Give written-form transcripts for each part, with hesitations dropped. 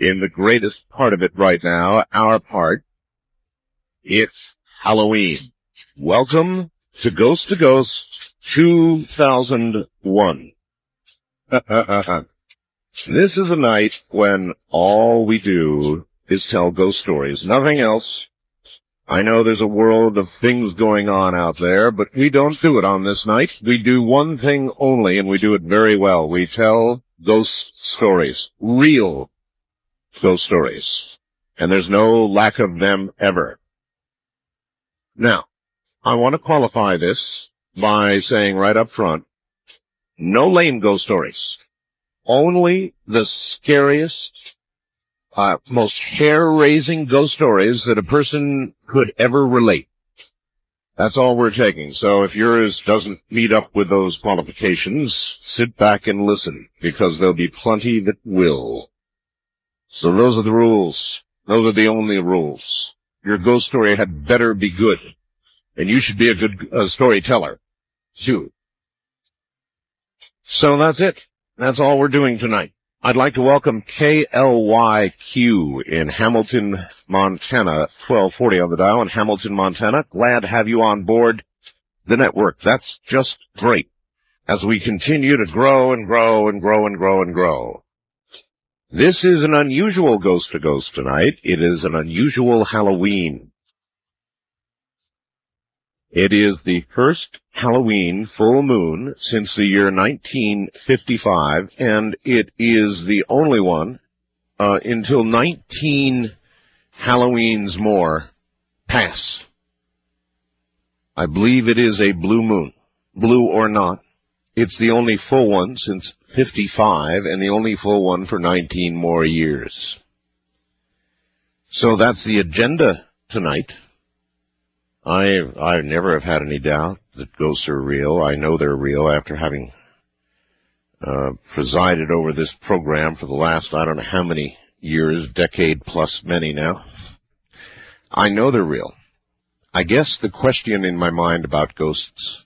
in the greatest part of it right now, our part. It's Halloween. Welcome to Ghost 2001. This is a night when all we do is tell ghost stories, nothing else. I know there's a world of things going on out there, but we don't do it on this night. We do one thing only, and we do it very well. We tell ghost stories, real ghost stories, and there's no lack of them ever. Now, I want to qualify this by saying right up front, no lame ghost stories. Only the scariest, most hair-raising ghost stories that a person could ever relate. That's all we're taking. So if yours doesn't meet up with those qualifications, sit back and listen, because there'll be plenty that will. So those are the rules. Those are the only rules. Your ghost story had better be good. And you should be a good storyteller, too. So that's it. That's all we're doing tonight. I'd like to welcome KLYQ in Hamilton, Montana, 1240 on the dial in Hamilton, Montana. Glad to have you on board the network. That's just great as we continue to grow and grow and grow and grow and grow. This is an unusual Ghost to Ghost tonight. It is an unusual Halloween. It is the first Halloween full moon since the year 1955, and it is the only one until 19 Halloweens more pass. I believe it is a blue moon, blue or not. It's the only full one since 55, and the only full one for 19 more years. So that's the agenda tonight. I never have had any doubt that ghosts are real. I know they're real after having presided over this program for the last, I don't know how many years, decade plus many now. I know they're real. I guess the question in my mind about ghosts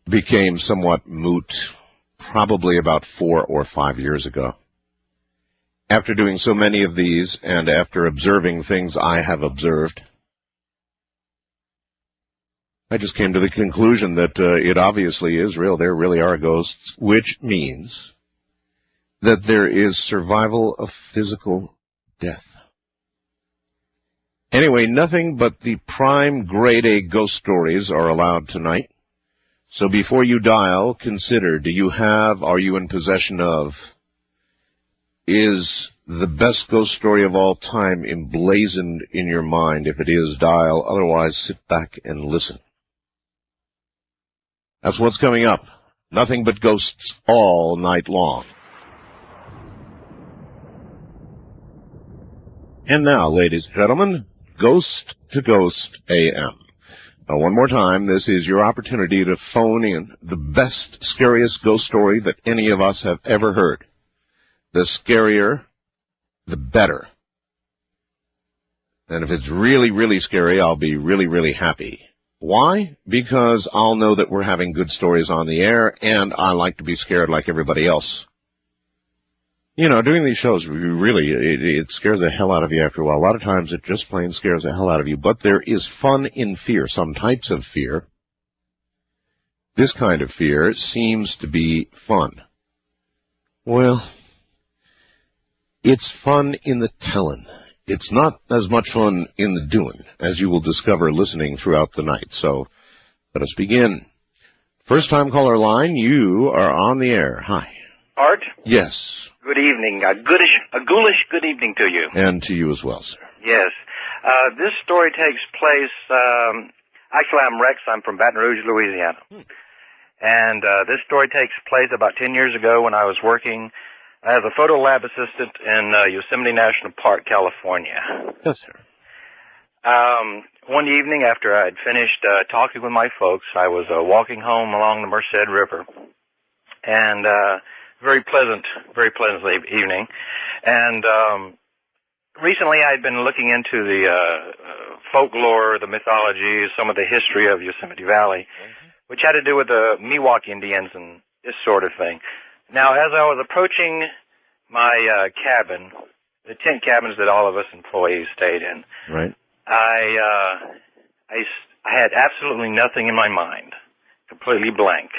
became somewhat moot probably about 4 or 5 years ago. After doing so many of these and after observing things I have observed, I just came to the conclusion that it obviously is real. There really are ghosts, which means that there is survival of physical death. Anyway, nothing but the prime grade A ghost stories are allowed tonight. So before you dial, consider, are you in possession of, is the best ghost story of all time emblazoned in your mind? If it is, dial. Otherwise, sit back and listen. That's what's coming up. Nothing but ghosts all night long. And now, ladies and gentlemen, Ghost to Ghost AM. Now, one more time, this is your opportunity to phone in the best, scariest ghost story that any of us have ever heard. The scarier, the better. And if it's really, really scary, I'll be really, really happy. Why? Because I'll know that we're having good stories on the air, and I like to be scared like everybody else. You know, doing these shows, really, it scares the hell out of you after a while. A lot of times it just plain scares the hell out of you, but there is fun in fear, some types of fear. This kind of fear seems to be fun. Well, it's fun in the telling. It's not as much fun in the doing, as you will discover listening throughout the night. So, let us begin. First-time caller line, you are on the air. Hi. Art? Yes. Good evening. A ghoulish good evening to you. And to you as well, sir. Yes. This story takes place, actually I'm Rex. I'm from Baton Rouge, Louisiana. And this story takes place about 10 years ago when I was working as a photo lab assistant in Yosemite National Park, California. Yes, sir. One evening after I had finished talking with my folks, I was walking home along the Merced River. And very pleasant evening. And recently I had been looking into the folklore, the mythology, some of the history of Yosemite Valley, which had to do with the Miwok Indians and this sort of thing. Now, as I was approaching my cabin, the tent cabins that all of us employees stayed in. Right. I had absolutely nothing in my mind, completely blank.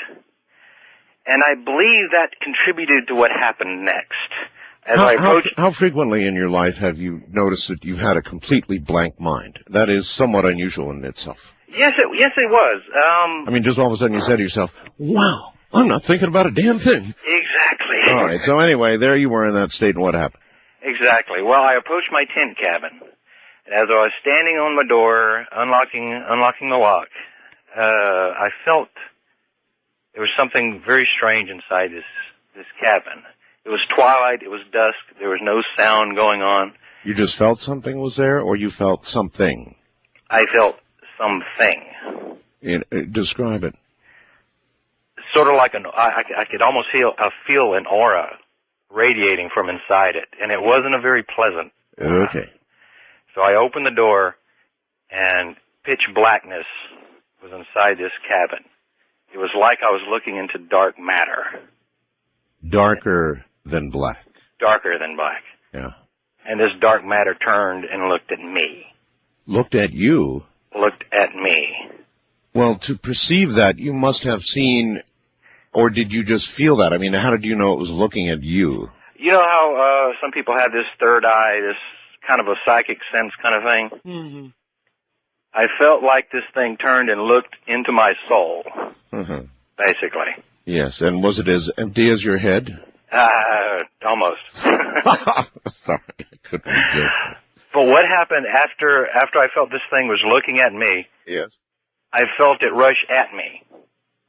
And I believe that contributed to what happened next. As I approached... How frequently in your life have you noticed that you've had a completely blank mind? That is somewhat unusual in itself. Yes, it was. I mean, just all of a sudden you said to yourself, wow, I'm not thinking about a damn thing. Exactly. All right, so anyway, there you were in that state, and what happened? Exactly. Well, I approached my tent cabin. As I was standing on my door, unlocking the lock, I felt there was something very strange inside this cabin. It was twilight, it was dusk, there was no sound going on. You just felt something was there, or you felt something? I felt something. Describe it. Sort of like I could almost feel an aura radiating from inside it, and it wasn't a very pleasant aura. Okay. So I opened the door, and pitch blackness was inside this cabin. It was like I was looking into dark matter. Darker than black. Darker than black. Yeah. And this dark matter turned and looked at me. Looked at you? Looked at me. Well, to perceive that, you must have seen, or did you just feel that? I mean, how did you know it was looking at you? You know how some people have this third eye, this kind of a psychic sense kind of thing? Mm-hmm. I felt like this thing turned and looked into my soul, basically. Yes, and was it as empty as your head? Almost. Sorry, I couldn't do. But what happened after I felt this thing was looking at me? Yes. I felt it rush at me,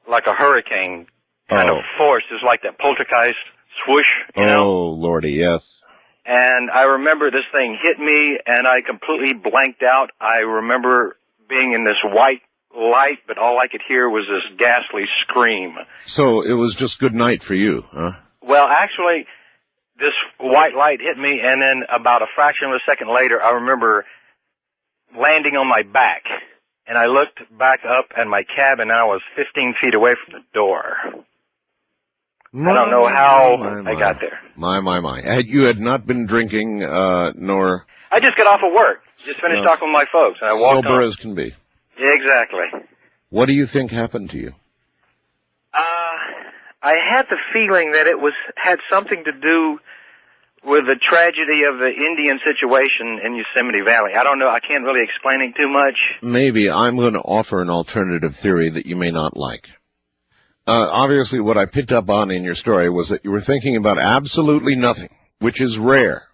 like a hurricane kind of force. It's like that poltergeist swoosh, you know? Oh, Lordy, yes. And I remember this thing hit me, and I completely blanked out. I remember being in this white light, but all I could hear was this ghastly scream. So it was just good night for you, huh? Well, actually, this white light hit me, and then about a fraction of a second later, I remember landing on my back. And I looked back up at my cabin, and I was 15 feet away from the door. I don't know how I got there. My. You had not been drinking, nor... I just got off of work. Just finished talking with my folks, and I walked sober home. as can be. Exactly. What do you think happened to you? I had the feeling that it had something to do with the tragedy of the Indian situation in Yosemite Valley. I don't know. I can't really explain it too much. Maybe. I'm going to offer an alternative theory that you may not like. Obviously, what I picked up on in your story was that you were thinking about absolutely nothing, which is rare.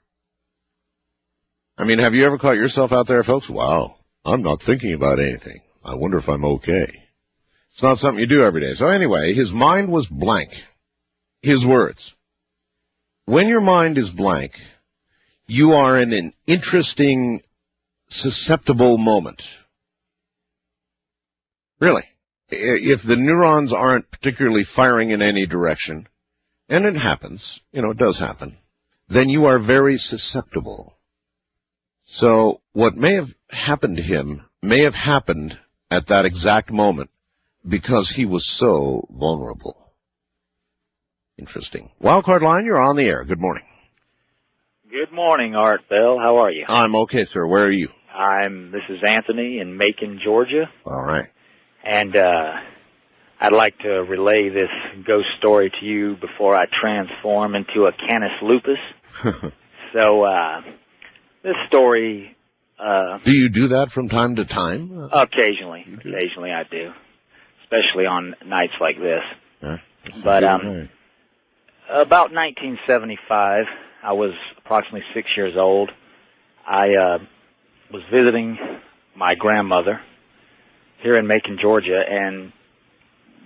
I mean, have you ever caught yourself out there, folks? Wow, I'm not thinking about anything. I wonder if I'm okay. It's not something you do every day. So anyway, his mind was blank. His words. When your mind is blank, you are in an interesting, susceptible moment. Really. If the neurons aren't particularly firing in any direction, and it happens, it does happen, then you are very susceptible. So what may have happened to him may have happened at that exact moment because he was so vulnerable. Interesting. Wildcard line, you're on the air. Good morning. Good morning, Art Bell. How are you? I'm okay, sir. Where are you? This is Anthony in Macon, Georgia. All right. And I'd like to relay this ghost story to you before I transform into a Canis lupus. So this story... do you do that from time to time? Occasionally. Occasionally I do. Especially on nights like this. Yeah. But about 1975, I was approximately 6 years old. I was visiting my grandmother here in Macon, Georgia, and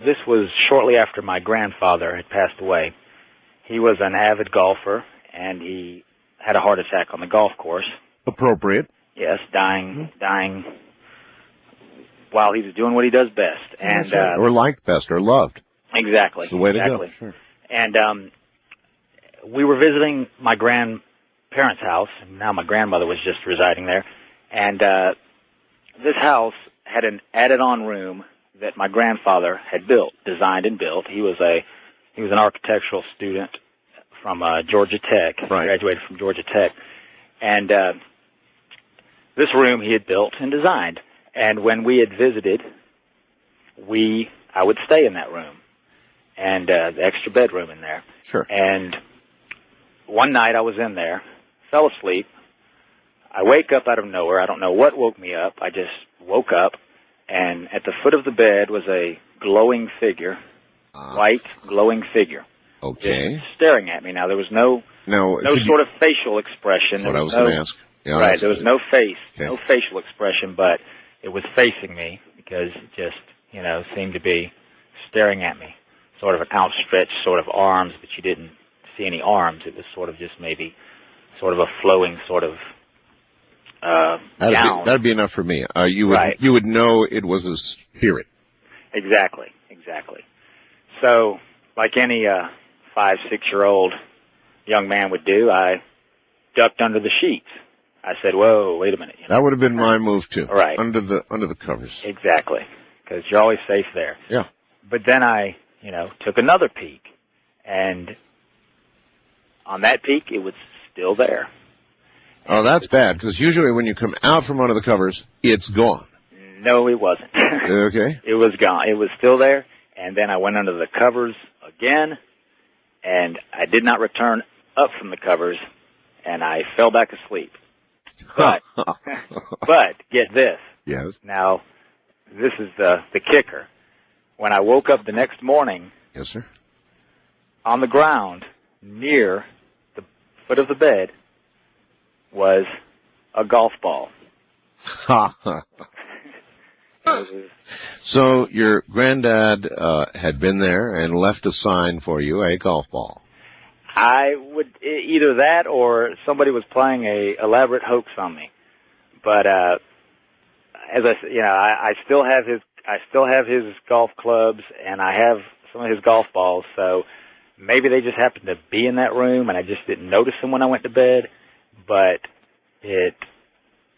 this was shortly after my grandfather had passed away. He was an avid golfer, and he had a heart attack on the golf course. Appropriate. Yes, dying while he was doing what he does best. And or liked best, or loved. Exactly. It's the way to go. Sure. And we were visiting my grandparents' house. Now my grandmother was just residing there. And this house had an added-on room that my grandfather had designed and built. He was an architectural student from Georgia Tech. Right. Graduated from Georgia Tech. And this room he had built and designed. And when we had visited, I would stay in that room, and the extra bedroom in there. Sure. And one night I was in there, fell asleep. I wake up out of nowhere. I don't know what woke me up. I just woke up, and at the foot of the bed was a glowing figure, white glowing figure. Okay. Just staring at me. Now, there was no sort of facial expression. That's what I was going to ask. Yeah, right, there was no face, okay. No facial expression, but it was facing me because it just, seemed to be staring at me. Sort of an outstretched sort of arms, but you didn't see any arms. It was sort of just maybe sort of a flowing sort of gown. That'd be enough for me. You would know it was a spirit. Exactly. So, like any 5, 6-year-old young man would do, I ducked under the sheets. I said, "Whoa, wait a minute." That would have been my move too. Right. Under the covers. Exactly, because you're always safe there. Yeah. But then I, took another peek, and on that peek, it was still there. Oh, that's bad, because usually when you come out from under the covers, it's gone. No, it wasn't. Okay. It was gone. It was still there, and then I went under the covers again, and I did not return up from the covers, and I fell back asleep. But get this. Yes. Now, this is the kicker. When I woke up the next morning, yes, sir, on the ground near the foot of the bed was a golf ball. So your granddad had been there and left a sign for you, a golf ball. I would either that or somebody was playing a elaborate hoax on me. But as I said, I still have his golf clubs, and I have some of his golf balls. So maybe they just happened to be in that room, and I just didn't notice them when I went to bed. But it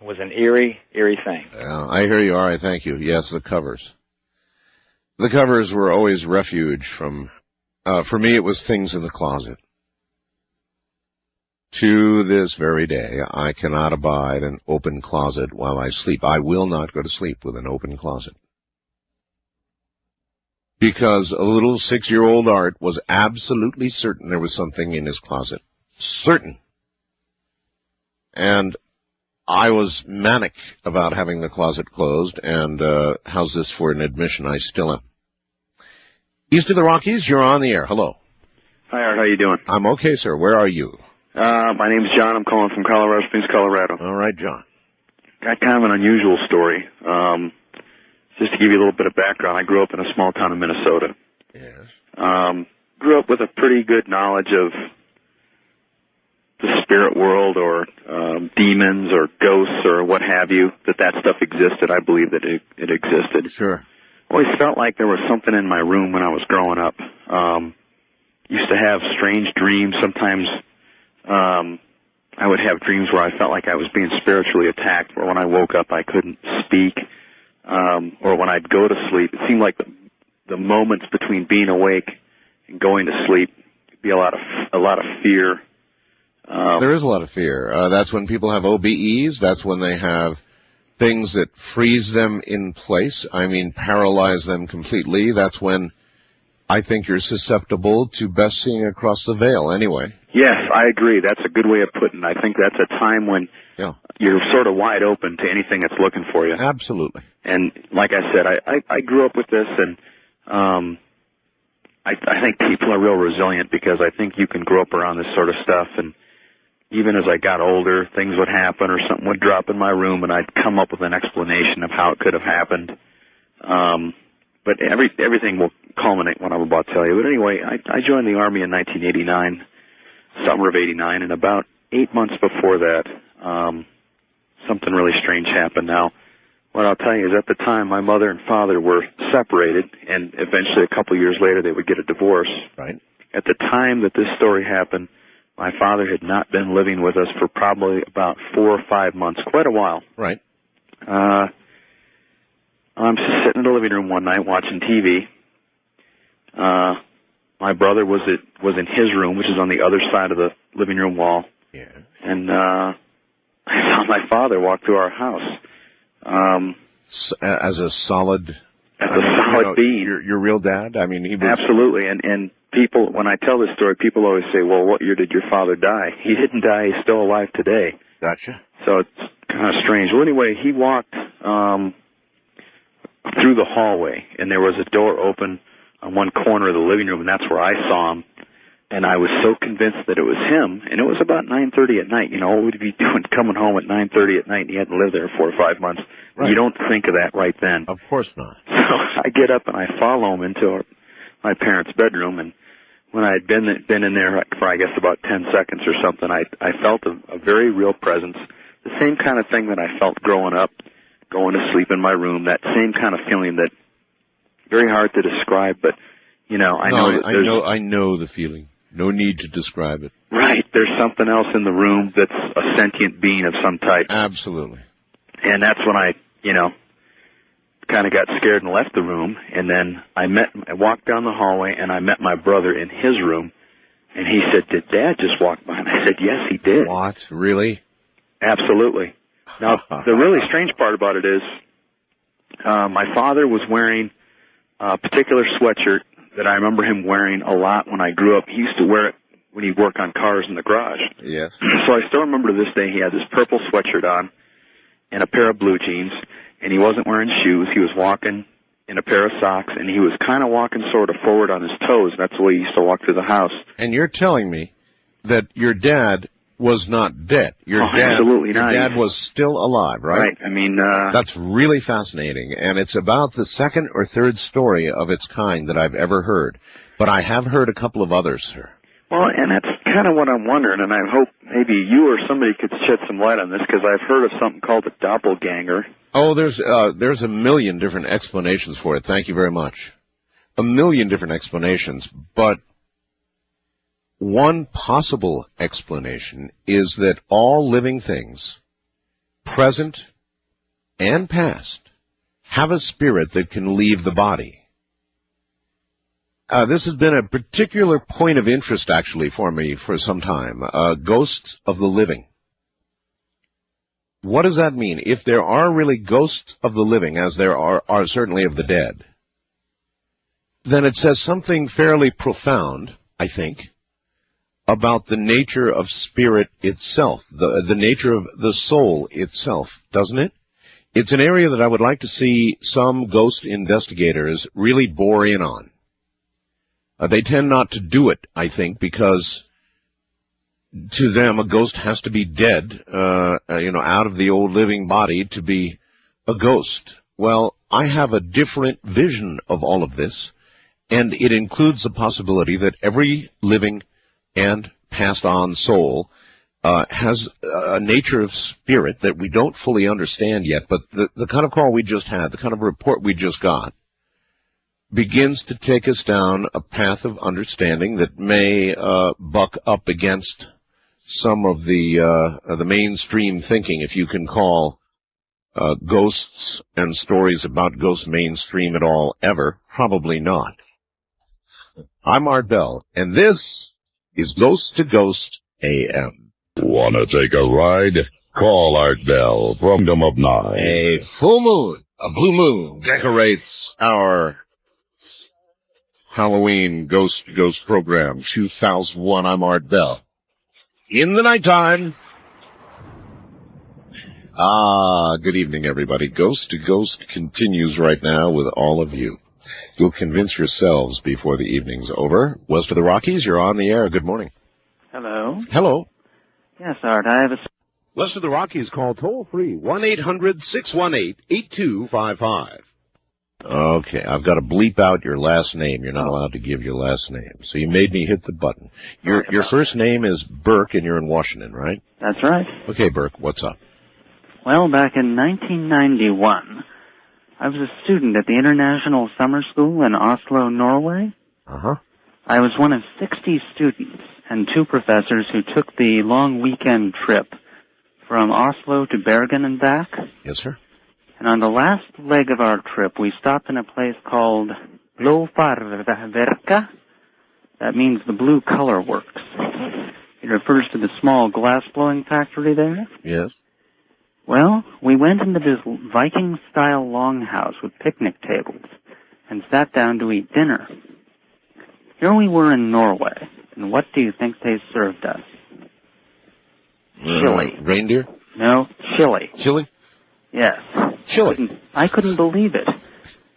was an eerie thing. I hear you. All right, thank you. Yes, the covers. The covers were always refuge from. For me, it was things in the closet. To this very day, I cannot abide an open closet while I sleep. I will not go to sleep with an open closet. Because a little 6-year-old Art was absolutely certain there was something in his closet. Certain. And I was manic about having the closet closed, and how's this for an admission? I still am. East of the Rockies, you're on the air. Hello. Hi, Art. How you doing? I'm okay, sir. Where are you? My name's John. I'm calling from Colorado Springs, Colorado. All right, John. Got kind of an unusual story. Just to give you a little bit of background, I grew up in a small town in Minnesota. Yes. Grew up with a pretty good knowledge of the spirit world or demons or ghosts or what have you, that stuff existed. I believe that it existed. Sure. Always felt like there was something in my room when I was growing up. Used to have strange dreams. Sometimes I would have dreams where I felt like I was being spiritually attacked, where when I woke up I couldn't speak, or when I'd go to sleep, it seemed like the moments between being awake and going to sleep could be a lot of fear. There is a lot of fear. That's when people have OBEs. That's when they have things that freeze them in place. I mean, paralyze them completely. That's when I think you're susceptible to best seeing across the veil anyway. Yes, I agree. That's a good way of putting it. I think that's a time when you're sort of wide open to anything that's looking for you. Absolutely. And like I said, I grew up with this, and I think people are real resilient because I think you can grow up around this sort of stuff, and even as I got older, things would happen or something would drop in my room, and I'd come up with an explanation of how it could have happened. But everything will culminate when I'm about to tell you. But anyway, I joined the Army in 1989, summer of 89, and about 8 months before that, something really strange happened. Now, what I'll tell you is at the time, my mother and father were separated, and eventually a couple years later they would get a divorce. Right. At the time that this story happened, my father had not been living with us for probably about 4 or 5 months, quite a while. Right. I'm just sitting in the living room one night watching TV. My brother was in his room, which is on the other side of the living room wall. Yeah. And I saw my father walk through our house. As a solid... As a solid being. Your real dad? I mean, he was... Absolutely. And people, when I tell this story, people always say, well, what year did your father die? He didn't die. He's still alive today. Gotcha. So it's kind of strange. Well, anyway, he walked through the hallway, and there was a door open on one corner of the living room, and that's where I saw him. And I was so convinced that it was him, and it was about 9:30 at night. You know, what would he be doing coming home at 9:30 at night, and he hadn't lived there 4 or 5 months? Right. You don't think of that right then. Of course not. So I get up and I follow him into my parents' bedroom, and when I had been in there for, I guess, about 10 seconds or something, I felt a very real presence, the same kind of thing that I felt growing up, going to sleep in my room, that same kind of feeling that, very hard to describe, but, you know, I know the feeling. No need to describe it. Right. There's something else in the room that's a sentient being of some type. Absolutely. And that's when I, you know, kind of got scared and left the room. And then I walked down the hallway, and I met my brother in his room. And he said, "Did Dad just walk by?" And I said, "Yes, he did." What? Really? Absolutely. Now, the really strange part about it is my father was wearing a particular sweatshirt that I remember him wearing a lot when I grew up. He used to wear it when he'd work on cars in the garage. Yes. So I still remember to this day he had this purple sweatshirt on and a pair of blue jeans, and he wasn't wearing shoes. He was walking in a pair of socks, and he was kind of walking sort of forward on his toes. That's the way he used to walk through the house. And you're telling me that your dad was not dead. Absolutely not. Your dad was still alive, right? Right. I mean... That's really fascinating, and it's about the second or third story of its kind that I've ever heard. But I have heard a couple of others, sir. Well, and that's kind of what I'm wondering, and I hope maybe you or somebody could shed some light on this, because I've heard of something called a doppelganger. Oh, there's a million different explanations for it. Thank you very much. A million different explanations, but one possible explanation is that all living things, present and past, have a spirit that can leave the body. This has been a particular point of interest, actually, for me for some time. Ghosts of the living. What does that mean? If there are really ghosts of the living, as there are certainly of the dead, then it says something fairly profound, I think, about the nature of spirit itself, the nature of the soul itself, doesn't it? It's an area that I would like to see some ghost investigators really bore in on. They tend not to do it, I think, because to them a ghost has to be dead, out of the old living body to be a ghost. Well, I have a different vision of all of this, and it includes the possibility that every living and passed on soul has a nature of spirit that we don't fully understand yet, but the kind of call we just had, the kind of report we just got, begins to take us down a path of understanding that may buck up against some of the mainstream thinking, if you can call ghosts and stories about ghosts mainstream at all ever. Probably not. I'm Art Bell, and this is Ghost to Ghost AM. Wanna take a ride? Call Art Bell from Kingdom of Nye. A full moon, a blue moon, decorates our Halloween Ghost to Ghost program, 2001. I'm Art Bell. In the nighttime. Good evening, everybody. Ghost to Ghost continues right now with all of you. You'll convince yourselves before the evening's over. West of the Rockies, you're on the air. Good morning. Hello. Hello. Yes, Art, I have a... West of the Rockies, call toll-free, 1-800-618-8255. Okay, I've got to bleep out your last name. You're not allowed to give your last name. So you made me hit the button. Your first name is Burke, and you're in Washington, right? That's right. Okay, Burke, what's up? Well, back in 1991, I was a student at the International Summer School in Oslo, Norway. Uh-huh. I was one of 60 students and 2 professors who took the long weekend trip from Oslo to Bergen and back. Yes, sir. And on the last leg of our trip, we stopped in a place called Blåfarverket. That means the blue color works. It refers to the small glass-blowing factory there. Yes. Well, we went into this Viking-style longhouse with picnic tables and sat down to eat dinner. Here we were in Norway, and what do you think they served us? Chili. Reindeer? No, chili. Chili? Yes. Chili. I couldn't believe it.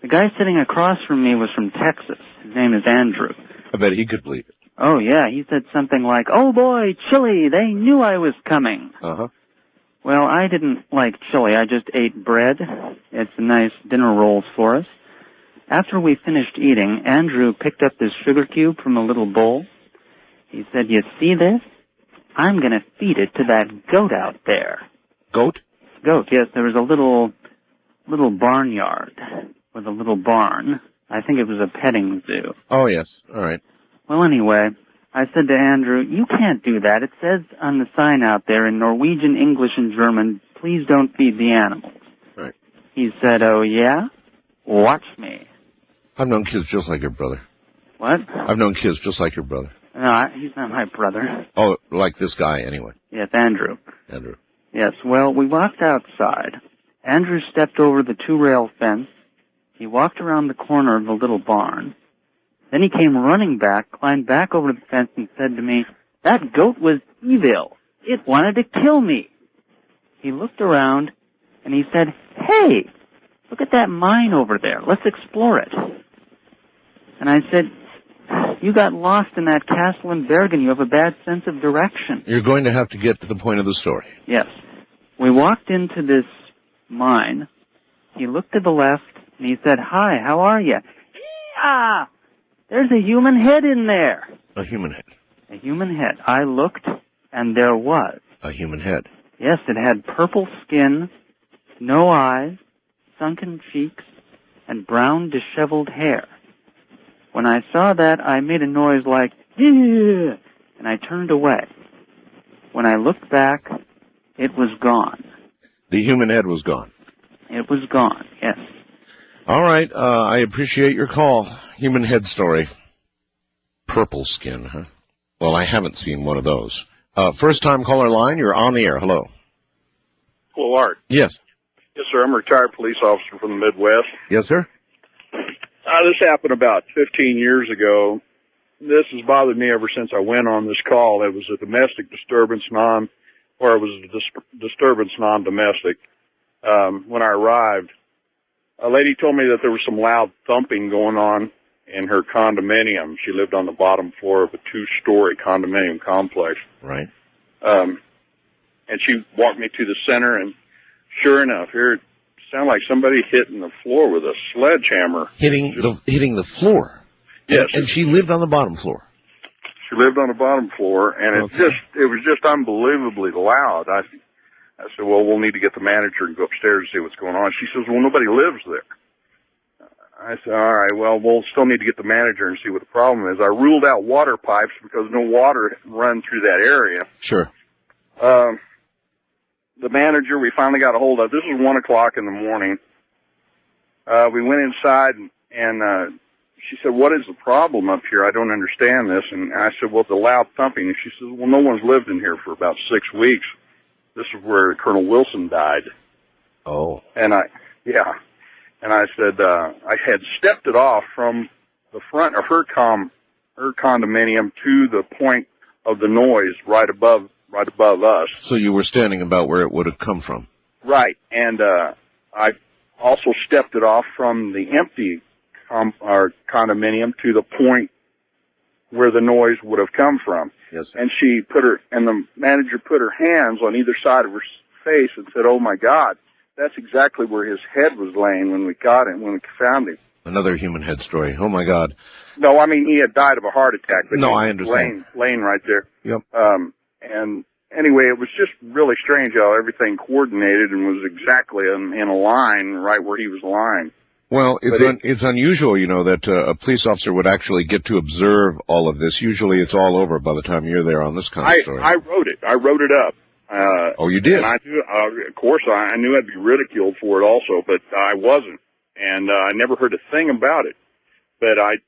The guy sitting across from me was from Texas. His name is Andrew. I bet he could believe it. Oh, yeah, he said something like, "Oh boy, chili, they knew I was coming." Uh-huh. Well, I didn't like chili. I just ate bread. It's nice dinner rolls for us. After we finished eating, Andrew picked up this sugar cube from a little bowl. He said, "You see this? I'm going to feed it to that goat out there." Goat? Goat, yes. There was a little barnyard with a little barn. I think it was a petting zoo. Oh, yes. All right. Well, anyway, I said to Andrew, "You can't do that. It says on the sign out there in Norwegian, English, and German, 'Please don't feed the animals.'" Right. He said, "Oh, yeah? Watch me." I've known kids just like your brother. What? I've known kids just like your brother. No, he's not my brother. Oh, like this guy, anyway. Yes, Andrew. Andrew. Yes, well, we walked outside. Andrew stepped over the 2-rail fence. He walked around the corner of the little barn. Then he came running back, climbed back over the fence, and said to me, "That goat was evil. It wanted to kill me." He looked around, and he said, "Hey, look at that mine over there. Let's explore it." And I said, "You got lost in that castle in Bergen. You have a bad sense of direction." You're going to have to get to the point of the story. Yes. We walked into this mine. He looked to the left, and he said, "Hi, how are you?" "Yeah, there's a human head in there." A human head. A human head. I looked, and there was. A human head. Yes, it had purple skin, no eyes, sunken cheeks, and brown disheveled hair. When I saw that, I made a noise like, "Yeah," and I turned away. When I looked back, it was gone. The human head was gone. It was gone, yes. All right, I appreciate your call. Human head story. Purple skin, huh? Well, I haven't seen one of those. First-time caller line, you're on the air. Hello. Hello, Art. Yes. Yes, sir. I'm a retired police officer from the Midwest. Yes, sir? This happened about 15 years ago. This has bothered me ever since I went on this call. It was a domestic disturbance it was a disturbance non-domestic. When I arrived, a lady told me that there was some loud thumping going on in her condominium. She lived on the bottom floor of a 2-story condominium complex. Right. And she walked me to the center, and sure enough, here it sounded like somebody hitting the floor with a sledgehammer. Hitting the floor? Yes. And she lived on the bottom floor? She lived on the bottom floor, and it was just unbelievably loud. I said, "Well, we'll need to get the manager and go upstairs and see what's going on." She says, "Well, nobody lives there." I said, "All right, well, we'll still need to get the manager and see what the problem is." I ruled out water pipes because no water had run through that area. Sure. The manager, we finally got a hold of. This was 1 o'clock in the morning. We went inside, and she said, "What is the problem up here? I don't understand this." And I said, "Well, the loud thumping." And she said, "Well, no one's lived in here for about 6 weeks. This is where Colonel Wilson died." Oh. And I said, I had stepped it off from the front of her condominium to the point of the noise right above us. So you were standing about where it would have come from? Right. And I also stepped it off from the empty our condominium to the point where the noise would have come from. Yes. And the manager put her hands on either side of her face and said, "Oh my God, that's exactly where his head was laying when we found him." Another human head story. Oh my God. No, I mean, he had died of a heart attack, but no, he I understand. Laying right there. Yep. And anyway, it was just really strange how everything coordinated and was exactly in a line right where he was lying. Well, it's unusual, that a police officer would actually get to observe all of this. Usually it's all over by the time you're there on this kind of story. I wrote it. I wrote it up. Oh, you did? And I knew, of course, I knew I'd be ridiculed for it also, but I wasn't. And I never heard a thing about it. But I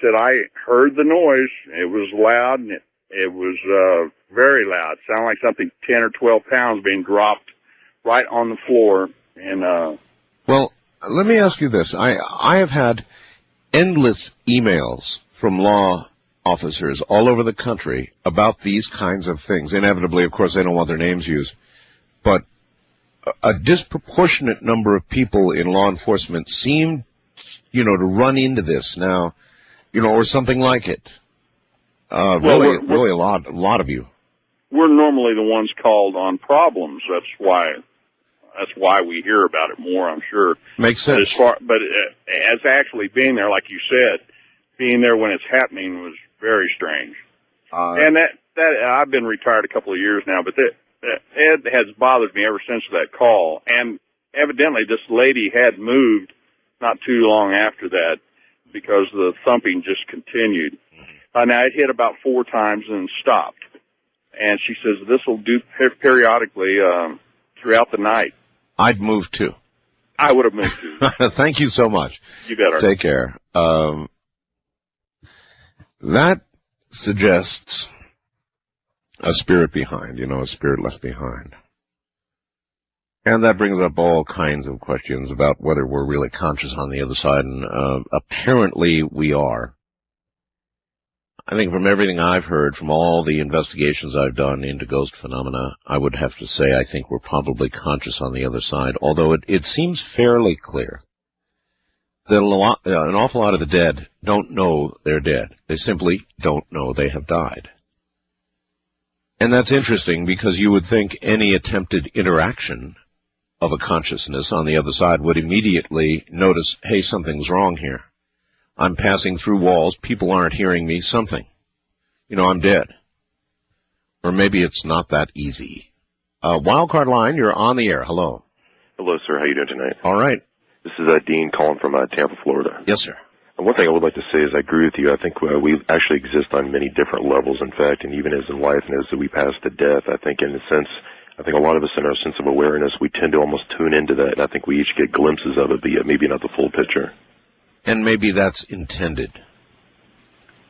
said I heard the noise. It was loud, and it was very loud. It sounded like something 10 or 12 pounds being dropped right on the floor. And well, let me ask you this. I have had endless emails from law officers all over the country about these kinds of things. Inevitably, of course, they don't want their names used. But a disproportionate number of people in law enforcement seem, to run into this now, or something like it. Really a lot of you. We're normally the ones called on problems. That's why we hear about it more, I'm sure. Makes sense. But as actually being there, like you said, being there when it's happening was very strange. And that I've been retired a couple of years now, but Ed has bothered me ever since that call. And evidently this lady had moved not too long after that because the thumping just continued. Now it hit about 4 times and stopped. And she says this will do periodically throughout the night. I'd move too. I would have moved too. Thank you so much. You better. Take care. That suggests a spirit behind, a spirit left behind. And that brings up all kinds of questions about whether we're really conscious on the other side, and apparently we are. I think from everything I've heard, from all the investigations I've done into ghost phenomena, I would have to say I think we're probably conscious on the other side, although it seems fairly clear that an awful lot of the dead don't know they're dead. They simply don't know they have died. And that's interesting because you would think any attempted interaction of a consciousness on the other side would immediately notice, hey, something's wrong here. I'm passing through walls. People aren't hearing me. Something. I'm dead. Or maybe it's not that easy. Wildcard line, you're on the air. Hello. Hello, sir. How you doing tonight? All right. This is Dean calling from Tampa, Florida. Yes, sir. And one thing I would like to say is I agree with you. I think we actually exist on many different levels, in fact, and even as in life and as we pass to death, I think in a sense, I think a lot of us in our sense of awareness, we tend to almost tune into that, and I think we each get glimpses of it, but maybe not the full picture. And maybe that's intended.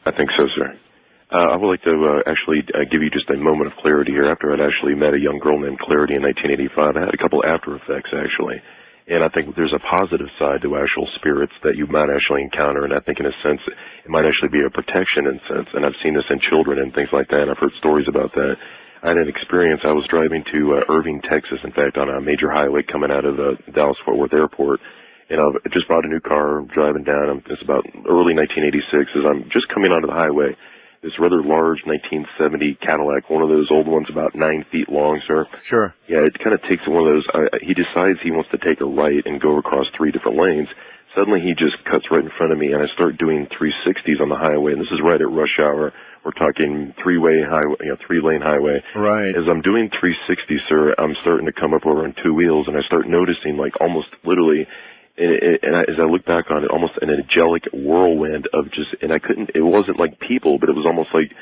I think so, sir. I would like to actually give you just a moment of clarity here. After I'd actually met a young girl named Clarity in 1985, I had a couple after effects, actually. And I think there's a positive side to actual spirits that you might actually encounter, and I think in a sense it might actually be a protection in a sense. And I've seen this in children and things like that, and I've heard stories about that. I had an experience. I was driving to Irving, Texas, in fact, on a major highway coming out of the Dallas-Fort Worth Airport. And I just bought a new car, driving down. It's about early 1986. As I'm just coming onto the highway, this rather large 1970 Cadillac, one of those old ones about 9 feet long, sir. Sure. Yeah, it kind of takes one of those. He decides he wants to take a right and go across 3 different lanes. Suddenly he just cuts right in front of me, and I start doing 360s on the highway. And this is right at rush hour. We're talking 3-way highway, 3-lane highway. Right. As I'm doing 360, sir, I'm starting to come up over on 2 wheels, and I start noticing, like, almost literally, as I look back on it, almost an angelic whirlwind of just, and it wasn't like people, but it was almost like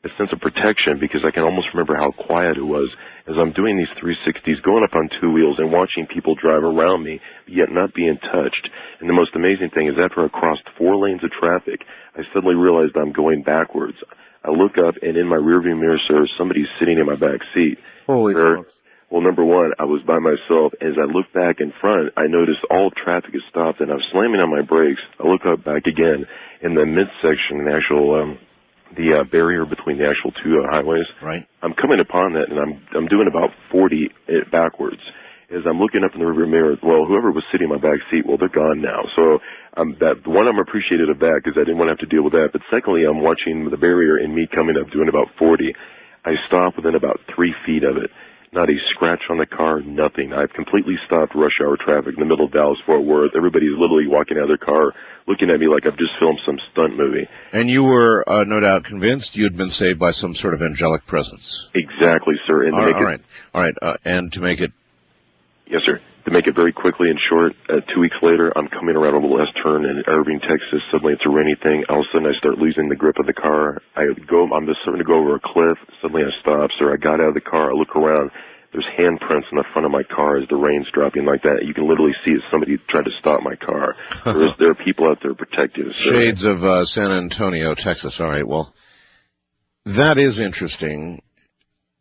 a sense of protection, because I can almost remember how quiet it was as I'm doing these 360s, going up on 2 wheels and watching people drive around me, yet not being touched. And the most amazing thing is after I crossed 4 lanes of traffic, I suddenly realized I'm going backwards. I look up, and in my rearview mirror, sir, somebody's sitting in my back seat. Holy smokes. Well, number one, I was by myself. As I look back in front, I noticed all traffic has stopped, and I'm slamming on my brakes. I look up back again in the midsection, the barrier between the actual 2 highways. Right. I'm coming upon that, and I'm doing about 40 backwards. As I'm looking up in the rearview mirror, well, whoever was sitting in my back seat, well, they're gone now. So I'm appreciative of that because I didn't want to have to deal with that. But secondly, I'm watching the barrier and me coming up doing about 40. I stop within about 3 feet of it. Not a scratch on the car, nothing. I've completely stopped rush hour traffic in the middle of Dallas-Fort Worth. Everybody's literally walking out of their car, looking at me like I've just filmed some stunt movie. And you were no doubt convinced you had been saved by some sort of angelic presence. Exactly, sir. And all right. And to make it... Yes, sir. To make it very quickly and short, 2 weeks later, I'm coming around a little S-turn in Irving, Texas. Suddenly it's a rainy thing. All of a sudden I start losing the grip of the car. I'm just starting to go over a cliff. Suddenly I stop, sir. I got out of the car. I look around. There's handprints in the front of my car as the rain's dropping like that. You can literally see it's somebody tried to stop my car. There are people out there protecting us. Shades of San Antonio, Texas. All right, well, that is interesting.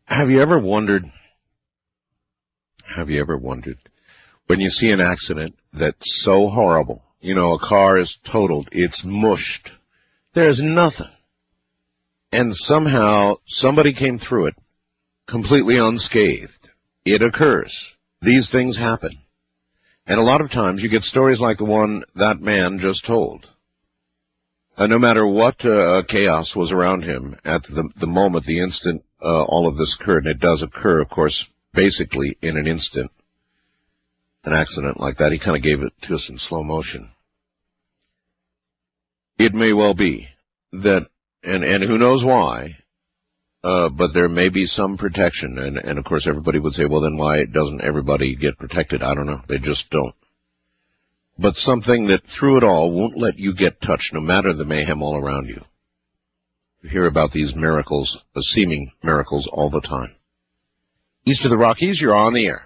Have you ever wondered have you ever wondered, when you see an accident that's so horrible, you know, a car is totaled, it's mushed, there's nothing, and somehow somebody came through it completely unscathed. It occurs. These things happen. And a lot of times you get stories like the one that man just told. No matter what chaos was around him at the moment, the instant all of this occurred, and it does occur, of course, basically in an instant, an accident like that, he kind of gave it to us in slow motion. It may well be that, and who knows why, but there may be some protection, and of course everybody would say, well, then why doesn't everybody get protected? I don't know. They just don't. But something that through it all won't let you get touched, no matter the mayhem all around you. You hear about these miracles, seeming miracles, all the time. East of the Rockies, you're on the air.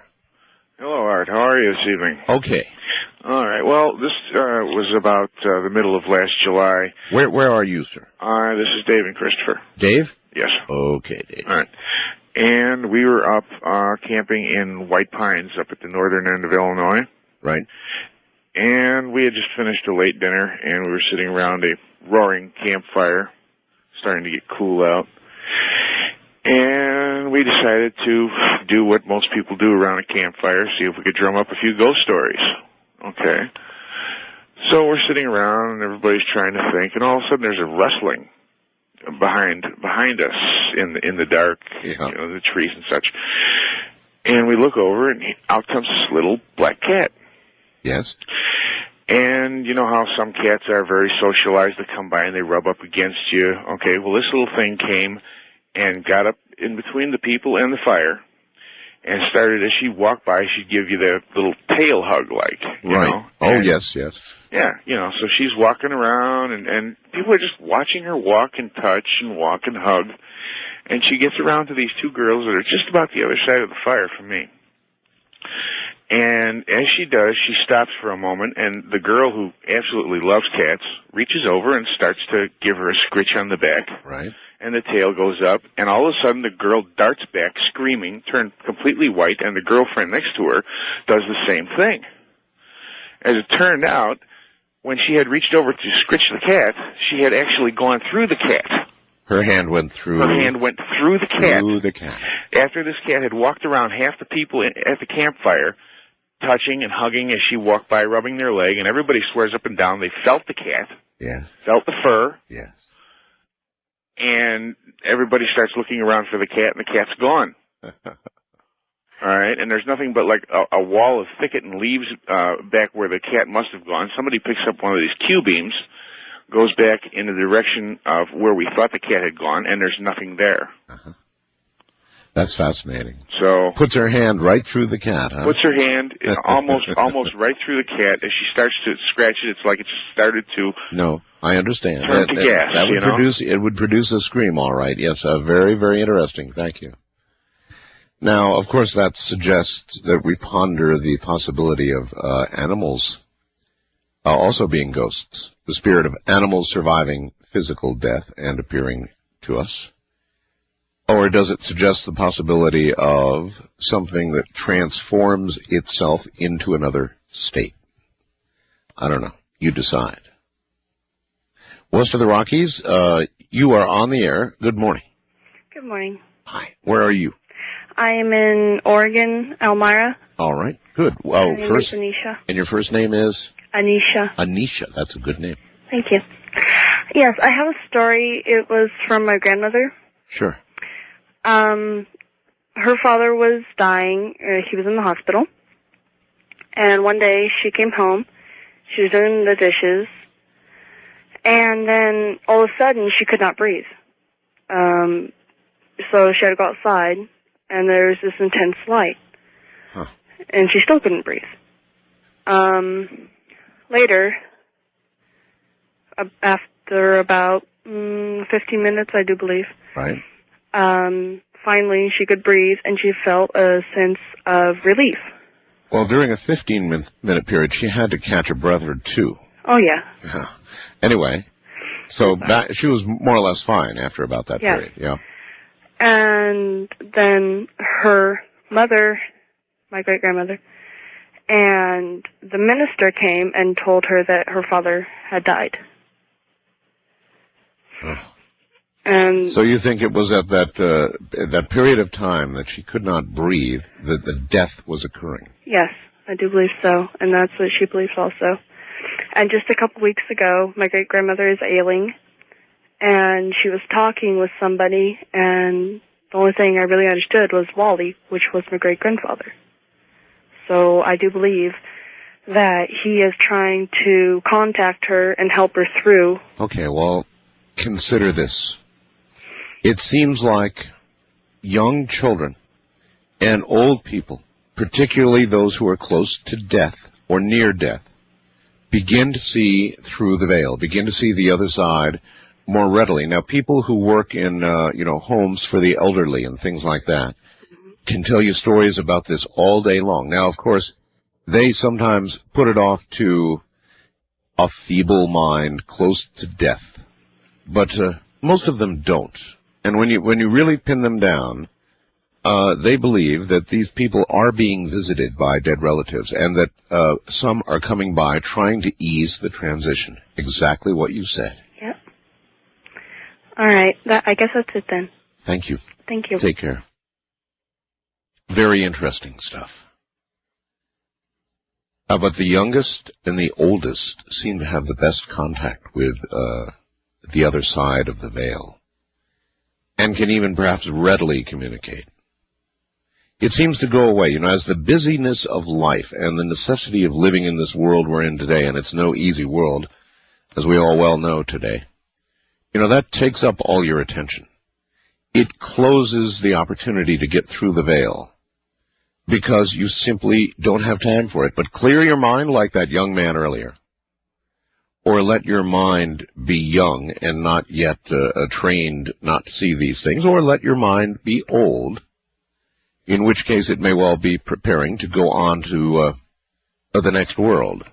Hello, Art. How are you this evening? Okay. All right. Well, this was about the middle of last July. Where are you, sir? This is Dave and Christopher. Dave? Yes. Okay, Dave. All right. And we were up camping in White Pines up at the northern end of Illinois. Right. And we had just finished a late dinner, and we were sitting around a roaring campfire, starting to get cool out. And we decided to do what most people do around a campfire, see if we could drum up a few ghost stories. Okay. So we're sitting around, and everybody's trying to think, and all of a sudden there's a rustling behind us in the dark, you know, the trees and such. And we look over, and out comes this little black cat. Yes. And you know how some cats are very socialized. They come by and they rub up against you. Okay, well, this little thing came and got up in between the people and the fire and started, as she walked by, she'd give you the little tail hug, like, you know. Oh, and, yes. Yeah, you know, so she's walking around, and people are just watching her walk and touch and walk and hug. And she gets around to these two girls that are just about the other side of the fire from me. And as she does, she stops for a moment, and the girl, who absolutely loves cats, reaches over and starts to give her a scritch on the back. Right. And the tail goes up, and all of a sudden the girl darts back, screaming, turned completely white, and the girlfriend next to her does the same thing. As it turned out, when she had reached over to scritch the cat, she had actually gone through the cat. Her hand went through. Her hand went through the cat. Through the cat. After this cat had walked around half the people at the campfire, touching and hugging as she walked by, rubbing their leg, and everybody swears up and down they felt the cat. Yes. Felt the fur. Yes. And everybody starts looking around for the cat, and the cat's gone. All right, and there's nothing but like a wall of thicket and leaves back where the cat must have gone. Somebody picks up one of these Q-beams, goes back in the direction of where we thought the cat had gone, and there's nothing there. Uh-huh. That's fascinating. So puts her hand right through the cat, huh? Puts her hand almost right through the cat. As she starts to scratch it, it's like it started to. No, I understand. Turn to gas. That would produce. It would produce a scream, all right. Yes, very, very interesting. Thank you. Now, of course, that suggests that we ponder the possibility of animals also being ghosts, the spirit of animals surviving physical death and appearing to us. Or does it suggest the possibility of something that transforms itself into another state? I don't know. You decide. West of the Rockies, you are on the air. Good morning. Good morning. Hi. Where are you? I am in Oregon, Elmira. All right. Good. Well, My name first, is Anisha. And your first name is? Anisha. Anisha. That's a good name. Thank you. Yes, I have a story. It was from my grandmother. Sure. Her father was dying. He was in the hospital. And one day she came home. She was doing the dishes. And then all of a sudden she could not breathe. So she had to go outside, and there was this intense light. Huh. And she still couldn't breathe. Later, after about 15 minutes, I do believe. Right. Finally, she could breathe, and she felt a sense of relief. Well, during a 15-minute period, she had to catch a breath or two. Oh, yeah. Yeah. Anyway, so she was more or less fine after about that period. Yeah. And then her mother my great-grandmother. And the minister came and told her that her father had died. And So you think it was at that period of time that she could not breathe that the death was occurring? yes, I do believe so, and that's what she believes also. And just a couple weeks ago, my great-grandmother is ailing, and she was talking with somebody, and the only thing I really understood was Wally, which was my great-grandfather. So I do believe that he is trying to contact her and help her through. Okay, well, consider this. It seems like young children and old people, particularly those who are close to death or near death, begin to see through the veil, begin to see the other side more readily. Now, people who work in, homes for the elderly and things like that can tell you stories about this all day long. Now, of course, they sometimes put it off to a feeble mind close to death, but most of them don't. And when you really pin them down, they believe that these people are being visited by dead relatives, and that some are coming by trying to ease the transition. Exactly what you said. Yep. All right. I guess that's it then. Thank you. Thank you. Take care. Very interesting stuff. But the youngest and the oldest seem to have the best contact with the other side of the veil, and can even perhaps readily communicate. It seems to go away, as the busyness of life and the necessity of living in this world we're in today, and it's no easy world, as we all well know today, that takes up all your attention. It closes the opportunity to get through the veil, because you simply don't have time for it. But clear your mind like that young man earlier. Or let your mind be young and not yet trained not to see these things. Or let your mind be old, in which case it may well be preparing to go on to the next world.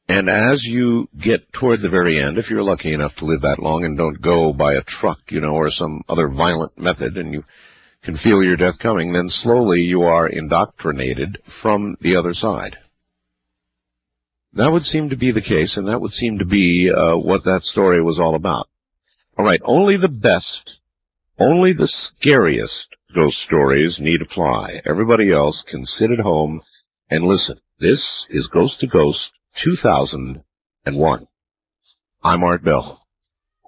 And as you get toward the very end, if you're lucky enough to live that long and don't go by a truck, or some other violent method, and you can feel your death coming, then slowly you are indoctrinated from the other side. That would seem to be the case, and that would seem to be what that story was all about. All right, only the best, only the scariest ghost stories need apply. Everybody else can sit at home and listen. This is Ghost to Ghost 2001. I'm Art Bell.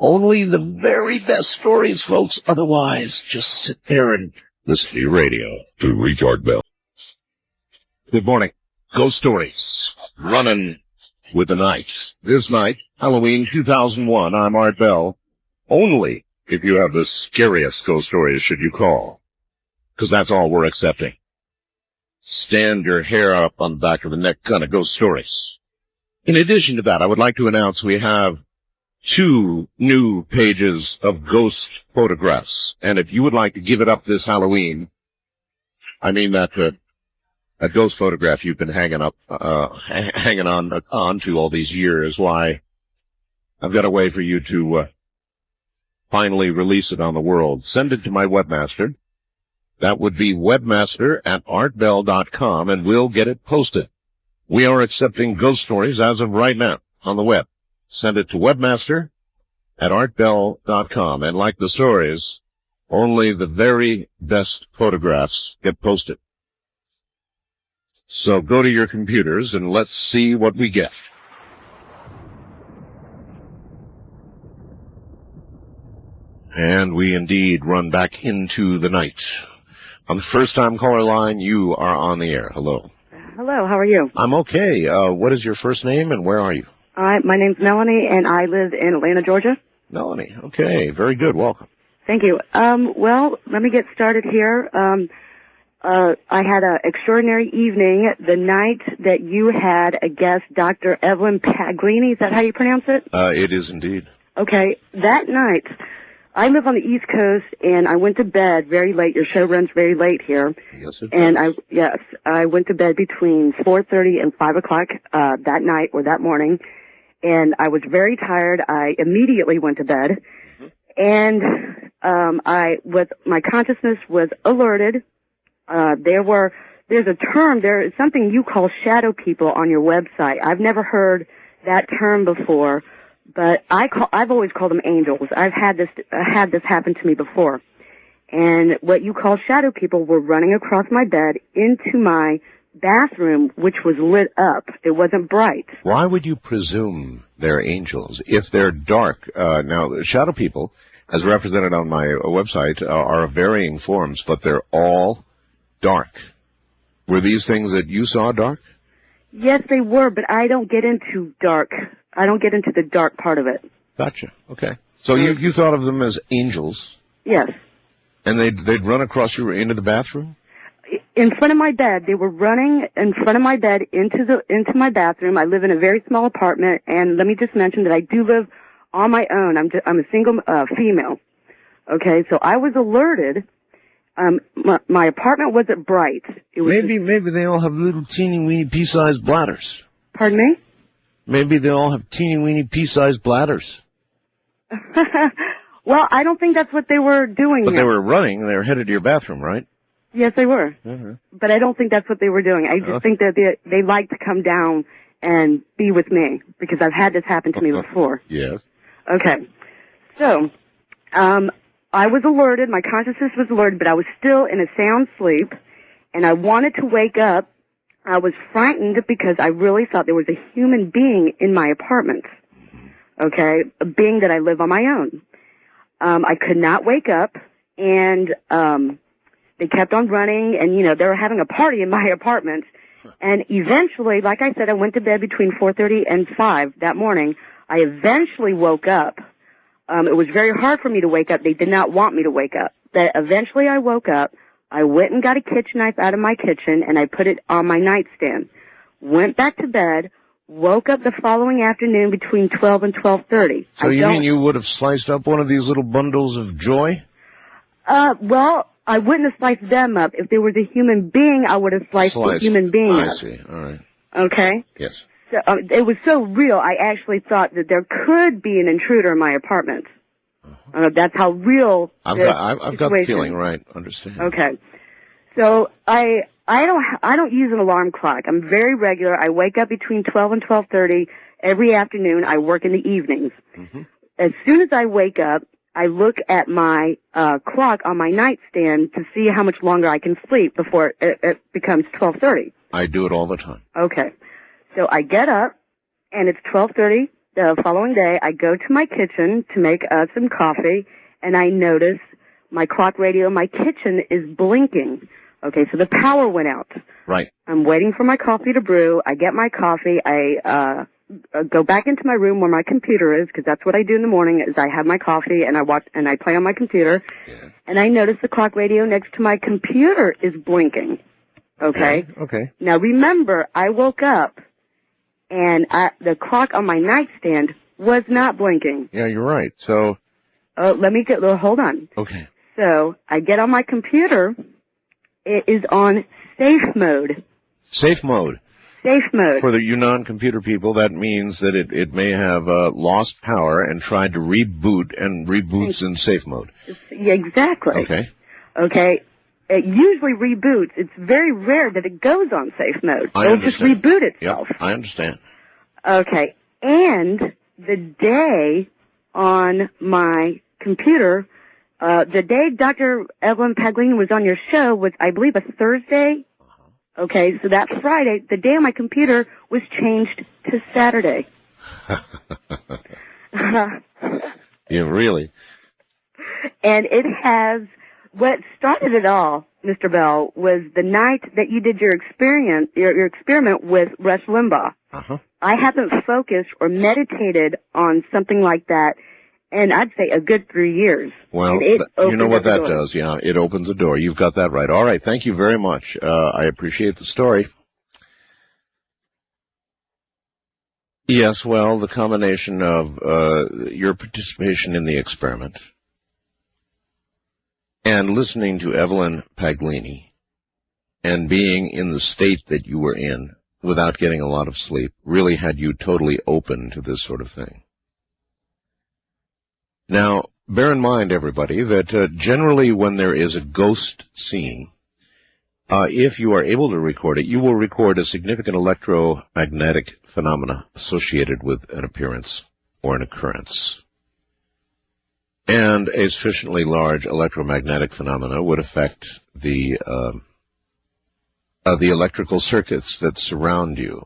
Only the very best stories, folks. Otherwise, just sit there and listen to your radio. To reach Art Bell. Good morning. Ghost Stories. Running with the night. This night, Halloween 2001. I'm Art Bell. Only if you have the scariest ghost stories should you call, because that's all we're accepting. Stand your hair up on the back of the neck kind of ghost stories. In addition to that, I would like to announce we have 2 new pages of ghost photographs. And if you would like to give it up this Halloween, I mean that ghost photograph you've been hanging on to all these years, why, I've got a way for you to finally release it on the world. Send it to my webmaster. That would be webmaster@artbell.com, and we'll get it posted. We are accepting ghost stories as of right now on the web. Send it to webmaster@artbell.com. And like the stories, only the very best photographs get posted. So go to your computers and let's see what we get. And we indeed run back into the night. On the first-time caller line, you are on the air. Hello. Hello, how are you? I'm okay. What is your first name and where are you? My name's Melanie, and I live in Atlanta, Georgia. Melanie. Okay, very good. Welcome. Thank you. Well, let me get started here. I had an extraordinary evening the night that you had a guest, Dr. Evelyn Paglini. Is that how you pronounce it? It is indeed. Okay. That night, I live on the East Coast, and I went to bed very late. Your show runs very late here. Yes, it and does. I went to bed between 4:30 and 5 o'clock that night or that morning, and I was very tired. I immediately went to bed, and my consciousness was alerted. There were there's a term, there is something you call shadow people on your website. I've never heard that term before, but I've always called them angels. I've had this happen to me before. And what you call shadow people were running across my bed into my bathroom, which was lit up. It wasn't bright. Why would you presume they're angels if they're dark? Now, shadow people, as represented on my website, are of varying forms, but they're all dark. Were these things that you saw dark? Yes, they were, but I don't get into dark. I don't get into the dark part of it. Gotcha. Okay. So you thought of them as angels? Yes. And they'd run across you into the bathroom? In front of my bed. They were running in front of my bed into my bathroom. I live in a very small apartment, and let me just mention that I do live on my own. I'm a single female. Okay, so I was alerted. My apartment wasn't bright. It was maybe they all have little teeny weeny pea-sized bladders. Pardon me? Maybe they all have teeny weeny pea-sized bladders. Well, I don't think that's what they were doing. But they were running. They were headed to your bathroom, right? Yes, they were. Mm-hmm. But I don't think that's what they were doing. I just think that they like to come down and be with me, because I've had this happen to me before. Yes. Okay. So, I was alerted. My consciousness was alerted, but I was still in a sound sleep, and I wanted to wake up. I was frightened because I really thought there was a human being in my apartment. Okay? A being that I live on my own. I could not wake up, and they kept on running, and, they were having a party in my apartment. And eventually, like I said, I went to bed between 4:30 and 5 that morning. I eventually woke up. It was very hard for me to wake up. They did not want me to wake up. But eventually I woke up. I went and got a kitchen knife out of my kitchen, and I put it on my nightstand. Went back to bed. Woke up the following afternoon between 12 and 12:30. So you mean you would have sliced up one of these little bundles of joy? Well, I wouldn't have sliced them up. If there was a human being, I would have sliced the human being up. I see. All right. Okay? Yes. So, it was so real, I actually thought that there could be an intruder in my apartment. That's how real I've got the feeling, right? Understand. Okay. So I don't use an alarm clock. I'm very regular. I wake up between 12 and 12:30 every afternoon. I work in the evenings. Mm-hmm. As soon as I wake up, I look at my clock on my nightstand to see how much longer I can sleep before it becomes 12:30. I do it all the time. Okay. So I get up, and it's 12:30 the following day. I go to my kitchen to make some coffee, and I notice my clock radio in my kitchen is blinking. Okay, so the power went out. Right. I'm waiting for my coffee to brew. I get my coffee. I go back into my room where my computer is, because that's what I do in the morning. Is I have my coffee and I watch and I play on my computer. Yeah. And I notice the clock radio next to my computer is blinking. Okay. Okay. Now remember, I woke up and the clock on my nightstand was not blinking. Yeah, you're right. So. Hold on. Okay. So I get on my computer. It is on safe mode. Safe mode. Safe mode. For you non-computer people, that means that it may have lost power and tried to reboot, and reboots in safe mode. Yeah, exactly. Okay. Okay. It usually reboots. It's very rare that it goes on safe mode. It'll just reboot itself. Yep, I understand. Okay. And the day on my computer, the day Dr. Evelyn Paglini was on your show was, I believe, a Thursday. Okay, so that Friday, the day on my computer was changed to Saturday. Yeah, really? And it has, what started it all, Mr. Bell, was the night that you did your experiment with Rush Limbaugh. Uh-huh. I haven't focused or meditated on something like that in, I'd say, a good 3 years. Well, you know what that does, yeah. It opens a door. You've got that right. All right, thank you very much. I appreciate the story. Yes, well, the combination of your participation in the experiment and listening to Evelyn Paglini and being in the state that you were in without getting a lot of sleep really had you totally open to this sort of thing. Now, bear in mind, everybody, that generally when there is a ghost scene, if you are able to record it, you will record a significant electromagnetic phenomena associated with an appearance or an occurrence. And a sufficiently large electromagnetic phenomena would affect the electrical circuits that surround you.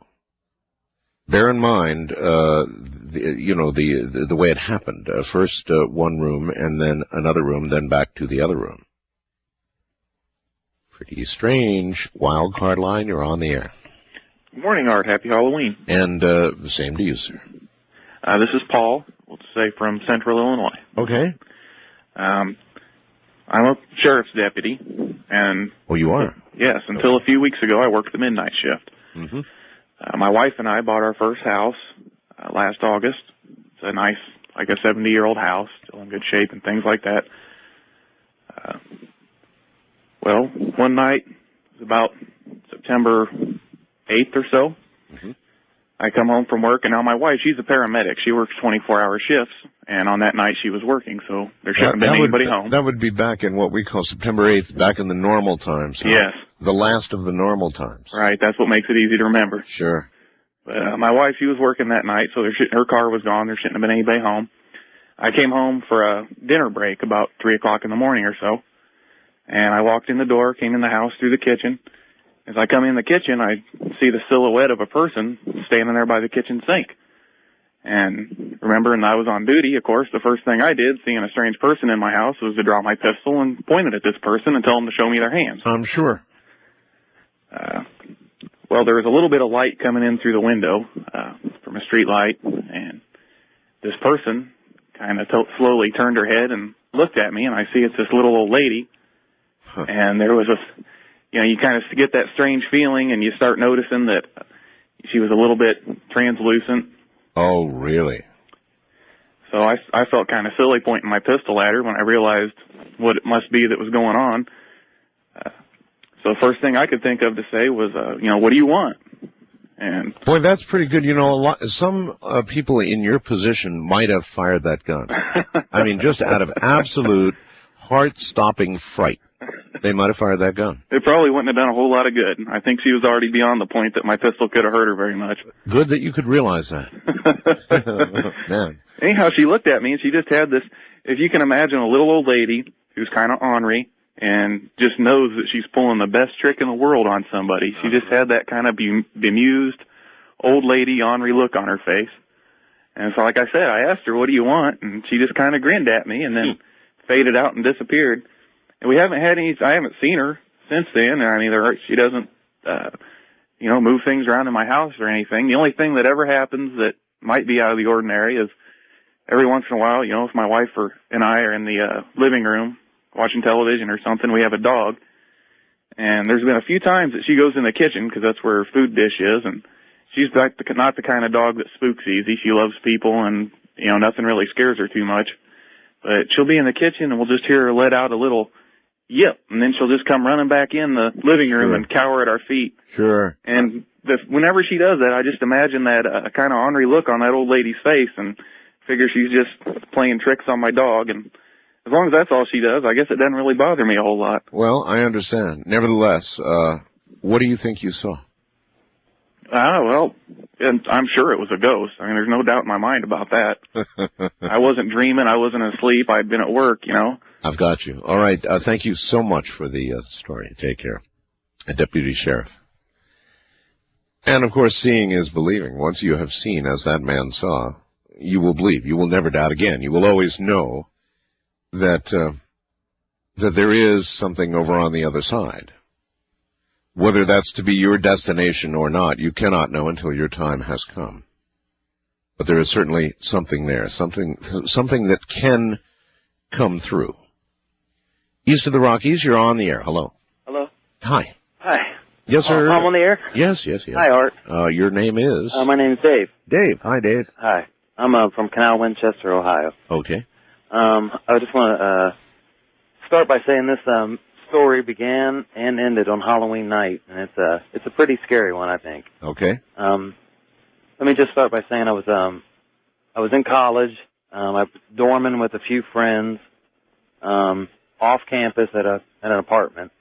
Bear in mind, the way it happened. First one room, and then another room, then back to the other room. Pretty strange. Wild card line, you're on the air. Good morning, Art. Happy Halloween. And the same to you, sir. This is Paul, let's say from Central Illinois. Okay. I'm a sheriff's deputy, and... Oh, you are? Yes, until a few weeks ago, I worked the midnight shift. Mm-hmm. My wife and I bought our first house last August. It's a nice, like a 70-year-old house, still in good shape and things like that. Well, one night, it was about September 8th or so, I come home from work, and now my wife, she's a paramedic. She works 24-hour shifts, and on that night she was working, so there shouldn't have been anybody home. That would be back in what we call September 8th, back in the normal times. Huh? Yes. The last of the normal times. Right, that's what makes it easy to remember. Sure. But my wife, she was working that night, so her car was gone. There shouldn't have been anybody home. I came home for a dinner break about 3 o'clock in the morning or so, and I walked in the door, came in the house through the kitchen. As I come in the kitchen, I see the silhouette of a person standing there by the kitchen sink. And remembering I was on duty, of course, the first thing I did, seeing a strange person in my house, was to draw my pistol and point it at this person and tell them to show me their hands. I'm sure. Well, there was a little bit of light coming in through the window from a street light, and this person kind of slowly turned her head and looked at me, and I see it's this little old lady. Huh. And there was you kind of get that strange feeling, and you start noticing that she was a little bit translucent. Oh, really? So I felt kind of silly pointing my pistol at her when I realized what it must be that was going on. So the first thing I could think of to say was, what do you want? And boy, that's pretty good. Some people in your position might have fired that gun. I mean, just out of absolute heart-stopping fright. They might have fired that gun. It probably wouldn't have done a whole lot of good. I think she was already beyond the point that my pistol could have hurt her very much. Good that you could realize that. Man. Anyhow, she looked at me, and she just had this, if you can imagine, a little old lady who's kind of ornery and just knows that she's pulling the best trick in the world on somebody. She just had that kind of bemused, old lady, ornery look on her face. And so, like I said, I asked her, what do you want? And she just kind of grinned at me and then faded out and disappeared. And we haven't had I haven't seen her since then. I mean, she doesn't, move things around in my house or anything. The only thing that ever happens that might be out of the ordinary is every once in a while, if my wife and I are in the living room watching television or something, we have a dog. And there's been a few times that she goes in the kitchen because that's where her food dish is. And she's not the kind of dog that spooks easy. She loves people and, nothing really scares her too much. But she'll be in the kitchen and we'll just hear her let out a little yep, and then she'll just come running back in the living room and cower at our feet. Sure. And whenever she does that, I just imagine that kind of ornery look on that old lady's face and figure she's just playing tricks on my dog. And as long as that's all she does, I guess it doesn't really bother me a whole lot. Well, I understand. Nevertheless, what do you think you saw? And I'm sure it was a ghost. I mean, there's no doubt in my mind about that. I wasn't dreaming. I wasn't asleep. I'd been at work, I've got you. All right. Thank you so much for the story. Take care. Deputy Sheriff. And, of course, seeing is believing. Once you have seen, as that man saw, you will believe. You will never doubt again. You will always know that there is something over on the other side. Whether that's to be your destination or not, you cannot know until your time has come. But there is certainly something there, something that can come through. East of the Rockies, you're on the air. Hello. Hello. Hi. Hi. Yes, sir. I'm on the air? Yes. Hi, Art. Your name is? My name is Dave. Dave. Hi, Dave. Hi. I'm from Canal, Winchester, Ohio. Okay. I just want to start by saying this story began and ended on Halloween night, and it's a pretty scary one, I think. Okay. Let me just start by saying I was in college. I was dorming with a few friends off campus at an apartment,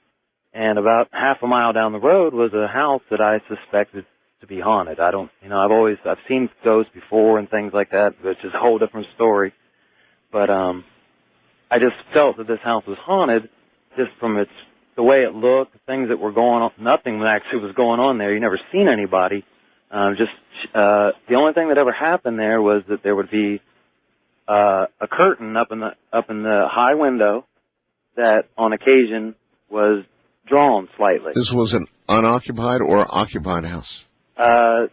And about half a mile down the road was a house that I suspected to be haunted. I don't, you know, I've seen ghosts before and things like that, which is a whole different story. But I just felt that this house was haunted just from the way it looked, the things that were going on. Nothing actually was going on there. You never seen anybody. The only thing that ever happened there was that there would be a curtain up in the high window that on occasion was drawn slightly. This was an unoccupied or occupied house? I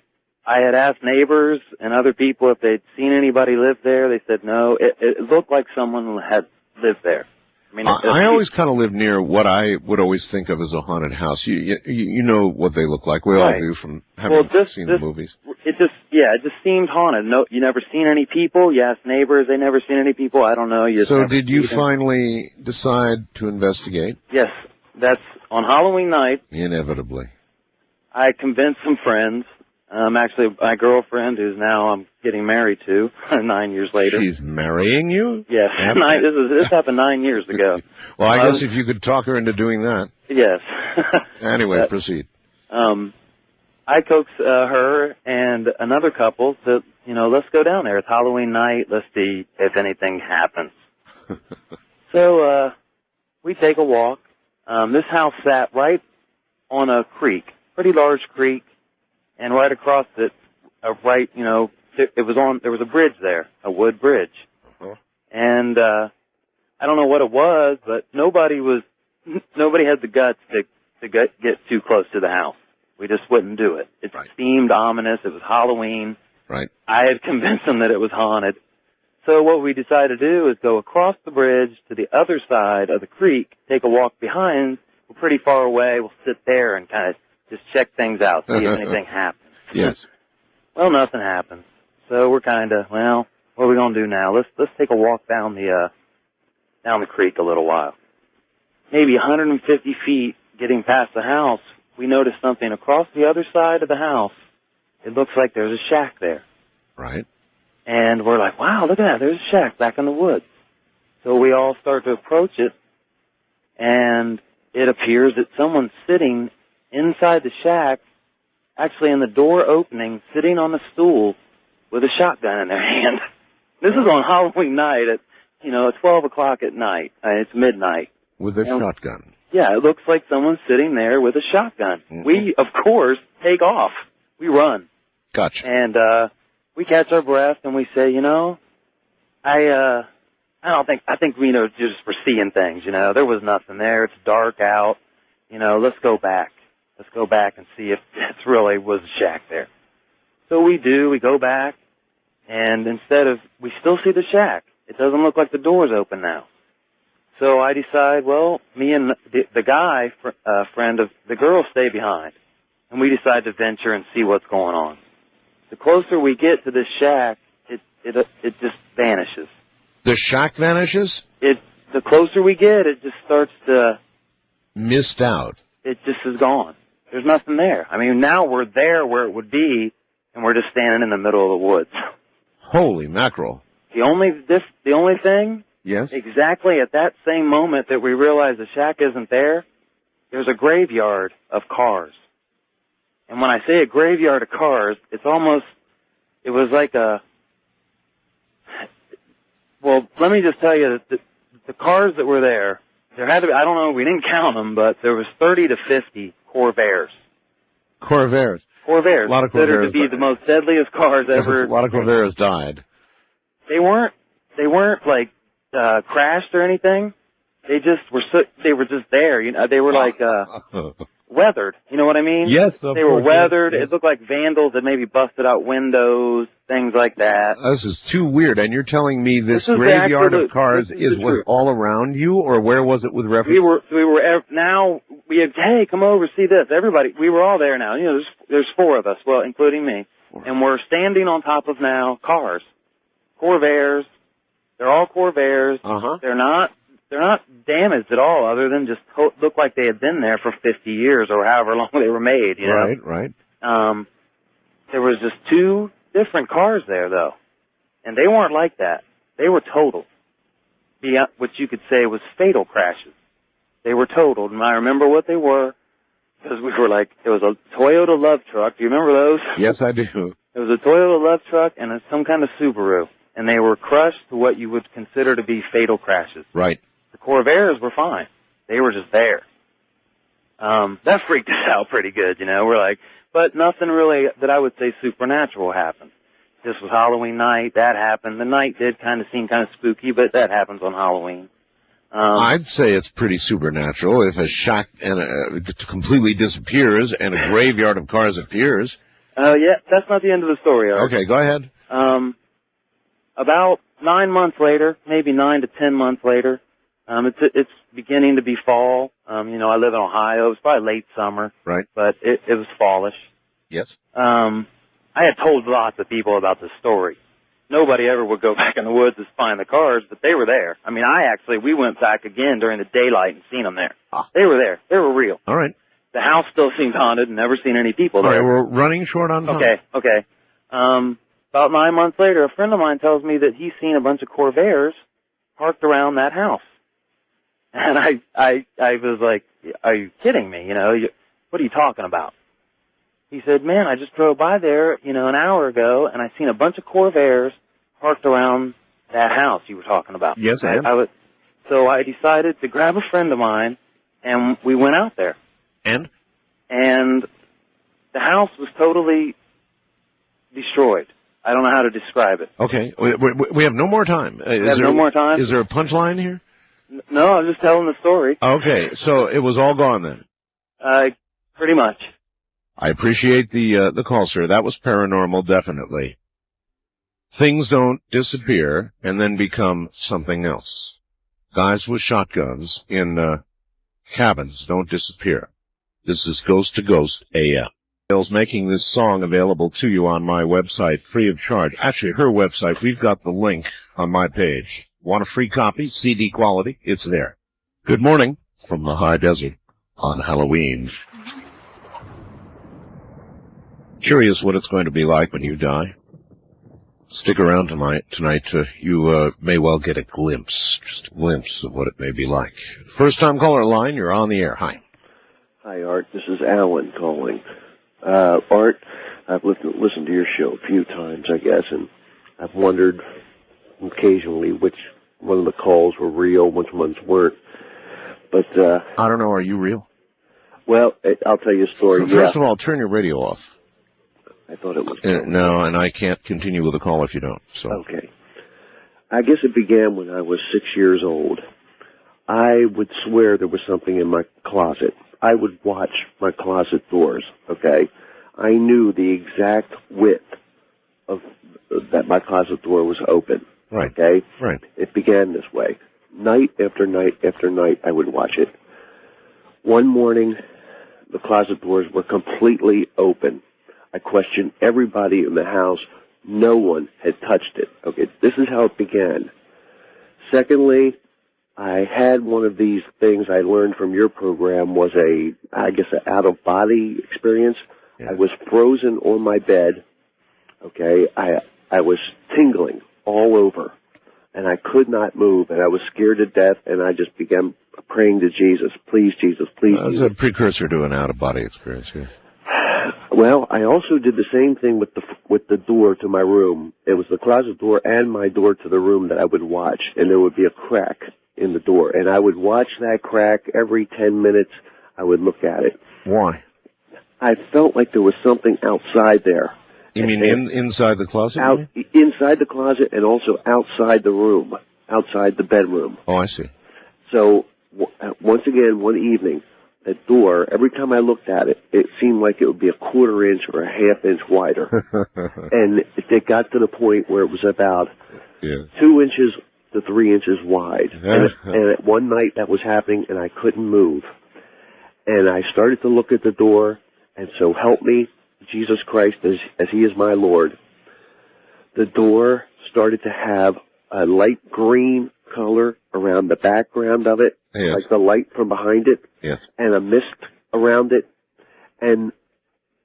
had asked neighbors and other people if they'd seen anybody live there. They said no. It looked like someone had lived there. I mean, I always kind of live near what I would always think of as a haunted house. You know what they look like. We all do from having seen the movies. It just seemed haunted. No, you never seen any people. You asked neighbors, they never seen any people. I don't know. So did you finally decide to investigate? Yes, that's on Halloween night. Inevitably. I convinced some friends. Actually, my girlfriend, who's now I'm getting married to 9 years later. She's marrying you? Yes. This happened 9 years ago. Well, I guess if you could talk her into doing that. Yes. Anyway, proceed. I coaxed her and another couple to, let's go down there. It's Halloween night. Let's see if anything happens. So we take a walk. This house sat right on a creek, pretty large creek. And right across it, there was a bridge there, a wood bridge. Uh-huh. And I don't know what it was, but nobody had the guts to get too close to the house. We just wouldn't do it. It seemed ominous. It was Halloween. Right. I had convinced them that it was haunted. So what we decided to do is go across the bridge to the other side of the creek, take a walk behind. We're pretty far away. We'll sit there and kind of just check things out, see if anything happens. Yes. Well, nothing happened. So we're kind of, what are we going to do now? Let's take a walk down the creek a little while. Maybe 150 feet getting past the house, we noticed something across the other side of the house. It looks like there's a shack there. Right. And we're like, wow, look at that. There's a shack back in the woods. So we all start to approach it, and it appears that someone's sitting inside the shack, actually in the door opening, sitting on a stool with a shotgun in their hand. This is on Halloween night at 12 o'clock at night. It's midnight. With a shotgun. Yeah, it looks like someone's sitting there with a shotgun. Mm-hmm. We, of course, take off. We run. Gotcha. And we catch our breath and we say, I think we just we're seeing things. There was nothing there. It's dark out. Let's go back. Let's go back and see if it really was a shack there. So we do. We go back, and we still see the shack. It doesn't look like the door's open now. So I decide, me and the guy, friend of the girl, stay behind. And we decide to venture and see what's going on. The closer we get to this shack, it just vanishes. The shack vanishes? The closer we get, it just starts to... Missed out. It just is gone. There's nothing there. I mean, now we're there where it would be, and we're just standing in the middle of the woods. Holy mackerel. The only thing... Yes? Exactly at that same moment that we realize the shack isn't there, there's a graveyard of cars. And when I say a graveyard of cars, it was like let me just tell you that the cars that were there had to be, I don't know, we didn't count them, but there was 30 to 50 Corvairs. Corvairs. Corvairs. A lot of considered Corvairs. To be the most deadliest cars ever. A lot of Corvairs died. They weren't like crashed or anything. They were just there. They were like weathered. You know what I mean? Yes, they were weathered. Yes. It looked like vandals that maybe busted out windows, things like that. This is too weird. And you're telling me this graveyard of cars was all around you, or where was it with reference? Hey, come over, see this. Everybody, we were all there now. There's four of us, including me. And we're standing on top of now cars. Corvairs. They're all Corvairs. Uh-huh. They're not damaged at all, other than just look like they had been there for 50 years or however long they were made. Right. There was just two different cars there, though, and they weren't like that. They were total, what you could say was fatal crashes. They were totaled, and I remember what they were because we were like, it was a Toyota Love Truck. Do you remember those? Yes, I do. It was a Toyota Love Truck and some kind of Subaru, and they were crushed to what you would consider to be fatal crashes. Right. The Corvairs were fine. They were just there. That freaked us out pretty good, you know. We're like, but nothing really that I would say supernatural happened. This was Halloween night. That happened. The night did kind of seem kind of spooky, but that happens on Halloween. I'd say it's pretty supernatural if a shack completely disappears and a graveyard of cars appears. Yeah, that's not the end of the story, Art. Okay, go ahead. About 9 months later, maybe 9 to 10 months later, it's beginning to be fall. You know, I live in Ohio. It was probably late summer. Right. But it was fallish. Yes. I had told lots of people about this story. Nobody ever would go back in the woods to find the cars, but they were there. I mean, we went back again during the daylight and seen them there. They were there. They were real. All right. The house still seemed haunted and never seen any people there. All right, we're running short on time. Okay. About 9 months later, a friend of mine tells me that he's seen a bunch of Corvairs parked around that house. And I was like, are you kidding me? You know, what are you talking about? He said, man, I just drove by there, you know, an hour ago, and I seen a bunch of Corvairs parked around that house you were talking about. Yes, I am. So I decided to grab a friend of mine, and we went out there. And the house was totally destroyed. I don't know how to describe it. Okay, we have no more time. No more time? Is there a punchline here? No, I'm just telling the story. Okay, so it was all gone then? Pretty much. I appreciate the call, sir. That was paranormal, definitely. Things don't disappear and then become something else. Guys with shotguns in cabins don't disappear. This is Ghost to Ghost AM. Bill's making this song available to you on my website free of charge. Actually, her website, we've got the link on my page. Want a free copy? CD quality? It's there. Good morning from the high desert on Halloween. Curious what it's going to be like when you die? Stick around tonight. You may well get a glimpse, just a glimpse of what it may be like. First time caller line, you're on the air. Hi. Hi, Art. This is Alan calling. Art, I've listened to your show a few times, I guess, and I've wondered occasionally which one of the calls were real, which ones weren't. But I don't know. Are you real? Well, I'll tell you a story. First of all, turn your radio off. I thought it was. No, and I can't continue with the call if you don't. So. Okay. I guess it began when I was 6 years old. I would swear there was something in my closet. I would watch my closet doors, okay? I knew the exact width of that my closet door was open. Right. Okay? Right. It began this way. Night after night after night, I would watch it. One morning, the closet doors were completely open. I questioned everybody in the house. No one had touched it. Okay, this is how it began. Secondly, I had one of these things I learned from your program was an out-of-body experience. Yeah. I was frozen on my bed. Okay, I was tingling all over, and I could not move, and I was scared to death, and I just began praying to Jesus, please, Jesus, please. That's a precursor to an out-of-body experience, yeah. Well, I also did the same thing with the door to my room. It was the closet door and my door to the room that I would watch, and there would be a crack in the door, and I would watch that crack every 10 minutes. I would look at it. Why? I felt like there was something outside there. You mean inside the closet? Inside the closet and also outside the room, outside the bedroom. Oh, I see. So, once again, one evening, that door, every time I looked at it, it seemed like it would be a quarter inch or a half inch wider. And it got to the point where it was about 2 inches to 3 inches wide. And one night that was happening, and I couldn't move. And I started to look at the door, and so help me, Jesus Christ, as He is my Lord. The door started to have a light green color around the background of it, like the light from behind it, and a mist around it. And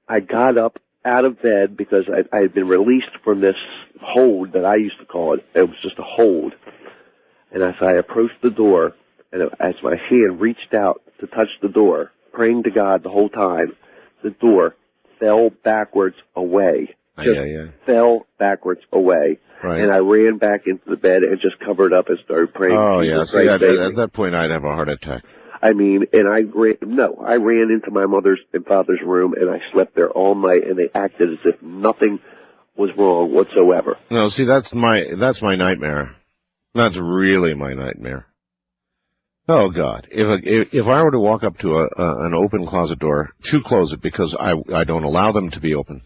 I got up out of bed because I had been released from this hold that I used to call it. It was just a hold. And as I approached the door, And as my hand reached out to touch the door, praying to God the whole time, the door fell backwards away. Fell backwards away. Right. And I ran back into the bed and just covered up and started praying. Oh, Jesus yeah. See, Christ, at that point, I'd have a heart attack. I mean, and I ran into my mother's and father's room, and I slept there all night, and they acted as if nothing was wrong whatsoever. No, see, that's my nightmare. That's really my nightmare. Oh, God. If I were to walk up to an open closet door, to close it because I don't allow them to be open.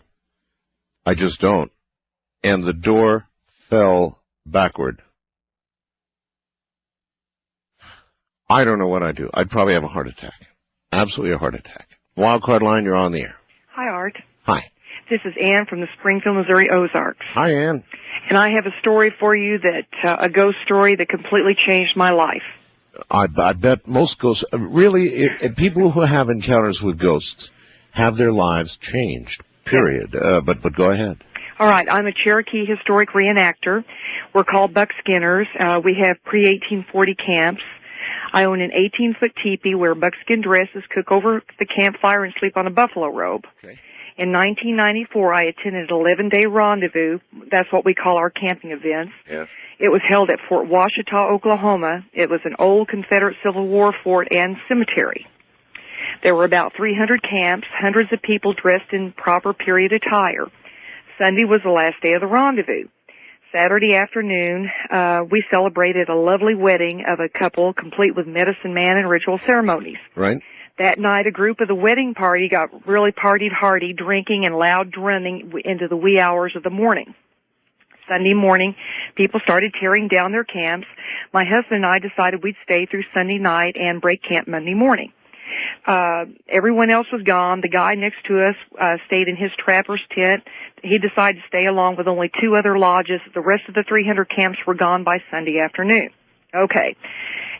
I just don't. And the door fell backward. I don't know what I'd do. I'd probably have a heart attack. Absolutely a heart attack. Wildcard line, you're on the air. Hi, Art. Hi. This is Ann from the Springfield, Missouri Ozarks. Hi, Ann. And I have a story for you a ghost story that completely changed my life. I bet most ghosts, really, people who have encounters with ghosts have their lives changed, period. But go ahead. All right, I'm a Cherokee historic reenactor. We're called buckskinners. We have pre-1840 camps. I own an 18-foot teepee, wear buckskin dresses, cook over the campfire, and sleep on a buffalo robe. Okay. In 1994, I attended an 11-day rendezvous. That's what we call our camping events. Yes. It was held at Fort Washita, Oklahoma. It was an old Confederate Civil War fort and cemetery. There were about 300 camps, hundreds of people dressed in proper period attire. Sunday was the last day of the rendezvous. Saturday afternoon, we celebrated a lovely wedding of a couple, complete with medicine man and ritual ceremonies. Right. That night, a group of the wedding party got really partied hardy, drinking and loud drumming into the wee hours of the morning. Sunday morning, people started tearing down their camps. My husband and I decided we'd stay through Sunday night and break camp Monday morning. Everyone else was gone. The guy next to us stayed in his trapper's tent. He decided to stay along with only 2 other lodges. The rest of the 300 camps were gone by Sunday afternoon. Okay,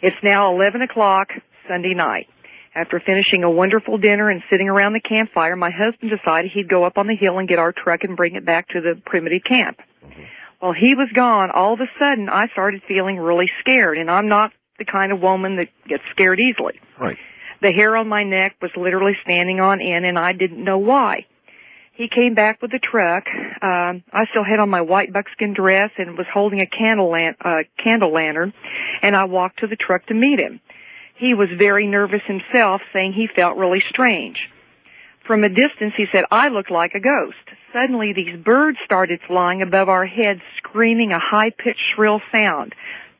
it's now 11 o'clock Sunday night. After finishing a wonderful dinner and sitting around the campfire, my husband decided he'd go up on the hill and get our truck and bring it back to the primitive camp. Mm-hmm. While he was gone, all of a sudden I started feeling really scared, and I'm not the kind of woman that gets scared easily. Right. The hair on my neck was literally standing on end, and I didn't know why. He came back with the truck. I still had on my white buckskin dress and was holding a candle lantern, and I walked to the truck to meet him. He was very nervous himself, saying he felt really strange. From a distance, he said, I look like a ghost. Suddenly, these birds started flying above our heads, screaming a high-pitched, shrill sound.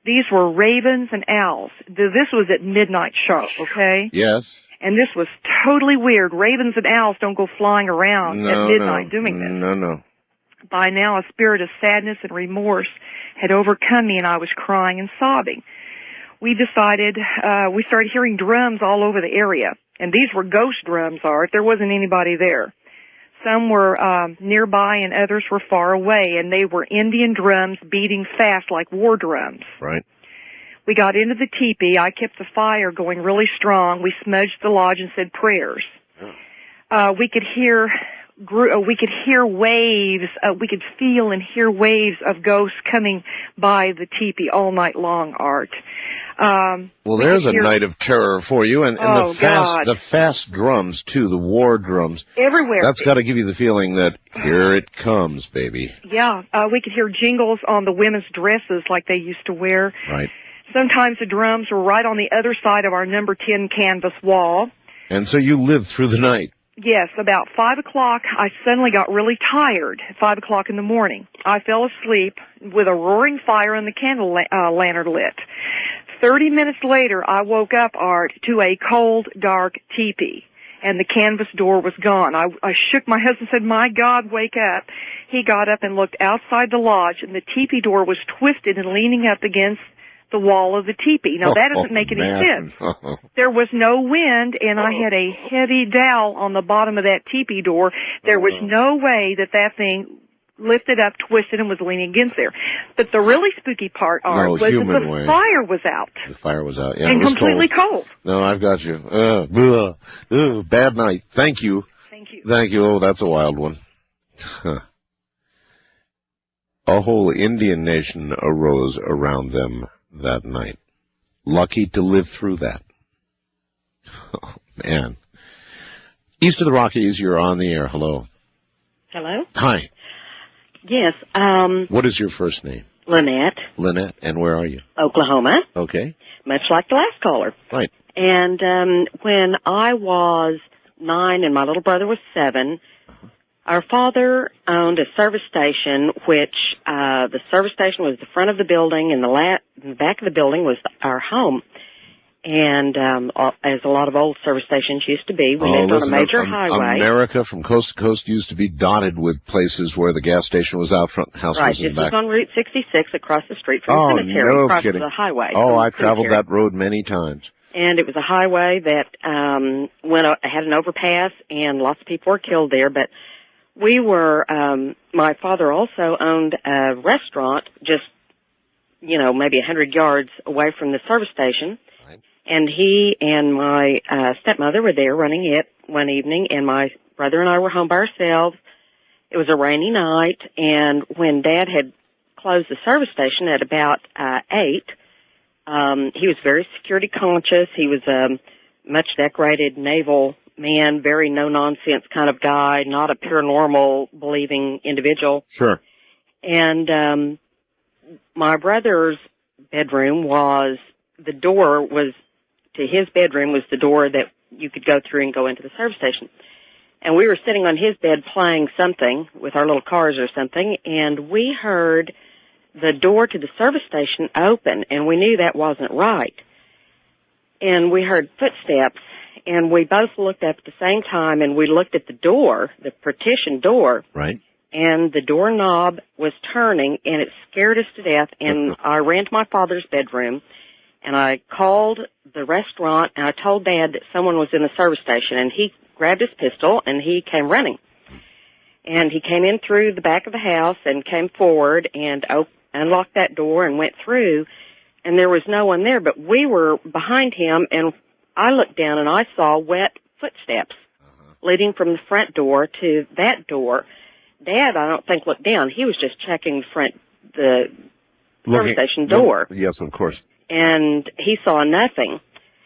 These were ravens and owls. This was at midnight sharp, okay? Yes. And this was totally weird. Ravens and owls don't go flying around at midnight doing this. No. By now, a spirit of sadness and remorse had overcome me, and I was crying and sobbing. We decided, we started hearing drums all over the area. And these were ghost drums, Art. There wasn't anybody there. Some were nearby and others were far away, and they were Indian drums beating fast like war drums. Right. We got into the teepee. I kept the fire going really strong. We smudged the lodge and said prayers. We could hear waves. We could feel and hear waves of ghosts coming by the teepee all night long, Art. Well, there's a night of terror for you, and the fast drums too, the war drums everywhere. That's got to give you the feeling that here it comes, baby. Yeah, we could hear jingles on the women's dresses like they used to wear. Right. Sometimes the drums were right on the other side of our number 10 canvas wall. And so you lived through the night. Yes, about 5 o'clock, I suddenly got really tired at 5 o'clock in the morning. I fell asleep with a roaring fire and the candle lantern lit. 30 minutes later, I woke up, Art, to a cold, dark teepee, and the canvas door was gone. I shook my husband and said, my God, wake up. He got up and looked outside the lodge, and the teepee door was twisted and leaning up against the wall of the teepee. Now, that doesn't make any sense. There was no wind, and I had a heavy dowel on the bottom of that teepee door. There was no way that thing lifted up, twisted, and was leaning against there. But the really spooky part, Art, was that the fire was out. The fire was out, yeah. And it was completely cold. No, I've got you. Bad night. Thank you. Thank you. Thank you. Oh, that's a wild one. A whole Indian nation arose around them that night. Lucky to live through that. Oh, man. East of the Rockies, you're on the air. Hello. Hello? Hi. Yes, What is your first name? Lynette, Lynette, and where are you? Oklahoma, Okay. much like the last caller. Right. And when I was 9 and my little brother was 7, our father owned a service station, which the service station was the front of the building, and the back of the building was our home. And as a lot of old service stations used to be, we lived on a major highway. America from coast to coast used to be dotted with places where the gas station was out front, house Right, was in this back. was on Route 66 across the street from the cemetery, no across kidding. the highway. Oh, from the I traveled cemetery. that road many times. And it was a highway that had an overpass, and lots of people were killed there. But we were, my father also owned a restaurant just, maybe 100 yards away from the service station. Right. And he and my stepmother were there running it one evening, and my brother and I were home by ourselves. It was a rainy night, and when Dad had closed the service station at about 8, he was very security conscious. He was a much decorated naval man, very no-nonsense kind of guy, not a paranormal believing individual. Sure. And my brother's bedroom the door to his bedroom was the door that you could go through and go into the service station. And we were sitting on his bed playing something with our little cars or something, and we heard the door to the service station open, and we knew that wasn't right. And we heard footsteps, and we both looked up at the same time, and we looked at the door, the partition door. Right. And the doorknob was turning, and it scared us to death. And I ran to my father's bedroom, and I called the restaurant, and I told Dad that someone was in the service station, and he grabbed his pistol, and he came running. And he came in through the back of the house and came forward and unlocked that door and went through, and there was no one there, but we were behind him, and I looked down, and I saw wet footsteps leading from the front door to that door. Dad, I don't think, looked down. He was just checking the service station door. Yes, of course. And he saw nothing.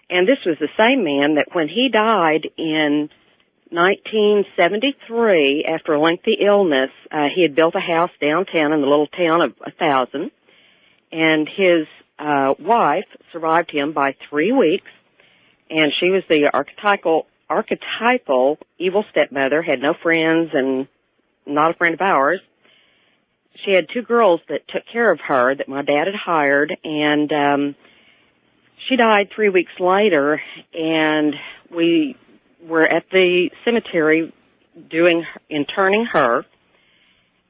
And this was the same man that when he died in 1973, after a lengthy illness, he had built a house downtown in the little town of 1,000, and his wife survived him by 3 weeks, and she was the archetypal evil stepmother, had no friends and not a friend of ours. She had 2 girls that took care of her that my dad had hired, and she died 3 weeks later, and we were at the cemetery interning her,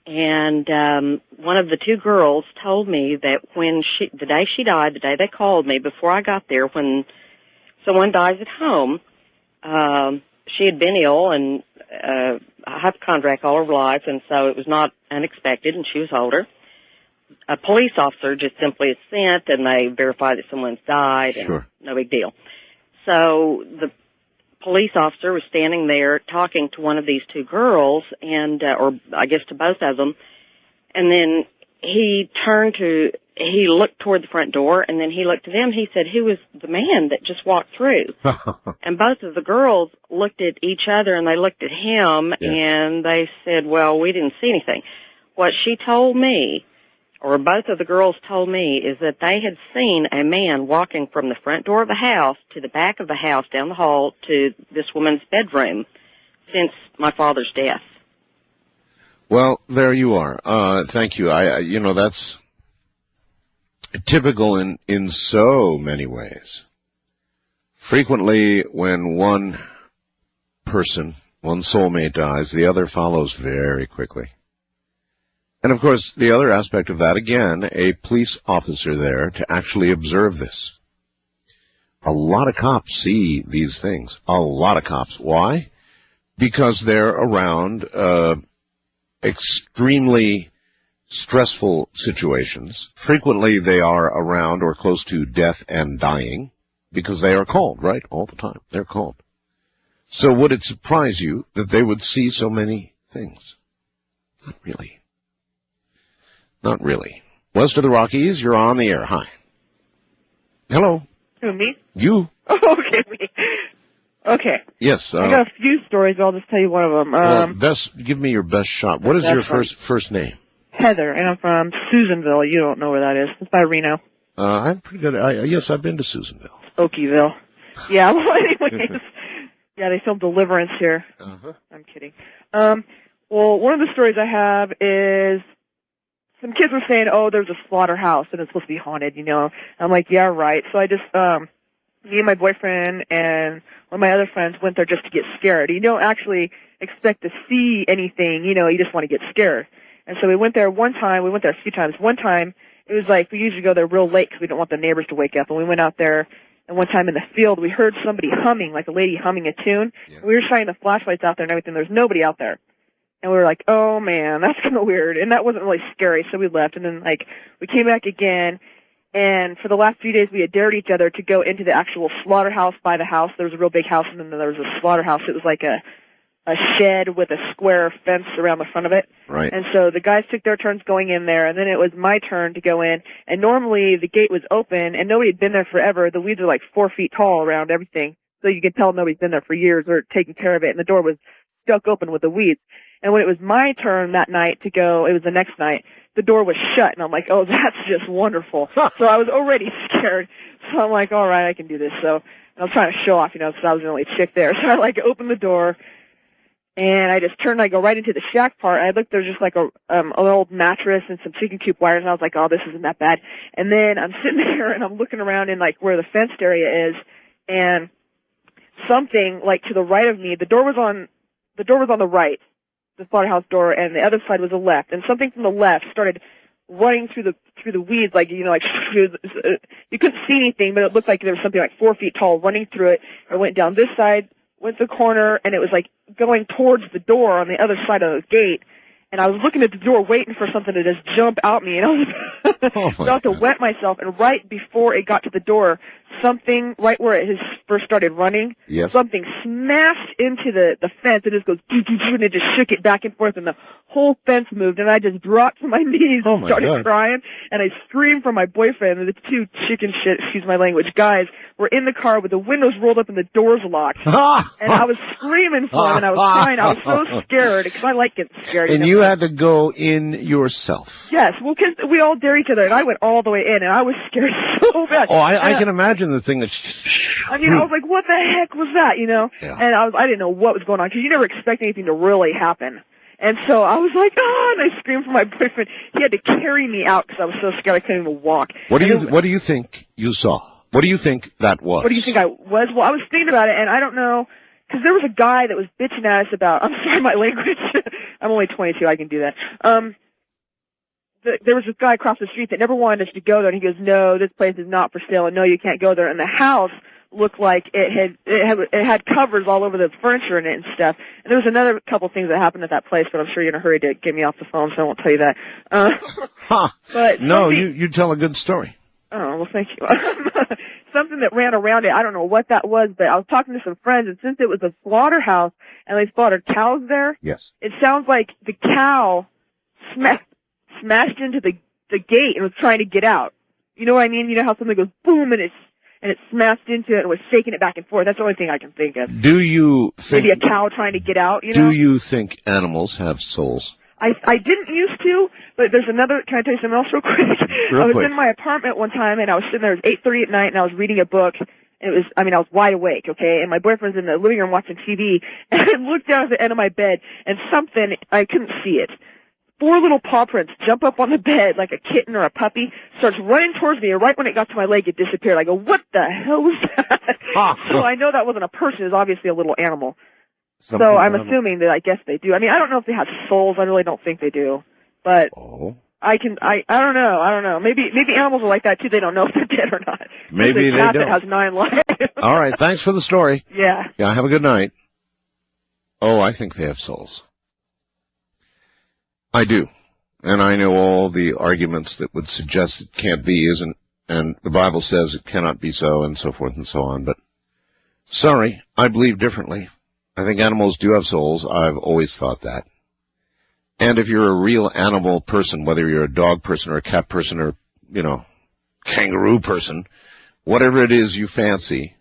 and one of the 2 girls told me that the day she died, the day they called me, before I got there, when someone dies at home, she had been ill and hypochondriac all her life, and so it was not unexpected, and she was older. A police officer just simply is sent, and they verify that someone's died, and Sure. no big deal. So the police officer was standing there talking to one of these 2 girls, and or I guess to both of them, and then he looked toward the front door, and then he looked to them. He said, "Who was the man that just walked through?" And both of the girls looked at each other, and they looked at him, and they said, "Well, we didn't see anything." What she told me, or both of the girls told me, is that they had seen a man walking from the front door of the house to the back of the house down the hall to this woman's bedroom since my father's death. Well, there you are. Thank you. That's typical in so many ways. Frequently, when one person, one soulmate dies, the other follows very quickly. And of course, the other aspect of that, again, a police officer there to actually observe this. A lot of cops see these things. A lot of cops. Why? Because they're around extremely stressful situations. Frequently, they are around or close to death and dying because they are called, right? All the time. They're called. So would it surprise you that they would see so many things? Not really. Not really. West of the Rockies, you're on the air. Hi. Hello. Who, me? You? Oh, okay, me. Okay. Yes. I got a few stories, but I'll just tell you one of them. Give me your best shot. What is your first name? Heather, and I'm from Susanville. You don't know where that is. It's by Reno. I'm pretty good. Yes, I've been to Susanville. Okieville. Yeah, well, anyways. Yeah, they filmed Deliverance here. Uh-huh. I'm kidding. Well, one of the stories I have is some kids were saying, oh, there's a slaughterhouse, and it's supposed to be haunted, you know. I'm like, yeah, right. So I just, me and my boyfriend and one of my other friends went there just to get scared. You don't actually expect to see anything, you know, you just want to get scared. And so we went there one time. We went there a few times. One time, it was like we usually go there real late because we don't want the neighbors to wake up. And we went out there, and one time in the field, we heard somebody humming, like a lady humming a tune. Yeah. We were shining the flashlights out there and everything. There's nobody out there. And we were like, oh, man, that's kind of weird. And that wasn't really scary, so we left. And then, like, we came back again. And for the last few days, we had dared each other to go into the actual slaughterhouse by the house. There was a real big house, and then there was a slaughterhouse. It was like a shed with a square fence around the front of it. Right. And so the guys took their turns going in there, and then it was my turn to go in. And normally the gate was open, and nobody had been there forever. The weeds are like 4 feet tall around everything, so you could tell nobody's been there for years or taking care of it. And the door was stuck open with the weeds. And when it was my turn that night to go, it was the next night, the door was shut. And I'm like, oh, that's just wonderful. So I was already scared. So I'm like, all right, I can do this. So I was trying to show off, you know, because I was the only chick there. So I like opened the door. And I just turned, I go right into the shack part. I looked, there's just like an old mattress and some chicken coop wires, and I was like, oh, this isn't that bad. And then I'm sitting there, and I'm looking around in, like, where the fenced area is, and something, like, to the right of me, the door was on the right, the slaughterhouse door, and the other side was the left. And something from the left started running through the weeds, like, you know, like, you couldn't see anything, but it looked like there was something like 4 feet tall running through it. I went down this side, went to the corner, and it was like going towards the door on the other side of the gate. And I was looking at the door waiting for something to just jump out me, and I was about to wet myself. And right before it got to the door, something, right where it first started running, something smashed into the fence. It just goes, and it just shook it back and forth, and the whole fence moved. And I just dropped to my knees and started crying. And I screamed for my boyfriend, and the two chicken shit, excuse my language, guys were in the car with the windows rolled up and the doors locked. And I was screaming for him, and I was crying. I was so scared because I like getting scared. And you had to go in yourself. Yes, well, because we all dare each other, and I went all the way in, and I was scared so bad. Oh, I can imagine the thing that... I mean, I was like, what the heck was that, you know? Yeah. And I didn't know what was going on, because you never expect anything to really happen. And so I was like, oh, and I screamed for my boyfriend. He had to carry me out because I was so scared I couldn't even walk. What do you think you saw? What do you think that was? What do you think I was? Well, I was thinking about it, and I don't know, because there was a guy that was bitching at us about, I'm sorry, my language. I'm only 22, I can do that. There was this guy across the street that never wanted us to go there, and he goes, no, this place is not for sale, and no, you can't go there. And the house looked like it had covers all over the furniture in it and stuff. And there was another couple things that happened at that place, but I'm sure you're in a hurry to get me off the phone, so I won't tell you that. But no, you tell a good story. Oh, well, thank you. Something that ran around it, I don't know what that was, but I was talking to some friends, and since it was a slaughterhouse and they slaughtered cows there, yes, it sounds like the cow smashed into the gate and was trying to get out. You know what I mean? You know how something goes boom and it smashed into it and was shaking it back and forth. That's the only thing I can think of. Do you think... Maybe a cow trying to get out, you know? Do you think animals have souls? I didn't used to, but there's another... Can I tell you something else real quick? I was in my apartment one time, and I was sitting there. It was 8:30 at night, and I was reading a book. And I was wide awake, okay? And my boyfriend's in the living room watching TV, and I looked down at the end of my bed, and something, I couldn't see it. 4 little paw prints jump up on the bed like a kitten or a puppy, starts running towards me, and right when it got to my leg, it disappeared. I go, what the hell was that? So I know that wasn't a person. It was obviously a little animal. So I'm assuming that I guess they do. I mean, I don't know if they have souls. I really don't think they do. But I don't know. Maybe animals are like that, too. They don't know if they're dead or not. Maybe they don't. That has 9 lives. All right. Thanks for the story. Yeah. Yeah, have a good night. Oh, I think they have souls. I do. And I know all the arguments that would suggest it can't be, isn't, and the Bible says it cannot be so, and so forth and so on. But sorry, I believe differently. I think animals do have souls. I've always thought that. And if you're a real animal person, whether you're a dog person or a cat person or, kangaroo person, whatever it is you fancy,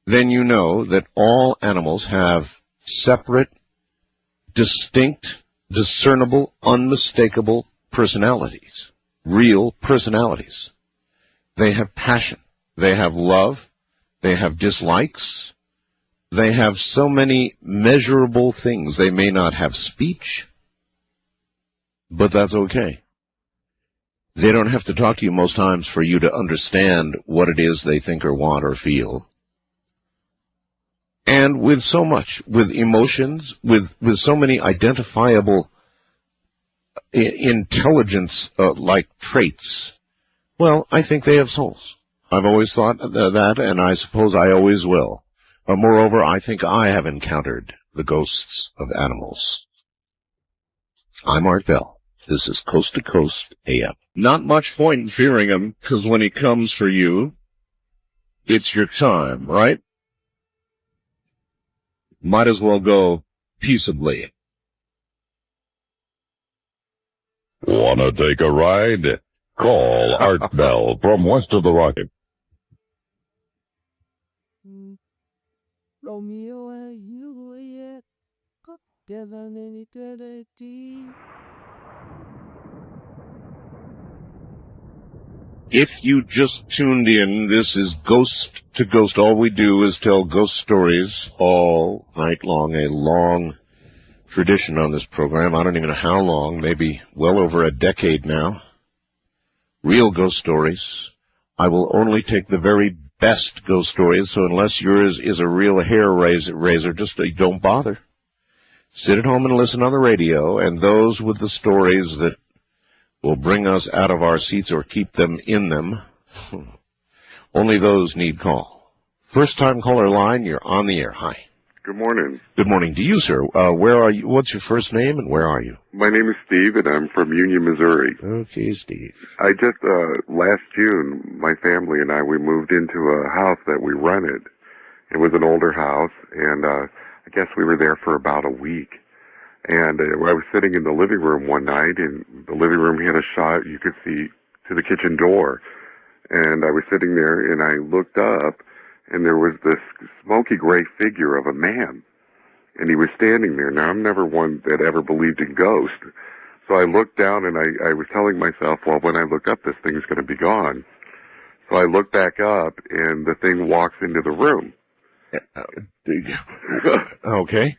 then you know that all animals have separate, distinct, discernible, unmistakable personalities, real personalities. They have passion. They have love. They have dislikes. They have so many measurable things. They may not have speech, but that's okay. They don't have to talk to you most times for you to understand what it is they think or want or feel. And with so much, with emotions, with so many identifiable intelligence-like traits, well, I think they have souls. I've always thought that, and I suppose I always will. But moreover, I think I have encountered the ghosts of animals. I'm Art Bell. This is Coast to Coast AM. Not much point in fearing him, because when he comes for you, it's your time, right? Might as well go peaceably. Wanna take a ride? Call Art Bell from west of the Rocket. Romeo and Juliet, together in eternity. If you just tuned in, this is Ghost to Ghost. All we do is tell ghost stories all night long, a long tradition on this program. I don't even know how long, maybe well over a decade now. Real ghost stories. I will only take the very best ghost stories, so unless yours is a real hair raiser, just don't bother. Sit at home and listen on the radio, and those with the stories that will bring us out of our seats or keep them in them, only those need call. First-time caller line, you're on the air. Hi. Good morning. Good morning to you, sir. Where are you? What's your first name, and where are you? My name is Steve, and I'm from Union, Missouri. Okay, Steve. I just, last June, my family and I, we moved into a house that we rented. It was an older house, and I guess we were there for about a week. And I was sitting in the living room one night, and the living room had a shot you could see to the kitchen door. And I was sitting there, and I looked up, and there was this smoky gray figure of a man. And he was standing there. Now, I'm never one that ever believed in ghosts. So I looked down, and I was telling myself, well, when I look up, this thing's going to be gone. So I looked back up, and the thing walks into the room. Okay.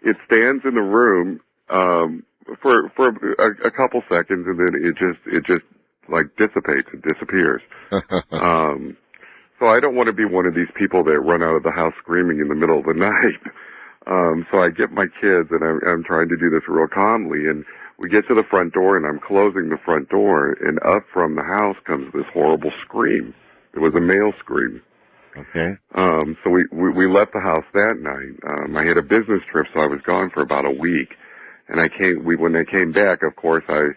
It stands in the room for a couple seconds, and then it just like dissipates and disappears. So I don't want to be one of these people that run out of the house screaming in the middle of the night. So I get my kids, and I'm trying to do this real calmly, and we get to the front door, and I'm closing the front door, and up from the house comes this horrible scream. It was a male scream. Okay. So we left the house that night. I had a business trip, so I was gone for about a week. And when I came back, of course, I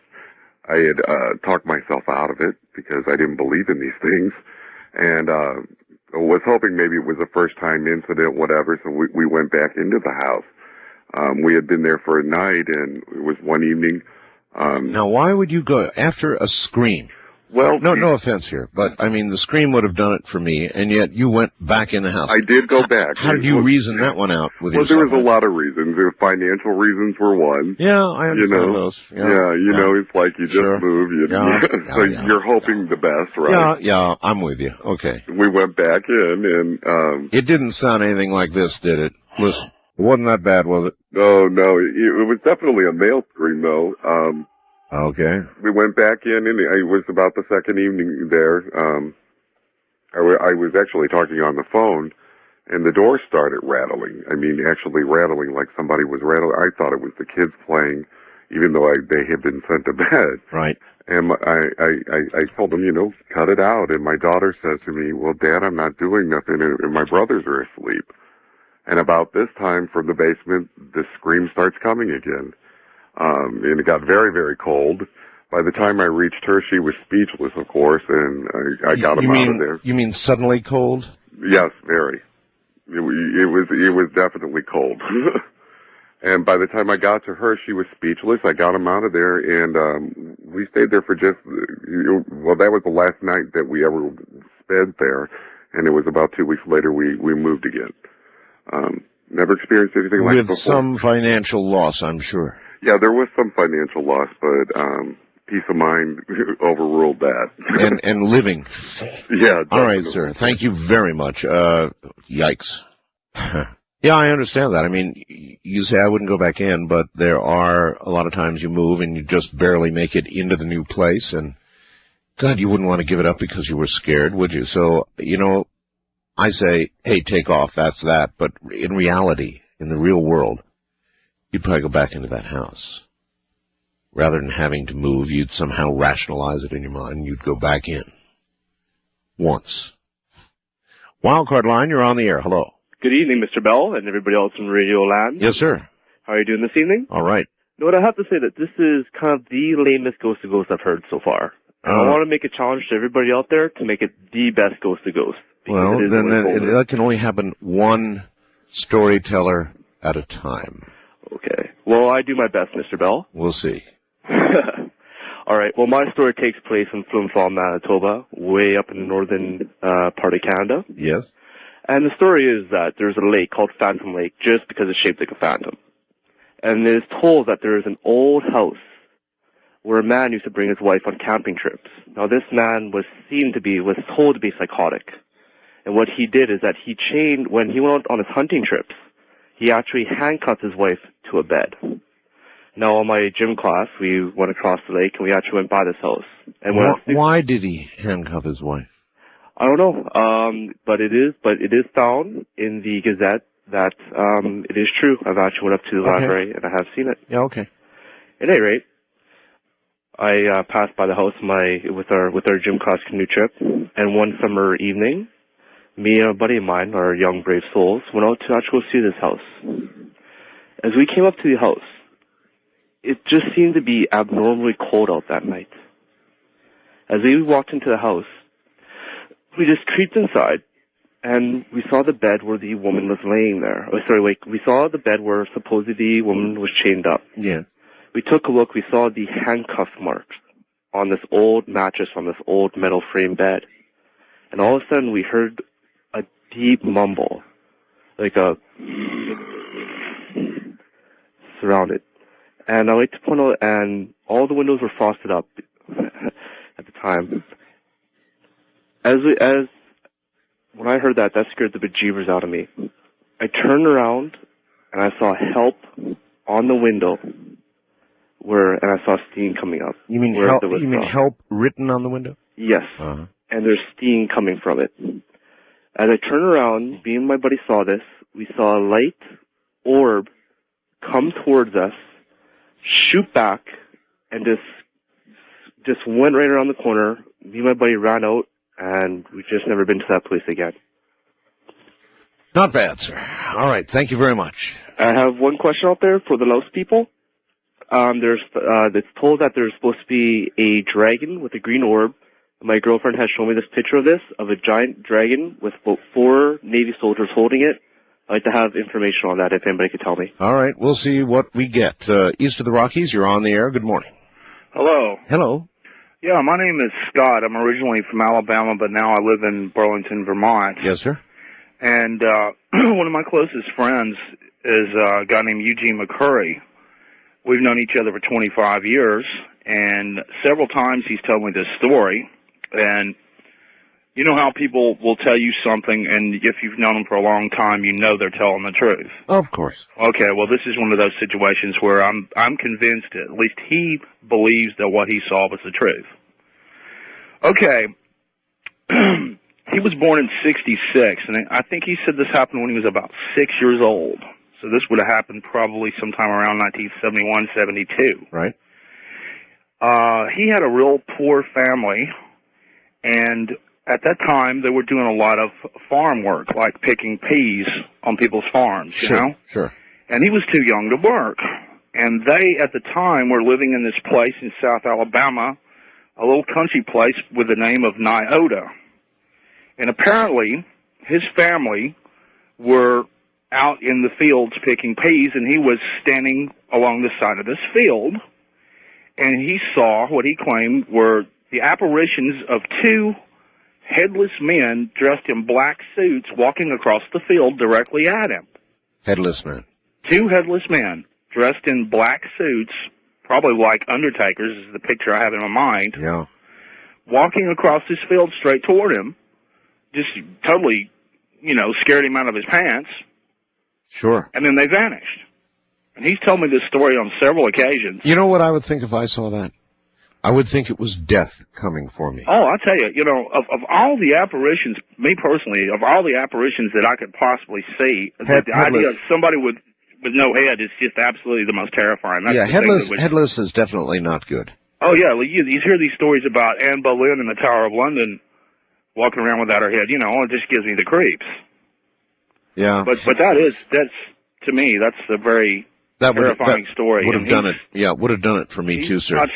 had talked myself out of it because I didn't believe in these things. And was hoping maybe it was a first-time incident, whatever, so we went back into the house. We had been there for a night, and it was one evening. Now, why would you go after a scream? Well, no offense here, but I mean, the scream would have done it for me, and yet you went back in the house. I did go back. How did you reason that one out with yourself? Well, there was a lot of reasons. Financial reasons were one. Yeah, I understand those. Yeah, you know, it's like you just move, so you're hoping the best, right? Yeah, I'm with you. Okay. We went back in, and it didn't sound anything like this, did it? Listen, it wasn't that bad, was it? No, it was definitely a male scream, though. Okay. We went back in, and it was about the second evening there. I was actually talking on the phone, and the door started rattling. I mean, actually rattling like somebody was rattling. I thought it was the kids playing, even though they had been sent to bed. Right. And I told them, cut it out. And my daughter says to me, well, Dad, I'm not doing nothing, and my brothers are asleep. And about this time, from the basement, the scream starts coming again. And it got very, very cold. By the time I reached her, she was speechless, of course, and I got him out of there. You mean suddenly cold? Yes, very. It was definitely cold. And by the time I got to her, she was speechless. I got him out of there, and we stayed there for that was the last night that we ever bed there, and it was about 2 weeks later we moved again. Never experienced anything like it With before. some financial loss, I'm sure. Yeah, there was some financial loss, but peace of mind overruled that. And living. Yeah. All right, definitely. sir. Thank you very much. Yikes. Yeah, I understand that. I mean, you say I wouldn't go back in, but there are a lot of times you move and you just barely make it into the new place, and God, you wouldn't want to give it up because you were scared, would you? So, you know, I say, hey, take off, that's that. But in reality, in the real world, you'd probably go back into that house. Rather than having to move, you'd somehow rationalize it in your mind, and you'd go back in. Once. Wildcard line, you're on the air. Hello. Good evening, Mr. Bell, and everybody else in Radio Land. Yes, sir. How are you doing this evening? All right. You know what, I have to say that this is kind of the lamest Ghost to Ghost I've heard so far. And I want to make a challenge to everybody out there to make it the best Ghost to Ghost. Well, then that can only happen one storyteller at a time. Okay. Well, I do my best, Mr. Bell. We'll see. All right. Well, my story takes place in Flin Manitoba, way up in the northern part of Canada. Yes. And the story is that there's a lake called Phantom Lake just because it's shaped like a phantom. And it is told that there is an old house where a man used to bring his wife on camping trips. Now, this man was told to be psychotic. And what he did is that when he went on his hunting trips, he actually handcuffed his wife to a bed. Now, on my gym class, we went across the lake and we actually went by this house. And Why did he handcuff his wife? I don't know, but it is found in the Gazette that it is true. I've actually went up to the library and I have seen it. Yeah, okay. At any rate, I passed by the house with our gym class canoe trip, and one summer evening, me and a buddy of mine, our young brave souls, went out to actually go see this house. As we came up to the house, it just seemed to be abnormally cold out that night. As we walked into the house, we just creeped inside, and we saw the bed where the woman was laying there. We saw the bed where supposedly the woman was chained up. Yeah. We took a look, we saw the handcuff marks on this old mattress on this old metal frame bed. And all of a sudden we heard a deep mumble, like a surrounded. And I like to point out, and all the windows were frosted up at the time. When I heard that scared the bejeebers out of me. I turned around and I saw help on the window, and I saw steam coming up. You mean help? You mean help written on the window? Yes. Uh-huh. And there's steam coming from it. As I turned around, me and my buddy saw this. We saw a light orb come towards us, shoot back, and just went right around the corner. Me and my buddy ran out, and we've just never been to that place again. Not bad, sir. All right, thank you very much. I have one question out there for the Laos people. It's told that there's supposed to be a dragon with a green orb. My girlfriend has shown me this picture of a giant dragon with about 4 Navy soldiers holding it. I'd like to have information on that if anybody could tell me. All right, we'll see what we get. East of the Rockies, you're on the air. Good morning. Hello. Hello. Yeah, my name is Scott. I'm originally from Alabama, but now I live in Burlington, Vermont. Yes, sir. And one of my closest friends is a guy named Eugene McCurry. We've known each other for 25 years, and several times he's told me this story. And you know how people will tell you something, and if you've known them for a long time, you know they're telling the truth. Of course. Okay, well, this is one of those situations where I'm convinced, at least he believes that what he saw was the truth. Okay, he was born in '66, and I think he said this happened when he was about 6 years old. So this would have happened probably sometime around 1971, 72. Right. He had a real poor family, and at that time, they were doing a lot of farm work, like picking peas on people's farms, you know? Sure. And he was too young to work. And they, at the time, were living in this place in South Alabama, a little country place with the name of Nyota. And apparently, his family were out in the fields picking peas, and he was standing along the side of this field, and he saw what he claimed were the apparitions of 2 headless men dressed in black suits walking across the field directly at him. Headless man. 2 headless men dressed in black suits, probably like undertakers is the picture I have in my mind, Yeah. walking across this field straight toward him, just totally, scared him out of his pants, Sure. and then they vanished. And he's told me this story on several occasions. You know what I would think if I saw that? I would think it was death coming for me. Oh, I'll tell you, of all the apparitions, me personally, of all the apparitions that I could possibly see, the idea of somebody with no head is just absolutely the most terrifying. That's Yeah, the thing that headless is definitely not good. Oh, yeah, you hear these stories about Anne Boleyn in the Tower of London walking around without her head. It just gives me the creeps. Yeah. But to me, that's a very terrifying story. Would have And done it. Yeah, would have done it for me he's too, sir. vouched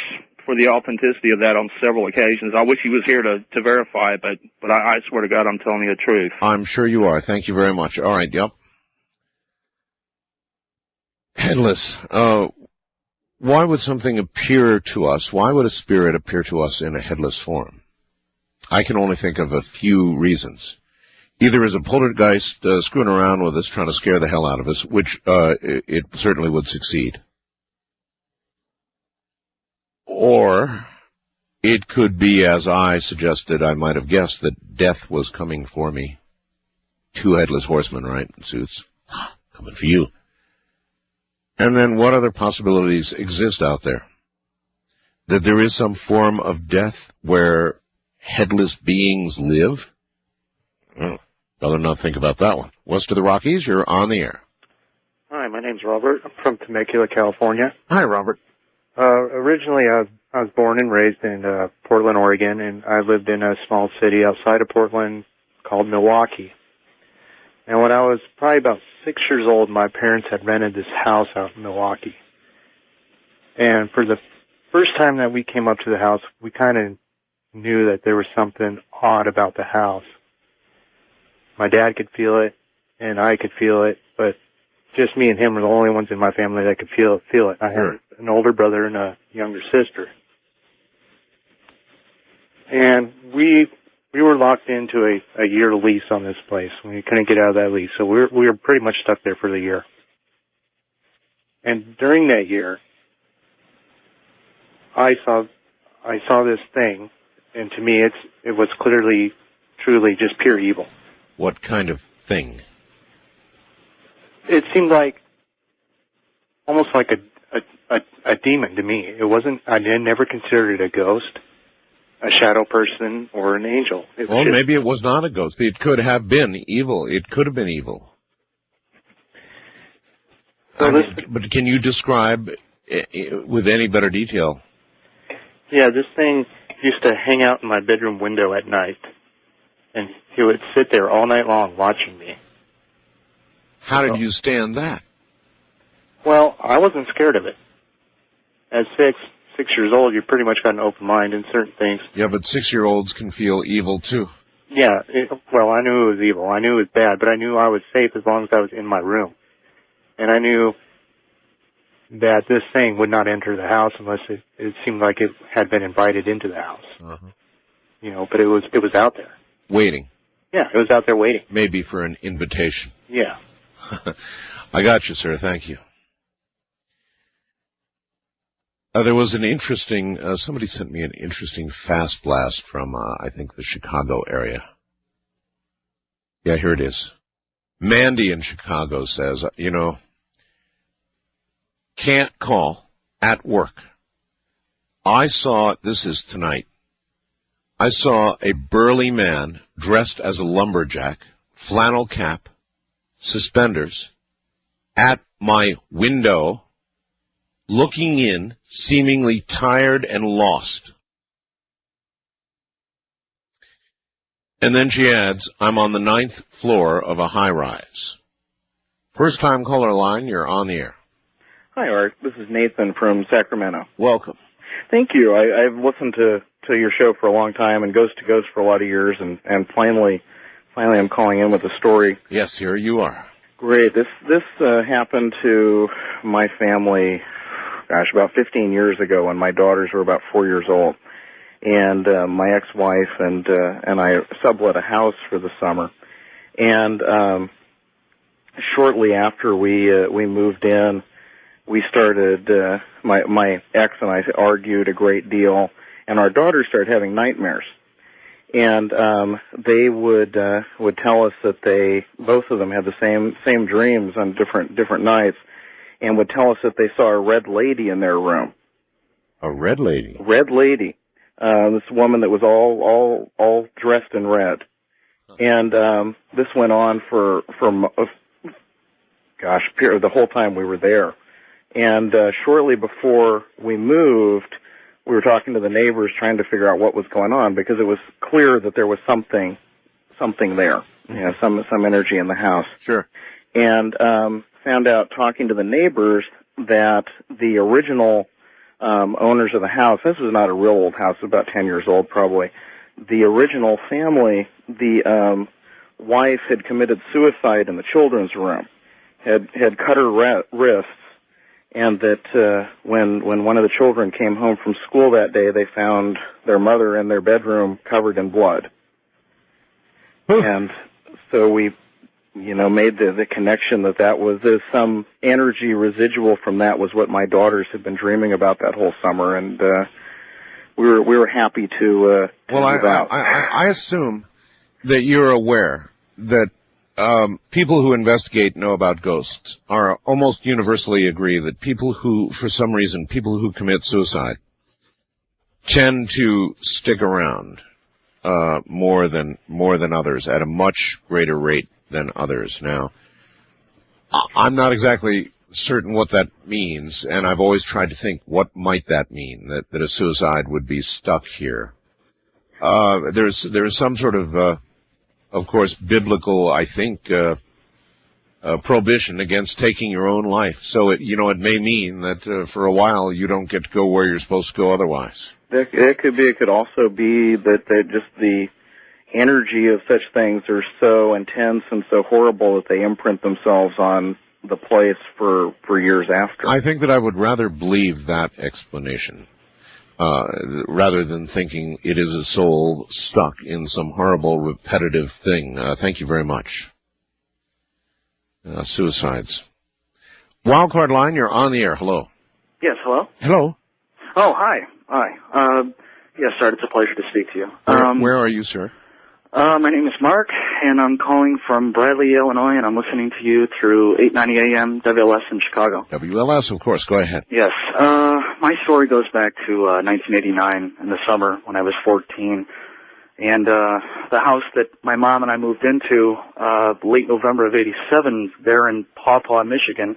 for the authenticity of that on several occasions. I wish he was here to verify it, but I swear to God, I'm telling you the truth. I'm sure you are. Thank you very much. All right, yep. Headless. Why would something appear to us? Why would a spirit appear to us in a headless form? I can only think of a few reasons. Either as a poltergeist screwing around with us, trying to scare the hell out of us, which it certainly would succeed. Or it could be, as I suggested, I might have guessed, that death was coming for me. 2 headless horsemen, right, in suits. Coming for you. And then what other possibilities exist out there? That there is some form of death where headless beings live? Rather not think about that one. West of the Rockies, you're on the air. Hi, my name's Robert. I'm from Temecula, California. Hi, Robert. Originally, I was born and raised in Portland, Oregon, and I lived in a small city outside of Portland called Milwaukee. And when I was probably about 6 years old, my parents had rented this house out in Milwaukee. And for the first time that we came up to the house, we kind of knew that there was something odd about the house. My dad could feel it, and I could feel it, but just me and him were the only ones in my family that could feel it. I had an older brother and a younger sister. And we were locked into a year lease on this place. We couldn't get out of that lease, so we were pretty much stuck there for the year. And during that year, I saw this thing, and to me it was clearly, truly just pure evil. What kind of thing? It seemed like almost like a demon to me. It wasn't. I never considered it a ghost, a shadow person, or an angel. Well, maybe it was not a ghost. It could have been evil. It could have been evil. But can you describe with any better detail? Yeah, this thing used to hang out in my bedroom window at night, and he would sit there all night long watching me. How did you stand that? Well, I wasn't scared of it. At 6 years old, you pretty much got an open mind in certain things. Yeah, but 6-year-olds can feel evil, too. Yeah, well, I knew it was evil. I knew it was bad, but I knew I was safe as long as I was in my room. And I knew that this thing would not enter the house unless it seemed like it had been invited into the house. Uh-huh. But it was out there. Waiting. Yeah, it was out there waiting. Maybe for an invitation. Yeah. I got you, sir. Thank you. There was an interesting, somebody sent me an interesting fast blast from, I think, the Chicago area. Yeah, here it is. Mandy in Chicago says, can't call at work. I saw, this is tonight, I saw a burly man dressed as a lumberjack, flannel cap, suspenders, at my window, looking in, seemingly tired and lost. And then she adds, I'm on the 9th floor of a high-rise. First-time caller line, you're on the air. Hi, Art. This is Nathan from Sacramento. Welcome. Thank you. I've listened to your show for a long time and Ghost to Ghost for a lot of years, and finally I'm calling in with a story. Yes, here you are. Great. This happened to my family, about 15 years ago when my daughters were about 4 years old. and my ex-wife and I sublet a house for the summer. And shortly after we moved in, we started my ex and I argued a great deal, and our daughter started having nightmares. And they would tell us that both of them had the same dreams on different nights, and would tell us that they saw a red lady in their room. A red lady? Red lady. This woman that was all dressed in red. And this went on for the whole time we were there. And shortly before we moved, we were talking to the neighbors trying to figure out what was going on, because it was clear that there was something there, some energy in the house. Sure. And found out talking to the neighbors that the original owners of the house, this was not a real old house, it was about 10 years old probably, the original family, the wife had committed suicide in the children's room, had cut her wrists, and that when one of the children came home from school that day, they found their mother in their bedroom covered in blood. And so we, made the connection that was some energy residual from that was what my daughters had been dreaming about that whole summer, and we were happy to move out. I assume that you're aware that people who investigate know about ghosts are almost universally agree that people who commit suicide tend to stick around more than others at a much greater rate than others. Now, I'm not exactly certain what that means, and I've always tried to think, what might that mean, that a suicide would be stuck here? There's some sort of course, biblical, I think, prohibition against taking your own life. So it may mean that for a while you don't get to go where you're supposed to go otherwise. It could be. It could also be that just the energy of such things are so intense and so horrible that they imprint themselves on the place for years after. I think that I would rather believe that explanation. Rather than thinking it is a soul stuck in some horrible, repetitive thing. Thank you very much. Suicides. Wildcard line, you're on the air. Hello. Yes, hello? Hello. Oh, hi. Yes, sir, it's a pleasure to speak to you. Where are you, sir? My name is Mark, and I'm calling from Bradley, Illinois, and I'm listening to you through 890 AM WLS in Chicago. WLS, of course. Go ahead. Yes. My story goes back to 1989 in the summer when I was 14. And the house that my mom and I moved into late November of 87 there in Paw Paw, Michigan,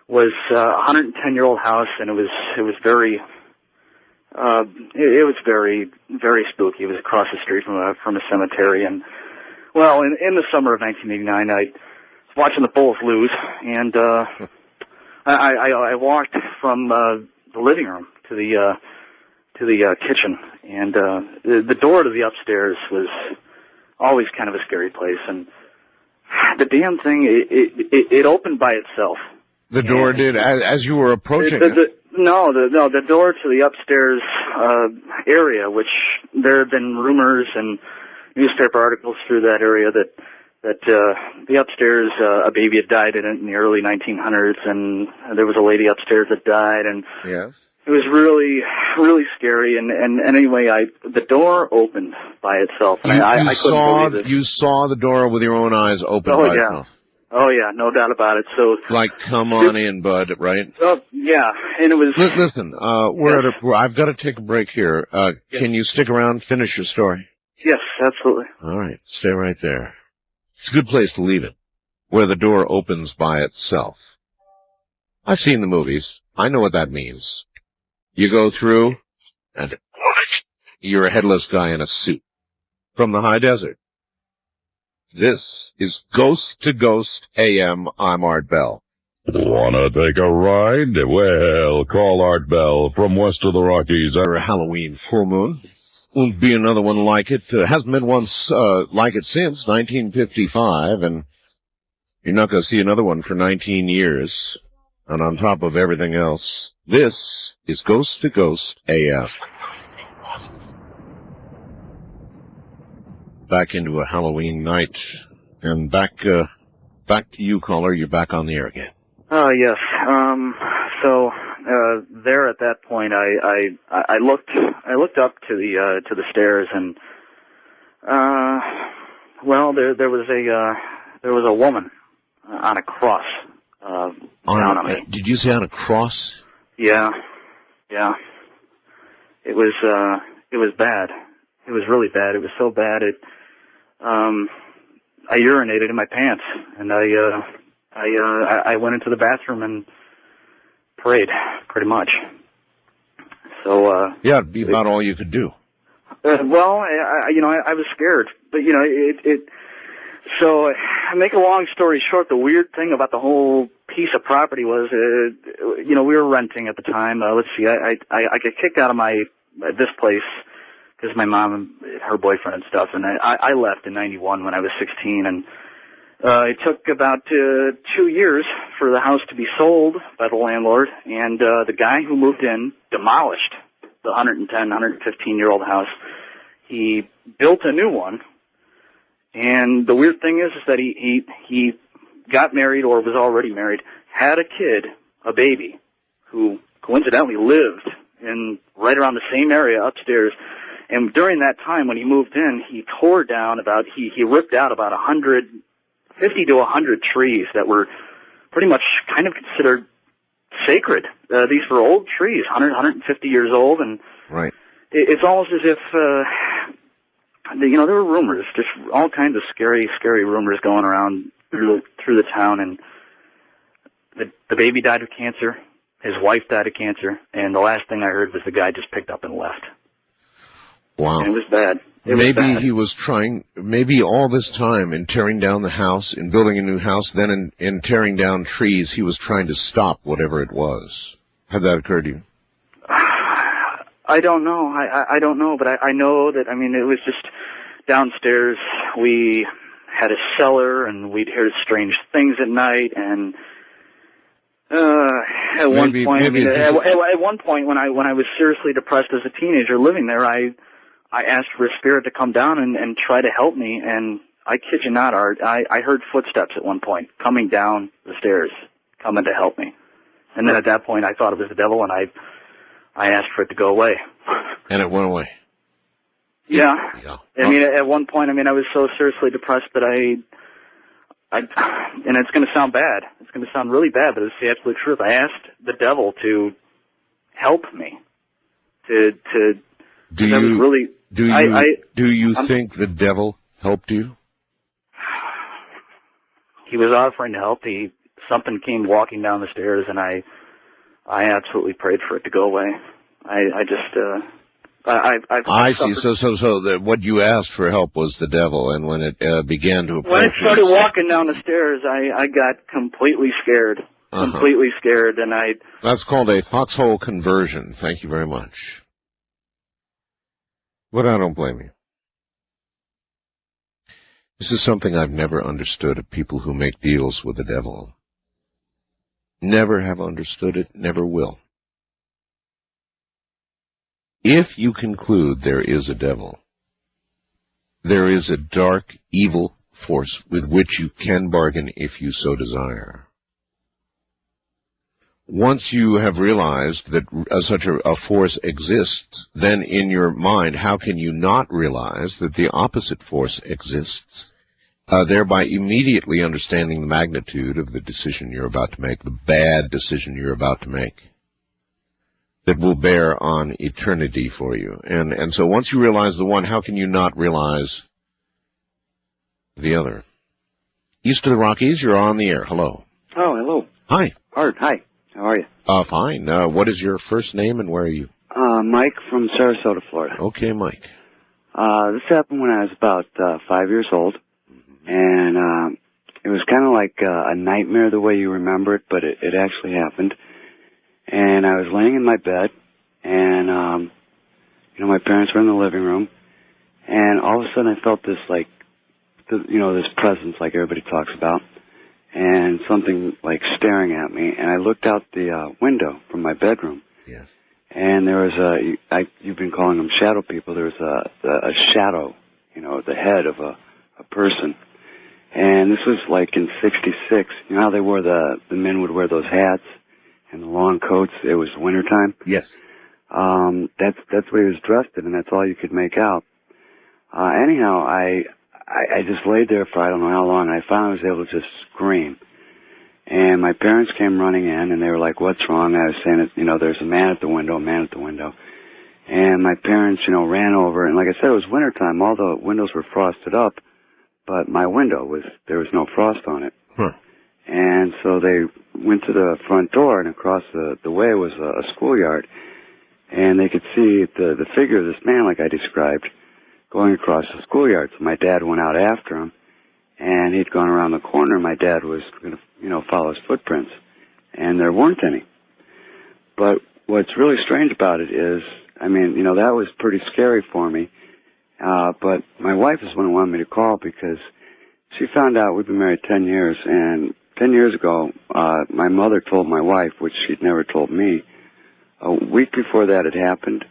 was a 110-year-old house, and it was very... it was very, very spooky. It was across the street from a cemetery, and well, in the summer of 1989, I was watching the Bulls lose, and I walked from the living room to the kitchen, and the door to the upstairs was always kind of a scary place, and the damn thing it opened by itself. The door did as you were approaching it. No, the door to the upstairs area, which there have been rumors and newspaper articles through that area that the upstairs, a baby had died in it in the early 1900s, and there was a lady upstairs that died, and yes, it was really, really scary. And anyway, the door opened by itself, and I couldn't believe it. You saw the door with your own eyes open by itself. Oh yeah, no doubt about it. So, like, come on in, bud, right? Oh yeah, and it was. Listen, I've got to take a break here. Can you stick around, finish your story? Yes, absolutely. All right, stay right there. It's a good place to leave it, where the door opens by itself. I've seen the movies. I know what that means. You go through, and you're a headless guy in a suit from the high desert. This is Ghost to Ghost AM. I'm Art Bell. Wanna take a ride? Well, call Art Bell from west of the Rockies. A Halloween full moon. Won't be another one like it. Hasn't been one like it since 1955, and you're not going to see another one for 19 years. And on top of everything else, this is Ghost to Ghost AM. back into a Halloween night. And back to you, caller. You're back on the air again. Yes. So there at that point, I looked up to the stairs, and well, there was a woman on a cross down on me. Did you say on a cross? Yeah. It was bad. It was really bad. It was so bad I urinated in my pants, and I went into the bathroom and prayed, pretty much. So yeah, it'd be about all you could do. Well, I was scared, but So, make a long story short, the weird thing about the whole piece of property was, we were renting at the time. Let's see, I got kicked out of this place because my mom and her boyfriend and stuff, and I left in '91 when I was 16, and it took about 2 years for the house to be sold by the landlord, and the guy who moved in demolished the 115-year-old house. He built a new one. And the weird thing is that he got married, or was already married, had a kid, a baby, who coincidentally lived in right around the same area upstairs. And during that time when he moved in, he tore down he ripped out about 50 to 100 trees that were pretty much kind of considered sacred. These were old trees, 150 years old, and right. It's almost as if there were rumors, just all kinds of scary rumors going around through the town, and the baby died of cancer, his wife died of cancer, and the last thing I heard was the guy just picked up and left. Wow. And it was bad. He was trying, maybe all this time in tearing down the house, in building a new house, then in tearing down trees, he was trying to stop whatever it was. Had that occurred to you? I don't know. I don't know, but I know that, it was just downstairs. We had a cellar, and we'd hear strange things at night, and at one point when I was seriously depressed as a teenager living there, I asked for a spirit to come down and try to help me, and I kid you not, Art, I heard footsteps at one point coming down the stairs, coming to help me. And then at that point I thought it was the devil, and I asked for it to go away. And it went away. Yeah. At one point, I was so seriously depressed that and it's going to sound bad. It's going to sound really bad, but it's the absolute truth. I asked the devil to help me. Do you think the devil helped you? He was offering to help. Something came walking down the stairs, and I absolutely prayed for it to go away. I see. So what you asked for help was the devil, and when it began to approach, when it started walking down the stairs, I got completely scared. Completely scared, and That's called a foxhole conversion. Thank you very much. But I don't blame you. This is something I've never understood of people who make deals with the devil. Never have understood it, never will. If you conclude there is a devil, there is a dark, evil force with which you can bargain if you so desire. Once you have realized that such a force exists, then in your mind, how can you not realize that the opposite force exists, thereby immediately understanding the magnitude of the decision you're about to make, the bad decision you're about to make, that will bear on eternity for you. And so once you realize the one, how can you not realize the other? East of the Rockies, you're on the air. Hello. Oh, hello. Hi. Art, hi. How are you? Fine. What is your first name and where are you? Mike from Sarasota, Florida. Okay, Mike. This happened when I was about 5 years old, and it was kind of like a nightmare the way you remember it, but it actually happened. And I was laying in my bed, and my parents were in the living room, and all of a sudden I felt this this presence like everybody talks about, and something like staring at me, and I looked out the window from my bedroom. Yes. And there was you've been calling them shadow people. There was a shadow the head of a person. And this was like in '66. You know how they wore the men would wear those hats and the long coats. It was wintertime. Yes. That's what he was dressed in, and that's all you could make out. Anyhow, I just laid there for I don't know how long. I finally was able to just scream. And my parents came running in, and they were like, "What's wrong?" I was saying, there's a man at the window, a man at the window. And my parents, ran over, and like I said, it was wintertime. All the windows were frosted up, but my window there was no frost on it. Huh. And so they went to the front door, and across the way was a schoolyard. And they could see the figure of this man, like I described, going across the schoolyard. So my dad went out after him, and he'd gone around the corner. My dad was going to, follow his footprints, and there weren't any. But what's really strange about it is, that was pretty scary for me. But my wife is the one who wanted me to call because she found out we've been married 10 years, and 10 years ago, my mother told my wife, which she'd never told me. A week before that had happened,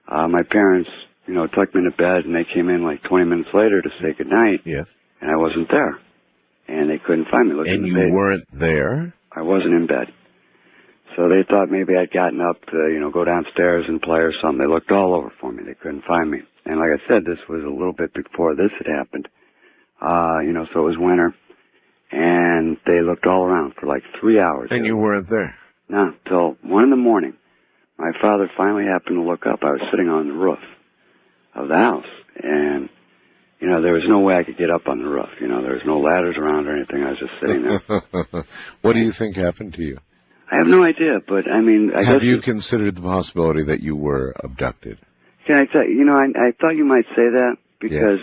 my parents, tucked me into bed, and they came in like 20 minutes later to say goodnight. Yeah. And I wasn't there. And they couldn't find me. And you weren't there? I wasn't in bed. So they thought maybe I'd gotten up to, go downstairs and play or something. They looked all over for me. They couldn't find me. And like I said, this was a little bit before this had happened. So it was winter. And they looked all around for like 3 hours. And you weren't there? No, till 1 in the morning. My father finally happened to look up. I was sitting on the roof of the house. And, there was no way I could get up on the roof. There was no ladders around or anything. I was just sitting there. What do you think happened to you? I have no idea, but I guess... Have you considered the possibility that you were abducted? Can I tell you, I thought you might say that because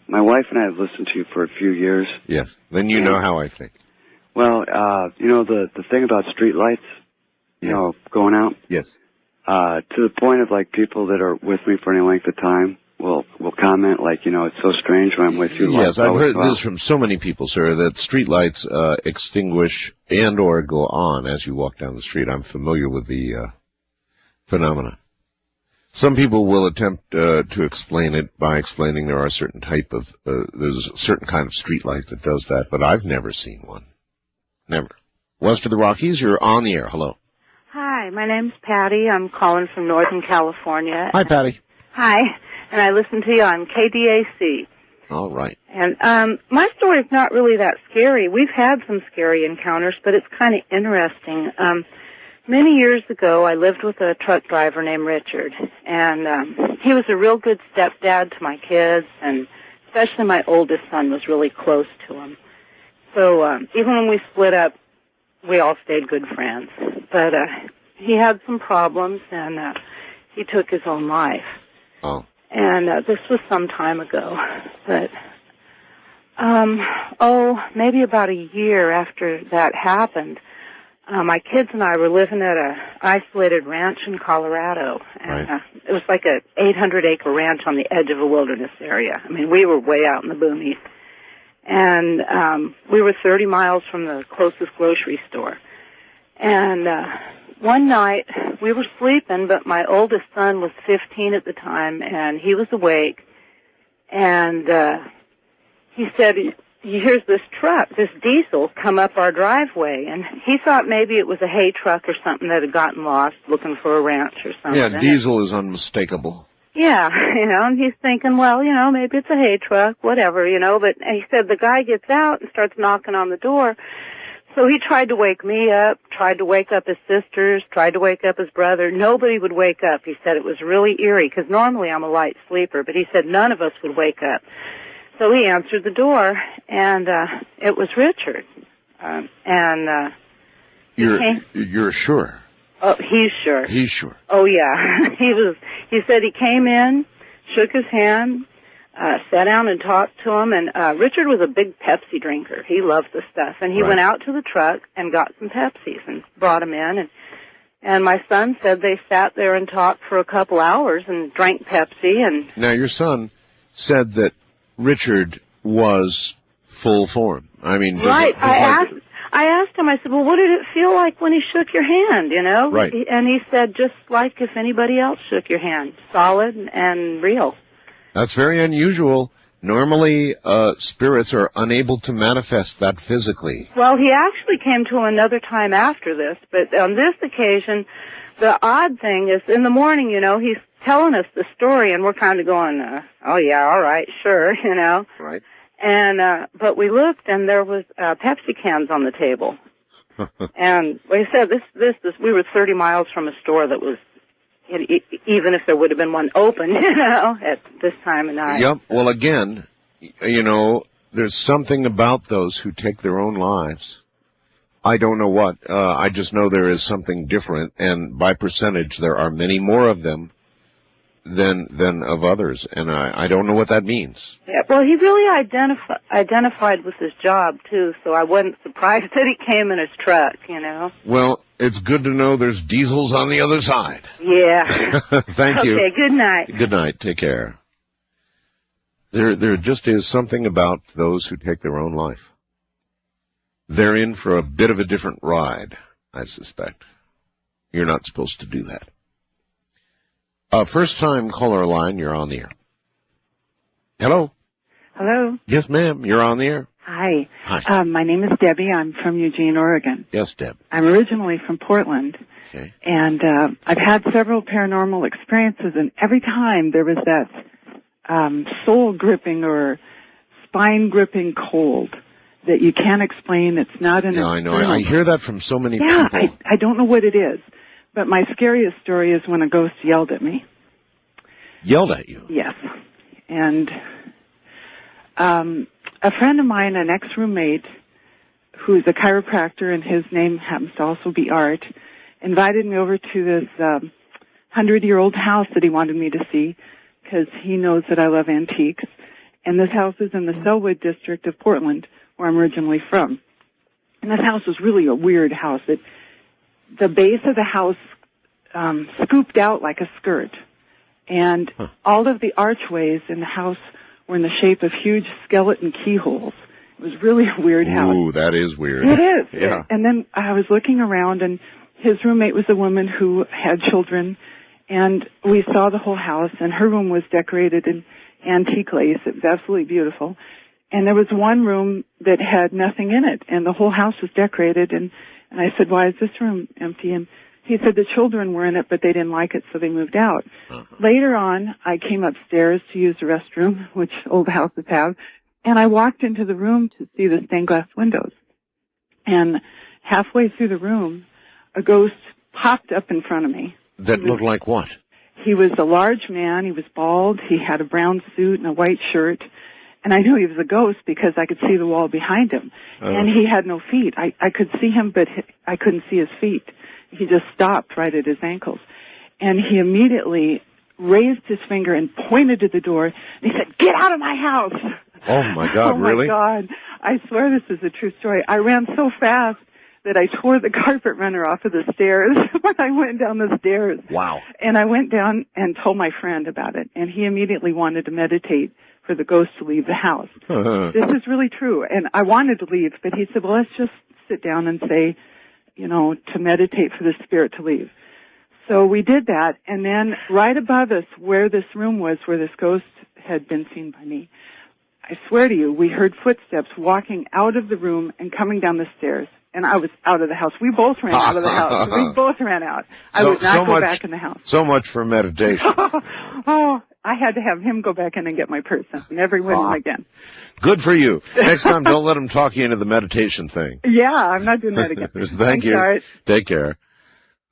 my wife and I have listened to you for a few years. Yes. Then you know how I think. Well, the thing about street lights, going out? Yes. To the point of, like, people that are with me for any length of time will comment, like, it's so strange when I'm with you. Yes, I've heard this from so many people, sir, that streetlights extinguish and or go on as you walk down the street. I'm familiar with the phenomena. Some people will attempt to explain it by explaining there are certain type of, there's a certain kind of streetlight that does that, but I've never seen one. Never. West of the Rockies, you're on the air. Hello. Hi, my name's Patty. I'm calling from Northern California. Hi, Patty. Hi, and I listen to you on KDAC. All right. And my story's not really that scary. We've had some scary encounters, but it's kind of interesting. Many years ago, I lived with a truck driver named Richard, and he was a real good stepdad to my kids, and especially my oldest son was really close to him. So even when we split up, we all stayed good friends. But he had some problems, and he took his own life. Oh. And this was some time ago. But, maybe about a year after that happened, my kids and I were living at a isolated ranch in Colorado. And it was like a 800-acre ranch on the edge of a wilderness area. I mean, we were way out in the boonies. And we were 30 miles from the closest grocery store. And one night, we were sleeping, but my oldest son was 15 at the time, and he was awake. And he said, here's this truck, this diesel, come up our driveway. And he thought maybe it was a hay truck or something that had gotten lost looking for a ranch or something. Yeah, diesel is unmistakable. Yeah, and he's thinking, well, maybe it's a hay truck, whatever, but he said the guy gets out and starts knocking on the door. So he tried to wake me up, tried to wake up his sisters, tried to wake up his brother. Nobody would wake up. He said it was really eerie, because normally I'm a light sleeper, but he said none of us would wake up. So he answered the door, and it was Richard. You're sure? Oh, he's sure. He's sure. Oh, yeah. He said he came in, shook his hand, sat down and talked to him, and Richard was a big Pepsi drinker. He loved the stuff. And he went out to the truck and got some Pepsis and brought them in. And my son said they sat there and talked for a couple hours and drank Pepsi. And now, your son said that Richard was full form. I mean... Right. I asked him, I said, well, what did it feel like when he shook your hand, Right. And he said, just like if anybody else shook your hand, solid and real. That's very unusual Normally, spirits are unable to manifest that physically. Well, he actually came to another time after this, but on this occasion, the odd thing is in the morning, he's telling us the story, and we're kind of going, oh, yeah, all right, sure, Right. And, but we looked, and there was Pepsi cans on the table. And like I said, we were 30 miles from a store that was, even if there would have been one open, at this time of night. Yep. Well, again, there's something about those who take their own lives. I don't know what. I just know there is something different, and by percentage, there are many more of them than of others, and I don't know what that means. Yeah, well, he really identified with his job, too, so I wasn't surprised that he came in his truck, Well, it's good to know there's diesels on the other side. Yeah. Thank you. Okay, good night. Good night. Take care. There just is something about those who take their own life. They're in for a bit of a different ride, I suspect. You're not supposed to do that. First-time caller line, you're on the air. Hello? Hello? Yes, ma'am, you're on the air. Hi. Hi. My name is Debbie. I'm from Eugene, Oregon. Yes, Deb. I'm originally from Portland. Okay. And I've had several paranormal experiences, and every time there was that soul-gripping or spine-gripping cold that you can't explain. It's not an Yeah, I know. I hear that from so many people. I don't know what it is. But my scariest story is when a ghost yelled at me. Yelled at you? Yes. And a friend of mine, an ex-roommate, who's a chiropractor, and his name happens to also be Art, invited me over to this 100-year-old house that he wanted me to see because he knows that I love antiques. And this house is in the Selwood district of Portland, where I'm originally from. And this house was really a weird house. The base of the house scooped out like a skirt, and all of the archways in the house were in the shape of huge skeleton keyholes. It was really a weird house. Ooh, that is weird. It is. Yeah. And then I was looking around, and his roommate was a woman who had children, and we saw the whole house, and her room was decorated in antique lace. It was absolutely beautiful. And there was one room that had nothing in it, and the whole house was decorated, and I said, why is this room empty? And he said the children were in it, but they didn't like it, so they moved out. Later on, I came upstairs to use the restroom, which old houses have, and I walked into the room to see the stained glass windows. And halfway through the room, a ghost popped up in front of me. That looked like what? He was a large man. He was bald. He had a brown suit and a white shirt. And I knew he was a ghost because I could see the wall behind him. And he had no feet. I could see him, but I couldn't see his feet. He just stopped right at his ankles. And he immediately raised his finger and pointed to the door. And he said, "Get out of my house!" Oh, my God, really? Oh, my God. I swear this is a true story. I ran so fast that I tore the carpet runner off of the stairs when I went down the stairs. Wow. And I went down and told my friend about it. And he immediately wanted to meditate for the ghost to leave the house. This is really true. And I wanted to leave, but he said, well, let's just sit down and say, to meditate for the spirit to leave. So we did that, and then right above us, where this room was, where this ghost had been seen by me, I swear to you, we heard footsteps walking out of the room and coming down the stairs, and I was out of the house. We both ran out of the house. We both ran out. I would not go back in the house. So much for meditation. Oh, I had to have him go back in and get my purse. Never went in again. Good for you. Next time, don't let him talk you into the meditation thing. Yeah, I'm not doing that again. Thank you. Sorry. Take care.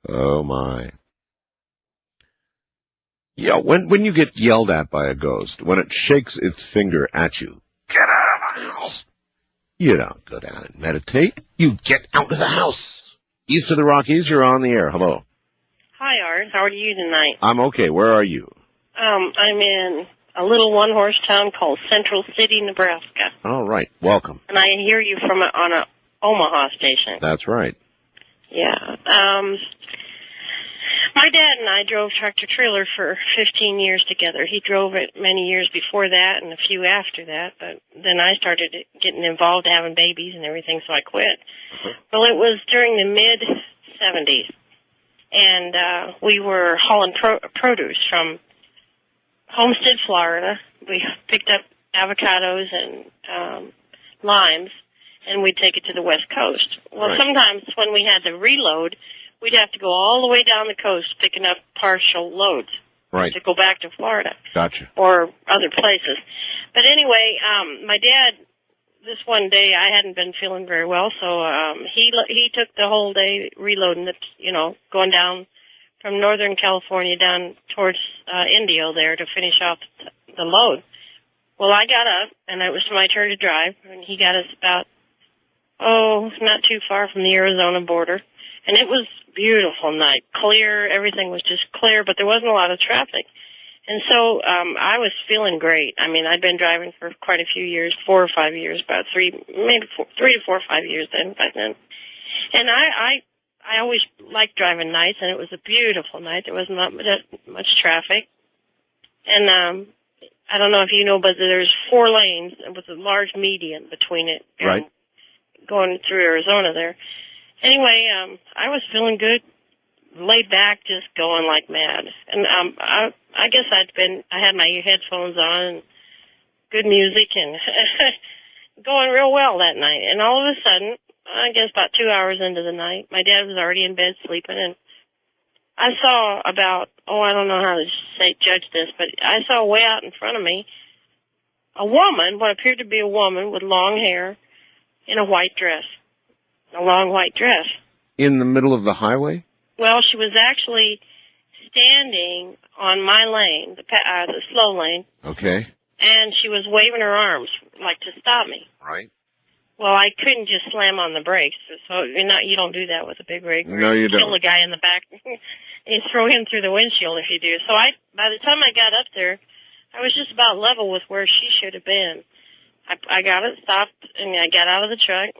Oh, my. Yeah, when you get yelled at by a ghost, when it shakes its finger at you, get out of the house. You don't go down and meditate. You get out of the house. East of the Rockies, you're on the air. Hello. Hi, Art. How are you tonight? I'm okay. Where are you? I'm in a little one-horse town called Central City, Nebraska. All right. Welcome. And I hear you on a Omaha station. That's right. Yeah. My dad and I drove tractor-trailer for 15 years together. He drove it many years before that and a few after that, but then I started getting involved, having babies and everything, so I quit. Well, it was during the mid-'70s, and we were hauling produce from Homestead, Florida. We picked up avocados and limes, and we'd take it to the West Coast. Well, Right. sometimes when we had to reload, we'd have to go all the way down the coast picking up partial loads Right. to go back to Florida Gotcha. or other places. But anyway, my dad, this one day I hadn't been feeling very well, so he took the whole day reloading it, going down from Northern California down towards Indio there to finish off the load. Well, I got up, and it was my turn to drive, and he got us about, not too far from the Arizona border. And it was a beautiful night, clear, everything was just clear, but there wasn't a lot of traffic. And so I was feeling great. I mean, I'd been driving for quite a few years, 4 or 5 years, about 3 to 4 or 5 years back then. And I always liked driving nights, and it was a beautiful night. There wasn't much traffic. And I don't know if you know, but there's 4 lanes with a large median between it. Right. Going through Arizona there. Anyway, I was feeling good, laid back, just going like mad. And I guess I had my headphones on, and good music, and going real well that night. And all of a sudden, I guess about 2 hours into the night, my dad was already in bed sleeping, and I saw about, I don't know how to judge this, but I saw way out in front of me a woman, what appeared to be a woman with long hair in a white dress, a long white dress. In the middle of the highway? Well, she was actually standing on my lane, the slow lane, Okay. and she was waving her arms like to stop me. Right. Well, I couldn't just slam on the brakes, so you don't do that with a big rig. No, you Kill don't. the guy in the back and throw him through the windshield if you do. So by the time I got up there, I was just about level with where she should have been. I got it stopped, and I got out of the truck.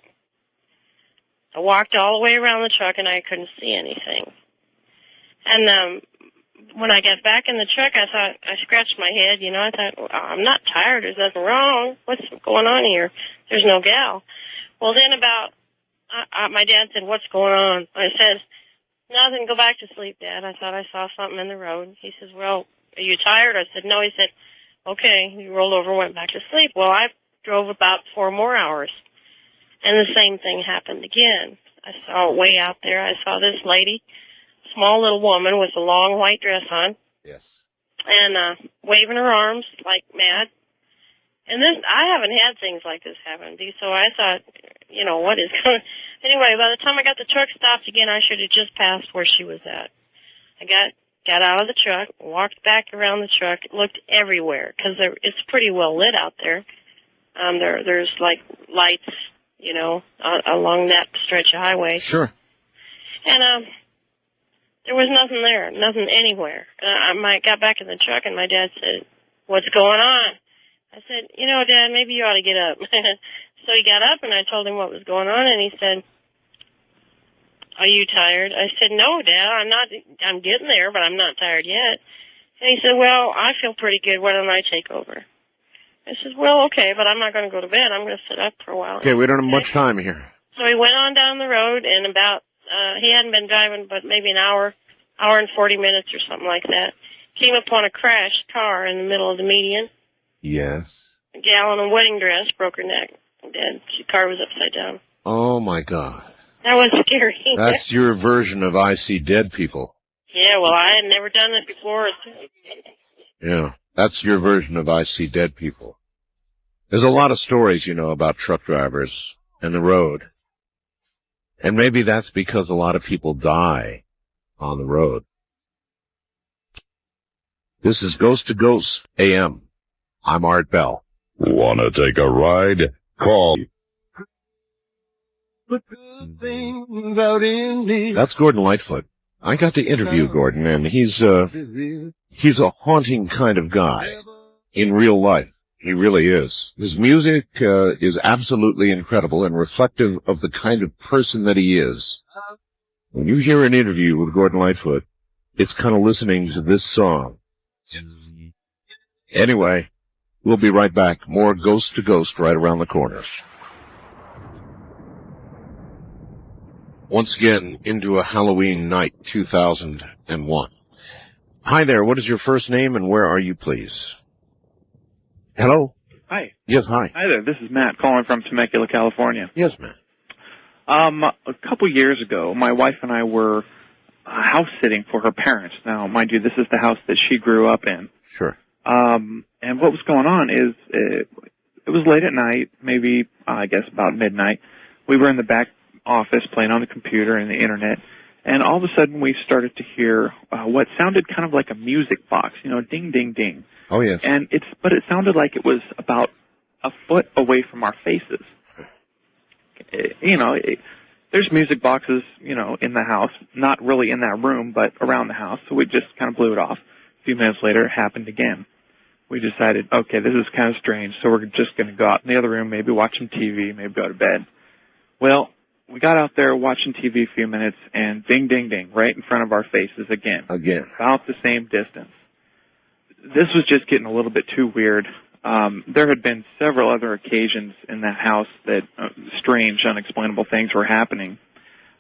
I walked all the way around the truck, and I couldn't see anything. And when I got back in the truck, I scratched my head. I thought, I'm not tired. There's nothing wrong. What's going on here? There's no gal. Well, then my dad said, what's going on? I said, nothing. Go back to sleep, Dad. I thought I saw something in the road. He says, well, are you tired? I said, no. He said, okay. He rolled over and went back to sleep. Well, I drove about 4 more hours, and the same thing happened again. I saw it way out there. I saw this lady, small little woman with a long white dress on. Yes. And waving her arms like mad. And I haven't had things like this happen, so I thought, what is going on? Anyway, by the time I got the truck stopped again, I should have just passed where she was at. I got out of the truck, walked back around the truck, looked everywhere, because it's pretty well lit out there. There's like lights, along that stretch of highway. Sure. And there was nothing there, nothing anywhere. I got back in the truck, and my dad said, what's going on? I said, Dad, maybe you ought to get up. So he got up, and I told him what was going on, and he said, are you tired? I said, no, Dad, I'm not. I'm getting there, but I'm not tired yet. And he said, well, I feel pretty good. Why don't I take over? I said, well, okay, but I'm not going to go to bed. I'm going to sit up for a while. Okay, we don't have much time here. So he went on down the road, and he hadn't been driving but maybe an hour and 40 minutes or something like that. Came upon a crashed car in the middle of the median. Yes. A gal in a wedding dress broke her neck. Dead. The car was upside down. Oh, my God. That was scary. That's your version of I See Dead People. Yeah, well, I had never done it before. Yeah, that's your version of I See Dead People. There's a lot of stories, about truck drivers and the road. And maybe that's because a lot of people die on the road. This is Ghost to Ghost AM. I'm Art Bell. Wanna take a ride? Call. That's Gordon Lightfoot. I got to interview Gordon, and he's a haunting kind of guy in real life. He really is. His music is absolutely incredible and reflective of the kind of person that he is. When you hear an interview with Gordon Lightfoot, it's kind of listening to this song. Anyway, we'll be right back. More Ghost to Ghost right around the corner. Once again, into a Halloween night, 2001. Hi there, what is your first name and where are you, please? Hello? Hi. Yes, hi. Hi there. This is Matt calling from Temecula, California. Yes, Matt. A couple years ago, my wife and I were house sitting for her parents. Now, mind you, this is the house that she grew up in. Sure. And what was going on is it was late at night, maybe, I guess, about midnight. We were in the back office playing on the computer and the internet, and all of a sudden we started to hear what sounded kind of like a music box, ding, ding, ding. Oh, yes. And but it sounded like it was about a foot away from our faces. There's music boxes, in the house, not really in that room, but around the house. So we just kind of blew it off. A few minutes later, it happened again. We decided, okay, this is kind of strange, so we're just going to go out in the other room, maybe watch some TV, maybe go to bed. Well, we got out there watching TV a few minutes, and ding, ding, ding, right in front of our faces again. Again. About the same distance. This was just getting a little bit too weird. There had been several other occasions in that house that strange, unexplainable things were happening.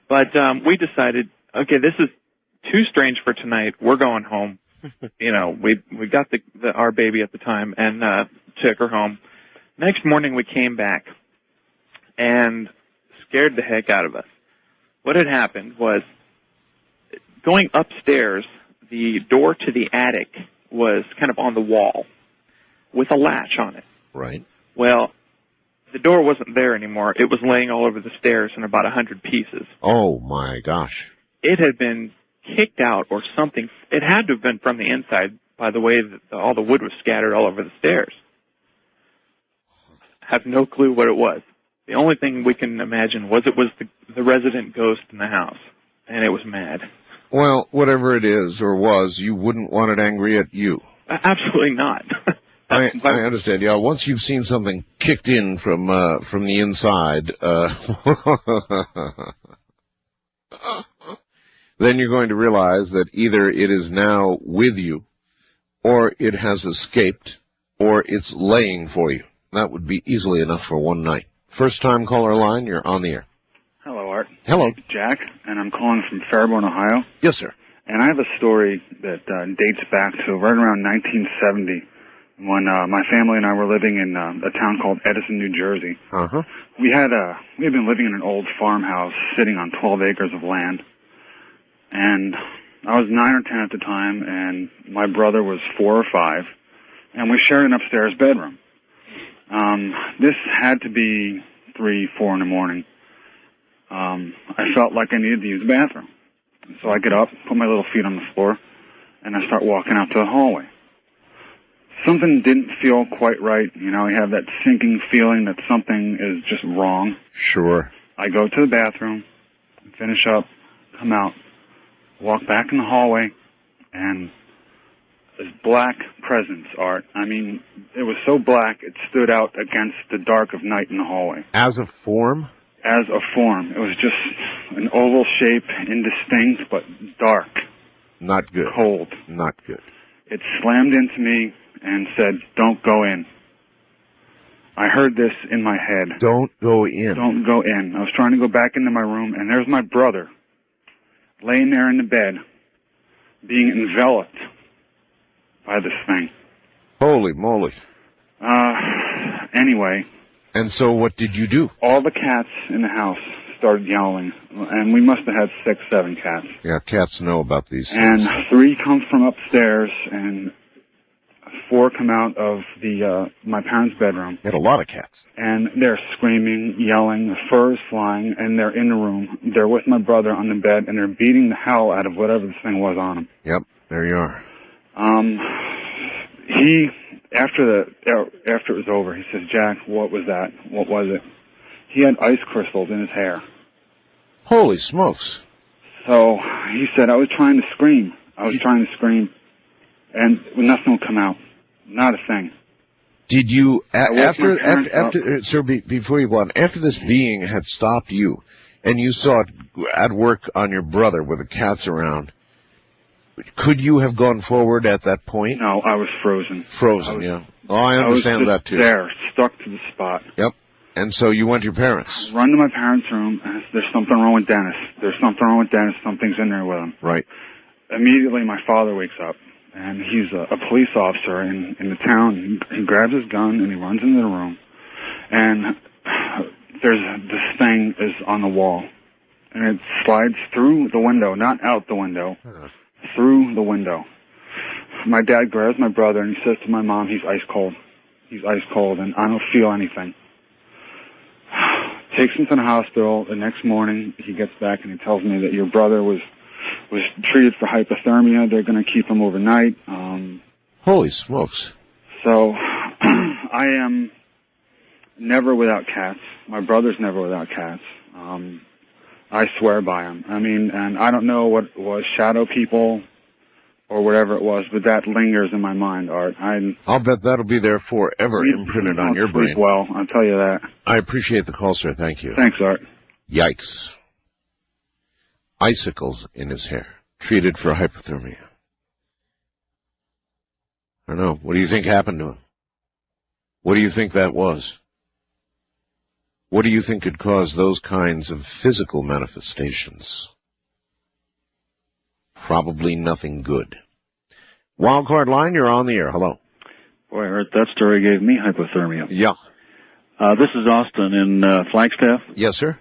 But we decided, okay, this is too strange for tonight. We're going home. We got our baby at the time and took her home. Next morning we came back and scared the heck out of us. What had happened was, going upstairs, the door to the attic was kind of on the wall with a latch on it. Right. Well, the door wasn't there anymore. It was laying all over the stairs in about 100 pieces. Oh, my gosh. It had been kicked out or something. It had to have been from the inside by the way that all the wood was scattered all over the stairs. I have no clue what it was. The only thing we can imagine was it was the resident ghost in the house, and it was mad. Well, whatever it is or was, you wouldn't want it angry at you. Absolutely not. I understand. Yeah, once you've seen something kicked in from the inside, then you're going to realize that either it is now with you, or it has escaped, or it's laying for you. That would be easily enough for one night. First-time caller line, you're on the air. Hello, Art. Hello. Jack, and I'm calling from Fairborn, Ohio. Yes, sir. And I have a story that dates back to right around 1970 when my family and I were living in a town called Edison, New Jersey. Uh-huh. We had been living in an old farmhouse sitting on 12 acres of land. And I was 9 or 10 at the time, and my brother was 4 or 5, and we shared an upstairs bedroom. This had to be 3, 4 in the morning. I felt like I needed to use the bathroom. So I get up, put my little feet on the floor, and I start walking out to the hallway. Something didn't feel quite right. You have that sinking feeling that something is just wrong. Sure. I go to the bathroom, finish up, come out, walk back in the hallway, and this black presence, Art. I mean, it was so black it stood out against the dark of night in the hallway. As a form? As a form. It was just an oval shape, indistinct, but dark. Not good. Cold. Not good. It slammed into me and said, "Don't go in." I heard this in my head. Don't go in. Don't go in. I was trying to go back into my room, and there's my brother laying there in the bed, being enveloped by this thing. Holy moly. Anyway. And so what did you do? All the cats in the house started yowling, and we must have had 6, 7 cats. Yeah, cats know about these things. And 3 come from upstairs, and 4 come out of my parents' bedroom. You had a lot of cats. And they're screaming, yelling, the fur is flying, and they're in the room. They're with my brother on the bed, and they're beating the hell out of whatever this thing was on him. Yep, there you are. After it was over, he says, "Jack, what was that? What was it?" He had ice crystals in his hair. Holy smokes. So he said, I was trying to scream, and nothing would come out. Not a thing. Did you, sir, before you go on, after this being had stopped you, and you saw it at work on your brother with the cats around, could you have gone forward at that point? No, I was frozen. Frozen, yeah. Oh, I understand that too. There, stuck to the spot. Yep. And so you went to your parents. Run to my parents' room, and there's something wrong with Dennis. There's something wrong with Dennis. Something's in there with him. Right. Immediately, my father wakes up, and he's a police officer in the town. He grabs his gun and he runs into the room, and this thing is on the wall, and it slides through the window, not out the window, through the window. My dad grabs my brother and he says to my mom, he's ice cold. He's ice cold, and I don't feel anything. Takes him to the hospital. The next morning, he gets back and he tells me that your brother was treated for hypothermia. They're going to keep him overnight. Holy smokes. So, I am never without cats. My brother's never without cats. I swear by them. I mean, and I don't know what was shadow people or whatever it was, but that lingers in my mind, Art. I'll bet that'll be there forever, imprinted on your brain. Well, I'll tell you that. I appreciate the call, sir. Thank you. Thanks, Art. Yikes. Icicles in his hair. Treated for hypothermia. I don't know. What do you think happened to him? What do you think that was? What do you think could cause those kinds of physical manifestations? Probably nothing good. Wildcard line, you're on the air. Hello. Boy, Art, that story gave me hypothermia. Yeah. This is Austin in Flagstaff. Yes, sir.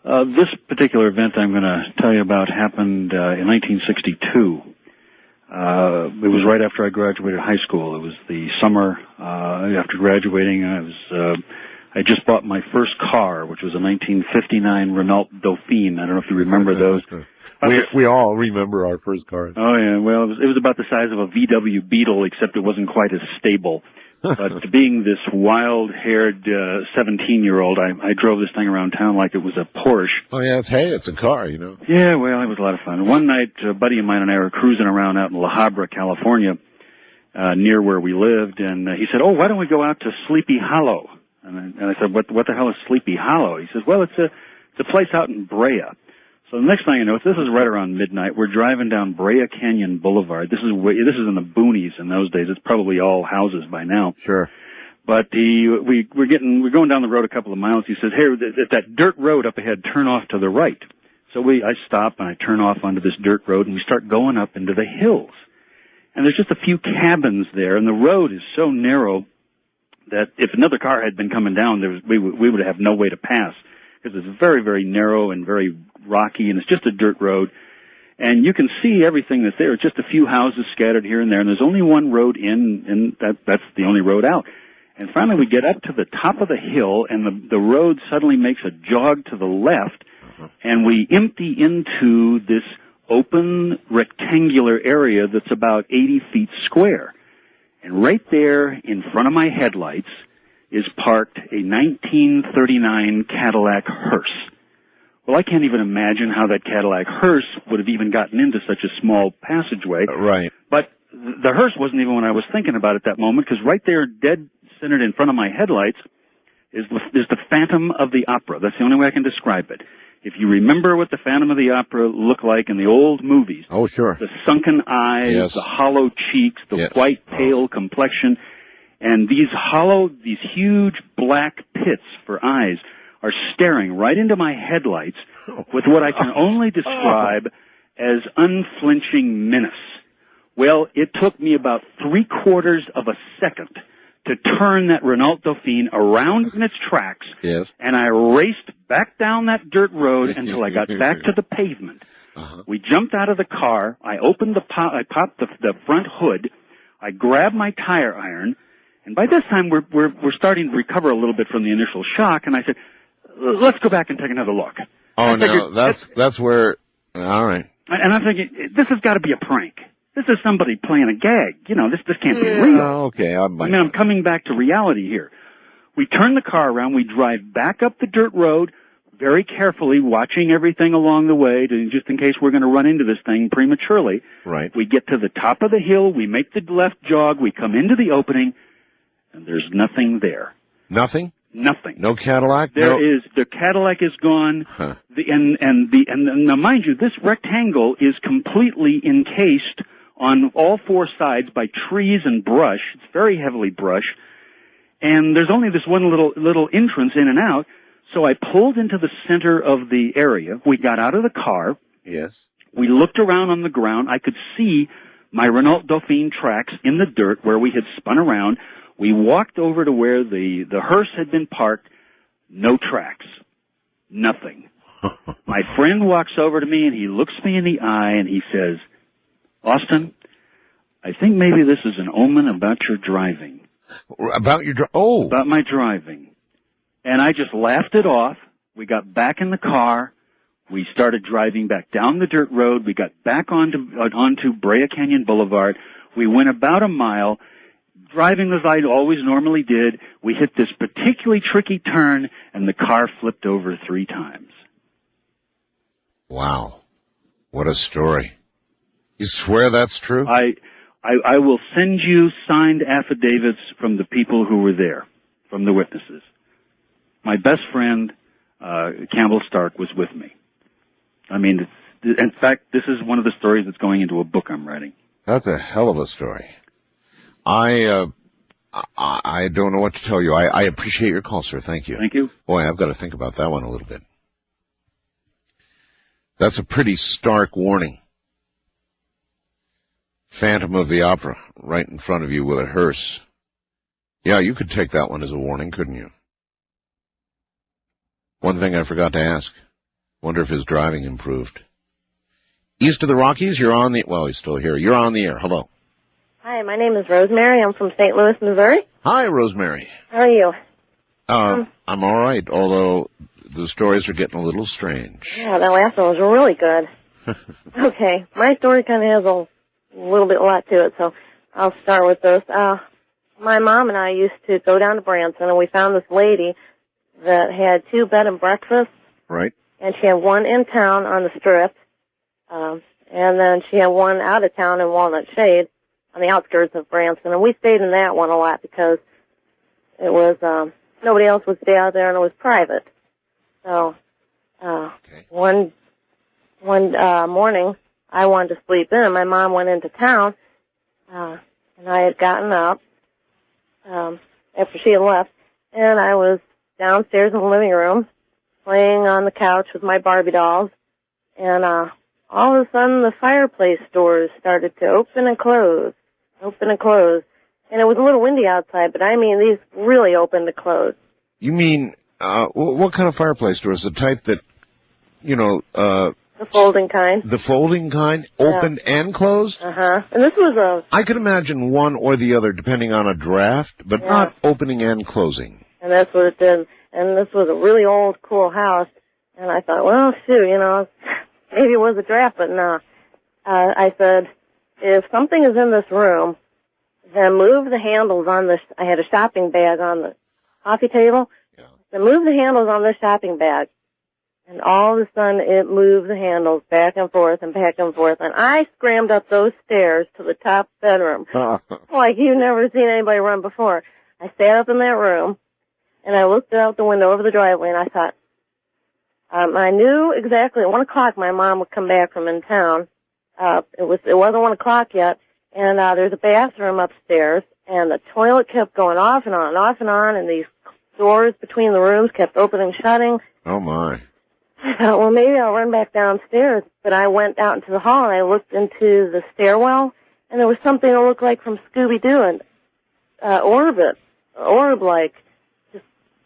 This particular event I'm going to tell you about happened in 1962. It was right after I graduated high school. It was the summer after graduating. I just bought my first car, which was a 1959 Renault Dauphine. I don't know if you remember those. We all remember our first cars. Oh, yeah. Well, it was about the size of a VW Beetle, except it wasn't quite as stable. But being this wild-haired 17-year-old, I drove this thing around town like it was a Porsche. Oh, yeah, it's a car, you know. Yeah, well, it was a lot of fun. One night, a buddy of mine and I were cruising around out in La Habra, California, near where we lived, and he said, "Oh, why don't we go out to Sleepy Hollow?" And I said, "What the hell is Sleepy Hollow?" He says, "Well, it's a place out in Brea." So the next thing you know, this is right around midnight. We're driving down Brea Canyon Boulevard. This is in the boonies in those days. It's probably all houses by now. Sure. But we're going down the road a couple of miles. He says, "Hey, at that dirt road up ahead, turn off to the right." So I stop and I turn off onto this dirt road and we start going up into the hills. And there's just a few cabins there, and the road is so narrow that if another car had been coming down, we would have no way to pass, because it's very, very narrow and very rocky, and it's just a dirt road. And you can see everything that's there. It's just a few houses scattered here and there, and there's only one road in, and that's the only road out. And finally we get up to the top of the hill, and the road suddenly makes a jog to the left, and we empty into this open rectangular area that's about 80 feet square. And right there in front of my headlights is parked a 1939 Cadillac hearse. Well, I can't even imagine how that Cadillac hearse would have even gotten into such a small passageway. Right. But the hearse wasn't even what I was thinking about at that moment, because right there, dead centered in front of my headlights, is the Phantom of the Opera. That's the only way I can describe it. If you remember what the Phantom of the Opera looked like in the old movies. Oh, sure. The sunken eyes, Yes. the hollow cheeks, the white, pale complexion, and these huge black pits for eyes are staring right into my headlights with what I can only describe as unflinching menace. Well, it took me about 3/4 of a second to turn that Renault Dauphine around in its tracks, Yes. and I raced back down that dirt road until I got back to the pavement. We jumped out of the car. I opened I popped the front hood. I grabbed my tire iron, and by this time we're starting to recover a little bit from the initial shock. And I said, "Let's go back and take another look." Oh, no, that's where. All right. And I'm thinking, this has got to be a prank. This is somebody playing a gag. You know, this can't be real. Oh, okay. I'm coming back to reality here. We turn the car around. We drive back up the dirt road, very carefully, watching everything along the way, just in case we're going to run into this thing prematurely. Right. We get to the top of the hill. We make the left jog. We come into the opening, and there's nothing there. Nothing? Nothing. No Cadillac? The Cadillac is gone. Huh. Now, mind you, this rectangle is completely encased on all four sides by trees and brush. It's very heavily brushed. And there's only this one little entrance in and out. So I pulled into the center of the area. We got out of the car. Yes. We looked around on the ground. I could see my Renault Dauphine tracks in the dirt where we had spun around. We walked over to where the hearse had been parked. No tracks. Nothing. My friend walks over to me and he looks me in the eye and he says, Austin, I think maybe this is an omen about your driving. About your About my driving. And I just laughed it off. We got back in the car. We started driving back down the dirt road. We got back onto Brea Canyon Boulevard. We went about a mile, driving as I always normally did. We hit this particularly tricky turn, and the car flipped over 3 times. Wow. What a story. You swear that's true? I will send you signed affidavits from the people who were there, from the witnesses. My best friend, Campbell Stark, was with me. I mean, in fact, this is one of the stories that's going into a book I'm writing. That's a hell of a story. I don't know what to tell you. I appreciate your call, sir. Thank you. Thank you. Boy, I've got to think about that one a little bit. That's a pretty stark warning. Phantom of the Opera, right in front of you with a hearse. Yeah, you could take that one as a warning, couldn't you? One thing I forgot to ask. Wonder if his driving improved. East of the Rockies, you're on the... Well, he's still here. You're on the air. Hello. Hi, my name is Rosemary. I'm from St. Louis, Missouri. Hi, Rosemary. How are you? I'm all right, although the stories are getting a little strange. Yeah, that last one was really good. Okay, my story kind of has a lot to it, so I'll start with this. My mom and I used to go down to Branson, and we found this lady that had 2 bed and breakfasts. Right. And she had one in town on the Strip, and then she had one out of town in Walnut Shade on the outskirts of Branson. And we stayed in that one a lot because it was, nobody else would stay out there and it was private. So, one morning I wanted to sleep in. My mom went into town, and I had gotten up, after she had left, and I was downstairs in the living room, playing on the couch with my Barbie dolls, and all of a sudden the fireplace doors started to open and close, and it was a little windy outside, but I mean these really opened to close. You mean, what kind of fireplace doors? The type that, The folding kind. The folding kind? Opened and closed? Uh-huh. And this was I could imagine one or the other depending on a draft, but not opening and closing. And that's what it did. And this was a really old, cool house. And I thought, well, shoot, maybe it was a draft, but no. I said, if something is in this room, then move the handles on this. I had a shopping bag on the coffee table. Yeah. Then move the handles on this shopping bag. And all of a sudden, it moved the handles back and forth and back and forth. And I scrammed up those stairs to the top bedroom. Like you've never seen anybody run before. I sat up in that room. And I looked out the window over the driveway, and I thought, I knew exactly at 1 o'clock my mom would come back from in town. It wasn't 1 o'clock yet, and there's a bathroom upstairs, and the toilet kept going off and on and off and on, and these doors between the rooms kept opening and shutting. Oh, my. I thought, well, maybe I'll run back downstairs. But I went out into the hall, and I looked into the stairwell, and there was something that looked like from Scooby-Doo, an orb-like,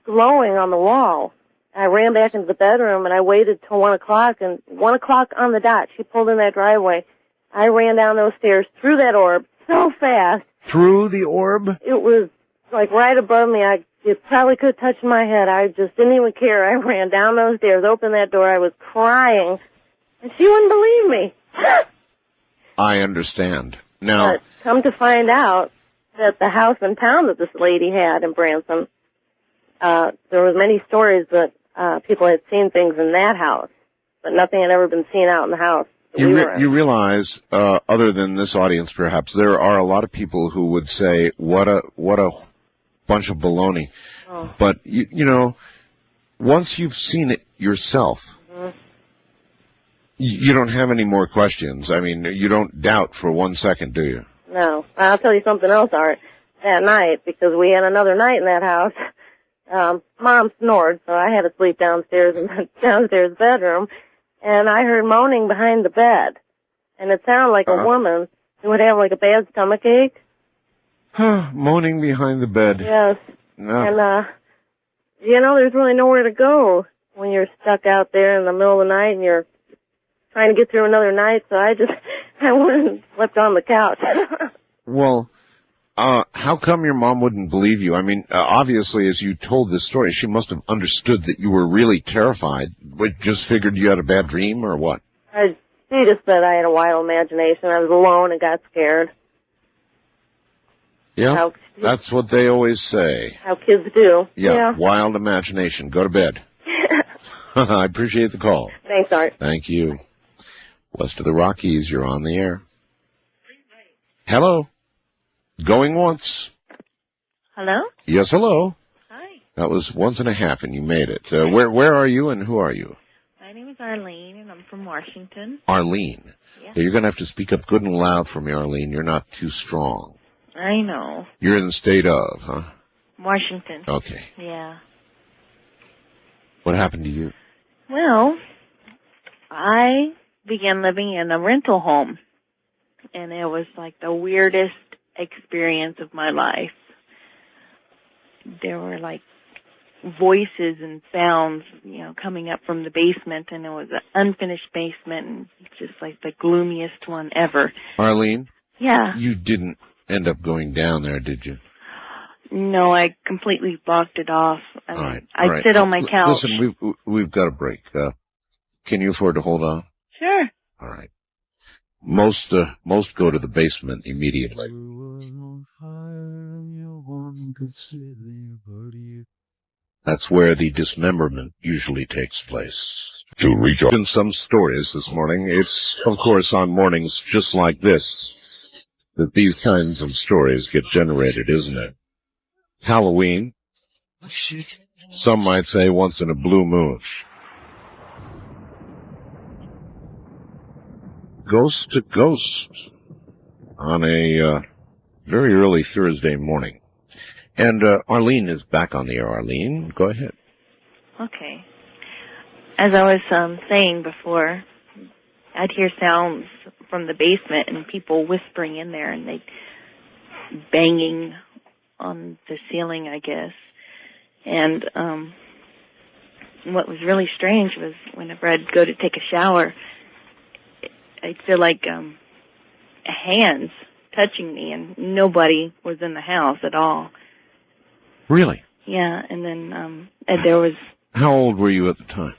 glowing on the wall. I ran back into the bedroom and I waited till 1 o'clock, and 1 o'clock on the dot, she pulled in that driveway. I ran down those stairs through that orb so fast. Through the orb? It was like right above me. It probably could have touched my head. I just didn't even care. I ran down those stairs, opened that door. I was crying, and she wouldn't believe me. I understand. Now, But come to find out that the house in town that this lady had in Branson, there was many stories that people had seen things in that house, but nothing had ever been seen out in the house. you realize, other than this audience perhaps, there are a lot of people who would say, what a bunch of baloney. Oh. But, once you've seen it yourself, you don't have any more questions. I mean, you don't doubt for 1 second, do you? No. I'll tell you something else, Art. That night, because we had another night in that house, Mom snored, so I had to sleep downstairs in the downstairs bedroom, and I heard moaning behind the bed. And it sounded like a woman He would have like a bad stomach ache. Moaning behind the bed. Yes. No. And, there's really nowhere to go when you're stuck out there in the middle of the night and you're trying to get through another night, so I went and slept on the couch. Well, how come your mom wouldn't believe you? I mean, obviously, as you told this story, she must have understood that you were really terrified, but just figured you had a bad dream or what? She just said I had a wild imagination. I was alone and got scared. Yeah, that's what they always say. How kids do. Yeah, wild imagination. Go to bed. I appreciate the call. Thanks, Art. Thank you. West of the Rockies, you're on the air. Hello. Going once. Hello? Yes, hello. Hi. That was once and a half, and you made it. Where are you, and who are you? My name is Arlene, and I'm from Washington. Arlene. Yeah. You're going to have to speak up good and loud for me, Arlene. You're not too strong. I know. You're in the state of, huh? Washington. Okay. Yeah. What happened to you? Well, I began living in a rental home, and it was like the weirdest experience of my life. There were like voices and sounds, coming up from the basement, and it was an unfinished basement, and just like the gloomiest one ever. Arlene? Yeah. You didn't end up going down there, did you? No, I completely blocked it off. All right. I'd sit on my couch. Listen, we've got a break. Can you afford to hold on? Sure. All right. Most go to the basement immediately. That's where the dismemberment usually takes place. To reach out. In some stories this morning, it's, of course, on mornings just like this that these kinds of stories get generated, isn't it? Halloween. Some might say once in a blue moon. Ghost to ghost on a very early Thursday morning. And Arlene is back on the air. Arlene, go ahead. Okay. As I was saying before, I'd hear sounds from the basement and people whispering in there, and they banging on the ceiling, I guess. And what was really strange was whenever I'd go to take a shower, I'd feel like hands touching me, and nobody was in the house at all. Really? Yeah, and then there was... How old were you at the time?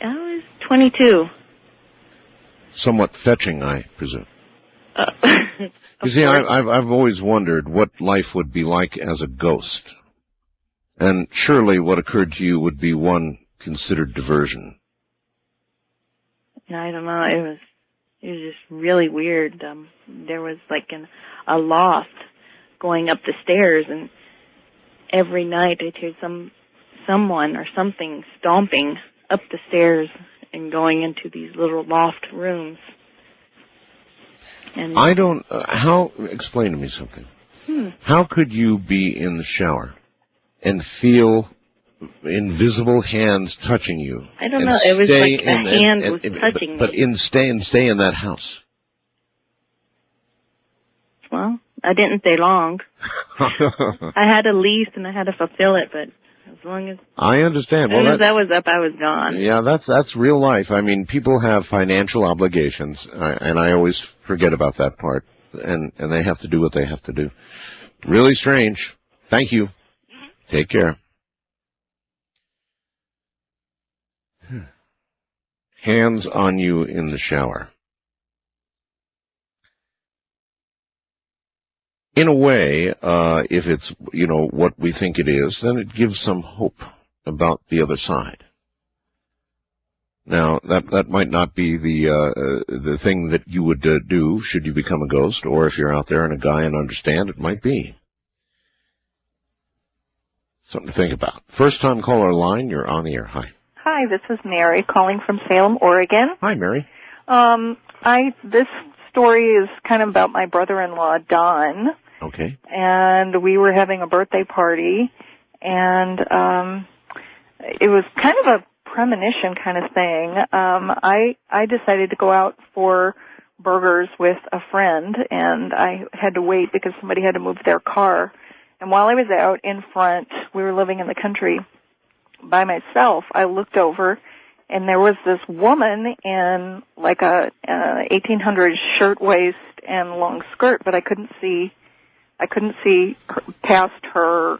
I was 22. Somewhat fetching, I presume. You see, I've always wondered what life would be like as a ghost. And surely what occurred to you would be one considered diversion. I don't know, it was just really weird. There was like a loft going up the stairs, and every night I'd hear someone or something stomping up the stairs and going into these little loft rooms. And I don't... explain to me something. How could you be in the shower and feel invisible hands touching you? I don't know. It was like a hand was touching me. But stay in that house. Well, I didn't stay long. I had a lease and I had to fulfill it, but as long as I understand. As soon as that was up, I was gone. Yeah, that's real life. I mean, people have financial obligations, and I always forget about that part. And they have to do what they have to do. Really strange. Thank you. Take care. Hands on you in the shower. In a way, if it's, what we think it is, then it gives some hope about the other side. Now, that might not be the thing that you would do should you become a ghost, or if you're out there and a guy and understand, it might be. Something to think about. First time caller line, you're on the air. Hi. Hi, this is Mary calling from Salem, Oregon. Hi, Mary. This story is kind of about my brother-in-law, Don. Okay. And we were having a birthday party, and it was kind of a premonition kind of thing. I decided to go out for burgers with a friend, and I had to wait because somebody had to move their car. And while I was out in front, we were living in the country by myself, I looked over, and there was this woman in like a 1800s shirtwaist and long skirt, but I couldn't see past her.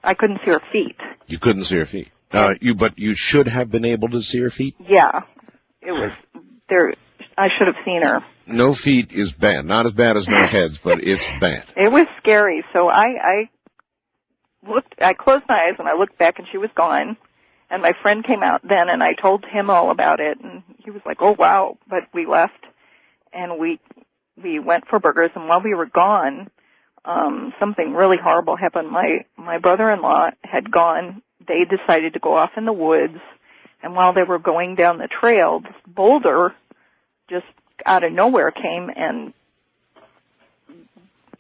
I couldn't see her feet. You couldn't see her feet. But you should have been able to see her feet? Yeah, it was there. I should have seen her. No feet is bad. Not as bad as no heads, but it's bad. It was scary. So I closed my eyes and I looked back and she was gone. And my friend came out then and I told him all about it and he was like, "Oh wow." But we left and we went for burgers, and while we were gone, something really horrible happened. My brother-in-law had gone. They decided to go off in the woods, and while they were going down the trail, this boulder just out of nowhere came and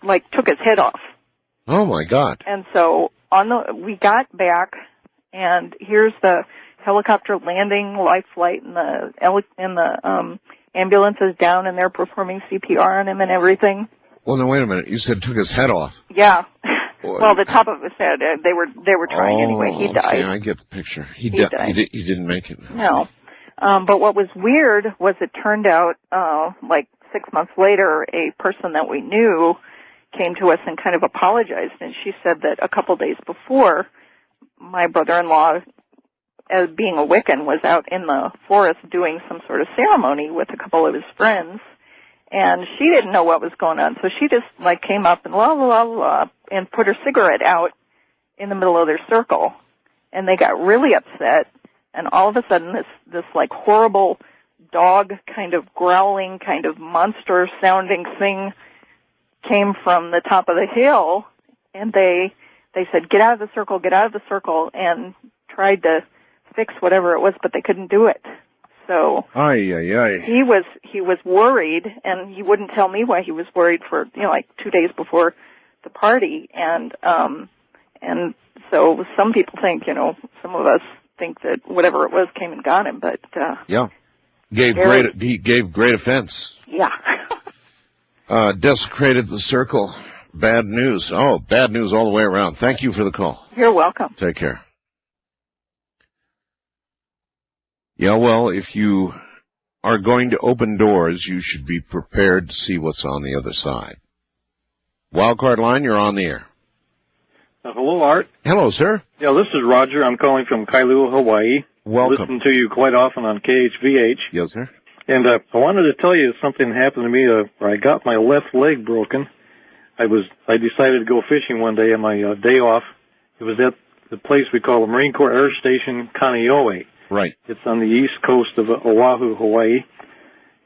like took his head off. Oh my God. And so we got back, and here's the helicopter landing, life flight, and the ambulance is down, and they're performing CPR on him and everything. Well, now wait a minute. You said took his head off. Yeah. Boy. Well, the top of his head. They were trying anyway. He died. Okay, I get the picture. He died. He didn't make it. No. But what was weird was it turned out, like 6 months later, a person that we knew came to us and kind of apologized, and she said that a couple days before, my brother-in-law, as being a Wiccan, was out in the forest doing some sort of ceremony with a couple of his friends, and she didn't know what was going on, so she just like came up and la la la la and put her cigarette out in the middle of their circle, and they got really upset, and all of a sudden this like horrible dog kind of growling, kind of monster sounding thing came from the top of the hill, and they said, "Get out of the circle, get out of the circle," and tried to fix whatever it was, but they couldn't do it. So he was worried, and he wouldn't tell me why he was worried for like 2 days before the party, and so some people think, some of us think that whatever it was came and got him, but he gave great offense. Yeah. Desecrated the circle. Bad news. Oh, bad news all the way around. Thank you for the call. You're welcome. Take care. Yeah, well, if you are going to open doors, you should be prepared to see what's on the other side. Wildcard line, you're on the air. Hello, Art. Hello, sir. Yeah, this is Roger. I'm calling from Kailua, Hawaii. Welcome. Listen to you quite often on KHVH. Yes, sir. And I wanted to tell you something happened to me where I got my left leg broken. I decided to go fishing one day on my day off. It was at the place we call the Marine Corps Air Station Kaneohe. Right. It's on the east coast of Oahu, Hawaii.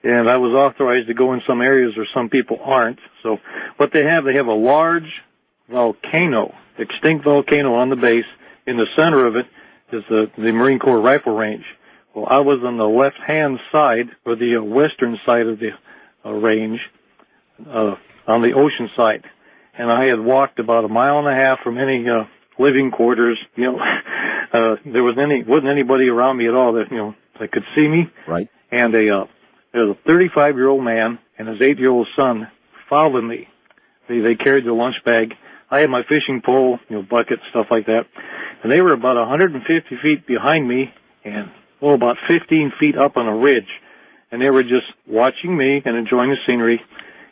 And I was authorized to go in some areas where some people aren't. So what they have a large volcano, extinct volcano on the base. In the center of it is the Marine Corps rifle range. Well, I was on the left-hand side, or the western side of the range, on the ocean side. And I had walked about 1.5 miles from any living quarters. There wasn't anybody around me at all that could see me. Right. And there was a 35-year-old man and his 8-year-old son followed me. They carried their lunch bag. I had my fishing pole, bucket, stuff like that. And they were about 150 feet behind me and about 15 feet up on a ridge. And they were just watching me and enjoying the scenery.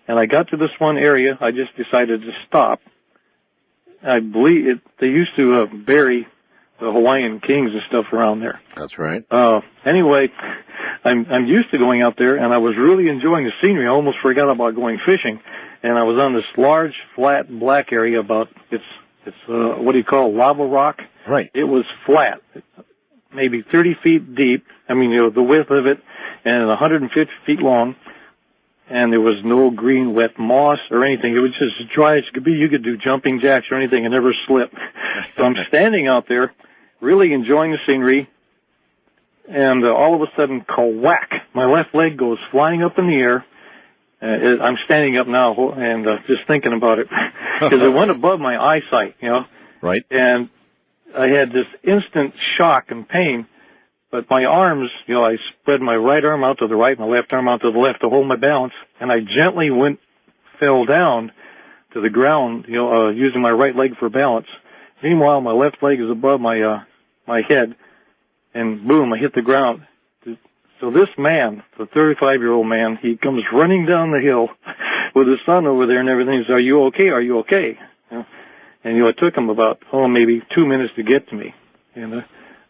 And I got to this one area. I just decided to stop. I believe they used to bury the Hawaiian kings and stuff around there. That's right. Anyway, I'm used to going out there, and I was really enjoying the scenery. I almost forgot about going fishing. And I was on this large, flat, black area it's what do you call lava rock? Right. It was flat, maybe 30 feet deep. I mean, the width of it, and 150 feet long. And there was no green, wet moss or anything. It was just as dry as it could be. You could do jumping jacks or anything and never slip. So I'm standing out there, really enjoying the scenery, and all of a sudden, ka-whack, my left leg goes flying up in the air. I'm standing up now and just thinking about it, because it went above my eyesight, Right. And I had this instant shock and pain But my arms, I spread my right arm out to the right, my left arm out to the left to hold my balance, and I gently fell down to the ground, using my right leg for balance. Meanwhile, my left leg is above my head, and boom, I hit the ground. So this man, the 35-year-old man, he comes running down the hill with his son over there and everything. He says, "Are you okay? Are you okay?" And it took him about maybe 2 minutes to get to me. And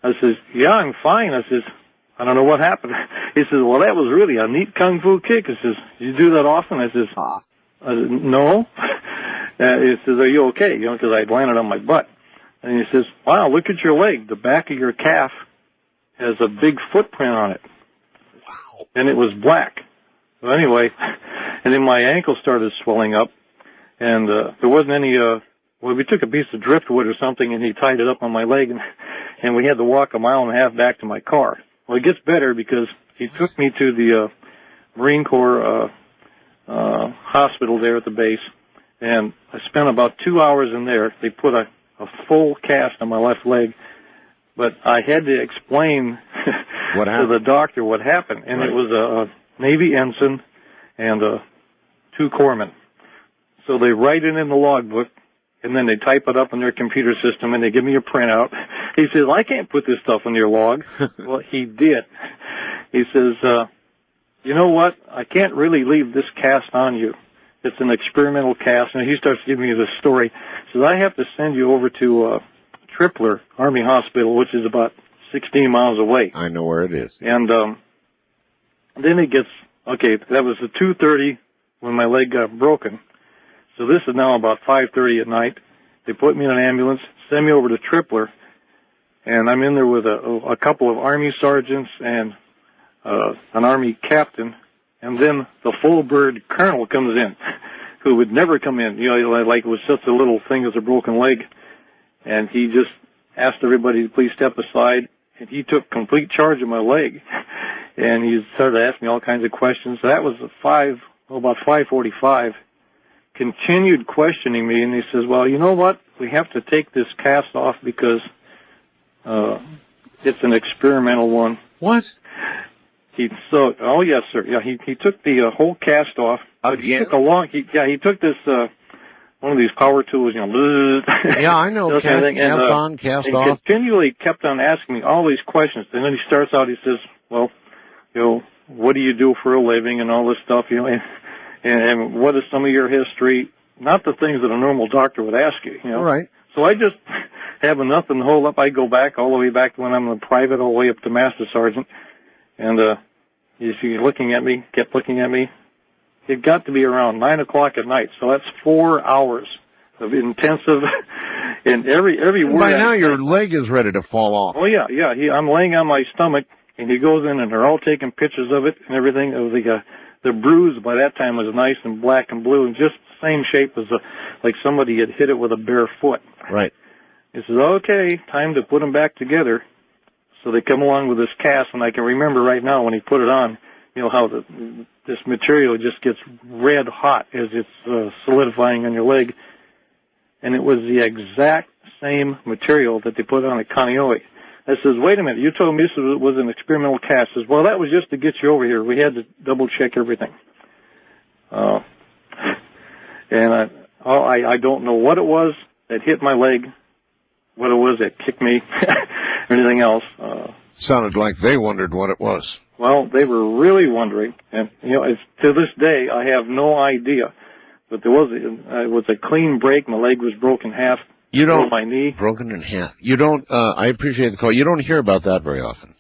I says, "Yeah, I'm fine." I says, "I don't know what happened." He says, "Well, that was really a neat kung fu kick." He says, "You do that often?" I says, "No." He says, "Are you okay?" Because I'd landed on my butt. And he says, "Wow, look at your leg. The back of your calf has a big footprint on it." Wow. And it was black. So anyway, and then my ankle started swelling up, and there wasn't any, we took a piece of driftwood or something, and he tied it up on my leg, and we had to walk 1.5 miles back to my car. Well, it gets better because he took me to the Marine Corps hospital there at the base, and I spent about 2 hours in there. They put a full cast on my left leg, but I had to explain to the doctor what happened, and It was a Navy ensign and 2 corpsmen. So they write it in the logbook, and then they type it up in their computer system, and they give me a printout. He says, "I can't put this stuff in your log." Well, he did. He says, "You know what? I can't really leave this cast on you. It's an experimental cast." And he starts giving me this story. He says, "I have to send you over to Tripler Army Hospital, which is about 16 miles away." I know where it is. And then it gets, that was at 2:30 when my leg got broken. So this is now about 5:30 at night. They put me in an ambulance, send me over to Tripler, and I'm in there with a couple of Army sergeants and an Army captain, and then the full bird colonel comes in, who would never come in. Like it was such a little thing as a broken leg, and he just asked everybody to please step aside, and he took complete charge of my leg, and he started asking me all kinds of questions. So that was about 5:45. Continued questioning me, and he says, "Well, you know what? We have to take this cast off because it's an experimental one." What? Oh yes, sir. Yeah, he took the whole cast off. Again? He took this one of these power tools, Yeah, I know. Cast on, cast off. He continually kept on asking me all these questions, and then he starts out. He says, "Well, what do you do for a living?" and all this stuff, And what is some of your history? Not the things that a normal doctor would ask you, All right. So I just, having nothing to hold up, I go back all the way back to when I'm a private, all the way up to master sergeant. And you see, kept looking at me. It got to be around 9 o'clock at night, so that's 4 hours of intensive. And every word. By now, your leg is ready to fall off. Oh yeah. I'm laying on my stomach, and he goes in, and they're all taking pictures of it and everything. Of the bruise by that time was nice and black and blue, and just the same shape as like somebody had hit it with a bare foot. Right. He says, "Okay, time to put them back together." So they come along with this cast, and I can remember right now when he put it on, how this material just gets red hot as it's solidifying on your leg. And it was the exact same material that they put on at Kaneohe. I says, "Wait a minute, you told me this was an experimental cast." I says, "Well, that was just to get you over here. We had to double-check everything." And I don't know what it was that hit my leg, what it was that kicked me, or anything else. Sounded like they wondered what it was. Well, they were really wondering, and to this day I have no idea. But it was a clean break. My leg was broken in half. My knee broken in half. You don't. I appreciate the call. You don't hear about that very often.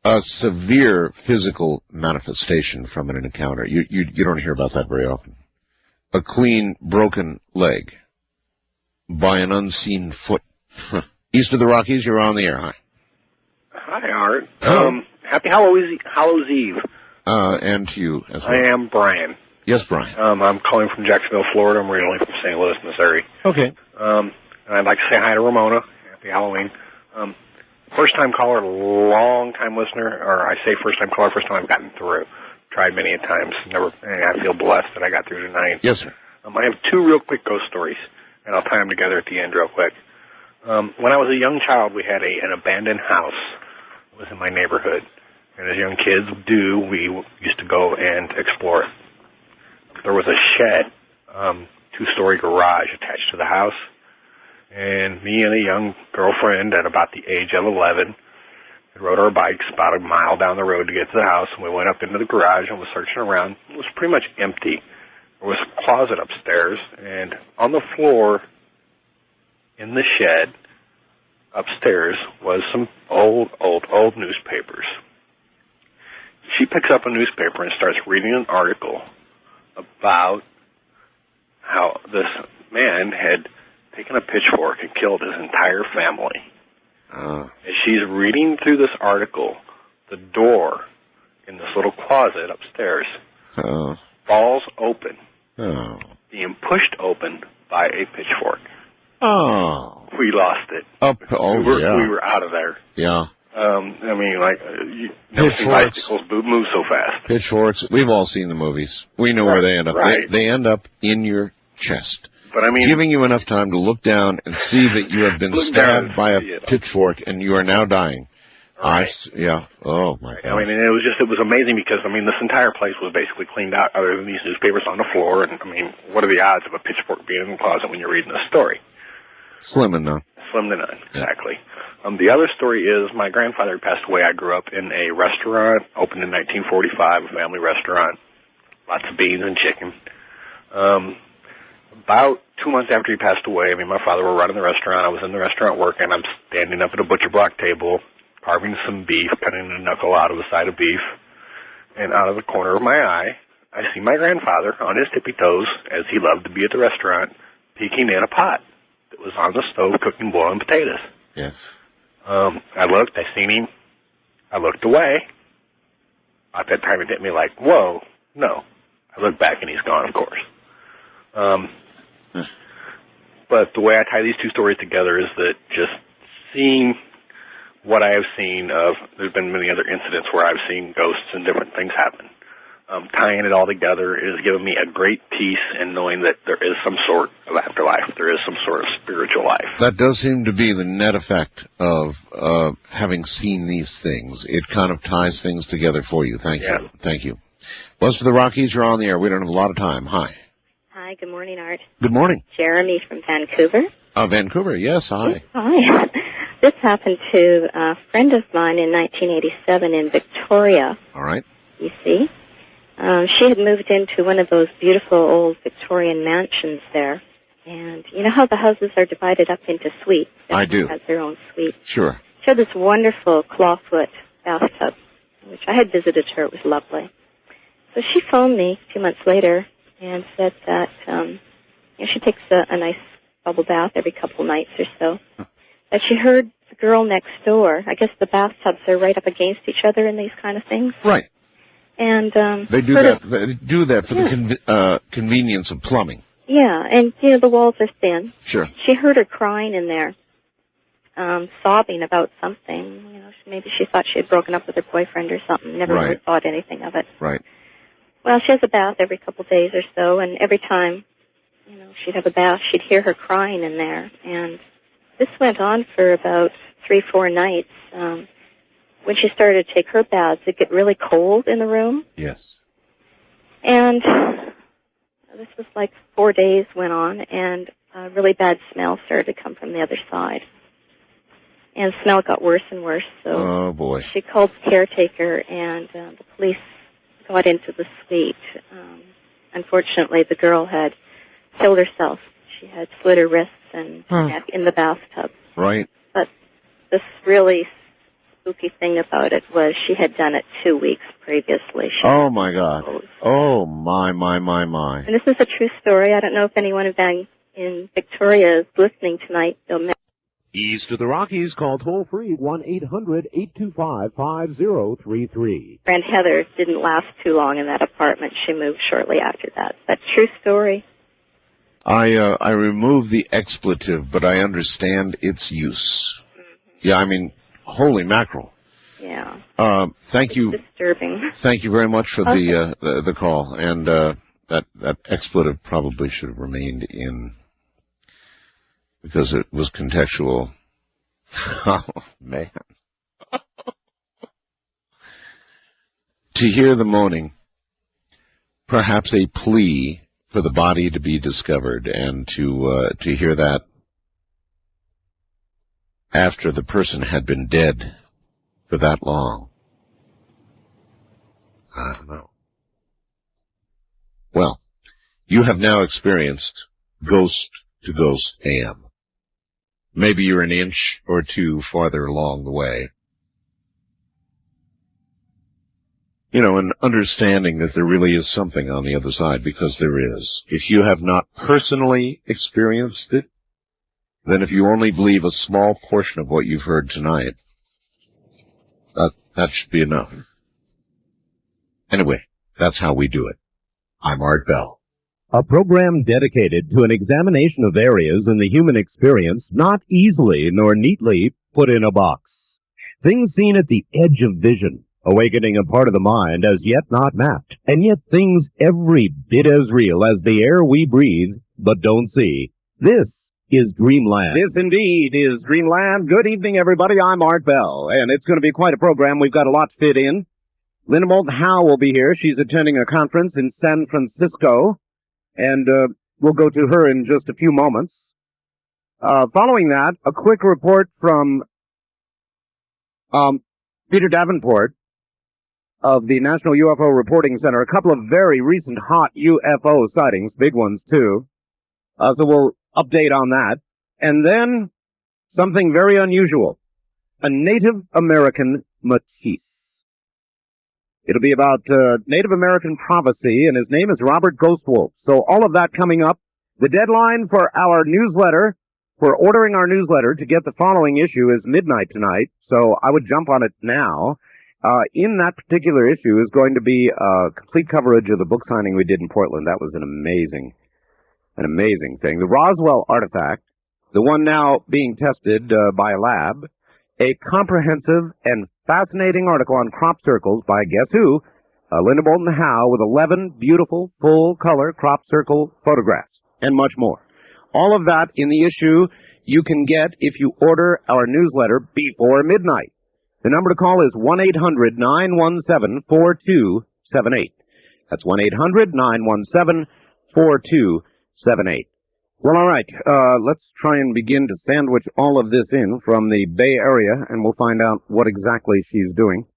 A severe physical manifestation from an encounter. You don't hear about that very often. A clean broken leg by an unseen foot. East of the Rockies, you're on the air. Hi. Hi, Art. Hello. Happy Hallows Eve. And to you as well. I am Brian. Yes, Brian. I'm calling from Jacksonville, Florida. I'm originally from St. Louis, Missouri. Okay. And I'd like to say hi to Ramona. Happy Halloween. First-time caller, long-time listener, or I say first-time caller, first time I've gotten through. Tried many a times. Never. And I feel blessed that I got through tonight. Yes, sir. I have 2 real quick ghost stories, and I'll tie them together at the end real quick. When I was a young child, we had an abandoned house was in my neighborhood. And as young kids do, we used to go and explore it. There was a shed, 2-story garage attached to the house. And me and a young girlfriend at about the age of 11 rode our bikes about a mile down the road to get to the house. And we went up into the garage and was searching around. It was pretty much empty. There was a closet upstairs. And on the floor in the shed upstairs was some old newspapers. She picks up a newspaper and starts reading an article about how this man had taken a pitchfork and killed his entire family. As she's reading through this article, the door in this little closet upstairs falls open, being pushed open by a pitchfork. We lost it. We were out of there. Yeah. I mean, like, you never seen bicycles move so fast. Pitchforks, we've all seen the movies. We know where they end up. Right. They end up in your chest. But I mean, giving you enough time to look down and see that you have been stabbed by a pitchfork and you are now dying. Right. Oh my God. I mean, and it was amazing because, I mean, this entire place was basically cleaned out other than these newspapers on the floor. And, I mean, what are the odds of a pitchfork being in the closet when you're reading this story? Slim and none. Slim to none, exactly. The other story is my grandfather passed away. I grew up in a restaurant, opened in 1945, a family restaurant, lots of beans and chicken. About 2 months after he passed away, me and my father were running the restaurant. I was in the restaurant working. I'm standing up at a butcher block table, carving some beef, cutting a knuckle out of a side of beef, and out of the corner of my eye, I see my grandfather on his tippy toes, as he loved to be at the restaurant, peeking in a pot that was on the stove cooking boiling potatoes. Yes. I looked, I seen him, I looked away. At that time it hit me like, whoa, no. I looked back and he's gone, of course. But the way I tie these two stories together is that just seeing what I have seen there's been many other incidents where I've seen ghosts and different things happen. Tying it all together has given me a great peace in knowing that there is some sort of afterlife. There is some sort of spiritual life. That does seem to be the net effect of having seen these things. It kind of ties things together for you. Thank you. Thank you. West for the Rockies, you're on the air. We don't have a lot of time. Hi. Hi, good morning, Art. Good morning. Jeremy from Vancouver. Vancouver, yes, hi. Hi. This happened to a friend of mine in 1987 in Victoria. All right. BC. She had moved into one of those beautiful old Victorian mansions there. And you know how the houses are divided up into suites? I do. Everyone has their own suite. Sure. She had this wonderful clawfoot bathtub, which I had visited her. It was lovely. So she phoned me 2 months later and said that she takes a nice bubble bath every couple nights or so. That she heard the girl next door. I guess the bathtubs are right up against each other in these kind of things. Right. And they do that. They do that for the convenience of plumbing. Yeah, and the walls are thin. Sure. She heard her crying in there, sobbing about something. Maybe she thought she had broken up with her boyfriend or something. Never really thought anything of it. Right. Well, she has a bath every couple of days or so, and every time, she'd have a bath, she'd hear her crying in there. And this went on for about 3-4 nights. When she started to take her baths, it'd get really cold in the room. Yes. And this was like 4 days went on, and a really bad smell started to come from the other side. And the smell got worse and worse. So oh, boy. She called the caretaker, and the police got into the suite. Unfortunately, the girl had killed herself. She had slit her wrists and neck in the bathtub. Right. But this really spooky thing about it was she had done it 2 weeks previously. Oh, my God. Oh, my. And this is a true story. I don't know if anyone in Victoria is listening tonight. East of the Rockies, call toll-free 1-800-825-5033. Friend Heather didn't last too long in that apartment. She moved shortly after that. But true story. I removed the expletive, but I understand its use. Yeah, I mean, holy mackerel. Yeah. Thank you. Disturbing. Thank you very much for the call. And that expletive probably should have remained in because it was contextual. Oh, man. to hear the moaning, perhaps a plea for the body to be discovered, and to hear that after the person had been dead for that long. I don't know. Well, you have now experienced Ghost to Ghost AM. Maybe you're an inch or two farther along the way. You know, and understanding that there really is something on the other side, because there is. If you have not personally experienced it, then if you only believe a small portion of what you've heard tonight, that should be enough. Anyway, that's how we do it. I'm Art Bell. A program dedicated to an examination of areas in the human experience not easily nor neatly put in a box. Things seen at the edge of vision, awakening a part of the mind as yet not mapped, and yet things every bit as real as the air we breathe but don't see. This is Dreamland. This indeed is Dreamland. Good evening, everybody. I'm Art Bell, and it's going to be quite a program. We've got a lot to fit in. Linda Moulton Howe will be here. She's attending a conference in San Francisco, and we'll go to her in just a few moments. Following that, a quick report from Peter Davenport of the National UFO Reporting Center. A couple of very recent hot UFO sightings, big ones too. So we'll update on that. And then something very unusual. A Native American Matisse. It'll be about Native American prophecy, and his name is Robert Ghostwolf. So all of that coming up. The deadline for our newsletter, for ordering our newsletter to get the following issue, is midnight tonight. So I would jump on it now. In that particular issue is going to be complete coverage of the book signing we did in Portland. That was an amazing thing. The Roswell artifact, the one now being tested by a lab, a comprehensive and fascinating article on crop circles by guess who? Linda Moulton Howe, with 11 beautiful full-color crop circle photographs, and much more. All of that in the issue you can get if you order our newsletter before midnight. The number to call is 1-800-917-4278. That's 1-800-917-4278. Well, all right. Let's try and begin to sandwich all of this in from the Bay Area, and we'll find out what exactly she's doing.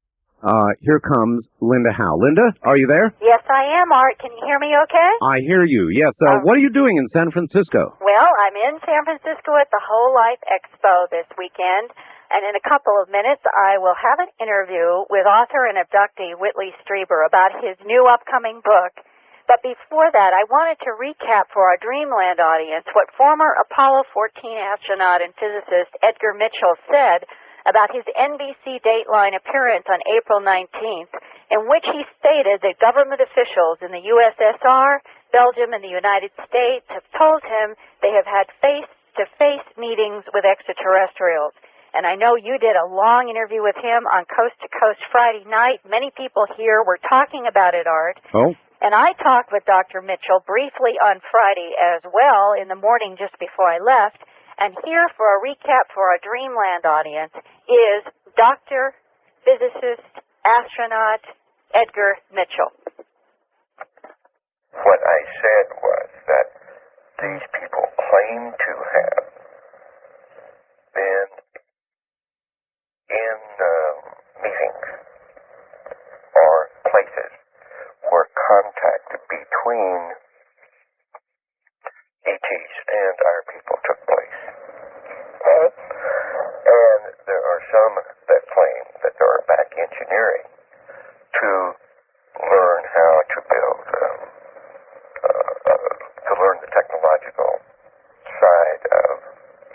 Here comes Linda Howe. Linda, are you there? Yes, I am, Art. Can you hear me okay? I hear you, yes. What are you doing in San Francisco? Well, I'm in San Francisco at the Whole Life Expo this weekend, and in a couple of minutes I will have an interview with author and abductee Whitley Strieber about his new upcoming book. But before that, I wanted to recap for our Dreamland audience what former Apollo 14 astronaut and physicist Edgar Mitchell said about his NBC Dateline appearance on April 19th, in which he stated that government officials in the USSR, Belgium, and the United States have told him they have had face-to-face meetings with extraterrestrials. And I know you did a long interview with him on Coast to Coast Friday night. Many people here were talking about it, Art. Oh. And I talked with Dr. Mitchell briefly on Friday as well, in the morning just before I left. And here for a recap for our Dreamland audience is Dr. Physicist, Astronaut Edgar Mitchell. What I said was that these people claim to have been in meetings or places where contact between ETs and our people took place. And there are some that claim that there are back engineering to learn how to build, to learn the technological side of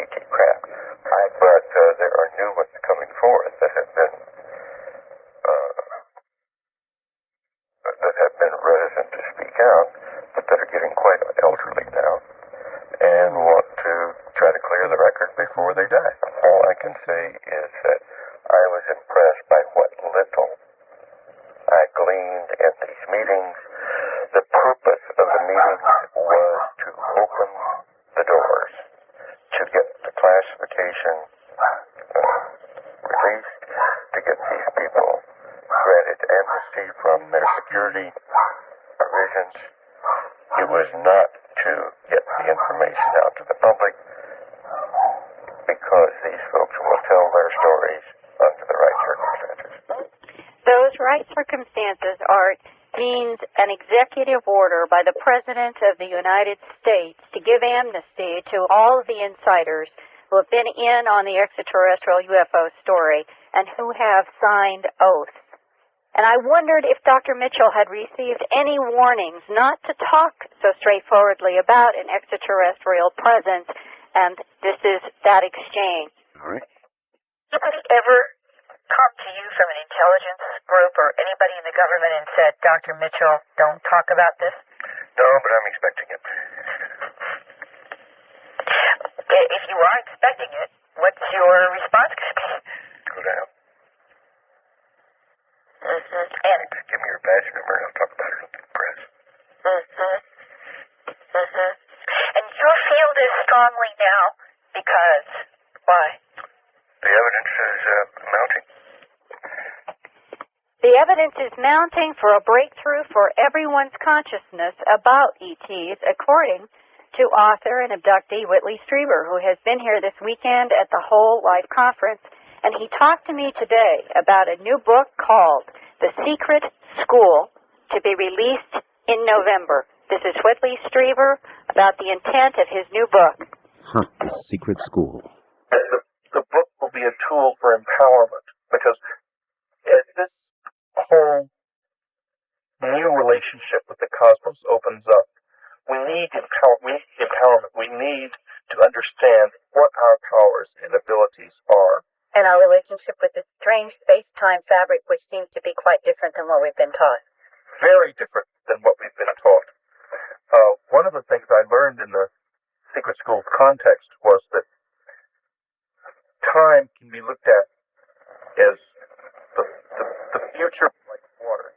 ET craft. But there are new ones coming forth that have been reticent to speak out, but that are getting quite elderly now and want to try to clear the record before they die. All I can say is that I was impressed by what little I gleaned in these meetings. The purpose of the meetings was to open the doors, to get the classification released, to get these people granted amnesty see from their security provisions, it was not to get the information out to the public because these folks will tell their stories under the right circumstances. Those right circumstances, Art, means an executive order by the President of the United States to give amnesty to all of the insiders who have been in on the extraterrestrial UFO story and who have signed oaths. And I wondered if Dr. Mitchell had received any warnings not to talk so straightforwardly about an extraterrestrial presence, and this is that exchange. All right. Anybody ever come to you from an intelligence group or anybody in the government and said, Dr. Mitchell, don't talk about this? No, but I'm expecting it. Okay, if you are expecting it, what's your response going to be? Go down. And give me your badge number and I'll talk about it in the press. And you feel this strongly now because why? The evidence is mounting. The evidence is mounting for a breakthrough for everyone's consciousness about ETs, according to author and abductee Whitley Strieber, who has been here this weekend at the Whole Life Conference, and he talked to me today about a new book called The Secret School, to be released in November. This is Whitley Strieber about the intent of his new book. Huh, The Secret School. The book will be a tool for empowerment, because this whole new relationship with the cosmos opens up. We need empowerment. We need to understand what our powers and abilities are. And our relationship with the strange space-time fabric, which seems to be quite different than what we've been taught. Very different than what we've been taught. One of the things I learned in the Secret School context was that time can be looked at as the future like water.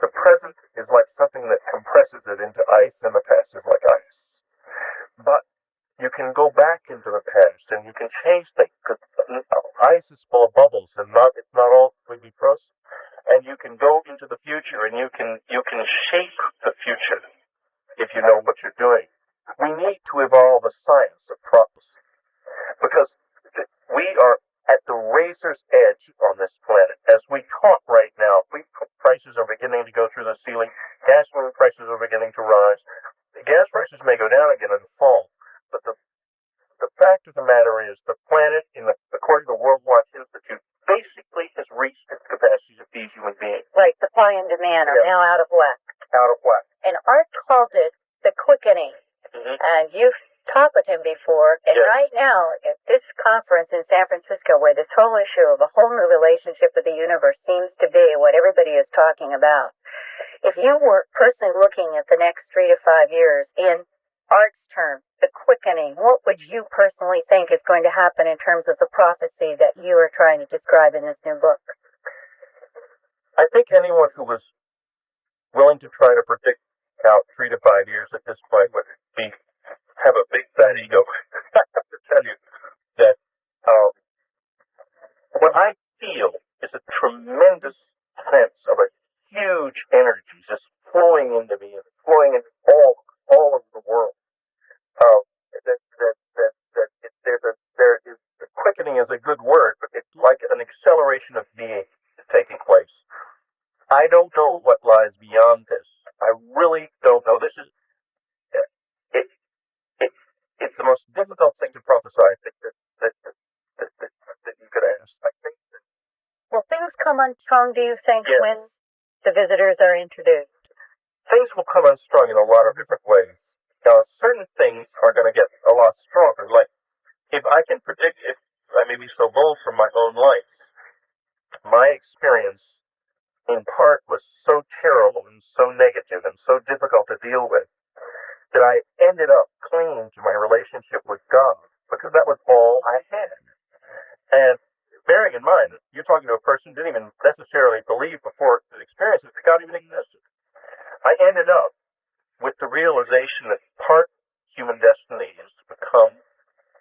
The present is like something that compresses it into ice, and the past is like ice. But you can go back into the past, and you can change things. Ice is full of bubbles, and it's not all completely frozen. And you can go into the future, and you can shape the future if you know what you're doing. We need to evolve a science of prophecy, because we are at the razor's edge on this planet. As we talk right now, wheat prices are beginning to go through the ceiling. Gasoline prices are beginning to rise. The gas prices may go down again in the fall, but the fact of the matter is the planet, according to the World Watch Institute, basically has reached its capacity to feed human beings. Right, supply and demand are now out of whack. Out of whack. And Art called it the quickening. And you've talked with him before, and right now, at this conference in San Francisco, where this whole issue of a whole new relationship with the universe seems to be what everybody is talking about, if you were personally looking at the next 3 to 5 years in Art's term, the quickening, what would you personally think is going to happen in terms of the prophecy that you are trying to describe in this new book? I think anyone who was willing to try to predict out 3 to 5 years at this point would have a big fat ego. I have to tell you that what I feel is a tremendous sense of a huge energy just flowing into me and flowing into all of the world. The quickening is a good word, but it's like an acceleration of being taking place. I don't know what lies beyond this. I really don't know. This is it's the most difficult thing to prophesy, I think, that you could ask. I think that, Will things come unstrung, do you think, when the visitors are introduced? things will come unstrung in a lot of different ways. Now, certain things are going to get a lot stronger. Like, if I can predict, if I may be so bold from my own life, my experience in part was so terrible and so negative and so difficult to deal with that I ended up clinging to my relationship with God, because that was all I had. And bearing in mind, you're talking to a person who didn't even necessarily believe before the experience that God even existed. I ended up with the realization that part human destiny is to become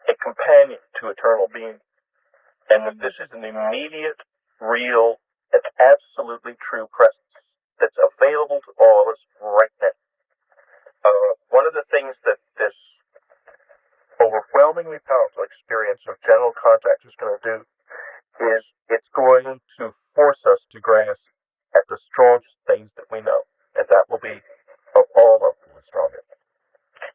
a companion to eternal being. And that this is an immediate, real, and absolutely true presence that's available to all of us right now. One of the things that this overwhelmingly powerful experience of general contact is going to do is it's going to force us to grasp at the strongest things that we know, and that will be, of all of them, the strongest.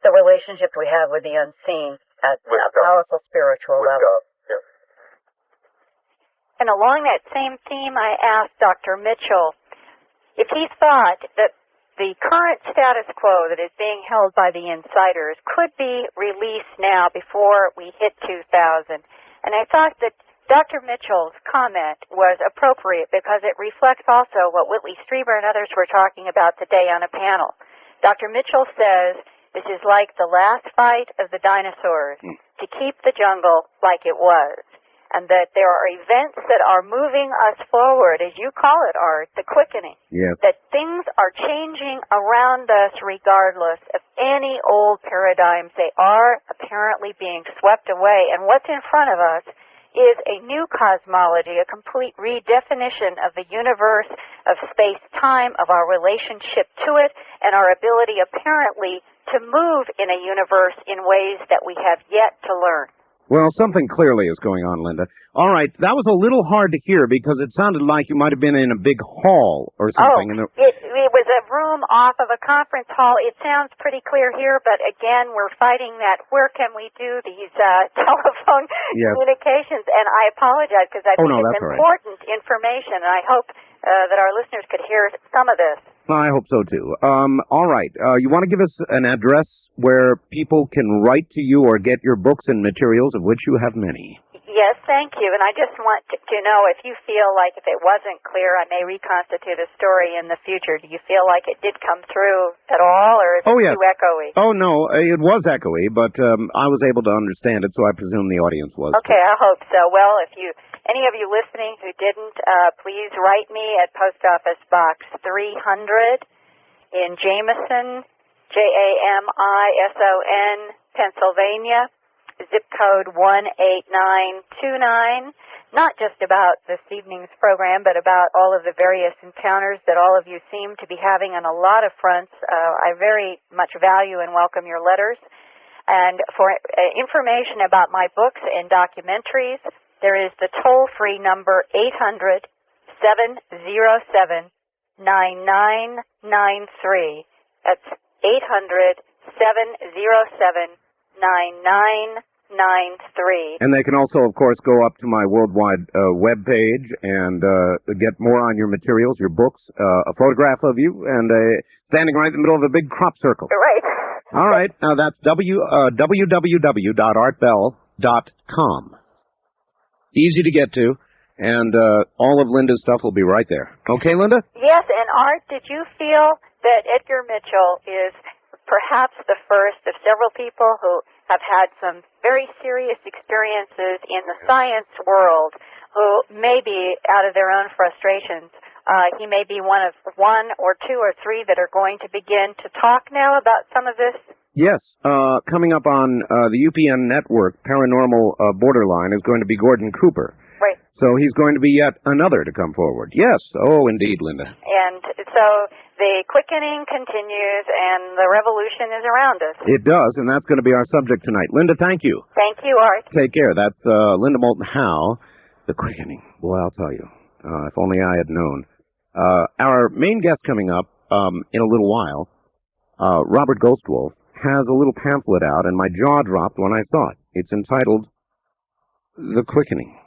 The relationship we have with the unseen at a powerful spiritual level. Yeah. And along that same theme, I asked Dr. Mitchell if he thought that the current status quo that is being held by the insiders could be released now before we hit 2000. And I thought that Dr. Mitchell's comment was appropriate because it reflects also what Whitley Strieber and others were talking about today on a panel. Dr. Mitchell says this is like the last fight of the dinosaurs to keep the jungle like it was, and that there are events that are moving us forward, as you call it, Art, the quickening. Yes. That things are changing around us regardless of any old paradigms. They are apparently being swept away, and what's in front of us is a new cosmology, a complete redefinition of the universe, of space-time, of our relationship to it, and our ability apparently to move in a universe in ways that we have yet to learn. Well, something clearly is going on, Linda. All right, that was a little hard to hear because it sounded like you might have been in a big hall or something. It was a room off of a conference hall. It sounds pretty clear here, but again, we're fighting that. Where can we do these telephone communications? And I apologize because I think it's important information, and I hope that our listeners could hear some of this. I hope so, too. All right. You want to give us an address where people can write to you or get your books and materials, of which you have many? Yes, thank you. And I just want to know if you feel like if it wasn't clear, I may reconstitute a story in the future. Do you feel like it did come through at all, or is it too echoey? Oh, no, it was echoey, but I was able to understand it, so I presume the audience was. Okay, I hope so. Well, if any of you listening who didn't, please write me at Post Office Box 300 in Jameson, Jamison, Pennsylvania, zip code 18929. Not just about this evening's program, but about all of the various encounters that all of you seem to be having on a lot of fronts. I very much value and welcome your letters. And for information about my books and documentaries, there is the toll-free number 800-707-9993. That's 800-707-9993. And they can also, of course, go up to my worldwide web page and get more on your materials, your books, a photograph of you, and standing right in the middle of a big crop circle. Right. All right. Now, that's www.artbell.com. Easy to get to, and all of Linda's stuff will be right there. Okay, Linda? Yes, and Art, did you feel that Edgar Mitchell is perhaps the first of several people who have had some very serious experiences in the science world, who may be out of their own frustrations? He may be one or two or three that are going to begin to talk now about some of this? Yes. Coming up on the UPN network, Paranormal Borderline, is going to be Gordon Cooper. Right. So he's going to be yet another to come forward. Yes. Oh, indeed, Linda. And so the quickening continues and the revolution is around us. It does, and that's going to be our subject tonight. Linda, thank you. Thank you, Art. Take care. That's Linda Moulton Howe. The quickening. Boy, I'll tell you. If only I had known. Our main guest coming up in a little while, Robert Ghostwolf, has a little pamphlet out, and my jaw dropped when I saw it. It's entitled The Quickening.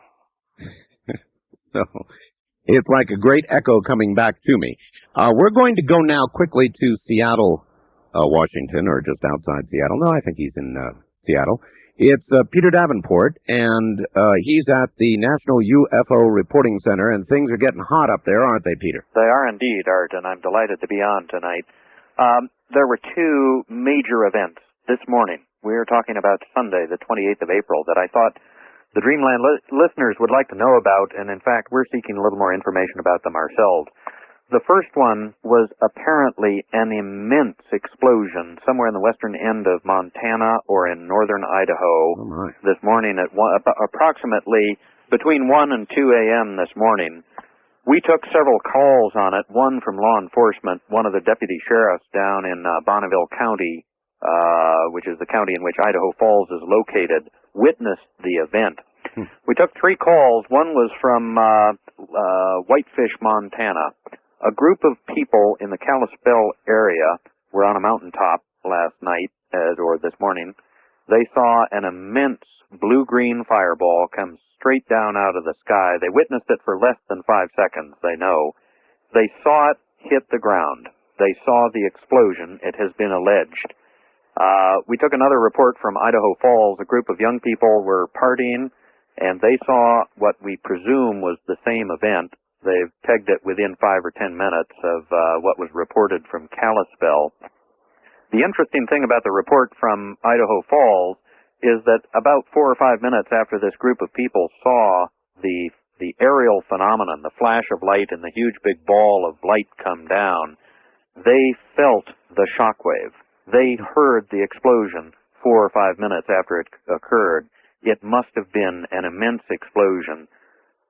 So, it's like a great echo coming back to me. We're going to go now quickly to Seattle, Washington, or just outside Seattle. No, I think he's in Seattle. It's Peter Davenport, and he's at the National UFO Reporting Center, and things are getting hot up there, aren't they, Peter? They are indeed, Art, and I'm delighted to be on tonight. There were two major events this morning. We were talking about Sunday, the 28th of April, that I thought the Dreamland listeners would like to know about, and in fact, we're seeking a little more information about them ourselves. The first one was apparently an immense explosion somewhere in the western end of Montana or in northern Idaho this morning at approximately between 1 and 2 a.m. this morning. We took several calls on it, one from law enforcement. One of the deputy sheriffs down in Bonneville County, which is the county in which Idaho Falls is located, witnessed the event. We took 3 calls. One was from Whitefish, Montana. A group of people in the Kalispell area were on a mountaintop last night, or this morning. They saw an immense blue-green fireball come straight down out of the sky. They witnessed it for less than 5 seconds, they know. They saw it hit the ground. They saw the explosion, it has been alleged. We took another report from Idaho Falls. A group of young people were partying, and they saw what we presume was the same event. They've pegged it within 5 or 10 minutes of what was reported from Kalispell. The interesting thing about the report from Idaho Falls is that about 4 or 5 minutes after this group of people saw the aerial phenomenon, the flash of light and the huge big ball of light come down, they felt the shockwave. They heard the explosion 4 or 5 minutes after it occurred. It must have been an immense explosion.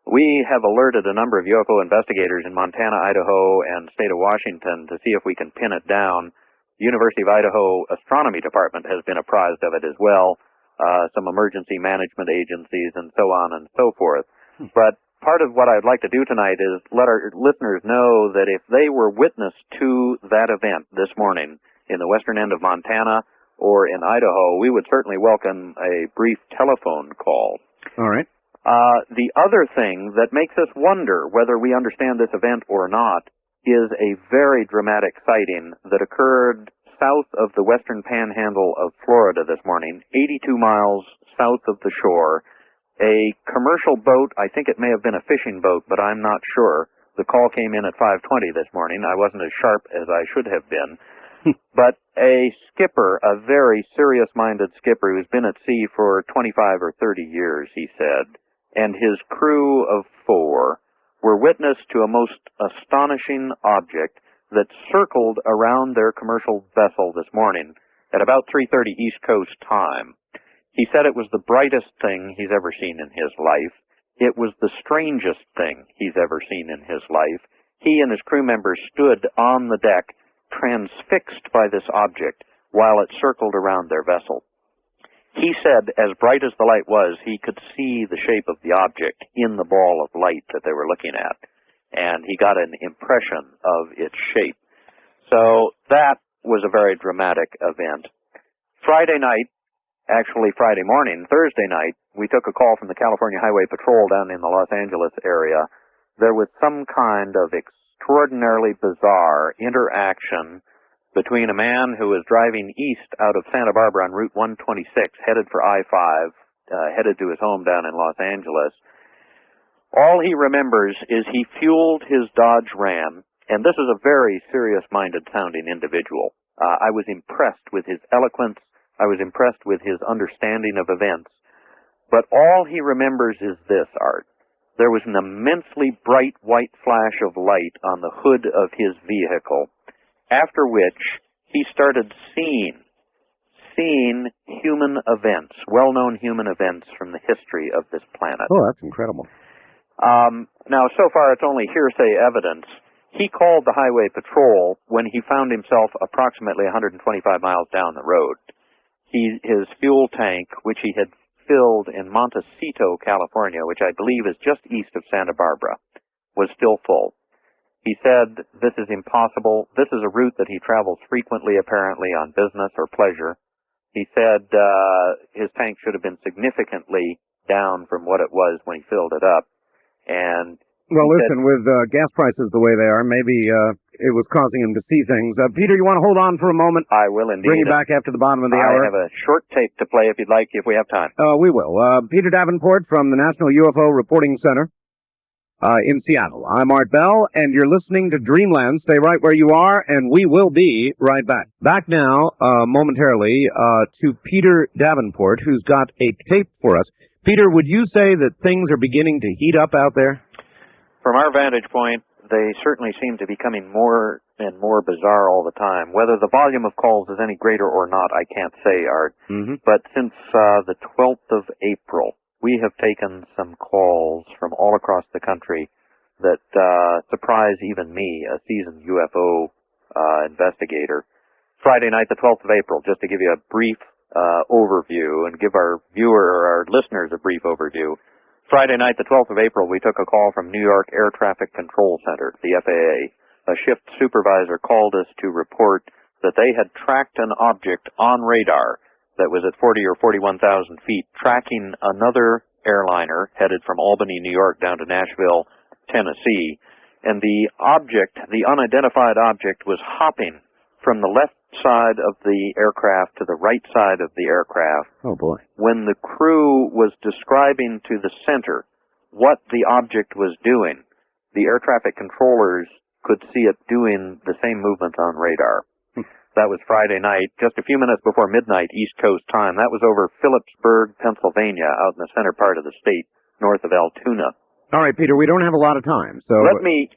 We have alerted a number of UFO investigators in Montana, Idaho, and state of Washington to see if we can pin it down. The University of Idaho Astronomy Department has been apprised of it as well, some emergency management agencies, and so on and so forth. But part of what I'd like to do tonight is let our listeners know that if they were witness to that event this morning in the western end of Montana or in Idaho, we would certainly welcome a brief telephone call. All right. The other thing that makes us wonder whether we understand this event or not is a very dramatic sighting that occurred south of the western panhandle of Florida this morning, 82 miles south of the shore. A commercial boat, I think it may have been a fishing boat, but I'm not sure. The call came in at 5:20 this morning. I wasn't as sharp as I should have been. But a skipper, a very serious-minded skipper who's been at sea for 25 or 30 years, he said, and his crew of 4 were witness to a most astonishing object that circled around their commercial vessel this morning at about 3:30 East Coast time. He said it was the brightest thing he's ever seen in his life. It was the strangest thing he's ever seen in his life. He and his crew members stood on the deck, transfixed by this object, while it circled around their vessel. He said, as bright as the light was, he could see the shape of the object in the ball of light that they were looking at, and he got an impression of its shape. So that was a very dramatic event. Friday night, actually Friday morning, Thursday night, we took a call from the California Highway Patrol down in the Los Angeles area. There was some kind of extraordinarily bizarre interaction between a man who was driving east out of Santa Barbara on Route 126, headed for I-5, headed to his home down in Los Angeles. All he remembers is he fueled his Dodge Ram, and this is a very serious-minded sounding individual. I was impressed with his eloquence. I was impressed with his understanding of events. But all he remembers is this, Art. There was an immensely bright white flash of light on the hood of his vehicle, after which he started seeing human events, well-known human events from the history of this planet. Oh, that's incredible. Now, so far it's only hearsay evidence. He called the Highway Patrol when he found himself approximately 125 miles down the road. His fuel tank, which he had filled in Montecito, California, which I believe is just east of Santa Barbara, was still full. He said, this is impossible. This is a route that he travels frequently, apparently, on business or pleasure. He said his tank should have been significantly down from what it was when he filled it up. And well, listen, with gas prices the way they are, maybe it was causing him to see things. Peter, you want to hold on for a moment? I will indeed. Bring you back after the bottom of the hour. I have a short tape to play if you'd like, if we have time. We will. Peter Davenport from the National UFO Reporting Center in Seattle. I'm Art Bell, and you're listening to Dreamland. Stay right where you are, and we will be right back. Back now, momentarily, to Peter Davenport, who's got a tape for us. Peter, would you say that things are beginning to heat up out there? From our vantage point, they certainly seem to be becoming more and more bizarre all the time. Whether the volume of calls is any greater or not, I can't say, Art. But since the 12th of April, we have taken some calls from all across the country that surprise even me, a seasoned UFO investigator. Friday night, the 12th of April, just to give you a brief overview and give our our listeners a brief overview. Friday night, the 12th of April, we took a call from New York Air Traffic Control Center, the FAA. A shift supervisor called us to report that they had tracked an object on radar that was at 40 or 41,000 feet, tracking another airliner headed from Albany, New York, down to Nashville, Tennessee. And the object, the unidentified object, was hopping from the left side of the aircraft to the right side of the aircraft. Oh, boy. When the crew was describing to the center what the object was doing, the air traffic controllers could see it doing the same movements on radar. That was Friday night, just a few minutes before midnight East Coast time. That was over Phillipsburg, Pennsylvania, out in the center part of the state, north of Altoona. All right, Peter, we don't have a lot of time, so... Let me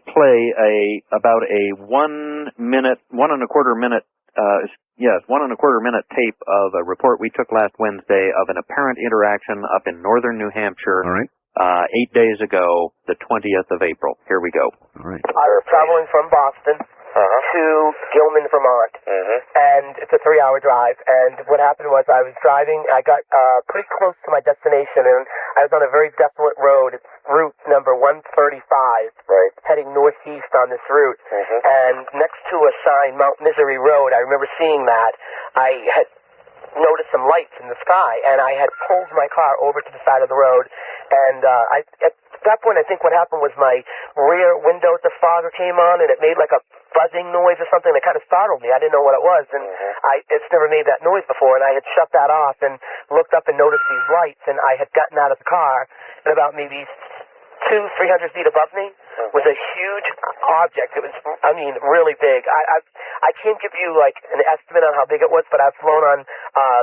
play about a 1 minute, 1.25 minute, 1.25 minute tape of a report we took last Wednesday of an apparent interaction up in northern New Hampshire. All right. 8 days ago, the 20th of April. Here we go. All right. I was traveling from Boston to Gilman, Vermont, and it's a 3-hour drive. And what happened was I was driving, I got pretty close to my destination, and I was on a very desolate road. It's route number 135, heading northeast on this route. And next to a sign, Mount Misery Road, I remember seeing that. I had noticed some lights in the sky, and I had pulled my car over to the side of the road, and at that point, I think what happened was my rear window defogger came on, and it made like a buzzing noise or something that kind of startled me. I didn't know what it was, and it's never made that noise before, and I had shut that off and looked up and noticed these lights, and I had gotten out of the car, and about maybe 200-300 feet above me was a huge object. It was, I mean, really big. I can't give you like an estimate on how big it was, but I've flown on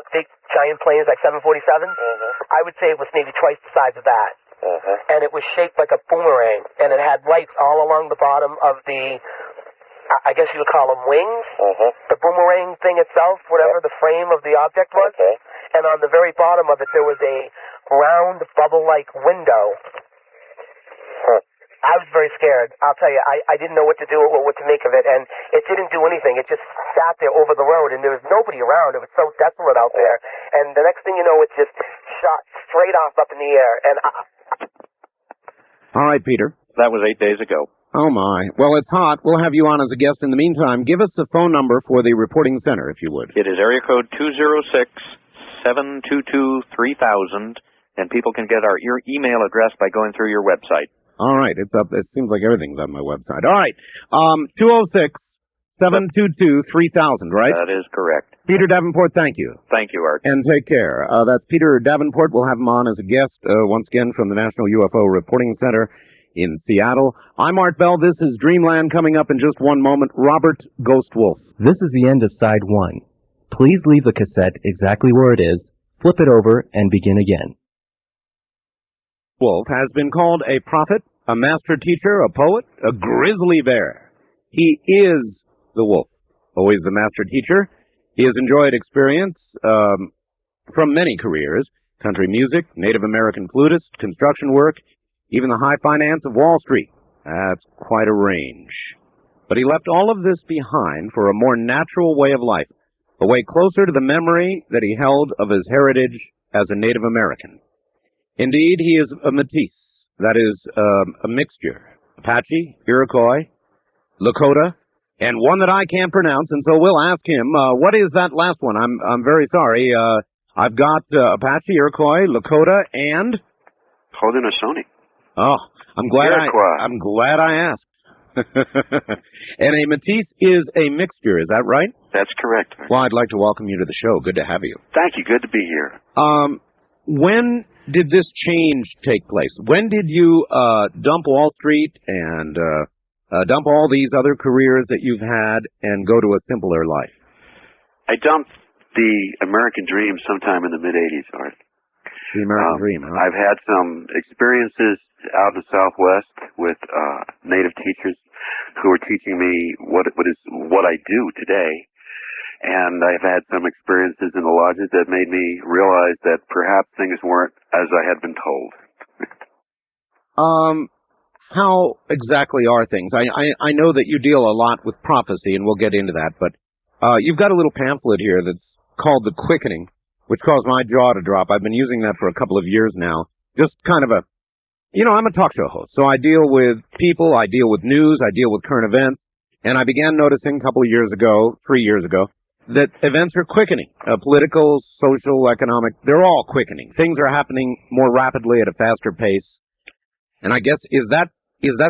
big giant planes like 747. I would say it was maybe twice the size of that. And it was shaped like a boomerang, and it had lights all along the bottom of the, I guess you would call them wings, the boomerang thing itself, whatever the frame of the object was. And on the very bottom of it, there was a round bubble-like window. I was very scared. I'll tell you, I didn't know what to do or what to make of it, and it didn't do anything. It just sat there over the road, and there was nobody around. It was so desolate out there. And the next thing you know, it just shot straight off up in the air. And All right, Peter. That was 8 days ago. Oh, my. Well, it's hot. We'll have you on as a guest in the meantime. Give us the phone number for the reporting center, if you would. It is area code 206-722-3000, and people can get your email address by going through your website. All right, it's up. It seems like everything's on my website. All right, 206-722-3000, right? That is correct. Peter Davenport, thank you. Thank you, Art. And take care. That's Peter Davenport. We'll have him on as a guest once again from the National UFO Reporting Center in Seattle. I'm Art Bell. This is Dreamland. Coming up in just one moment, Robert Ghost Wolf. This is the end of side 1. Please leave the cassette exactly where it is, flip it over, and begin again. Wolf has been called a prophet, a master teacher, a poet, a grizzly bear. He is the wolf, always the master teacher. He has enjoyed experience from many careers: country music, Native American flutist, construction work, even the high finance of Wall Street. That's quite a range. But he left all of this behind for a more natural way of life, a way closer to the memory that he held of his heritage as a Native American. Indeed, he is a métis, that is, a mixture. Apache, Iroquois, Lakota, and one that I can't pronounce, and so we'll ask him, what is that last one? I'm very sorry. I've got Apache, Iroquois, Lakota, and... Haudenosaunee. Oh, I'm glad I asked. And a métis is a mixture, is that right? That's correct. Well, I'd like to welcome you to the show. Good to have you. Thank you. Good to be here. When did this change take place? When did you dump Wall Street and dump all these other careers that you've had and go to a simpler life? I dumped the American dream sometime in the mid-'80s, Art. The American dream, huh? I've had some experiences out in the Southwest with Native teachers who are teaching me what I do today. And I've had some experiences in the lodges that made me realize that perhaps things weren't as I had been told. how exactly are things? I know that you deal a lot with prophecy, and we'll get into that, but you've got a little pamphlet here that's called The Quickening, which caused my jaw to drop. I've been using that for a couple of years now. Just kind of I'm a talk show host, so I deal with people, I deal with news, I deal with current events, and I began noticing a couple of years ago, 3 years ago, that events are quickening. Political, social, economic, they're all quickening. Things are happening more rapidly at a faster pace. And I guess, is that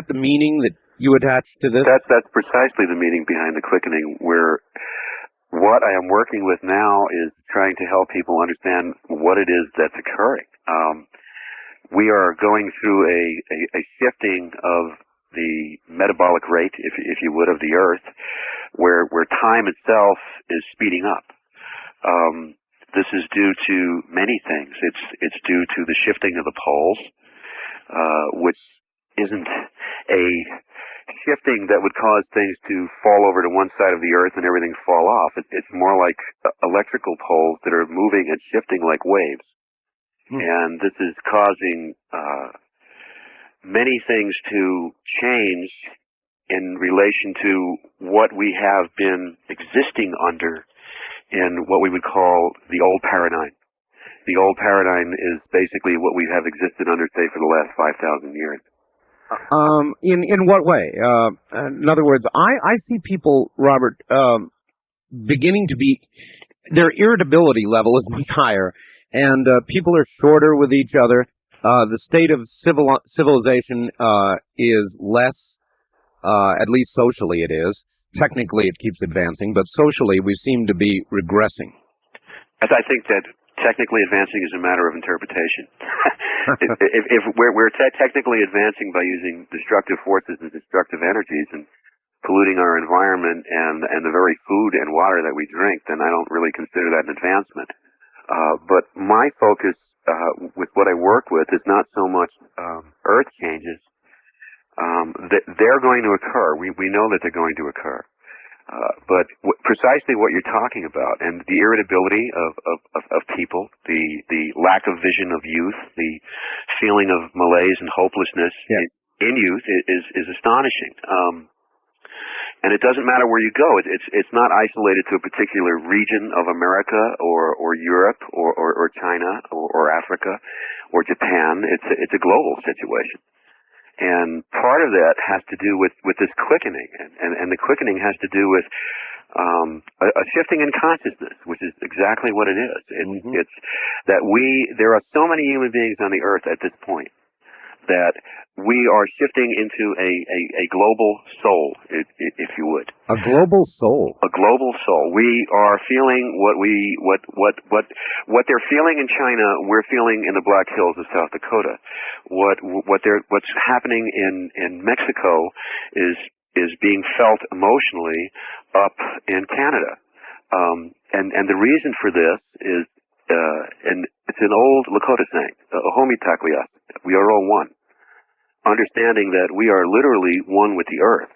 the meaning that you attach to this? That's precisely the meaning behind the quickening, where what I am working with now is trying to help people understand what it is that's occurring. We are going through a shifting of the metabolic rate, if you would, of the Earth, where time itself is speeding up. This is due to many things. It's due to the shifting of the poles, which isn't a shifting that would cause things to fall over to one side of the Earth and everything fall off. It's more like electrical poles that are moving and shifting like waves. And this is causing many things to change in relation to what we have been existing under in what we would call the old paradigm. The old paradigm is basically what we have existed under, say, for the last 5,000 years. In what way? In other words, I see people, Robert, beginning to be, their irritability level is much higher, and people are shorter with each other. The state of civilization is less, at least socially it is. Technically it keeps advancing, but socially we seem to be regressing. I think that technically advancing is a matter of interpretation. if we're technically advancing by using destructive forces and destructive energies and polluting our environment and the very food and water that we drink, then I don't really consider that an advancement. But my focus with what I work with is not so much earth changes. They're going to occur. We know that they're going to occur. But precisely what you're talking about, and the irritability of people, the lack of vision of youth, the feeling of malaise and hopelessness in youth is astonishing. And it doesn't matter where you go. It's not isolated to a particular region of America or Europe or China or Africa or Japan. It's a global situation. And part of that has to do with this quickening, and the quickening has to do with a shifting in consciousness, which is exactly what it is. It's that there are so many human beings on the earth at this point that we are shifting into a global soul, if you would. A global soul. A global soul. We are feeling what they're feeling in China. We're feeling in the Black Hills of South Dakota. What's happening in Mexico is being felt emotionally up in Canada. And the reason for this is, and it's an old Lakota saying, "Ahomi Takwiyas," we are all one. Understanding that we are literally one with the earth.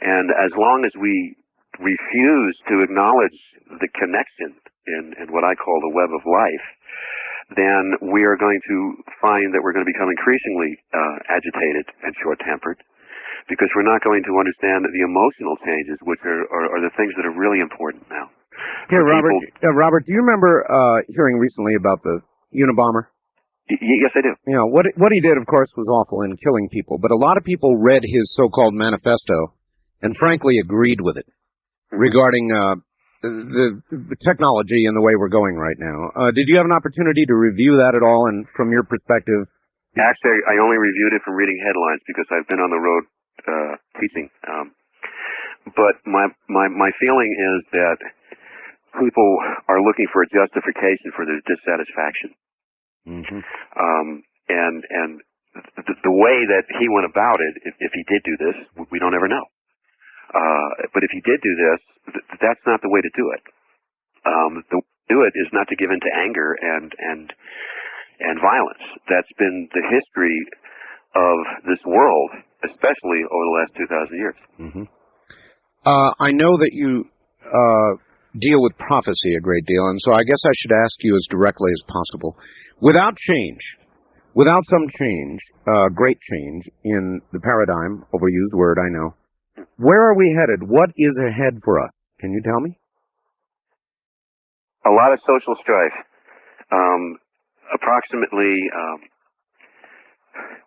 And as long as we refuse to acknowledge the connection in what I call the web of life, then we are going to find that we're going to become increasingly agitated and short-tempered, because we're not going to understand the emotional changes, which are the things that are really important now. Okay, Robert, do you remember hearing recently about the Unabomber? Yes, I do. You know, what he did, of course, was awful in killing people, but a lot of people read his so-called manifesto and frankly agreed with it regarding the technology and the way we're going right now. Did you have an opportunity to review that at all, and from your perspective? Actually, I only reviewed it from reading headlines because I've been on the road teaching. But my feeling is that people are looking for a justification for their dissatisfaction. And the way that he went about it, if he did do this, we don't ever know. But if he did do this, that's not the way to do it. The way to do it is not to give in to anger and violence. That's been the history of this world, especially over the last 2,000 years. I know that you deal with prophecy a great deal, and so I guess I should ask you as directly as possible. Without change, without some change, great change in the paradigm, overused word, I know, where are we headed? What is ahead for us? Can you tell me? A lot of social strife. Approximately,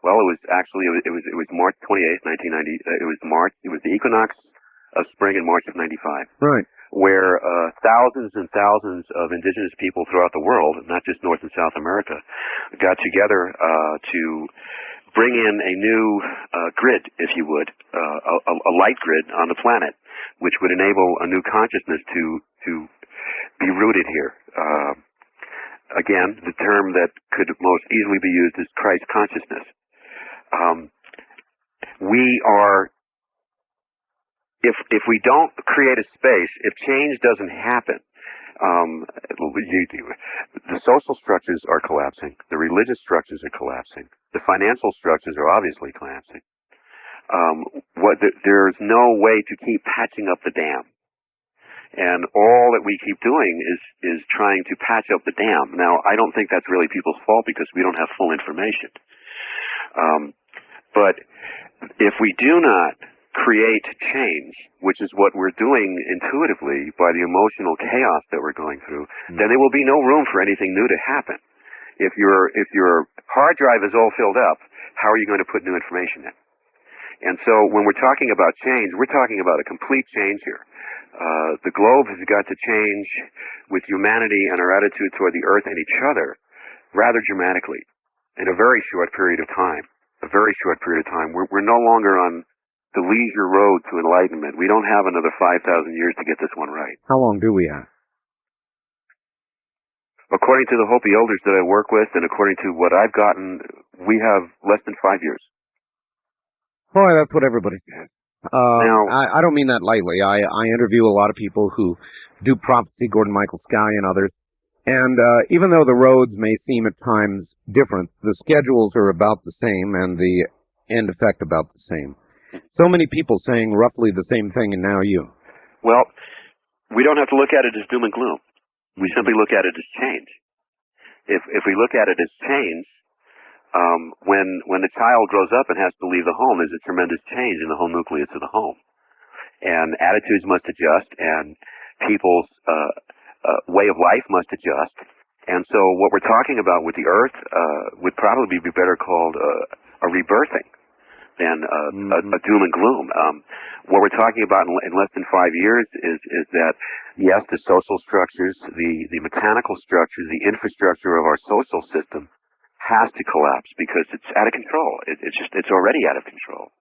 well, it was March 28th, 1990. It was the equinox of spring in March of 95. Right. Where thousands and thousands of indigenous people throughout the world, not just North and South America, got together to bring in a new grid, if you would, a light grid on the planet, which would enable a new consciousness to be rooted here. Again, the term that could most easily be used is Christ consciousness. We are, if we don't create a space, if change doesn't happen, the social structures are collapsing, the religious structures are collapsing, the financial structures are obviously collapsing. There's no way to keep patching up the dam. And all that we keep doing is trying to patch up the dam. Now, I don't think that's really people's fault because we don't have full information. But if we do not create change, which is what we're doing intuitively by the emotional chaos that we're going through, then there will be no room for anything new to happen. If your hard drive is all filled up, how are you going to put new information in? And so when we're talking about change, we're talking about a complete change here. The globe has got to change with humanity and our attitude toward the earth and each other rather dramatically in a very short period of time. A very short period of time. We're no longer on the leisure road to enlightenment. We don't have another 5,000 years to get this one right. How long do we have? According to the Hopi elders that I work with and according to what I've gotten, we have less than 5 years. Boy, that's what everybody says. I don't mean that lightly. I interview a lot of people who do prophecy, Gordon Michael Sky and others, and even though the roads may seem at times different, the schedules are about the same and the end effect about the same. So many people saying roughly the same thing, and now you. Well, we don't have to look at it as doom and gloom. We simply look at it as change. If we look at it as change, when the child grows up and has to leave the home, there's a tremendous change in the whole nucleus of the home. And attitudes must adjust, and people's way of life must adjust. And so what we're talking about with the earth would probably be better called a rebirthing than a doom and gloom. What we're talking about in less than 5 years is that, yes, the social structures, the mechanical structures, the infrastructure of our social system has to collapse because it's out of control. It's already out of control.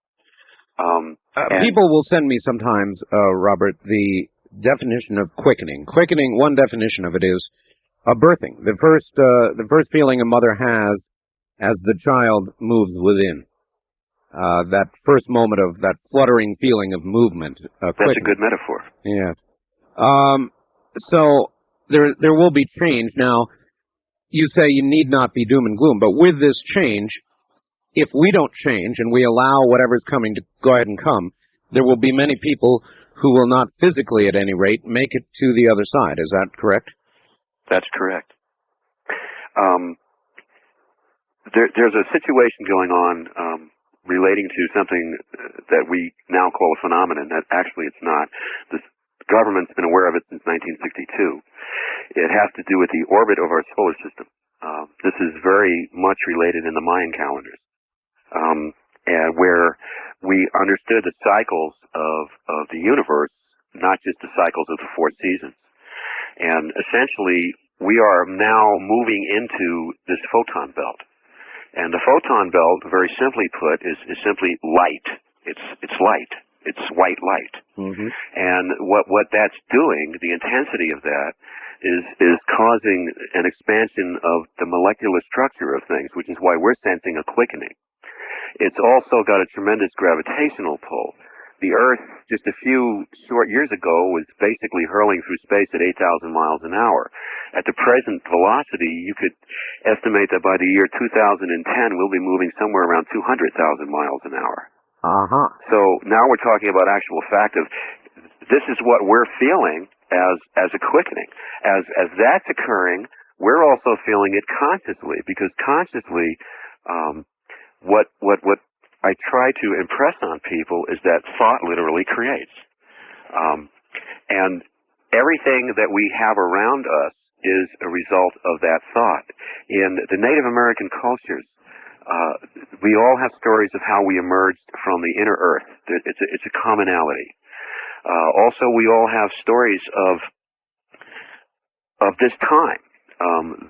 People will send me sometimes, Robert, the definition of quickening. Quickening, one definition of it is a birthing. The first feeling a mother has as the child moves within. That first moment of that fluttering feeling of movement. That's a good metaphor. Yeah. So there will be change. Now, you say you need not be doom and gloom, but with this change, if we don't change and we allow whatever's coming to go ahead and come, there will be many people who will not physically, at any rate, make it to the other side. Is that correct? That's correct. There's a situation going on relating to something that we now call a phenomenon that actually it's not. The government's been aware of it since 1962. It has to do with the orbit of our solar system. This is very much related in the Mayan calendars, and where we understood the cycles of the universe, not just the cycles of the 4 seasons. And essentially, we are now moving into this photon belt. And the photon belt, very simply put, is simply light. It's light. It's white light. Mm-hmm. And what that's doing, the intensity of that, is causing an expansion of the molecular structure of things, which is why we're sensing a quickening. It's also got a tremendous gravitational pull. The Earth, just a few short years ago, was basically hurling through space at 8,000 miles an hour. At the present velocity, you could estimate that by the year 2010, we'll be moving somewhere around 200,000 miles an hour. Uh-huh. So now we're talking about actual fact of this is what we're feeling as a quickening. As that's occurring, we're also feeling it consciously, because consciously What I try to impress on people is that thought literally creates. And everything that we have around us is a result of that thought. In the Native American cultures, we all have stories of how we emerged from the inner earth. It's a commonality. Also, we all have stories of this time.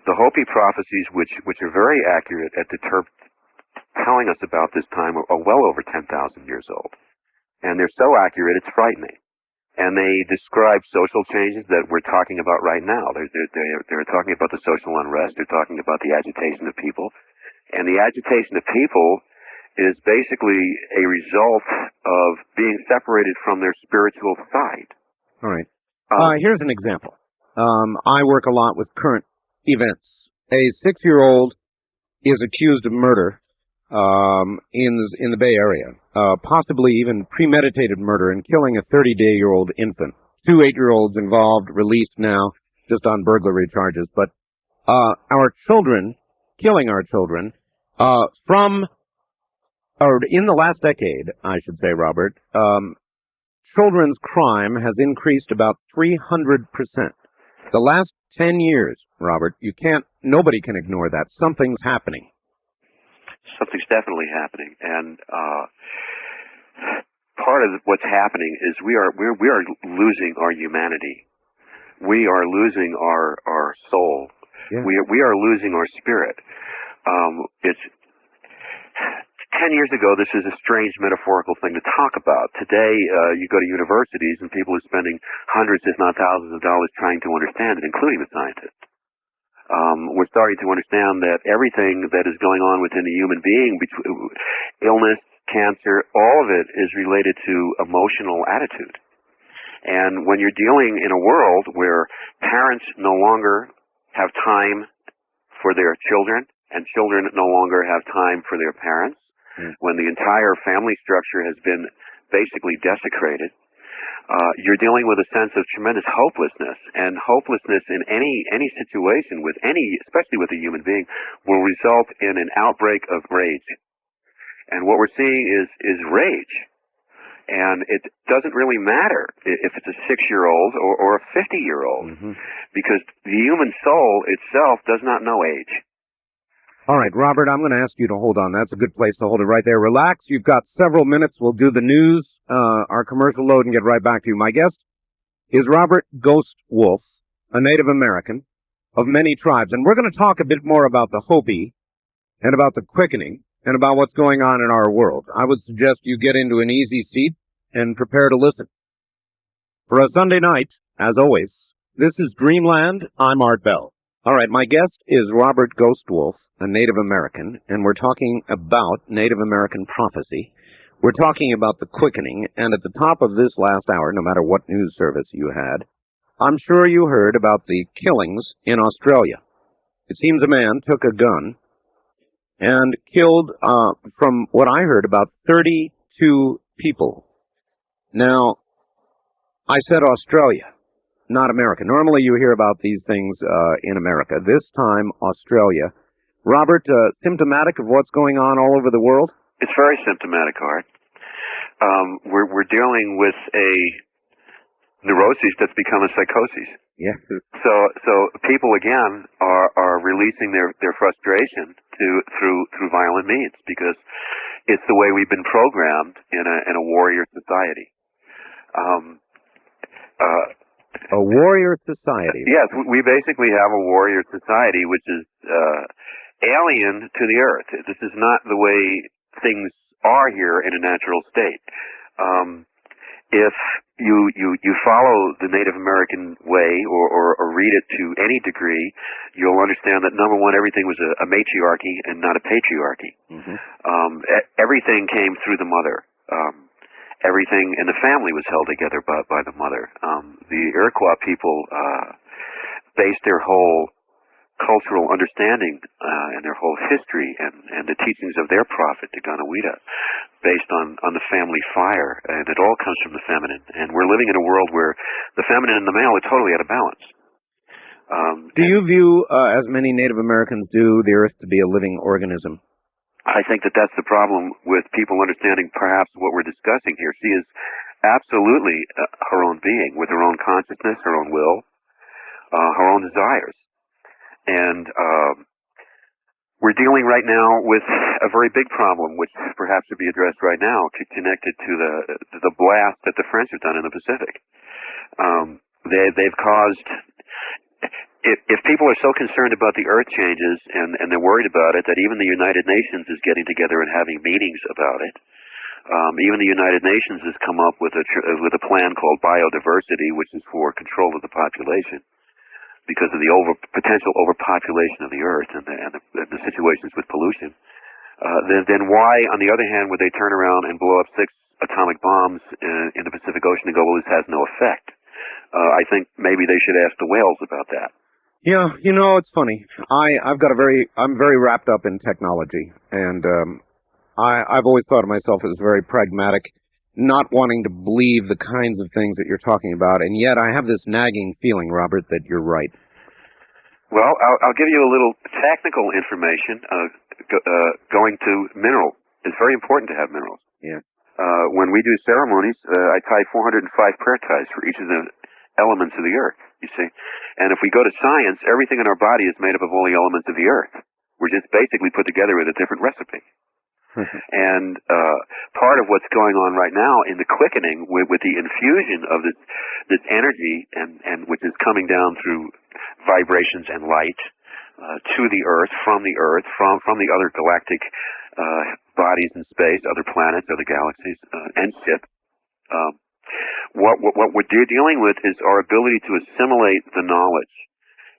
The Hopi prophecies, which are very accurate at telling us about this time, are well over 10,000 years old. And they're so accurate, it's frightening. And they describe social changes that we're talking about right now. They're talking about the social unrest. They're talking about the agitation of people. And the agitation of people is basically a result of being separated from their spiritual side. All right. Here's an example. I work a lot with current events. A 6-year-old is accused of murder in the Bay Area, possibly even premeditated murder and killing a 30-day-old infant. 2 8-year-olds involved, released now, just on burglary charges. But our children, killing our children, in the last decade, I should say, Robert, children's crime has increased about 300%. The last 10 years, Robert, nobody can ignore that. Something's happening. Something's definitely happening, and part of what's happening is we are losing our humanity. We are losing our soul. Yeah. We are losing our spirit. It's 10 years ago, this is a strange metaphorical thing to talk about. Today, you go to universities and people are spending hundreds, if not thousands of dollars trying to understand it, including the scientists. We're starting to understand that everything that is going on within the human being, illness, cancer, all of it is related to emotional attitude. And when you're dealing in a world where parents no longer have time for their children, and children no longer have time for their parents, when the entire family structure has been basically desecrated, you're dealing with a sense of tremendous hopelessness, and hopelessness in any situation with especially with a human being, will result in an outbreak of rage. And what we're seeing is rage. And it doesn't really matter if it's a 6-year-old or a 50-year-old, because the human soul itself does not know age. All right, Robert, I'm going to ask you to hold on. That's a good place to hold it right there. Relax. You've got several minutes. We'll do the news, our commercial load, and get right back to you. My guest is Robert Ghost Wolf, a Native American of many tribes. And we're going to talk a bit more about the Hopi and about the quickening and about what's going on in our world. I would suggest you get into an easy seat and prepare to listen. For a Sunday night, as always, this is Dreamland. I'm Art Bell. All right, my guest is Robert Ghost Wolf, a Native American, and we're talking about Native American prophecy. We're talking about the quickening, and at the top of this last hour, no matter what news service you had, I'm sure you heard about the killings in Australia. It seems a man took a gun and killed, from what I heard, about 32 people. Now, I said Australia, not America. Normally you hear about these things in America. This time, Australia. Robert, symptomatic of what's going on all over the world? It's very symptomatic, Art. We're dealing with a neuroses that's become a psychosis. Yeah. So people again are releasing their frustration through violent means, because it's the way we've been programmed in a warrior society. A warrior society. Yes, we basically have a warrior society, which is alien to the earth. This is not the way things are here in a natural state. If you follow the Native American way or read it to any degree, you'll understand that, number one, everything was a matriarchy and not a patriarchy. Everything came through the mother. Everything in the family was held together by the mother. The Iroquois people based their whole cultural understanding and their whole history and the teachings of their prophet, the Ganawida, based on the family fire, and it all comes from the feminine. And we're living in a world where the feminine and the male are totally out of balance. Do you view, as many Native Americans do, the earth to be a living organism? I think that that's the problem with people understanding perhaps what we're discussing here. She is absolutely her own being with her own consciousness, her own will, her own desires. And we're dealing right now with a very big problem, which perhaps should be addressed right now, connected to the blast that the French have done in the Pacific. They've caused... If people are so concerned about the Earth changes and they're worried about it, that even the United Nations is getting together and having meetings about it. Even the United Nations has come up with a plan called biodiversity, which is for control of the population, because of the potential overpopulation of the Earth and the situations with pollution. Then why, on the other hand, would they turn around and blow up 6 atomic bombs in the Pacific Ocean and go, well, this has no effect? I think maybe they should ask the whales about that. Yeah, you know, it's funny. I'm very wrapped up in technology, and I've always thought of myself as very pragmatic, not wanting to believe the kinds of things that you're talking about, and yet I have this nagging feeling, Robert, that you're right. Well, I'll give you a little technical information. Going to mineral. It's very important to have minerals. Yeah. When we do ceremonies, I tie 405 prayer ties for each of the elements of the Earth, you see. And if we go to science, everything in our body is made up of all the elements of the Earth. We're just basically put together with a different recipe. And part of what's going on right now in the quickening with the infusion of this energy and which is coming down through vibrations and light to the Earth, from the other galactic bodies in space, other planets, other galaxies, and ship. What we're dealing with is our ability to assimilate the knowledge.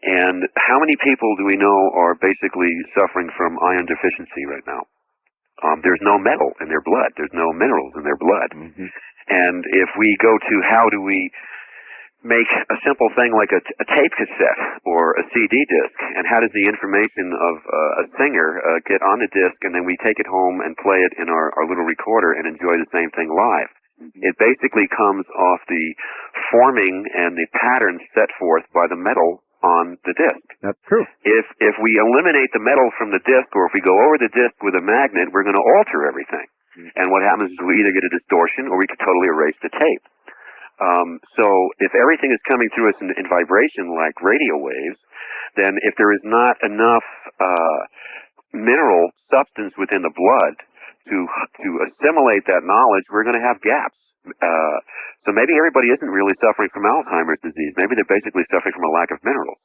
And how many people do we know are basically suffering from iron deficiency right now? There's no metal in their blood. There's no minerals in their blood. Mm-hmm. And if we go to how do we make a simple thing like a tape cassette or a CD disc, and how does the information of a singer get on the disc, and then we take it home and play it in our little recorder and enjoy the same thing live? It basically comes off the forming and the pattern set forth by the metal on the disc. That's true. If we eliminate the metal from the disc, or if we go over the disc with a magnet, we're going to alter everything. And what happens is we either get a distortion or we could totally erase the tape. So if everything is coming through us in vibration like radio waves, then if there is not enough mineral substance within the blood to assimilate that knowledge, we're going to have gaps. So maybe everybody isn't really suffering from Alzheimer's disease. Maybe they're basically suffering from a lack of minerals.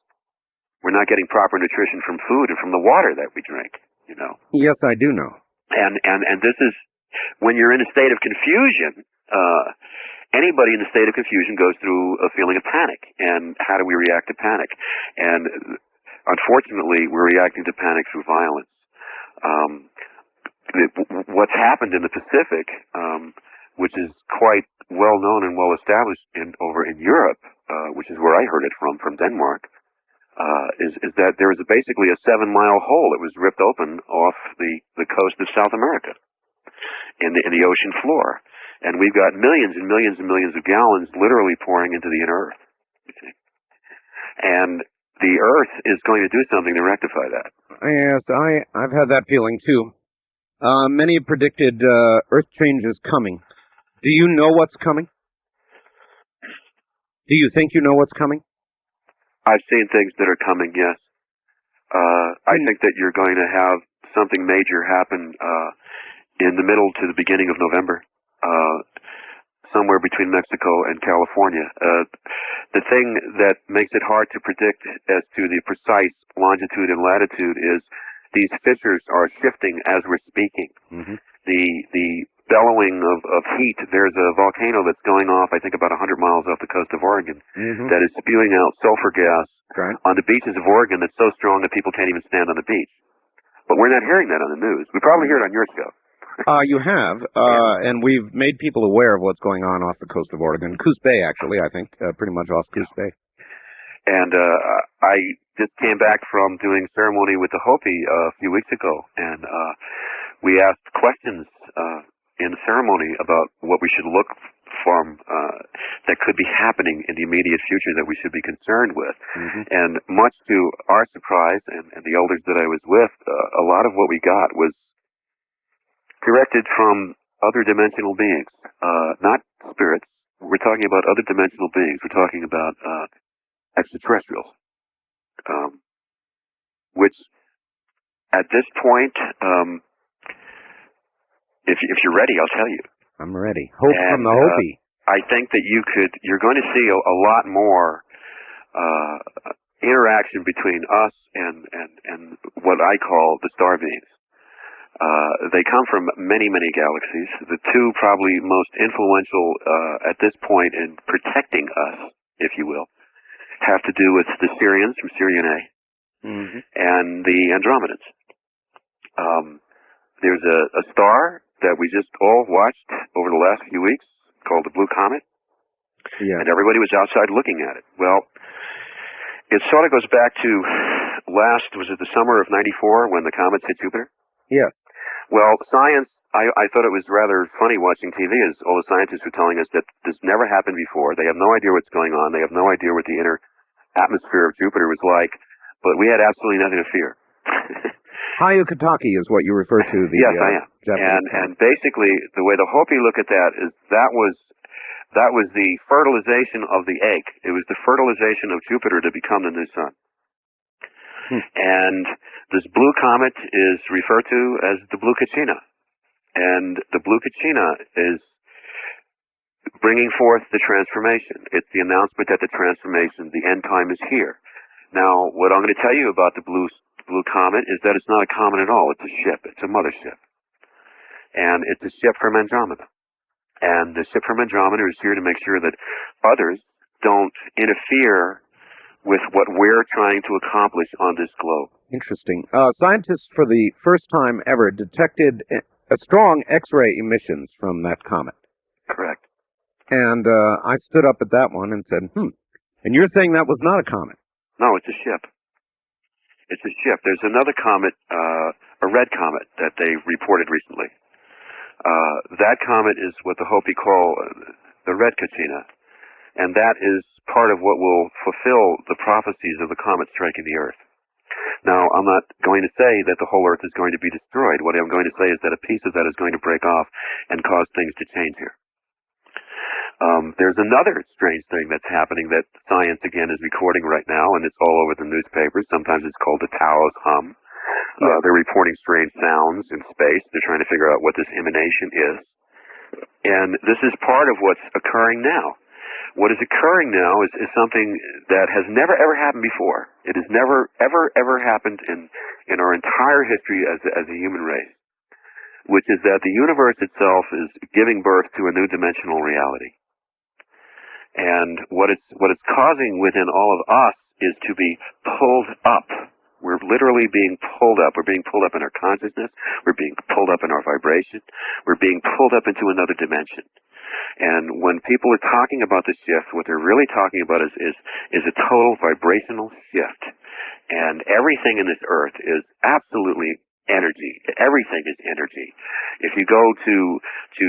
We're not getting proper nutrition from food and from the water that we drink, you know. Yes, I do know. And this is, when you're in a state of confusion, anybody in a state of confusion goes through a feeling of panic. And how do we react to panic? And unfortunately, we're reacting to panic through violence. What's happened in the Pacific, which is quite well known and well established over in Europe, which is where I heard it from Denmark, is that there is basically a 7-mile hole that was ripped open off the coast of South America in the ocean floor. And we've got millions and millions and millions of gallons literally pouring into the inner Earth. And the Earth is going to do something to rectify that. Yes, I've had that feeling too. Many have predicted Earth change is coming. Do you know what's coming? Do you think you know what's coming? I've seen things that are coming, yes. I think that you're going to have something major happen in the middle to the beginning of November, somewhere between Mexico and California. The thing that makes it hard to predict as to the precise longitude and latitude is these fissures are shifting as we're speaking. Mm-hmm. The bellowing of heat, there's a volcano that's going off, I think about 100 miles off the coast of Oregon, that is spewing out sulfur gas on the beaches of Oregon that's so strong that people can't even stand on the beach. But we're not hearing that on the news. We probably hear it on your show. You have, and we've made people aware of what's going on off the coast of Oregon. Coos Bay, actually, I think, pretty much off Coos Bay. And I just came back from doing ceremony with the Hopi a few weeks ago, and we asked questions in the ceremony about what we should look from that could be happening in the immediate future that we should be concerned with. And much to our surprise and the elders that I was with, a lot of what we got was directed from other dimensional beings, not spirits. We're talking about other dimensional beings. We're talking about extraterrestrials, which at this point, if you're ready, I'll tell you. I'm ready. Hope And, from the Hopi. I think that you're going to see a lot more interaction between us and what I call the star beings. They come from many, many galaxies. The two probably most influential at this point in protecting us, if you will, have to do with the Syrians from Sirian A and the Andromedans. There's a star that we just all watched over the last few weeks called the Blue Comet, and everybody was outside looking at it. Well, it sort of goes back to was it the summer of '94 when the comets hit Jupiter? Yeah. Well, science, I thought it was rather funny watching TV as all the scientists were telling us that this never happened before. They have no idea what's going on. They have no idea what the inner atmosphere of Jupiter was like, but we had absolutely nothing to fear. Hayukataki is what you refer to. Yes, I am. Japanese And basically, the way the Hopi look at that is that was the fertilization of the egg. It was the fertilization of Jupiter to become the new sun. And this blue comet is referred to as the Blue Kachina. And the Blue Kachina is bringing forth the transformation. It's the announcement that the transformation, the end time is here. Now, what I'm going to tell you about the blue comet is that it's not a comet at all. It's a ship. It's a mothership. And it's a ship from Andromeda. And the ship from Andromeda is here to make sure that others don't interfere with what we're trying to accomplish on this globe. Interesting. Scientists, for the first time ever, detected a strong X-ray emissions from that comet. Correct. And I stood up at that one and said, And you're saying that was not a comet? No, it's a ship. It's a ship. There's another comet, a red comet, that they reported recently. That comet is what the Hopi call the Red Kachina. And that is part of what will fulfill the prophecies of the comet striking the Earth. Now, I'm not going to say that the whole Earth is going to be destroyed. What I'm going to say is that a piece of that is going to break off and cause things to change here. There's another strange thing that's happening that science, again, is recording right now, and it's all over the newspapers. Sometimes it's called the Tao's hum. They're reporting strange sounds in space. They're trying to figure out what this emanation is. And this is part of what's occurring now. What is occurring now is something that has never, ever happened before. It has never, ever, ever happened in our entire history as a human race, which is that the universe itself is giving birth to a new dimensional reality. And what it's causing within all of us is to be pulled up. We're literally being pulled up. We're being pulled up in our consciousness. We're being pulled up in our vibration. We're being pulled up into another dimension. And when people are talking about the shift, what they're really talking about is a total vibrational shift. And everything in this earth is absolutely energy. Everything is energy. If you go to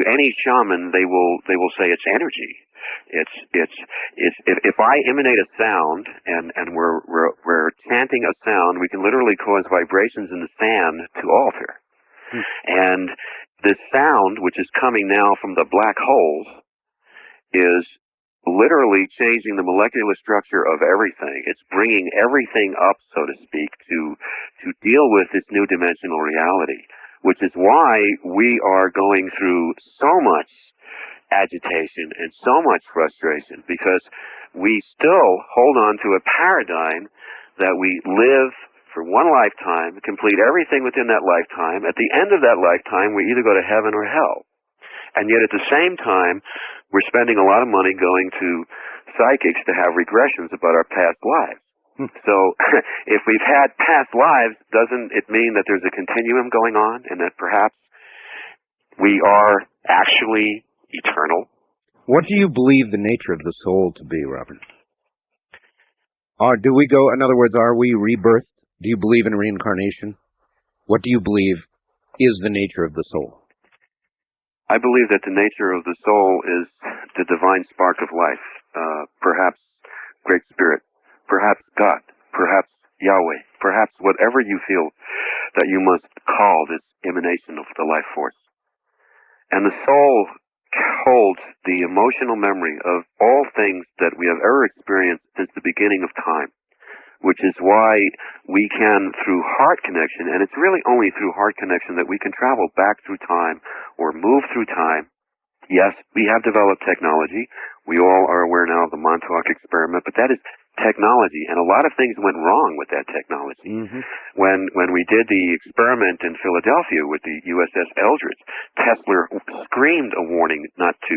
any shaman, they will say it's energy. If I emanate a sound and we're chanting a sound, we can literally cause vibrations in the sand to alter. And this sound, which is coming now from the black holes, is literally changing the molecular structure of everything. It's bringing everything up, so to speak, to deal with this new dimensional reality, which is why we are going through so much agitation and so much frustration, because we still hold on to a paradigm that we live for one lifetime, complete everything within that lifetime. At the end of that lifetime, we either go to heaven or hell. And yet at the same time, we're spending a lot of money going to psychics to have regressions about our past lives. So if we've had past lives, doesn't it mean that there's a continuum going on and that perhaps we are actually eternal? What do you believe the nature of the soul to be, Robert? Or do we go, in other words, are we rebirthed? Do you believe in reincarnation? What do you believe is the nature of the soul? I believe that the nature of the soul is the divine spark of life, perhaps Great Spirit, perhaps God, perhaps Yahweh, perhaps whatever you feel that you must call this emanation of the life force. And the soul holds the emotional memory of all things that we have ever experienced since the beginning of time, which is why we can, through heart connection, and it's really only through heart connection that we can travel back through time or move through time. Yes, we have developed technology. We all are aware now of the Montauk experiment, but that is technology, and a lot of things went wrong with that technology. When we did the experiment in Philadelphia with the USS Eldridge, Tesla screamed a warning not to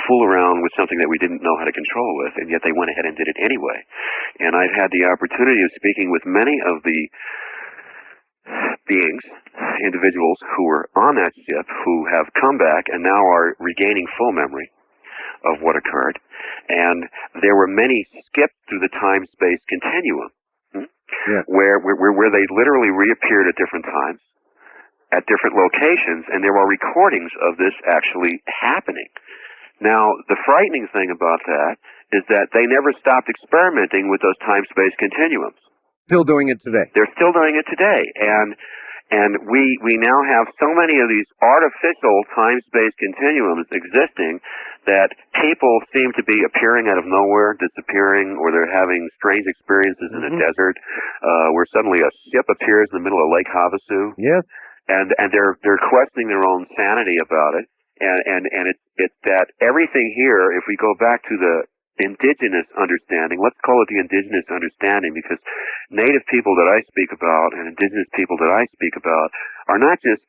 fool around with something that we didn't know how to control with, and yet they went ahead and did it anyway. And I've had the opportunity of speaking with many of the beings, individuals who were on that ship who have come back and now are regaining full memory of what occurred. And there were many skipped through the time-space continuum, where they literally reappeared at different times, at different locations, and there are recordings of this actually happening. Now, the frightening thing about that is that they never stopped experimenting with those time-space continuums. Still doing it today. They're still doing it today, and we now have so many of these artificial time-space continuums existing that people seem to be appearing out of nowhere, disappearing, or they're having strange experiences in a desert, where suddenly a ship appears in the middle of Lake Havasu. Yes. And they're questioning their own sanity about it, and it's that everything here, if we go back to the indigenous understanding, let's call it the indigenous understanding, because native people that I speak about and indigenous people that I speak about are not just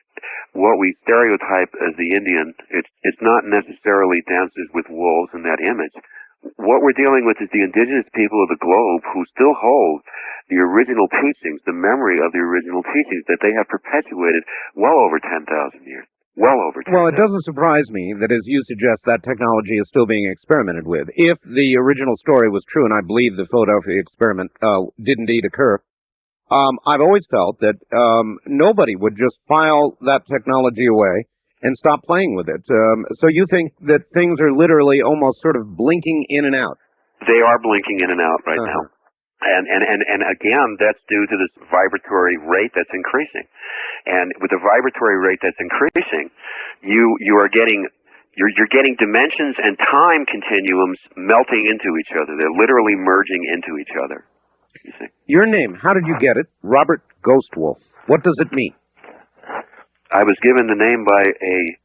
what we stereotype as the Indian. It's not necessarily dances with wolves in that image. What we're dealing with is the indigenous people of the globe who still hold the original teachings, the memory of the original teachings that they have perpetuated well over 10,000 years. Well over 10,000. Well, it doesn't surprise me that, as you suggest, that technology is still being experimented with. If the original story was true, and I believe the Philadelphia experiment did indeed occur, I've always felt that nobody would just file that technology away and stop playing with it. So you think that things are literally almost sort of blinking in and out? They are blinking in and out right now. And again, that's due to this vibratory rate that's increasing. And with the vibratory rate that's increasing, you're getting dimensions and time continuums melting into each other. They're literally merging into each other. You see? Your name, how did you get it? Robert Ghostwolf. What does it mean? I was given the name by a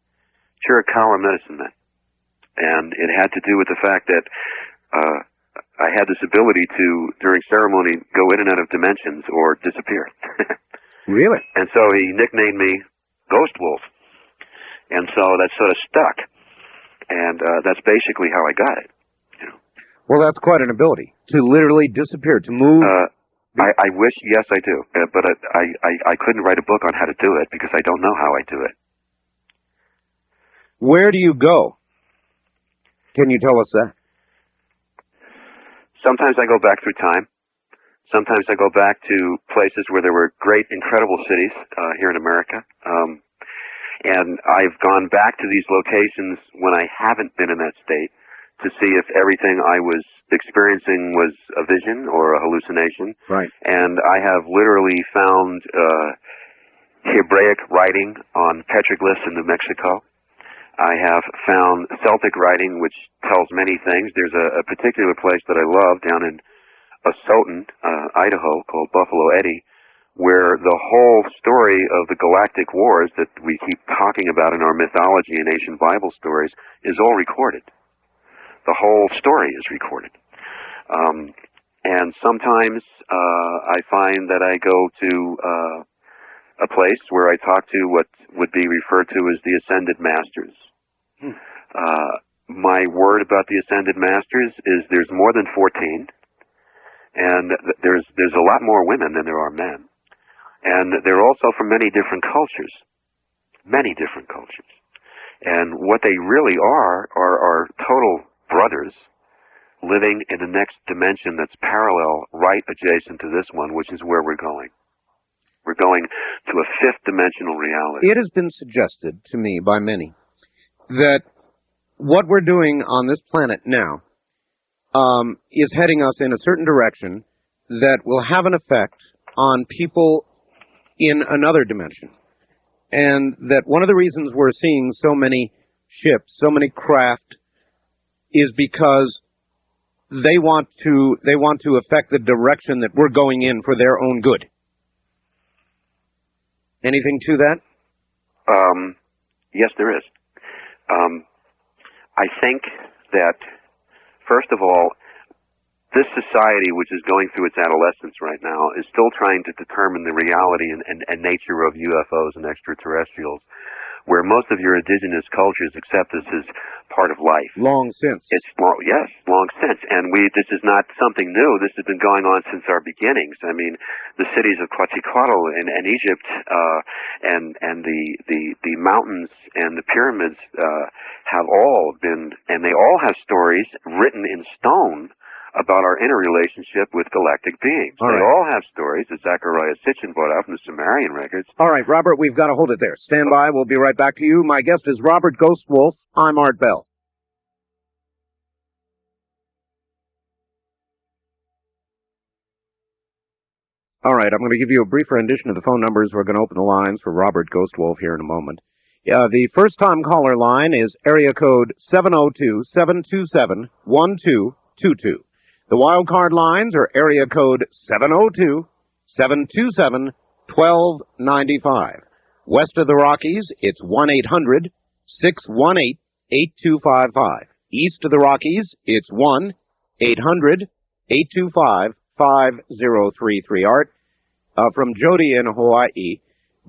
Chiricahua medicine man, and it had to do with the fact that I had this ability to, during ceremony, go in and out of dimensions or disappear. Really? And so he nicknamed me Ghost Wolf. And so that sort of stuck. And that's basically how I got it. You know. Well, that's quite an ability, to literally disappear, to move. I wish, yes, I do. But I couldn't write a book on how to do it because I don't know how I do it. Where do you go? Can you tell us that? Sometimes I go back through time. Sometimes I go back to places where there were great, incredible cities here in America. And I've gone back to these locations when I haven't been in that state to see if everything I was experiencing was a vision or a hallucination. Right. And I have literally found Hebraic writing on petroglyphs in New Mexico. I have found Celtic writing, which tells many things. There's a particular place that I love down in Osoton, Idaho, called Buffalo Eddy, where the whole story of the galactic wars that we keep talking about in our mythology and ancient Bible stories is all recorded. The whole story is recorded. And sometimes I find that I go to a place where I talk to what would be referred to as the Ascended Masters. My word about the Ascended Masters is there's more than 14, and there's a lot more women than there are men. And they're also from many different cultures. Many different cultures. And what they really are total brothers living in the next dimension that's parallel, right adjacent to this one, which is where we're going. We're going to a fifth dimensional reality. It has been suggested to me by many that what we're doing on this planet now is heading us in a certain direction that will have an effect on people in another dimension. and that one of the reasons we're seeing so many ships, so many craft, is because they want to affect the direction that we're going in for their own good. Anything to that? Yes, there is. I think that, first of all, this society, which is going through its adolescence right now, is still trying to determine the reality and nature of UFOs and extraterrestrials, where most of your indigenous cultures accept this as part of life. Long since. Yes, long since. And this is not something new. This has been going on since our beginnings. I mean, the cities of Quetzalcoatl in Egypt, and the mountains and the pyramids, have all been, and they all have stories written in stone about our interrelationship with galactic beings. They all have stories that Zechariah Sitchin brought out from the Sumerian records. All right, Robert, we've got to hold it there. Stand by. We'll be right back to you. My guest is Robert Ghost Wolf. I'm Art Bell. All right, I'm going to give you a brief rendition of the phone numbers. We're going to open the lines for Robert Ghost Wolf here in a moment. The first-time caller line is area code 702-727-1222. The wildcard lines are area code 702-727-1295. West of the Rockies, it's 1-800-618-8255. East of the Rockies, it's 1-800-825-5033. Art, from Jody in Hawaii,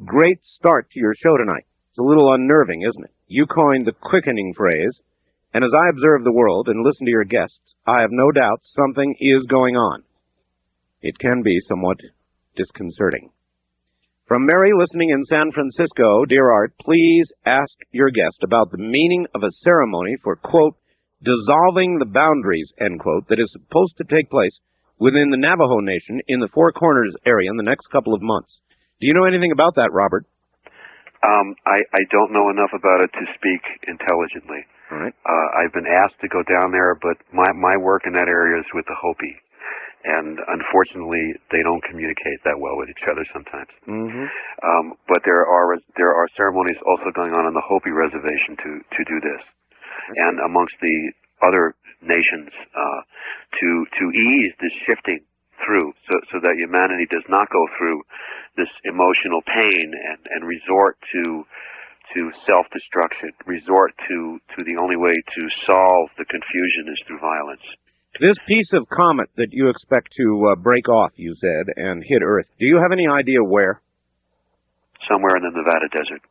great start to your show tonight. It's a little unnerving, isn't it? You coined the quickening phrase, and as I observe the world and listen to your guests, I have no doubt something is going on. It can be somewhat disconcerting. From Mary, listening in San Francisco, dear Art, please ask your guest about the meaning of a ceremony for, quote, dissolving the boundaries, end quote, that is supposed to take place within the Navajo Nation in the Four Corners area in the next couple of months. Do you know anything about that, Robert? I don't know enough about it to speak intelligently. All right. I've been asked to go down there, but my work in that area is with the Hopi, and unfortunately, they don't communicate that well with each other sometimes. Mm-hmm. But there are ceremonies also going on the Hopi reservation to do this, and amongst the other nations to ease this shifting through, so that humanity does not go through this emotional pain and resort to self-destruction, resort to the only way to solve the confusion is through violence. This piece of comet that you expect to break off, you said, and hit Earth, do you have any idea where? Somewhere in the Nevada desert.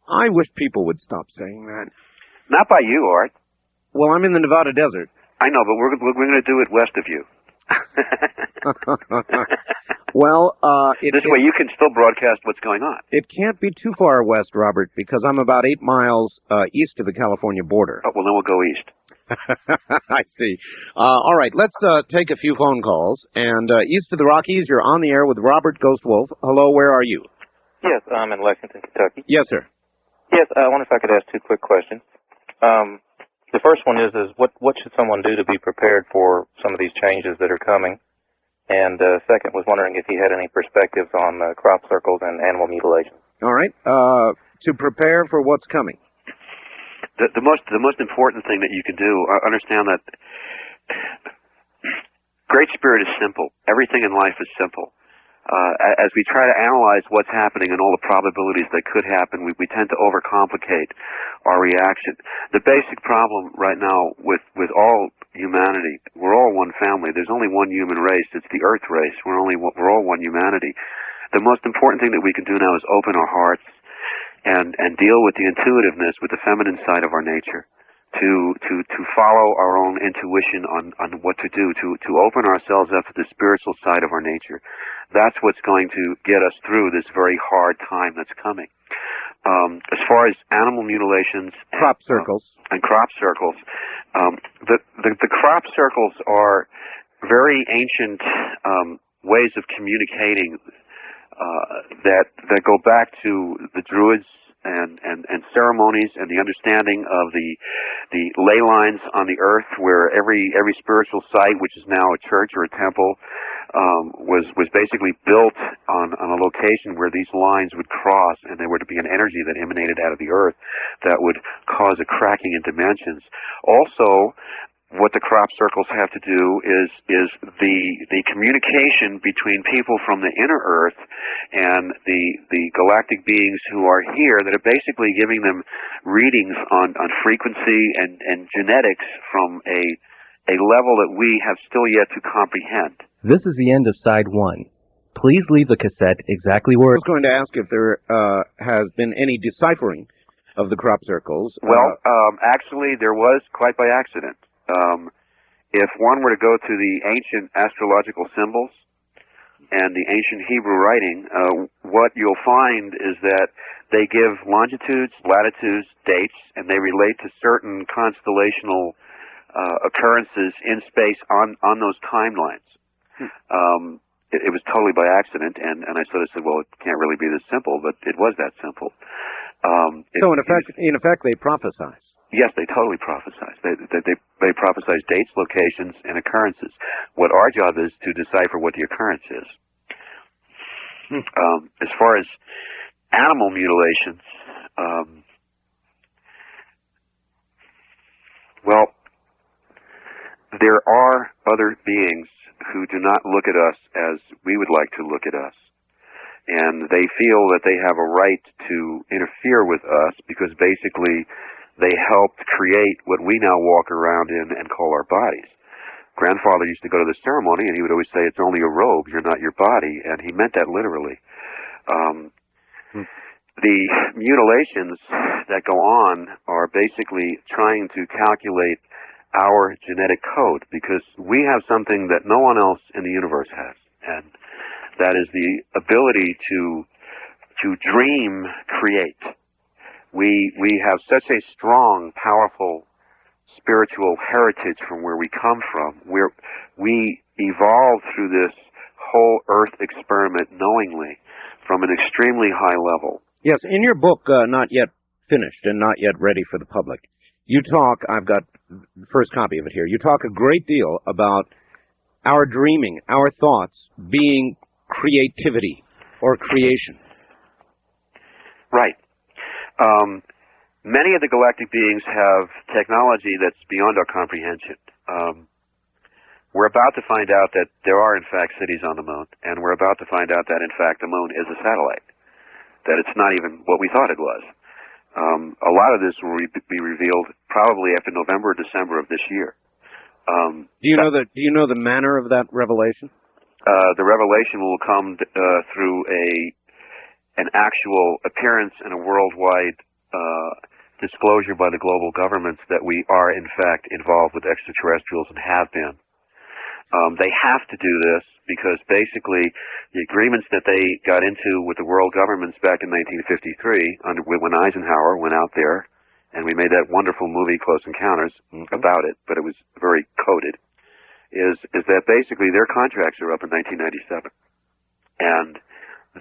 I wish people would stop saying that. Not by you, Art. Well, I'm in the Nevada desert. I know, but we're going to do it west of you. Well, this way you can still broadcast what's going on. It can't be too far west, Robert, because I'm about 8 miles east of the California border. Oh, well, then we'll go east. I see. All right, let's take a few phone calls. And east of the Rockies, you're on the air with Robert Ghost Wolf. Hello, where are you? Yes, I'm in Lexington, Kentucky. Yes, sir. Yes, I wonder if I could ask two quick questions. The first one is what should someone do to be prepared for some of these changes that are coming? And second was wondering if you had any perspectives on crop circles and animal mutilation. All right. To prepare for what's coming. The most important thing that you can do, understand that Great Spirit is simple. Everything in life is simple. As we try to analyze what's happening and all the probabilities that could happen, we tend to overcomplicate our reaction. The basic problem right now with all humanity, we're all one family. There's only one human race. It's the Earth race. We're all one humanity. The most important thing that we can do now is open our hearts and deal with the intuitiveness, with the feminine side of our nature, to follow our own intuition on what to do, to open ourselves up to the spiritual side of our nature. That's what's going to get us through this very hard time that's coming. As far as animal mutilations, crop circles, the crop circles are very ancient ways of communicating that go back to the Druids and ceremonies and the understanding of the ley lines on the earth, where every spiritual site, which is now a church or a temple, was basically built on a location where these lines would cross, and there were to be an energy that emanated out of the earth that would cause a cracking in dimensions. Also, what the crop circles have to do is the communication between people from the inner earth and the galactic beings who are here, that are basically giving them readings on frequency and genetics from a level that we have still yet to comprehend. This is the end of side 1. Please leave the cassette exactly where... I was going to ask if there has been any deciphering of the crop circles. Well, actually, there was, quite by accident. If one were to go to the ancient astrological symbols and the ancient Hebrew writing, what you'll find is that they give longitudes, latitudes, dates, and they relate to certain constellational occurrences in space on those timelines. It was totally by accident, and I sort of said, well, it can't really be this simple, but it was that simple. So in effect, they prophesize. Yes, they totally prophesize. They prophesize dates, locations, and occurrences. What our job is to decipher what the occurrence is. As far as animal mutilations, well, there are other beings who do not look at us as we would like to look at us. And they feel that they have a right to interfere with us because basically they helped create what we now walk around in and call our bodies. Grandfather used to go to the ceremony and he would always say, it's only a robe, you're not your body. And he meant that literally. The mutilations that go on are basically trying to calculate our genetic code, because we have something that no one else in the universe has, and that is the ability to dream create. We have such a strong, powerful spiritual heritage from where we come from. We evolved through this whole Earth experiment knowingly from an extremely high level. Yes, in your book, not yet finished and not yet ready for the public, you talk, I've got the first copy of it here, you talk a great deal about our dreaming, our thoughts being creativity or creation. Right. Many of the galactic beings have technology that's beyond our comprehension. We're about to find out that there are, in fact, cities on the moon, and we're about to find out that, in fact, the moon is a satellite, that it's not even what we thought it was. A lot of this will be revealed probably after November or December of this year. Do you know the manner of that revelation? The revelation will come through an actual appearance in a worldwide disclosure by the global governments that we are, in fact, involved with extraterrestrials and have been. They have to do this because basically the agreements that they got into with the world governments back in 1953, when Eisenhower went out there, and we made that wonderful movie, Close Encounters, about it, but it was very coded, is that basically their contracts are up in 1997. And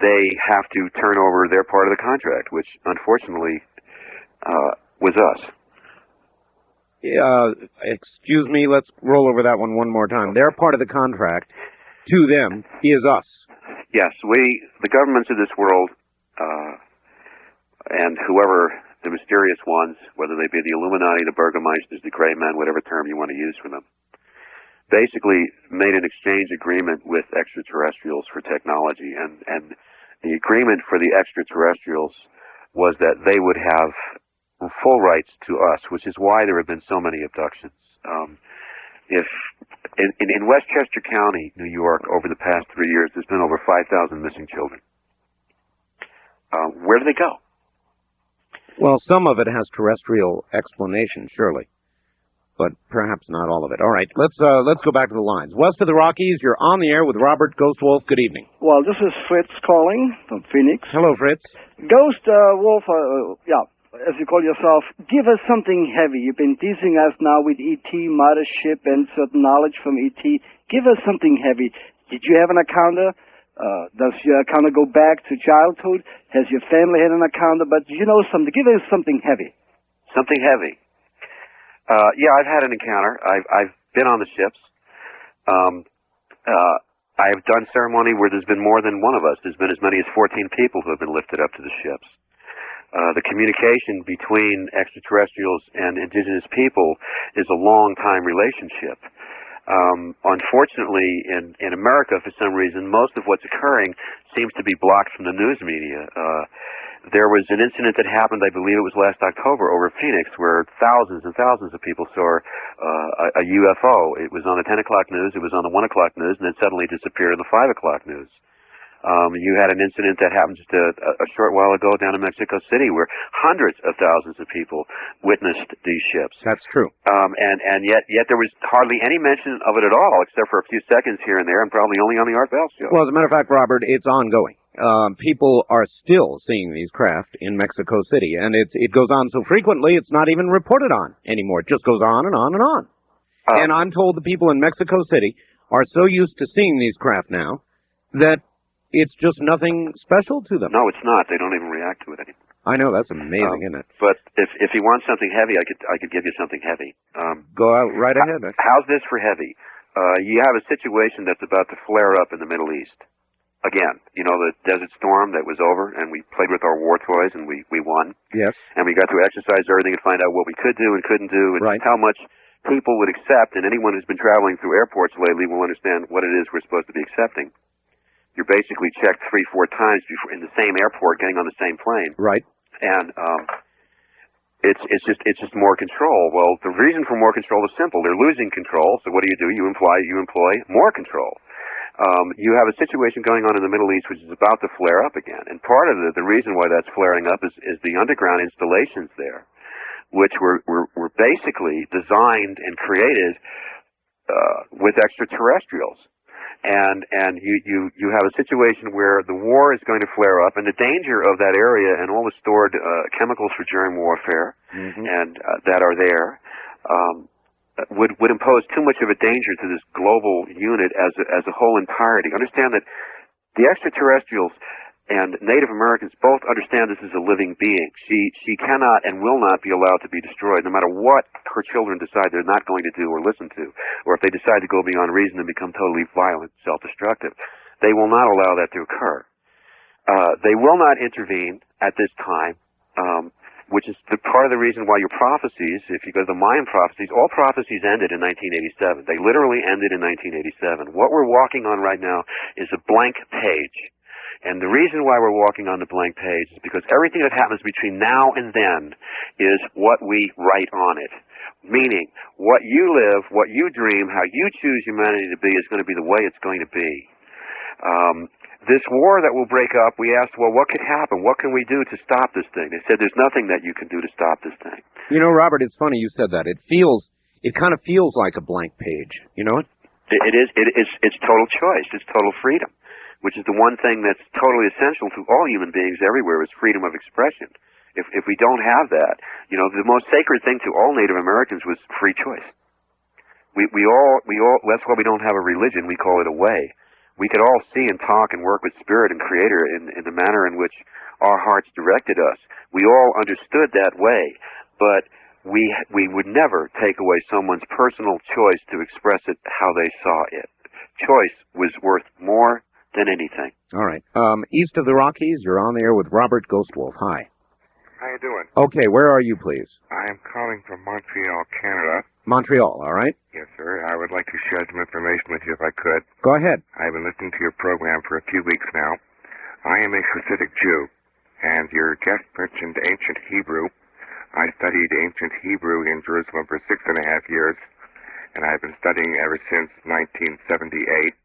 they have to turn over their part of the contract, which unfortunately was us. Excuse me, let's roll over that one more time. Their part of the contract, to them, is us. Yes, the governments of this world, and whoever the mysterious ones, whether they be the Illuminati, the Burgomeisters, the Gray Men, whatever term you want to use for them, basically made an exchange agreement with extraterrestrials for technology, and the agreement for the extraterrestrials was that they would have full rights to us, which is why there have been so many abductions. In Westchester County, New York, over the past 3 years, there's been over 5,000 missing children. Where do they go? Well, some of it has terrestrial explanation, surely, but perhaps not all of it. All right, let's go back to the lines. West of the Rockies, you're on the air with Robert Ghost Wolf. Good evening. Well, this is Fritz calling from Phoenix. Hello, Fritz. Ghost Wolf, as you call yourself, give us something heavy. You've been teasing us now with E.T., mothership, and certain knowledge from E.T. Give us something heavy. Did you have an encounter? Does your encounter go back to childhood? Has your family had an encounter? But you know something. Give us something heavy. Something heavy. Yeah, I've had an encounter. I've been on the ships. I've done ceremony where there's been more than one of us. There's been as many as 14 people who have been lifted up to the ships. The communication between extraterrestrials and indigenous people is a long-time relationship. Unfortunately, in America, for some reason, most of what's occurring seems to be blocked from the news media. There was an incident that happened, I believe it was last October, over Phoenix, where thousands and thousands of people saw a UFO. It was on the 10 o'clock news, it was on the 1 o'clock news, and then suddenly disappeared on the 5 o'clock news. You had an incident that happened just a short while ago down in Mexico City where hundreds of thousands of people witnessed these ships. That's true. And yet there was hardly any mention of it at all, except for a few seconds here and there, and probably only on the Art Bell show. Well, as a matter of fact, Robert, it's ongoing. People are still seeing these craft in Mexico City, and it goes on so frequently it's not even reported on anymore. It just goes on and on and on. And I'm told the people in Mexico City are so used to seeing these craft now that it's just nothing special to them. No, it's not. They don't even react to it anymore. I know, that's amazing, isn't it? But if you want something heavy, I could give you something heavy. Go out right ahead. How's this for heavy? You have a situation that's about to flare up in the Middle East. Again, you know, the Desert Storm that was over, and we played with our war toys, and we won. Yes. And we got to exercise everything and find out what we could do and couldn't do, and how much people would accept. And anyone who's been traveling through airports lately will understand what it is we're supposed to be accepting. You're basically checked 3-4 times before in the same airport, getting on the same plane. Right. And it's just more control. Well, the reason for more control is simple. They're losing control. So what do? You employ more control. You have a situation going on in the Middle East which is about to flare up again. And part of the reason why that's flaring up is the underground installations there, which were basically designed and created with extraterrestrials. And you have a situation where the war is going to flare up, and the danger of that area and all the stored chemicals for germ warfare and that are there would impose too much of a danger to this global unit as a whole entirety. Understand that the extraterrestrials and Native Americans both understand this is a living being. She cannot and will not be allowed to be destroyed, no matter what her children decide they're not going to do or listen to, or if they decide to go beyond reason and become totally violent, self-destructive. They will not allow that to occur. They will not intervene at this time, which is part of the reason why your prophecies, if you go to the Mayan prophecies, all prophecies ended in 1987. They literally ended in 1987. What we're walking on right now is a blank page. And the reason why we're walking on the blank page is because everything that happens between now and then is what we write on it. Meaning, what you live, what you dream, how you choose humanity to be is going to be the way it's going to be. This war that will break up, we asked, well, what could happen? What can we do to stop this thing? They said, there's nothing that you can do to stop this thing. You know, Robert, it's funny you said that. It kind of feels like a blank page. You know it? It's total choice. It's total freedom, which is the one thing that's totally essential to all human beings everywhere is freedom of expression. If we don't have that, you know, the most sacred thing to all Native Americans was free choice. We all, that's why we don't have a religion. We call it a way. We could all see and talk and work with Spirit and Creator in the manner in which our hearts directed us. We all understood that way, but we would never take away someone's personal choice to express it how they saw it. Choice was worth more than anything. All right. East of the Rockies, you're on the air with Robert Ghostwolf. Hi. How you doing? Okay, where are you, please? I am calling from Montreal, Canada. Montreal, all right? Yes, sir. I would like to share some information with you if I could. Go ahead. I've been listening to your program for a few weeks now. I am a Hasidic Jew, and your guest mentioned ancient Hebrew. I studied ancient Hebrew in Jerusalem for 6.5 years, and I've been studying ever since 1978.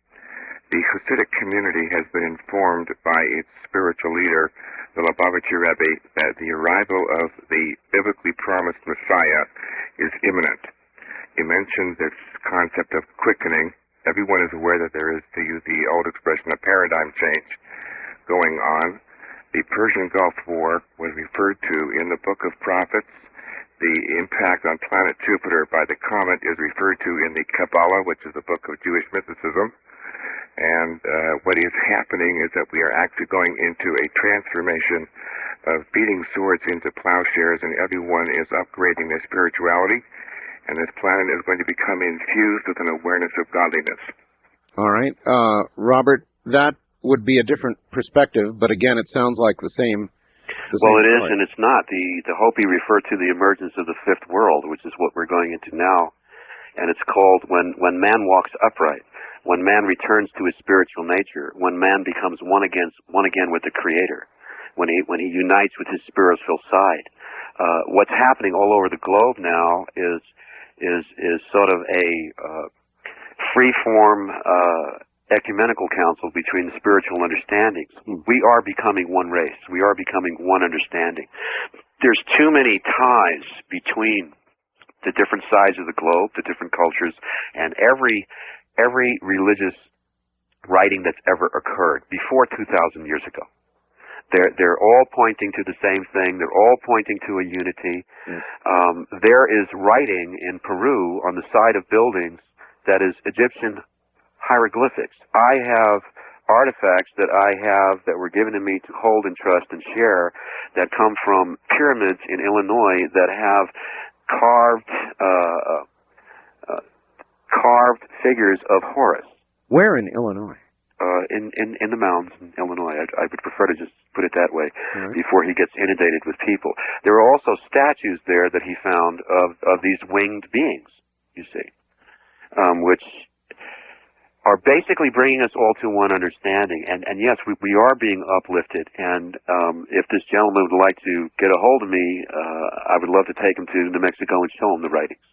The Hasidic community has been informed by its spiritual leader, the Lubavitcher Rebbe, that the arrival of the biblically promised Messiah is imminent. He mentions its concept of quickening. Everyone is aware that there is, to use the old expression, a paradigm change going on. The Persian Gulf War was referred to in the Book of Prophets. The impact on planet Jupiter by the comet is referred to in the Kabbalah, which is a book of Jewish mysticism. And what is happening is that we are actually going into a transformation of beating swords into plowshares, and everyone is upgrading their spirituality, and this planet is going to become infused with an awareness of godliness. All right. Robert, that would be a different perspective, but again, it sounds like the same. Well, it is, and it's not. The Hopi refer to the emergence of the fifth world, which is what we're going into now, and it's called when man walks upright, when man returns to his spiritual nature, when man becomes one again with the Creator, when he unites with his spiritual side. What's happening all over the globe now is sort of a free-form ecumenical council between the spiritual understandings. We are becoming one race. We are becoming one understanding. There's too many ties between the different sides of the globe, the different cultures, and every religious writing that's ever occurred before 2,000 years ago. They're all pointing to the same thing. They're all pointing to a unity. There is writing in Peru on the side of buildings that is Egyptian hieroglyphics. I have artifacts that were given to me to hold and trust and share that come from pyramids in Illinois that have carved figures of Horus. Where in Illinois? In the mountains in Illinois. I would prefer to just put it that way before he gets inundated with people. There are also statues there that he found of these winged beings, you see, which are basically bringing us all to one understanding. And yes, we are being uplifted. And if this gentleman would like to get a hold of me, I would love to take him to New Mexico and show him the writings.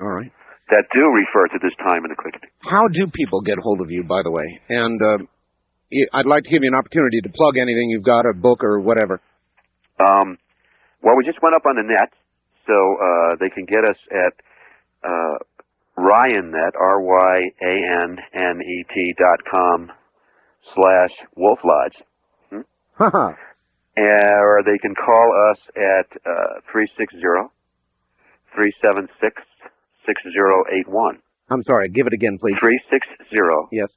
All right. That do refer to this time in the quickening. How do people get hold of you, by the way? And I'd like to give you an opportunity to plug anything you've got, a book or whatever. Well, we just went up on the net, so they can get us at RyanNet, RYANNET.com/Wolf Lodge. Or they can call us at 360-376-6081. I'm sorry, give it again, please. 360. Yes.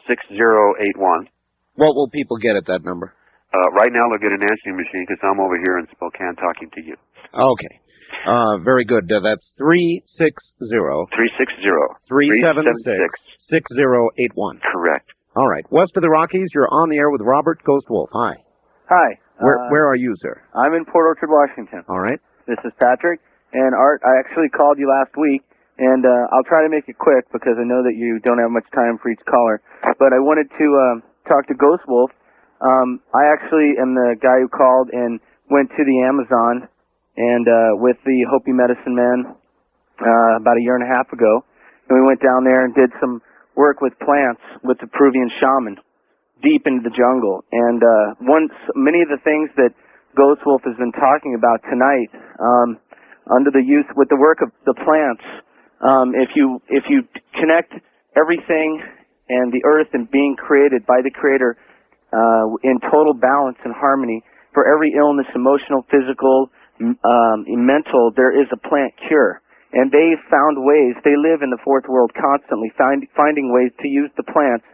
376-6081. What will people get at that number? Right now they'll get an answering machine because I'm over here in Spokane talking to you. Okay. Very good. That's 360-376-6081. Correct. All right. West of the Rockies, you're on the air with Robert Ghost Wolf. Hi. Hi. Where are you, sir? I'm in Port Orchard, Washington. All right. This is Patrick. And Art, I actually called you last week, and I'll try to make it quick because I know that you don't have much time for each caller. But I wanted to talk to Ghost Wolf. I actually am the guy who called and went to the Amazon and with the Hopi medicine man about a year and a half ago. And we went down there and did some work with plants with the Peruvian shaman deep into the jungle. And many of the things that Ghost Wolf has been talking about tonight, under the use with the work of the plants, if you connect everything and the earth and being created by the Creator in total balance and harmony, for every illness, emotional, physical, mental, there is a plant cure. And they found ways, they live in the fourth world constantly, finding ways to use the plants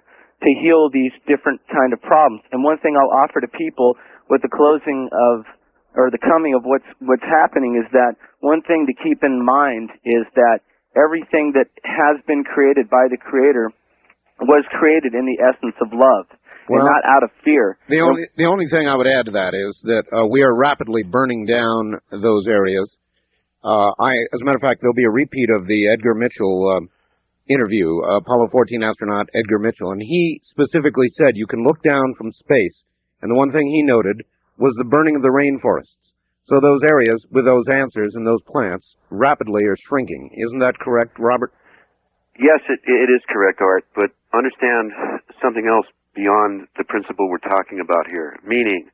to heal these different kind of problems. And one thing I'll offer to people with the closing of, or the coming of what's happening, is that one thing to keep in mind is that everything that has been created by the Creator was created in the essence of love, and not out of fear. The only thing I would add to that is that we are rapidly burning down those areas. As a matter of fact, there'll be a repeat of the Edgar Mitchell interview, Apollo 14 astronaut Edgar Mitchell, and he specifically said you can look down from space, and the one thing he noted was the burning of the rainforests. So those areas with those answers and those plants rapidly are shrinking. Isn't that correct, Robert? Yes, it is correct, Art, but understand something else beyond the principle we're talking about here, meaning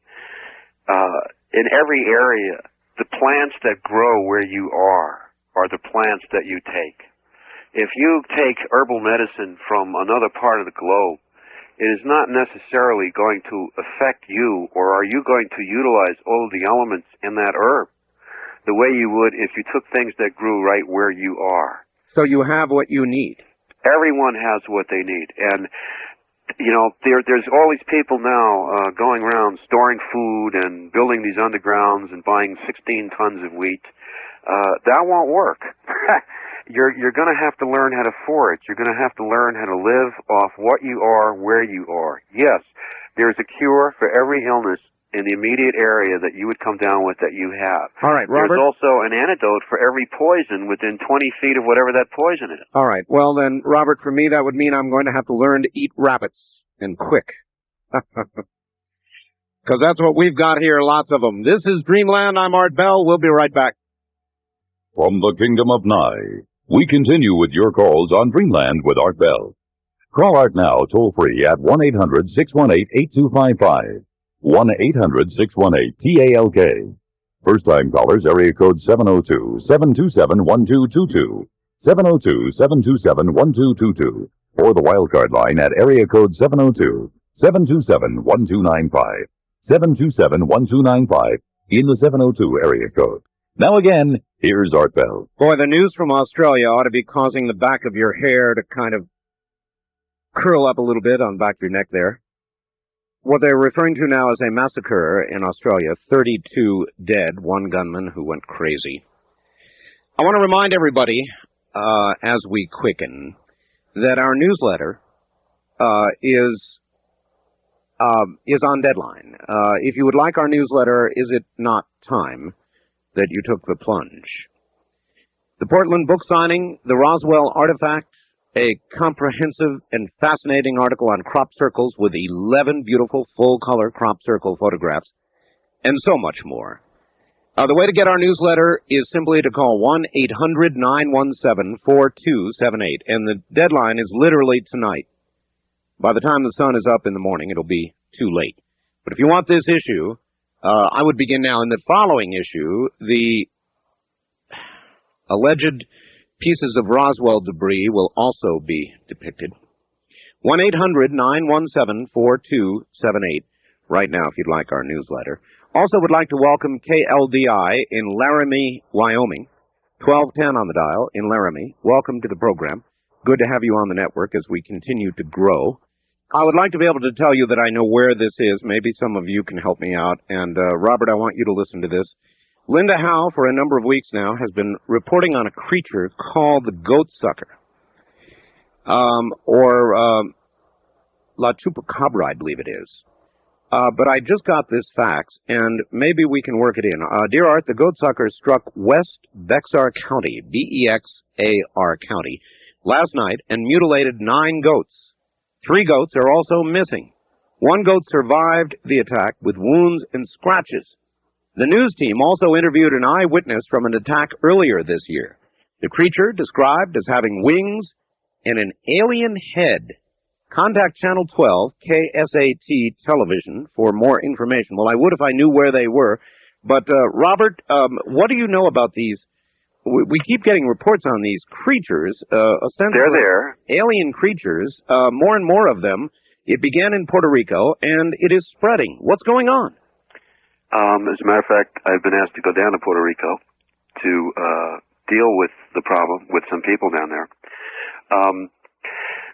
in every area, the plants that grow where you are the plants that you take. If you take herbal medicine from another part of the globe, it is not necessarily going to affect you, or are you going to utilize all of the elements in that herb the way you would if you took things that grew right where you are. So you have what you need. Everyone has what they need. And, you know, there's all these people now going around storing food and building these undergrounds and buying 16 tons of wheat. That won't work. you're going to have to learn how to forage. You're going to have to learn how to live off what you are, where you are. Yes, there's a cure for every illness in the immediate area that you would come down with that you have. All right, Robert. There's also an antidote for every poison within 20 feet of whatever that poison is. All right. Well, then, Robert, for me, that would mean I'm going to have to learn to eat rabbits, and quick. Because that's what we've got here, lots of them. This is Dreamland. I'm Art Bell. We'll be right back. From the Kingdom of Nye, we continue with your calls on Dreamland with Art Bell. Call Art now, toll-free at 1-800-618-8255. 1-800-618-TALK. First-time callers, area code 702-727-1222. 702-727-1222. Or the wildcard line at area code 702-727-1295. 727-1295 in the 702 area code. Now again, here's Art Bell. Boy, the news from Australia ought to be causing the back of your hair to kind of curl up a little bit on the back of your neck there. What they're referring to now is a massacre in Australia. 32 dead, one gunman who went crazy. I want to remind everybody, as we quicken, that our newsletter is on deadline. If you would like our newsletter, is it not time that you took the plunge? The Portland book signing, the Roswell artifact, a comprehensive and fascinating article on crop circles with 11 beautiful full-color crop circle photographs, and so much more. The way to get our newsletter is simply to call 1-800-917-4278, and the deadline is literally tonight. By the time the sun is up in the morning, it'll be too late. But if you want this issue, I would begin now. In the following issue, the alleged pieces of Roswell debris will also be depicted. 1-800-917-4278 right now if you'd like our newsletter. Also would like to welcome KLDI in Laramie, Wyoming. 1210 on the dial in Laramie. Welcome to the program. Good to have you on the network as we continue to grow. I would like to be able to tell you that I know where this is. Maybe some of you can help me out. And, Robert, I want you to listen to this. Linda Howe, for a number of weeks now, has been reporting on a creature called the goat sucker. La Chupacabra, I believe it is. But I just got this fax, and maybe we can work it in. Dear Art, the goat sucker struck West Bexar County, B-E-X-A-R County, last night and mutilated 9 goats. 3 goats are also missing. 1 goat survived the attack with wounds and scratches. The news team also interviewed an eyewitness from an attack earlier this year. The creature described as having wings and an alien head. Contact Channel 12, KSAT Television, for more information. Well, I would if I knew where they were. But, Robert, what do you know about these? We keep getting reports on these creatures. Ostensibly They're there. Alien creatures, more and more of them. It began in Puerto Rico, and it is spreading. What's going on? As a matter of fact, I've been asked to go down to Puerto Rico to deal with the problem with some people down there.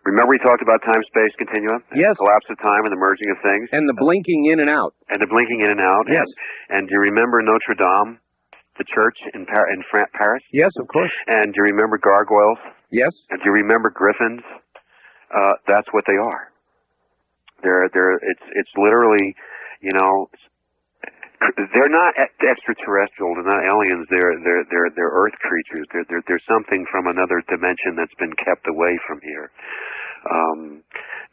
Remember we talked about time-space continuum? Yes. The collapse of time and the merging of things? And the blinking in and out. And the blinking in and out. Yes. And do you remember Notre Dame, the church in Paris? Yes, of course. And do you remember gargoyles? Yes. And do you remember griffins? That's what they are. It's literally, they're not extraterrestrial. They're not aliens. They're Earth creatures. They're something from another dimension that's been kept away from here.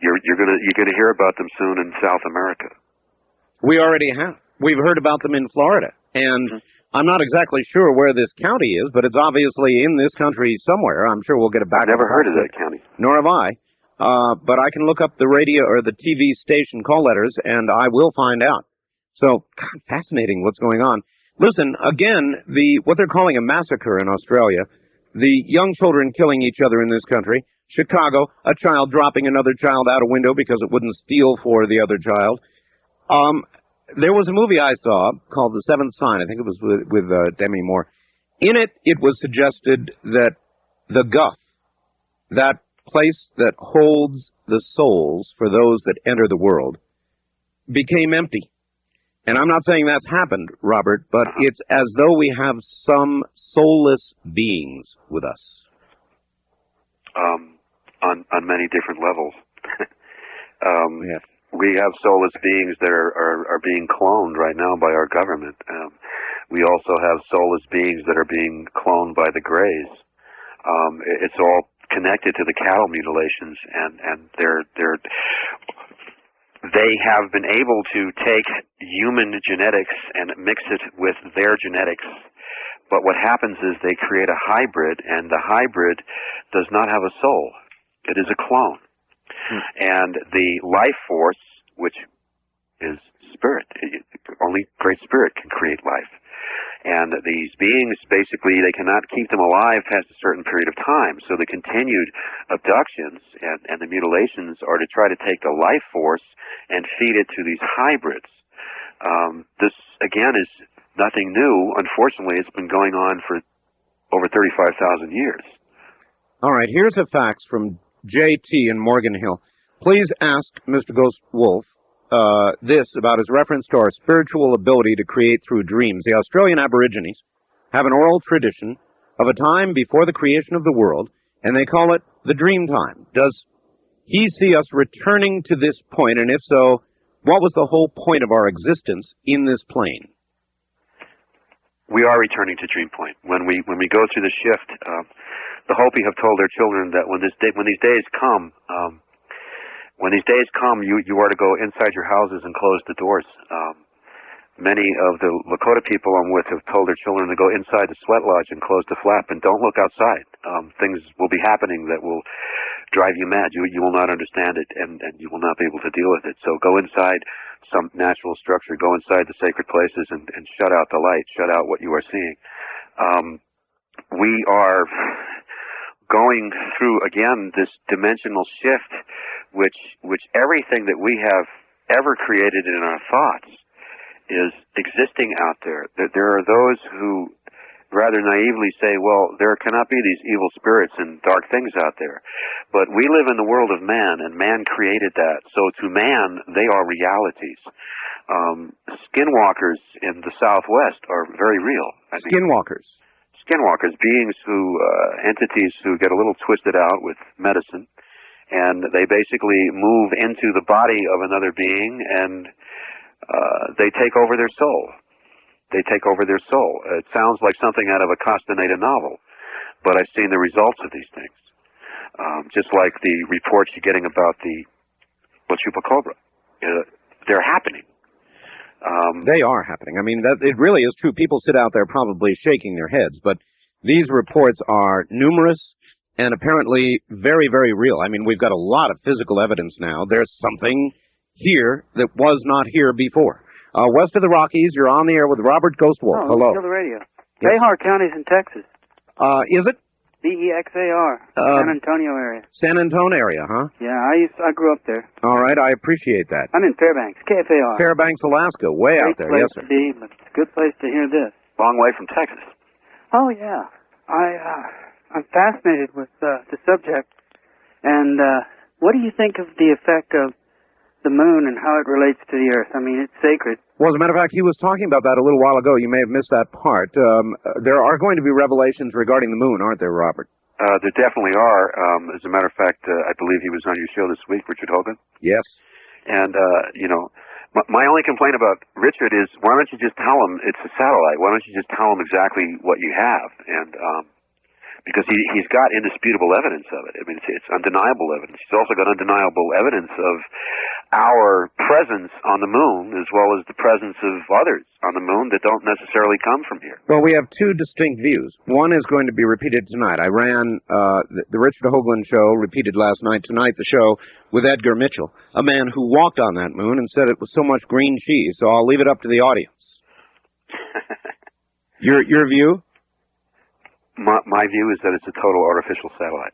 You're gonna hear about them soon in South America. We already have. We've heard about them in Florida, and I'm not exactly sure where this county is, but it's obviously in this country somewhere. I'm sure we'll get it back. I've never heard of that county. Nor have I. But I can look up the radio or the TV station call letters, and I will find out. So, God, fascinating what's going on. Listen, again, what they're calling a massacre in Australia, the young children killing each other in this country, Chicago, a child dropping another child out a window because it wouldn't steal for the other child. There was a movie I saw called The Seventh Sign. I think it was with Demi Moore. In it, it was suggested that the Guff, that place that holds the souls for those that enter the world, became empty. And I'm not saying that's happened, Robert, but it's as though we have some soulless beings with us. on many different levels. We have soulless beings that are being cloned right now by our government. We also have soulless beings that are being cloned by the Greys. It's all connected to the cattle mutilations, and they have been able to take human genetics and mix it with their genetics. But what happens is they create a hybrid, and the hybrid does not have a soul. It is a clone. And the life force, which is spirit, only Great Spirit can create life. And these beings, basically, they cannot keep them alive past a certain period of time. So the continued abductions and the mutilations are to try to take the life force and feed it to these hybrids. This, again, is nothing new. Unfortunately, it's been going on for over 35,000 years. All right, here's a fax from J.T. in Morgan Hill. Please ask Mr. Ghost Wolf this about his reference to our spiritual ability to create through dreams. The Australian Aborigines have an oral tradition of a time before the creation of the world, and they call it the dream time. Does he see us returning to this point, and if so, what was the whole point of our existence in this plane? We are returning to Dream Point. When we go through the shift, the Hopi have told their children that when these days come, you are to go inside your houses and close the doors. Many of the Lakota people I'm with have told their children to go inside the sweat lodge and close the flap and don't look outside. Things will be happening that will drive you mad. You will not understand it, and you will not be able to deal with it. So go inside some natural structure, go inside the sacred places and shut out the light, shut out what you are seeing. We are going through, again, this dimensional shift, which everything that we have ever created in our thoughts is existing out there. There are those who rather naively say, well, there cannot be these evil spirits and dark things out there. But we live in the world of man, and man created that. So to man, they are realities. Skinwalkers in the Southwest are very real. Skinwalkers? Skinwalkers, beings entities who get a little twisted out with medicine, and they basically move into the body of another being, and they take over their soul. They take over their soul. It sounds like something out of a Castaneda novel, but I've seen the results of these things. Just like the reports you're getting about the Chupacabra. They're happening. They are happening. I mean, it really is true. People sit out there probably shaking their heads, but these reports are numerous and apparently very, very real. I mean, we've got a lot of physical evidence now. There's something here that was not here before. West of the Rockies, you're on the air with Robert Ghostwolf. Hello. Kill the radio. Yes. Behar County's in Texas. Is it? Bexar. San Antonio area. San Antonio area, huh? Yeah, I grew up there. All right, I appreciate that. I'm in Fairbanks, KFAR. Fairbanks, Alaska, way out there, yes, sir. Great place to be, but it's a good place to hear this. Long way from Texas. Oh, yeah. I'm fascinated with the subject. And what do you think of the effect of the moon and how it relates to the Earth? I mean, it's sacred. Well, as a matter of fact, he was talking about that a little while ago. You may have missed that part. There are going to be revelations regarding the moon, aren't there, Robert? There definitely are. As a matter of fact, I believe he was on your show this week, Richard Hogan. Yes. And, my only complaint about Richard is, why don't you just tell him it's a satellite? Why don't you just tell him exactly what you have? And because he's got indisputable evidence of it. I mean, it's undeniable evidence. He's also got undeniable evidence of our presence on the moon, as well as the presence of others on the moon that don't necessarily come from here. Well, we have two distinct views. One is going to be repeated tonight. I ran the Richard Hoagland show, repeated last night. Tonight, the show with Edgar Mitchell, a man who walked on that moon and said it was so much green cheese. So I'll leave it up to the audience. Your view? My view is that it's a total artificial satellite.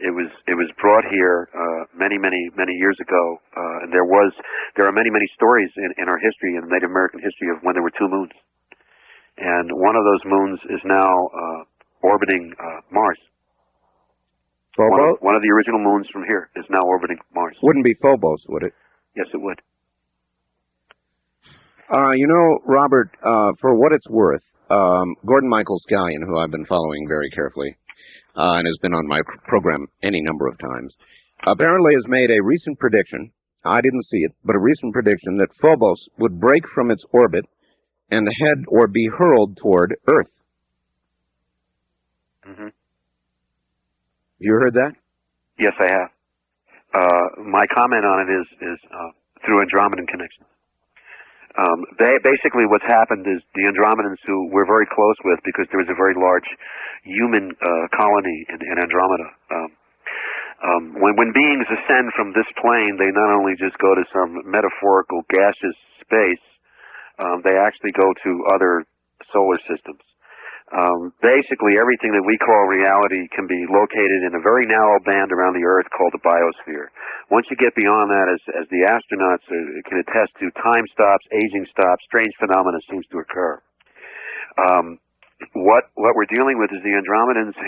It was brought here many years ago, and there are many stories in our history, in Native American history, of when there were two moons, and one of those moons is now orbiting Mars. Phobos? One of the original moons from here is now orbiting Mars. Wouldn't be Phobos, would it? Yes, it would. Robert, for what it's worth, Gordon Michael Scallion, who I've been following very carefully, and has been on my program any number of times, apparently has made a recent prediction. I didn't see it, but a recent prediction that Phobos would break from its orbit and head or be hurled toward Earth. Mm-hmm. You heard that? Yes, I have. My comment on it is through Andromedan connections. Basically, what's happened is the Andromedans, who we're very close with, because there was a very large human colony in Andromeda. When beings ascend from this plane, they not only just go to some metaphorical gaseous space, they actually go to other solar systems. Basically, everything that we call reality can be located in a very narrow band around the Earth called the biosphere. Once you get beyond that, as the astronauts can attest to, time stops, aging stops, strange phenomena seems to occur. What we're dealing with is the Andromedans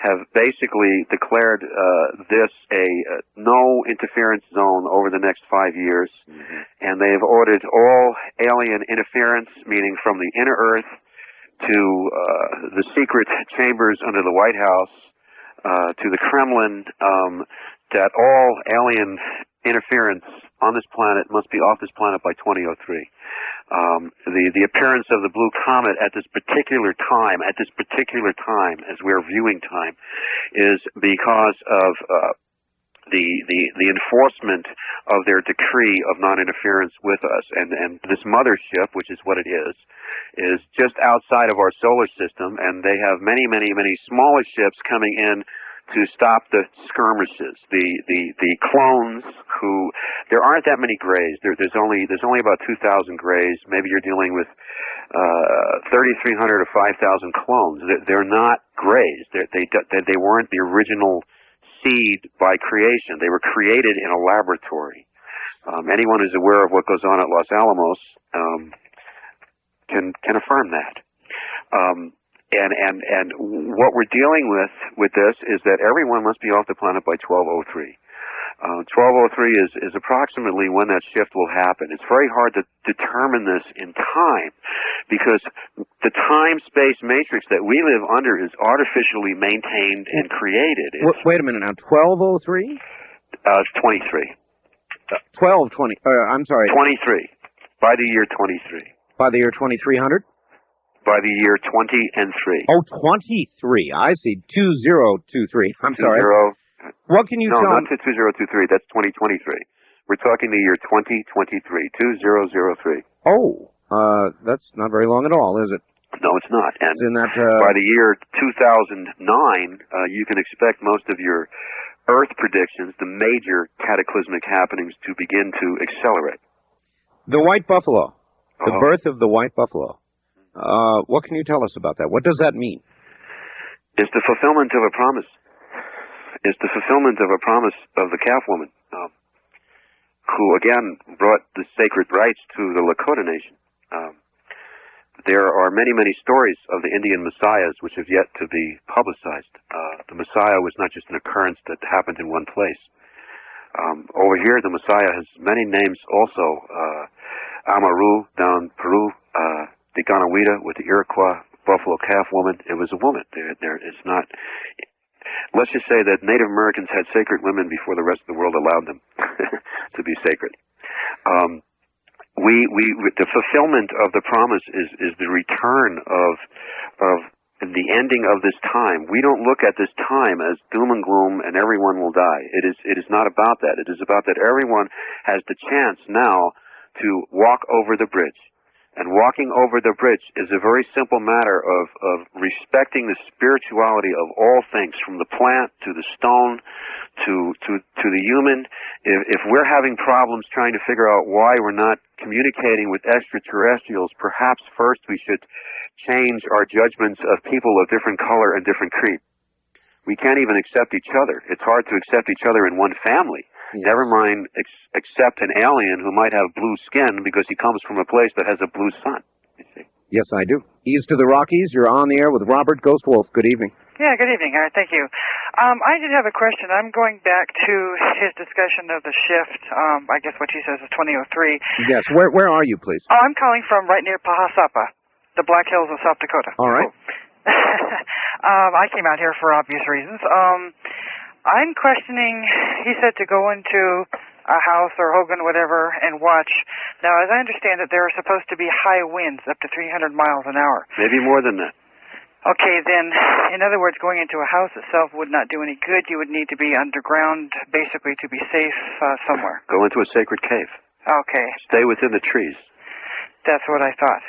have basically declared this a no interference zone over the next 5 years, and they have ordered all alien interference, meaning from the inner Earth to the secret chambers under the White House, to the Kremlin, that all alien interference on this planet must be off this planet by 2003. The appearance of the blue comet at this particular time, as we're viewing time, is because of the enforcement of their decree of non-interference with us. And this mothership, which is what it is just outside of our solar system, and they have many smaller ships coming in to stop the skirmishes. The clones, who, there aren't that many Greys. There's only about 2,000 Greys. Maybe you're dealing with 3,300 or 5,000 clones. They're not Greys. They weren't the original seed by creation. They were created in a laboratory. Anyone who's aware of what goes on at Los Alamos can affirm that. And what we're dealing with this is that everyone must be off the planet by 1203. 1203 is approximately when that shift will happen. It's very hard to determine this in time, because the time-space matrix that we live under is artificially maintained and created. Wait a minute now, 1203? 23. 1220, I'm sorry. 23. By the year 23. By the year 2300? By the year 20 and 3. Oh, 23. I see. 2023. I'm sorry. What can you tell me? No, not 2023. That's 2023. We're talking the year 2023. 2003. Oh, that's not very long at all, is it? No, it's not. And in that, by the year 2009, you can expect most of your Earth predictions, the major cataclysmic happenings, to begin to accelerate. The white buffalo. The birth of the white buffalo. What can you tell us about that? What does that mean? It's the fulfillment of a promise. It's the fulfillment of a promise of the calf woman, who again brought the sacred rights to the Lakota Nation. There are many stories of the Indian messiahs which have yet to be publicized. The messiah was not just an occurrence that happened in one place. Over here, the messiah has many names also. Amaru down Peru, the Ganawita with the Iroquois buffalo calf woman. It was a woman. It's not. Let's just say that Native Americans had sacred women before the rest of the world allowed them to be sacred. The fulfillment of the promise is the return of the ending of this time. We don't look at this time as doom and gloom and everyone will die. It is not about that. It is about that everyone has the chance now to walk over the bridge. And walking over the bridge is a very simple matter of respecting the spirituality of all things, from the plant to the stone to the human. If we're having problems trying to figure out why we're not communicating with extraterrestrials, perhaps first we should change our judgments of people of different color and different creed. We can't even accept each other. It's hard to accept each other in one family. Never mind accept an alien who might have blue skin because he comes from a place that has a blue sun. Yes, I do. East of the Rockies, you're on the air with Robert Ghost Wolf. Good evening. Yeah, good evening. Thank you. I did have a question. I'm going back to his discussion of the shift. I guess what he says is 2003. Yes, where are you, please? Oh, I'm calling from right near Pahasapa, the Black Hills of South Dakota. All right. I came out here for obvious reasons. I'm questioning, he said to go into a house or Hogan, whatever, and watch. Now, as I understand it, there are supposed to be high winds up to 300 miles an hour. Maybe more than that. Okay, then, in other words, going into a house itself would not do any good. You would need to be underground, basically, to be safe somewhere. Go into a sacred cave. Okay, Stay within the trees. that's what I thought.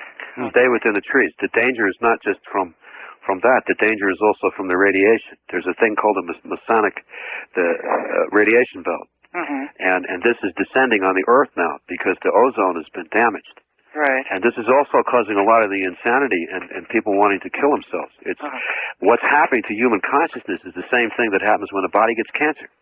Stay within the trees. The danger is not just from that. The danger is also from the radiation. There's a thing called a Masonic radiation belt. Mm-hmm. And this is descending on the Earth now because the ozone has been damaged. Right. And this is also causing a lot of the insanity and people wanting to kill themselves. It's what's happening to human consciousness is the same thing that happens when a body gets cancer.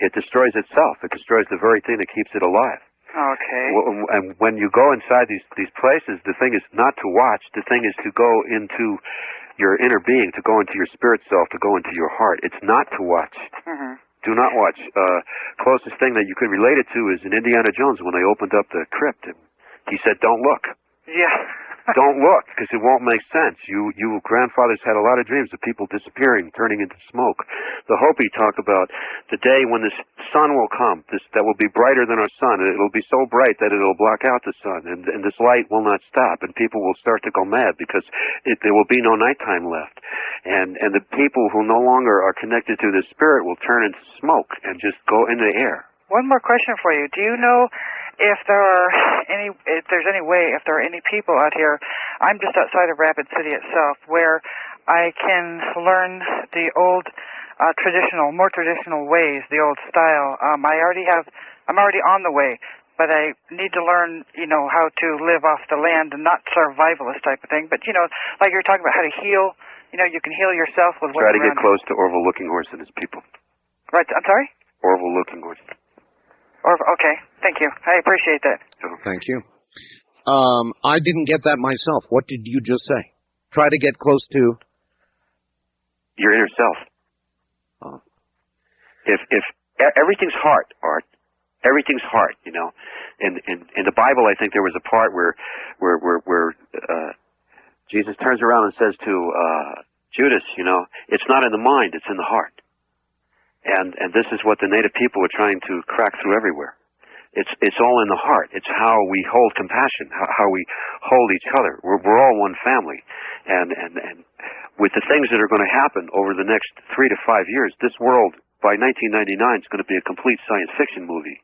It destroys itself. It destroys the very thing that keeps it alive. Okay. And when you go inside these places, the thing is not to watch. The thing is to go into your inner being, to go into your spirit self, to go into your heart. It's not to watch. Mm-hmm. Do not watch. Closest thing that you could relate it to is in Indiana Jones when they opened up the crypt. He said, "Don't look." Yeah. Don't look, because it won't make sense. You grandfathers had a lot of dreams of people disappearing, turning into smoke. The Hopi talk about the day when this sun will come, that will be brighter than our sun. It'll be so bright that it'll block out the sun, and this light will not stop, and people will start to go mad because there will be no nighttime left. And the people who no longer are connected to the spirit will turn into smoke and just go into the air. One more question for you. Do you know if there's any way, if there are any people out here, I'm just outside of Rapid City itself, where I can learn the old more traditional ways, the old style. I'm already on the way, but I need to learn, how to live off the land and not survivalist type of thing. But, like you're talking about how to heal, you can heal yourself with what's Try to get around close to Orville Looking Horse and his people. Right, I'm sorry? Orville Looking Horse. Okay, thank you. I appreciate that. Thank you. I didn't get that myself. What did you just say? Try to get close to your inner self. Oh. If everything's heart, Art, everything's heart. In the Bible, I think there was a part where Jesus turns around and says to Judas, it's not in the mind, it's in the heart. And this is what the native people are trying to crack through everywhere. It's all in the heart. It's how we hold compassion, how we hold each other. We're all one family. And with the things that are going to happen over the next 3 to 5 years, this world by 1999 is going to be a complete science fiction movie.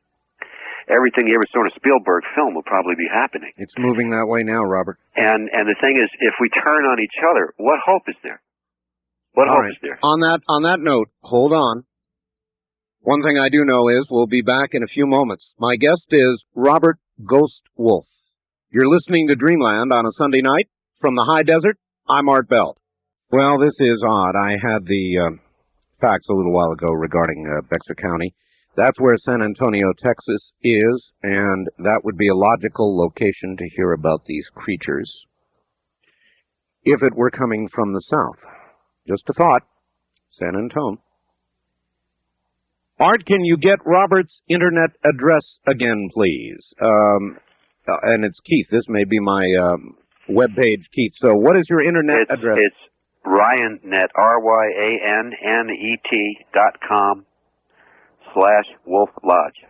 Everything you ever saw in a Spielberg film will probably be happening. It's moving that way now, Robert. And the thing is, if we turn on each other, what hope is there? What hope is there? On that note, hold on. One thing I do know is we'll be back in a few moments. My guest is Robert Ghost Wolf. You're listening to Dreamland on a Sunday night from the high desert. I'm Art Bell. Well, this is odd. I had the facts a little while ago regarding Bexar County. That's where San Antonio, Texas is, and that would be a logical location to hear about these creatures if it were coming from the south. Just a thought. San Antonio. Art, can you get Robert's internet address again, please? And it's Keith. This may be my webpage, Keith. So what is your internet address? It's RyanNet, RYANNET.com/Wolf Lodge.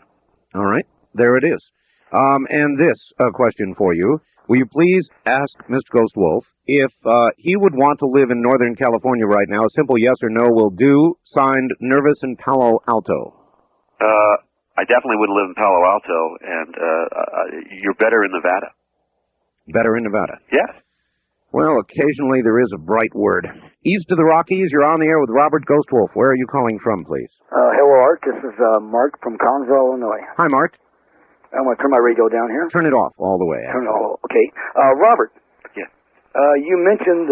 All right. There it is. And this question for you. Will you please ask Mr. Ghost Wolf if he would want to live in Northern California right now? A simple yes or no will do. Signed, Nervous in Palo Alto. I definitely wouldn't live in Palo Alto, and you're better in Nevada. Better in Nevada? Yes. Well, occasionally there is a bright word. East of the Rockies, you're on the air with Robert Ghost Wolf. Where are you calling from, please? Hello, Art. This is Mark from Connesville, Illinois. Hi, Mark. I'm going to turn my radio down here. Turn it off all the way. Turn it off. Okay. Robert. Yeah. You mentioned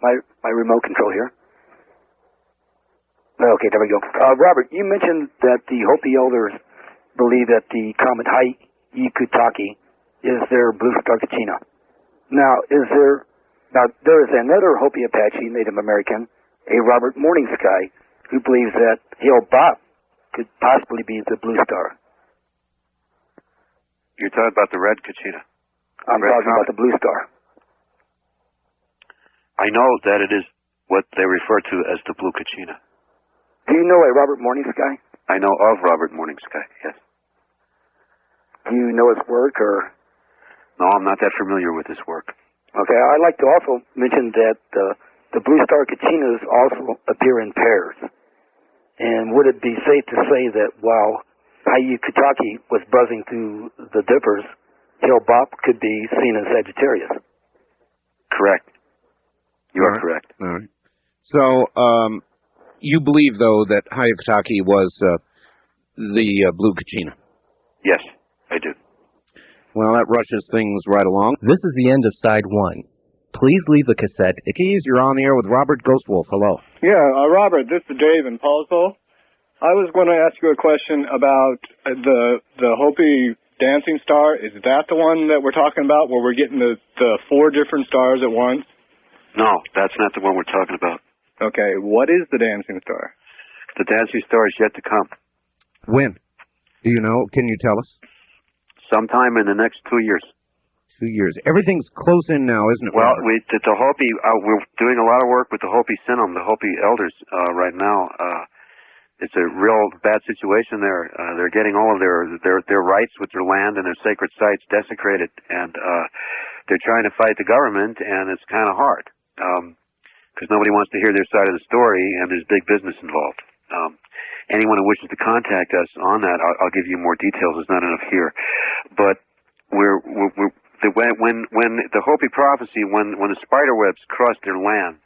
my remote control here. Okay, there we go. Robert, you mentioned that the Hopi elders believe that the comet Hai-Ikutaki is their blue star Kachina. Now, there is another Hopi Apache Native American, a Robert Morningsky, who believes that Hail-Bop could possibly be the blue star. You're talking about the red Kachina. I'm talking about the blue star. I know that it is what they refer to as the Blue Kachina. Do you know a Robert Morning Sky? I know of Robert Morning Sky, yes. Do you know his work, or? No, I'm not that familiar with his work. Okay, I'd like to also mention that the Blue Star Kachinas also appear in pairs. And would it be safe to say that while Hayu Kutaki was buzzing through the Dippers, Hill Bop could be seen as Sagittarius? Correct. You are correct. All right. So, you believe, though, that Hayakataki was the Blue Kachina? Yes, I do. Well, that rushes things right along. This is the end of side 1. Please leave the cassette. Keys, you're on the air with Robert Ghostwolf. Hello. Yeah, Robert, this is Dave in Paulsville. I was going to ask you a question about the Hopi dancing star. Is that the one that we're talking about, where we're getting the 4 different stars at once? No, that's not the one we're talking about. Okay, what is the dancing star? The dancing star is yet to come. When? Do you know? Can you tell us? Sometime in the next 2 years. 2 years. Everything's close in now, isn't it? Well, the Hopi, we're doing a lot of work with the Hopi Sinum, the Hopi elders, right now. It's a real bad situation there. They're getting all of their rights with their land and their sacred sites desecrated, and they're trying to fight the government, and it's kind of hard because nobody wants to hear their side of the story, and there's big business involved. Anyone who wishes to contact us on that, I'll give you more details. There's not enough here, but when the Hopi prophecy, when the spider webs crossed their land,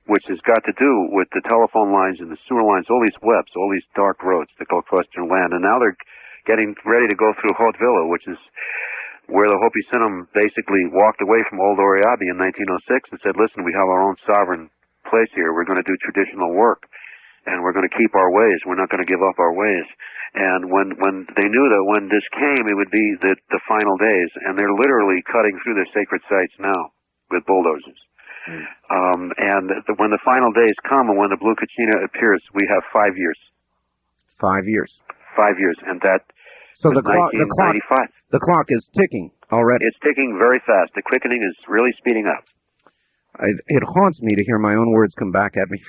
which has got to do with the telephone lines and the sewer lines, all these webs, all these dark roads that go across their land, and now they're getting ready to go through Haute-Villa, which is where the Hopi Sinum basically walked away from Old Oriabi in 1906 and said, listen, we have our own sovereign place here. We're going to do traditional work, and we're going to keep our ways. We're not going to give up our ways. And when they knew that when this came, it would be the final days, and they're literally cutting through their sacred sites now with bulldozers. When the final days come and when the Blue Kachina appears, we have 5 years. 5 years. 5 years, and that so was 1995. The clock is ticking already. It's ticking very fast. The quickening is really speeding up. It haunts me to hear my own words come back at me.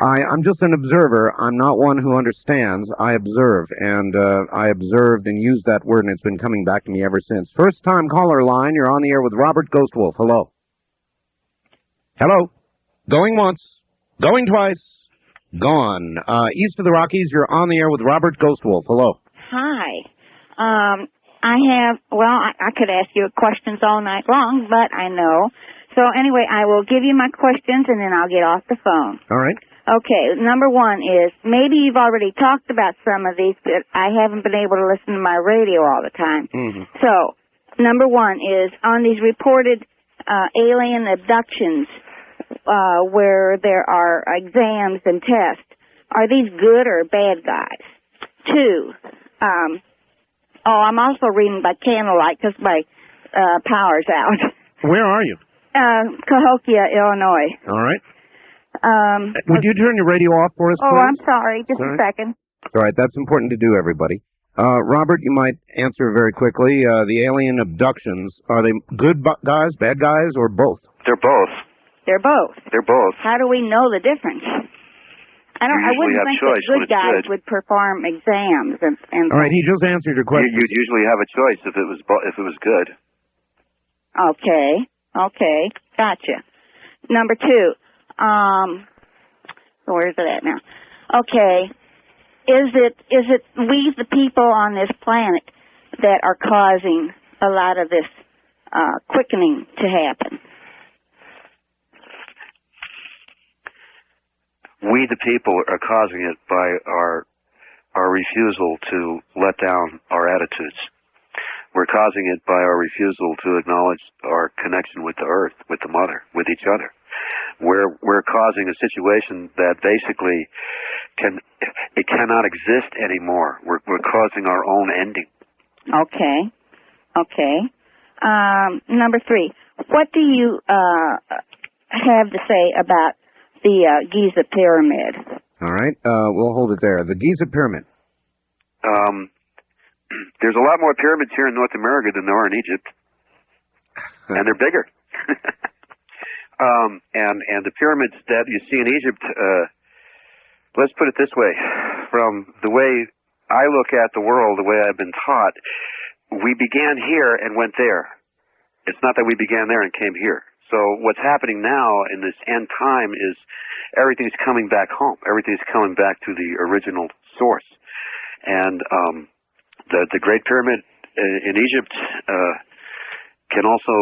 I'm just an observer. I'm not one who understands. I observe, and I observed and used that word, and it's been coming back to me ever since. First-time caller line, you're on the air with Robert Ghostwolf. Hello. Hello. Going once. Going twice. Gone. East of the Rockies, you're on the air with Robert Ghostwolf. Hello. Hi. I could ask you questions all night long, but I know. So anyway, I will give you my questions, and then I'll get off the phone. All right. Okay, number one is, maybe you've already talked about some of these, but I haven't been able to listen to my radio all the time. Mm-hmm. So, number one is, on these reported alien abductions, where there are exams and tests, are these good or bad guys? Two, I'm also reading by candlelight because my power's out. Where are you? Cahokia, Illinois. All right. Would you turn your radio off for us, please? Oh, I'm sorry. Just a second. All right, that's important to do, everybody. Robert, you might answer very quickly. The alien abductions, are they good guys, bad guys, or both? They're both. They're both. They're both. How do we know the difference? I wouldn't think that good guys would perform exams and. All right, he just answered your question. You'd usually have a choice if it was good. Okay, gotcha. Number two, where is it at now? Okay, is it we the people on this planet that are causing a lot of this quickening to happen? We the people are causing it by our refusal to let down our attitudes. We're causing it by our refusal to acknowledge our connection with the earth, with the mother, with each other. We're causing a situation that basically cannot exist anymore. We're causing our own ending. Okay. Number three, what do you have to say about the Giza Pyramid? All right, we'll hold it there. The Giza Pyramid. There's a lot more pyramids here in North America than there are in Egypt, and they're bigger. And the pyramids that you see in Egypt, let's put it this way, from the way I look at the world, the way I've been taught, we began here and went there. It's not that we began there and came here. So what's happening now in this end time is everything's coming back home. Everything's coming back to the original source. And the Great Pyramid in Egypt can also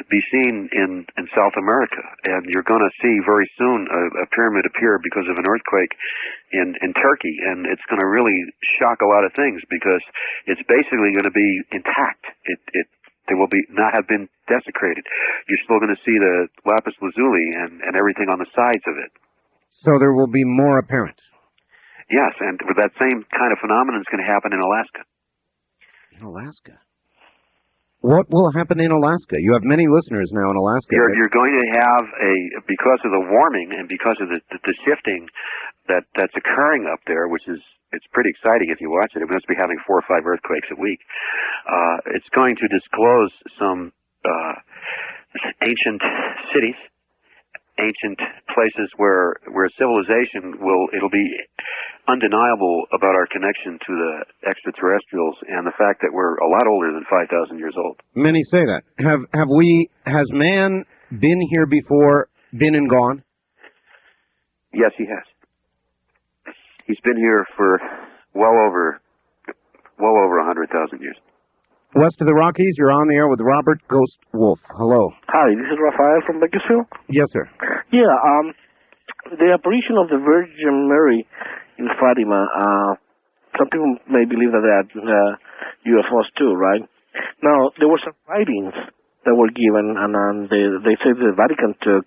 be seen in South America. And you're going to see very soon a pyramid appear because of an earthquake in Turkey. And it's going to really shock a lot of things because it's basically going to be intact. They will be not have been desecrated. You're still going to see the lapis lazuli and everything on the sides of it. So there will be more apparent. Yes, and that same kind of phenomenon is going to happen in Alaska. In Alaska? What will happen in Alaska? You have many listeners now in Alaska. You're going to have because of the warming and because of the shifting that's occurring up there, it's pretty exciting if you watch it. It must be having 4 or 5 earthquakes a week. It's going to disclose some ancient cities, ancient places where civilization it'll be undeniable about our connection to the extraterrestrials and the fact that we're a lot older than 5,000 years old. Many say that. Has man been here before, been and gone? Yes, he has. He's been here for well over 100,000 years. West of the Rockies, you're on the air with Robert Ghost Wolf. Hello. Hi, this is Rafael from Bakersfield. Yes, sir. Yeah, the apparition of the Virgin Mary in Fatima, some people may believe that they are UFOs too, right? Now, there were some writings that were given, and they say the Vatican took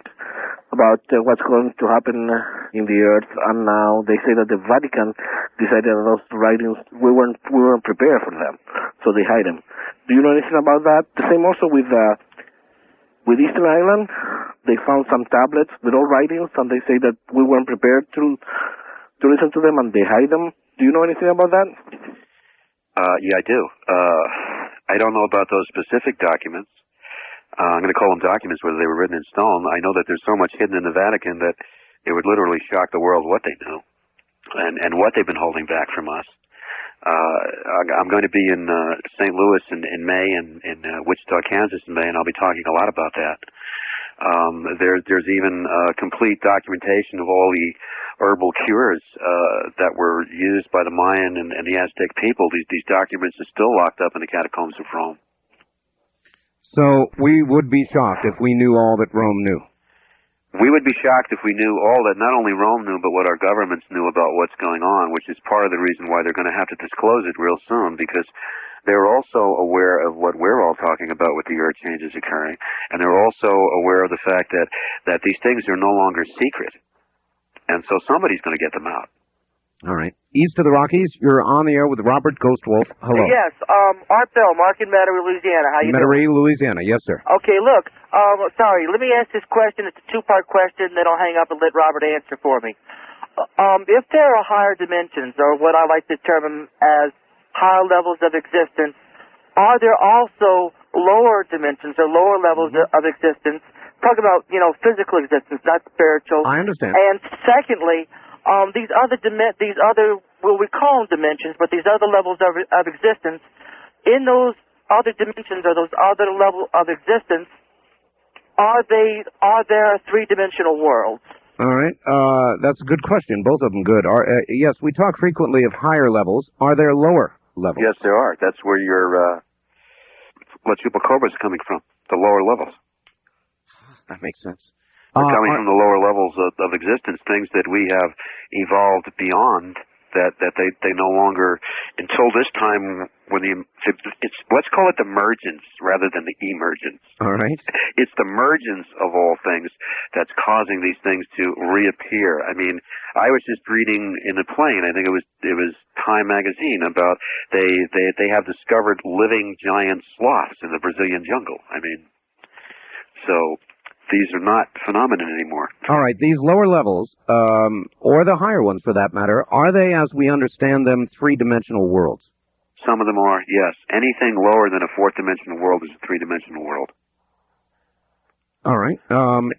about what's going to happen in the earth, and now they say that the Vatican decided that those writings, we weren't prepared for them, so they hide them. Do you know anything about that? The same also with Eastern Island. They found some tablets with all writings, and they say that we weren't prepared to listen to them, and they hide them. Do you know anything about that? Yeah, I do. I don't know about those specific documents. I'm going to call them documents, whether they were written in stone. I know that there's so much hidden in the Vatican that it would literally shock the world what they know and what they've been holding back from us. I'm going to be in St. Louis in May and in Wichita, Kansas in May, and I'll be talking a lot about that. There's even complete documentation of all the herbal cures that were used by the Mayan and the Aztec people. These documents are still locked up in the catacombs of Rome. So we would be shocked if we knew all that Rome knew. We would be shocked if we knew all that not only Rome knew, but what our governments knew about what's going on, which is part of the reason why they're going to have to disclose it real soon, because they're also aware of what we're all talking about with the earth changes occurring, and they're also aware of the fact that these things are no longer secret, and so somebody's going to get them out. All right. East of the Rockies, you're on the air with Robert Ghost Wolf. Hello. Yes, Art Bell, Mark in Metairie, Louisiana. How you Metairie, doing? Louisiana. Yes, sir. Okay, look, sorry, let me ask this question. It's a two-part question, then I'll hang up and let Robert answer for me. If there are higher dimensions, or what I like to term as higher levels of existence, are there also lower dimensions or lower levels of existence? Talk about, physical existence, not spiritual. I understand. And secondly, these other, well, we call them dimensions, but these other levels of existence, in those other dimensions or those other levels of existence, are there three-dimensional worlds? All right. That's a good question. Both of them good. Yes, we talk frequently of higher levels. Are there lower levels? Yes, there are. That's where your La Chupacabra is coming from, the lower levels. That makes sense. They're coming from the lower levels of existence, things that we have evolved beyond, that they no longer, until this time, let's call it the mergence rather than the emergence. All right. It's the mergence of all things that's causing these things to reappear. I mean, I was just reading in the plane, I think it was Time magazine, about they have discovered living giant sloths in the Brazilian jungle. I mean, so these are not phenomena anymore. All right, these lower levels, or the higher ones for that matter, are they, as we understand them, three-dimensional worlds? Some of them are, yes. Anything lower than a fourth-dimensional world is a three-dimensional world. All right.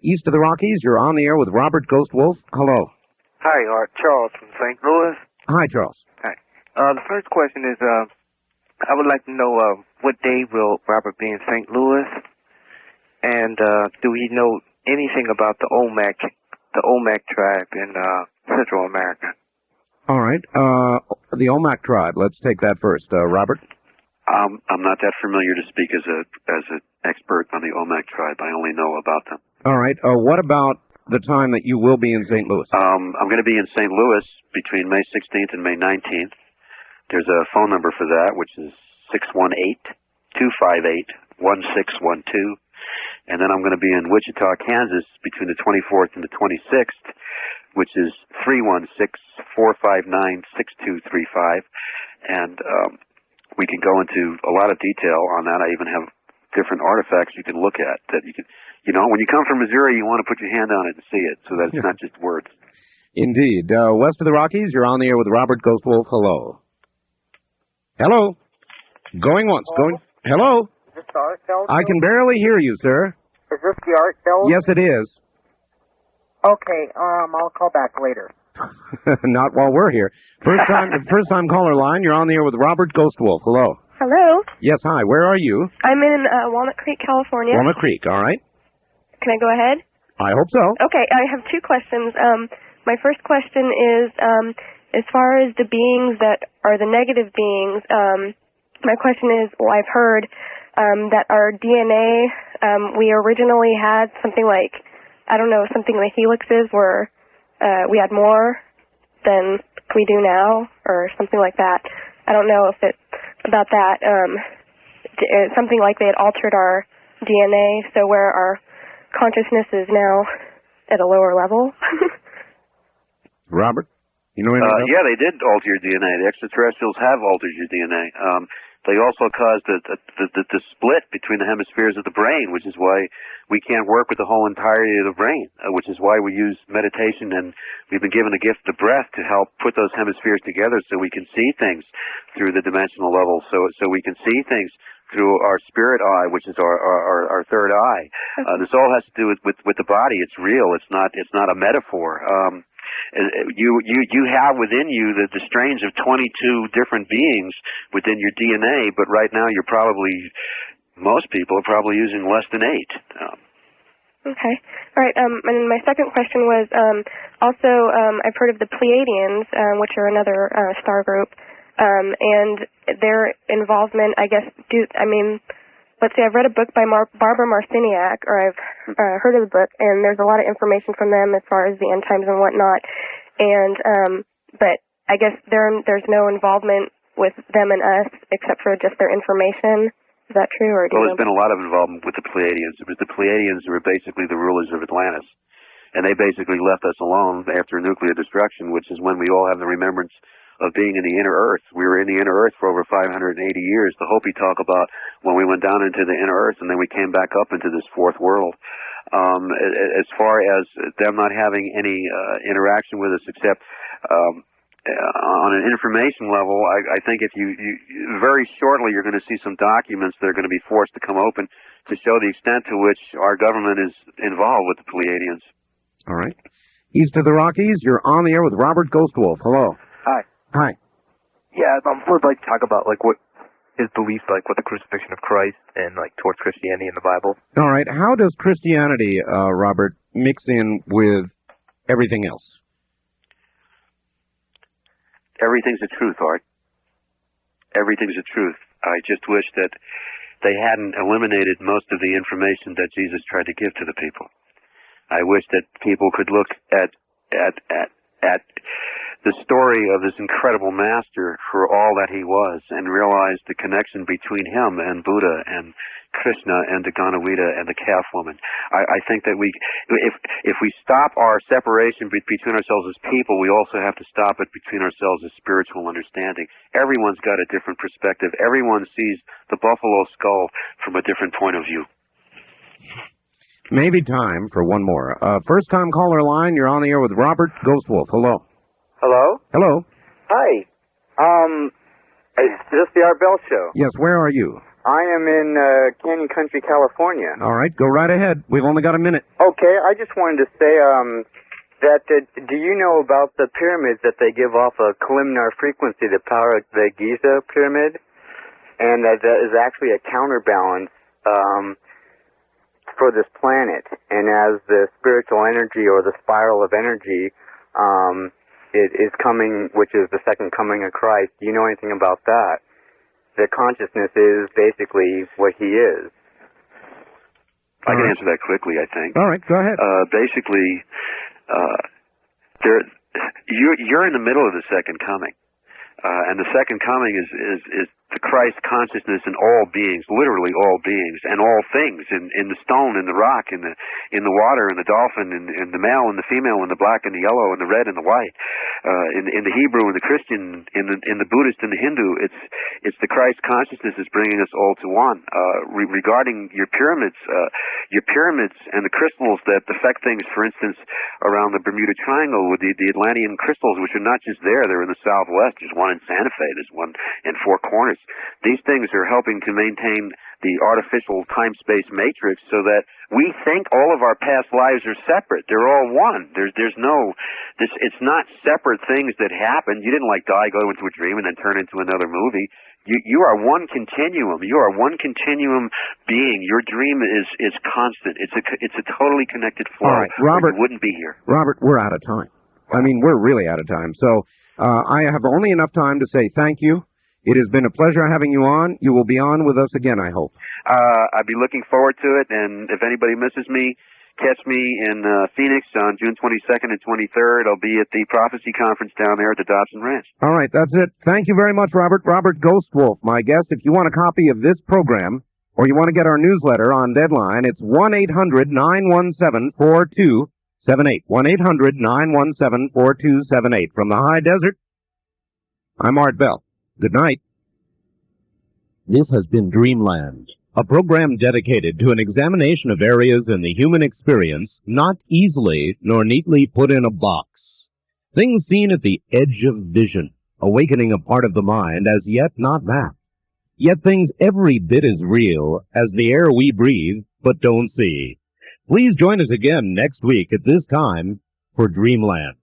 East of the Rockies, you're on the air with Robert Ghost Wolf. Hello. Hi, Art. Charles from St. Louis. Hi, Charles. Hi. The first question is, I would like to know what day will Robert be in St. Louis, and do he know anything about the Olmec tribe in Central America? All right. The Olmec tribe. Let's take that first. Robert? I'm not that familiar to speak as an expert on the Olmec tribe. I only know about them. All right. What about the time that you will be in St. Louis? I'm going to be in St. Louis between May 16th and May 19th. There's a phone number for that, which is 618-258-1612. And then I'm going to be in Wichita, Kansas between the 24th and the 26th, which is 316-459-6235. And we can go into a lot of detail on that. I even have different artifacts you can look at that you can, when you come from Missouri, you want to put your hand on it and see it, so that it's not just words. Indeed. West of the Rockies, you're on the air with Robert Ghost Wolf. Hello. Hello. Going once. Going. Hello. Is this the Art Bell? I can barely hear you, sir. Is this the Art Bell? Yes, it is. Okay, I'll call back later. Not while we're here. First time caller line. You're on the air with Robert Ghost Wolf. Hello. Hello. Yes, hi. Where are you? I'm in Walnut Creek, California. Walnut Creek. All right. Can I go ahead? I hope so. Okay, I have two questions. My first question is, as far as the beings that are the negative beings, my question is, well, I've heard that our DNA, we originally had something like, I don't know, something like helixes where we had more than we do now, or something like that. I don't know if it's about that. Something like they had altered our DNA, so where our consciousness is now at a lower level. Robert, you know anything? Yeah, they did alter your DNA. The extraterrestrials have altered your DNA. They also caused the split between the hemispheres of the brain, which is why we can't work with the whole entirety of the brain, which is why we use meditation, and we've been given the gift of the breath to help put those hemispheres together so we can see things through the dimensional level, so we can see things through our spirit eye, which is our third eye. This all has to do with the body. It's real. It's not a metaphor. You have within you the strains of 22 different beings within your DNA, but right now most people are probably using less than 8. Okay. All right. And my second question was also I've heard of the Pleiadians, which are another star group, and their involvement. I guess let's see. I've read a book by Barbara Marciniak, or I've heard of the book, and there's a lot of information from them as far as the end times and whatnot. And but I guess there's no involvement with them and us except for just their information. Is that true? Or Well, there's been a lot of involvement with the Pleiadians. It was the Pleiadians who were basically the rulers of Atlantis. And they basically left us alone after nuclear destruction, which is when we all have the remembrance of being in the inner earth. We were in the inner earth for over 580 years. The Hopi talk about when we went down into the inner earth and then we came back up into this fourth world. As far as them not having any interaction with us except on an information level, I think if you very shortly you're going to see some documents that are going to be forced to come open to show the extent to which our government is involved with the Pleiadians. All right. East of the Rockies, you're on the air with Robert Ghost Wolf. Hello. Hi. Hi. Yeah, I would like to talk about what his beliefs with the crucifixion of Christ and towards Christianity in the Bible. All right. How does Christianity, Robert, mix in with everything else? Everything's a truth, Art. Everything's a truth. I just wish that they hadn't eliminated most of the information that Jesus tried to give to the people. I wish that people could look at the story of this incredible master for all that he was and realize the connection between him and Buddha and Krishna and the Ganawida and the calf woman. I think that if we stop our separation between ourselves as people, we also have to stop it between ourselves as spiritual understanding. Everyone's got a different perspective. Everyone sees the buffalo skull from a different point of view. Maybe time for one more. First time caller line, you're on the air with Robert Ghost Wolf. Hello. Hello? Hello. Hi. Is this the Art Bell Show? Yes, where are you? I am in Canyon Country, California. All right, go right ahead. We've only got a minute. Okay, I just wanted to say that do you know about the pyramids that they give off a columnar frequency, the power of the Giza pyramid? And that is actually a counterbalance for this planet. And as the spiritual energy or the spiral of energy it is coming, which is the second coming of Christ, do you know anything about that? The consciousness is basically what he is. I can answer that quickly, I think. All right, go ahead. Basically, you're in the middle of the second coming. And the second coming is the Christ consciousness in all beings, literally all beings, and all things, in the stone, in the rock, in the water, in the dolphin, in the male and the female, in the black and the yellow, and the red and the white, in the Hebrew and the Christian, in the Buddhist and the Hindu. It's the Christ consciousness is bringing us all to one. Regarding your pyramids and the crystals that affect things, for instance, around the Bermuda Triangle with the Atlantean crystals, which are not just there; they're in the Southwest. There's one in Santa Fe. There's one in Four Corners. These things are helping to maintain the artificial time-space matrix so that we think all of our past lives are separate. They're all one. It's not separate things that happen. You didn't die, go into a dream, and then turn into another movie. You are one continuum. You are one continuum being. Your dream is constant. It's a totally connected flow. All right, Robert, you wouldn't be here. Robert, we're out of time. I mean, we're really out of time. So I have only enough time to say thank you. It has been a pleasure having you on. You will be on with us again, I hope. I'd be looking forward to it, and if anybody misses me, catch me in Phoenix on June 22nd and 23rd. I'll be at the Prophecy Conference down there at the Dobson Ranch. All right, that's it. Thank you very much, Robert. Robert Ghostwolf, my guest. If you want a copy of this program, or you want to get our newsletter on deadline, it's 1-800-917-4278. 1-800-917-4278. From the high desert, I'm Art Bell. Good night. This has been Dreamland, a program dedicated to an examination of areas in the human experience not easily nor neatly put in a box. Things seen at the edge of vision, awakening a part of the mind as yet not mapped. Yet things every bit as real as the air we breathe but don't see. Please join us again next week at this time for Dreamland.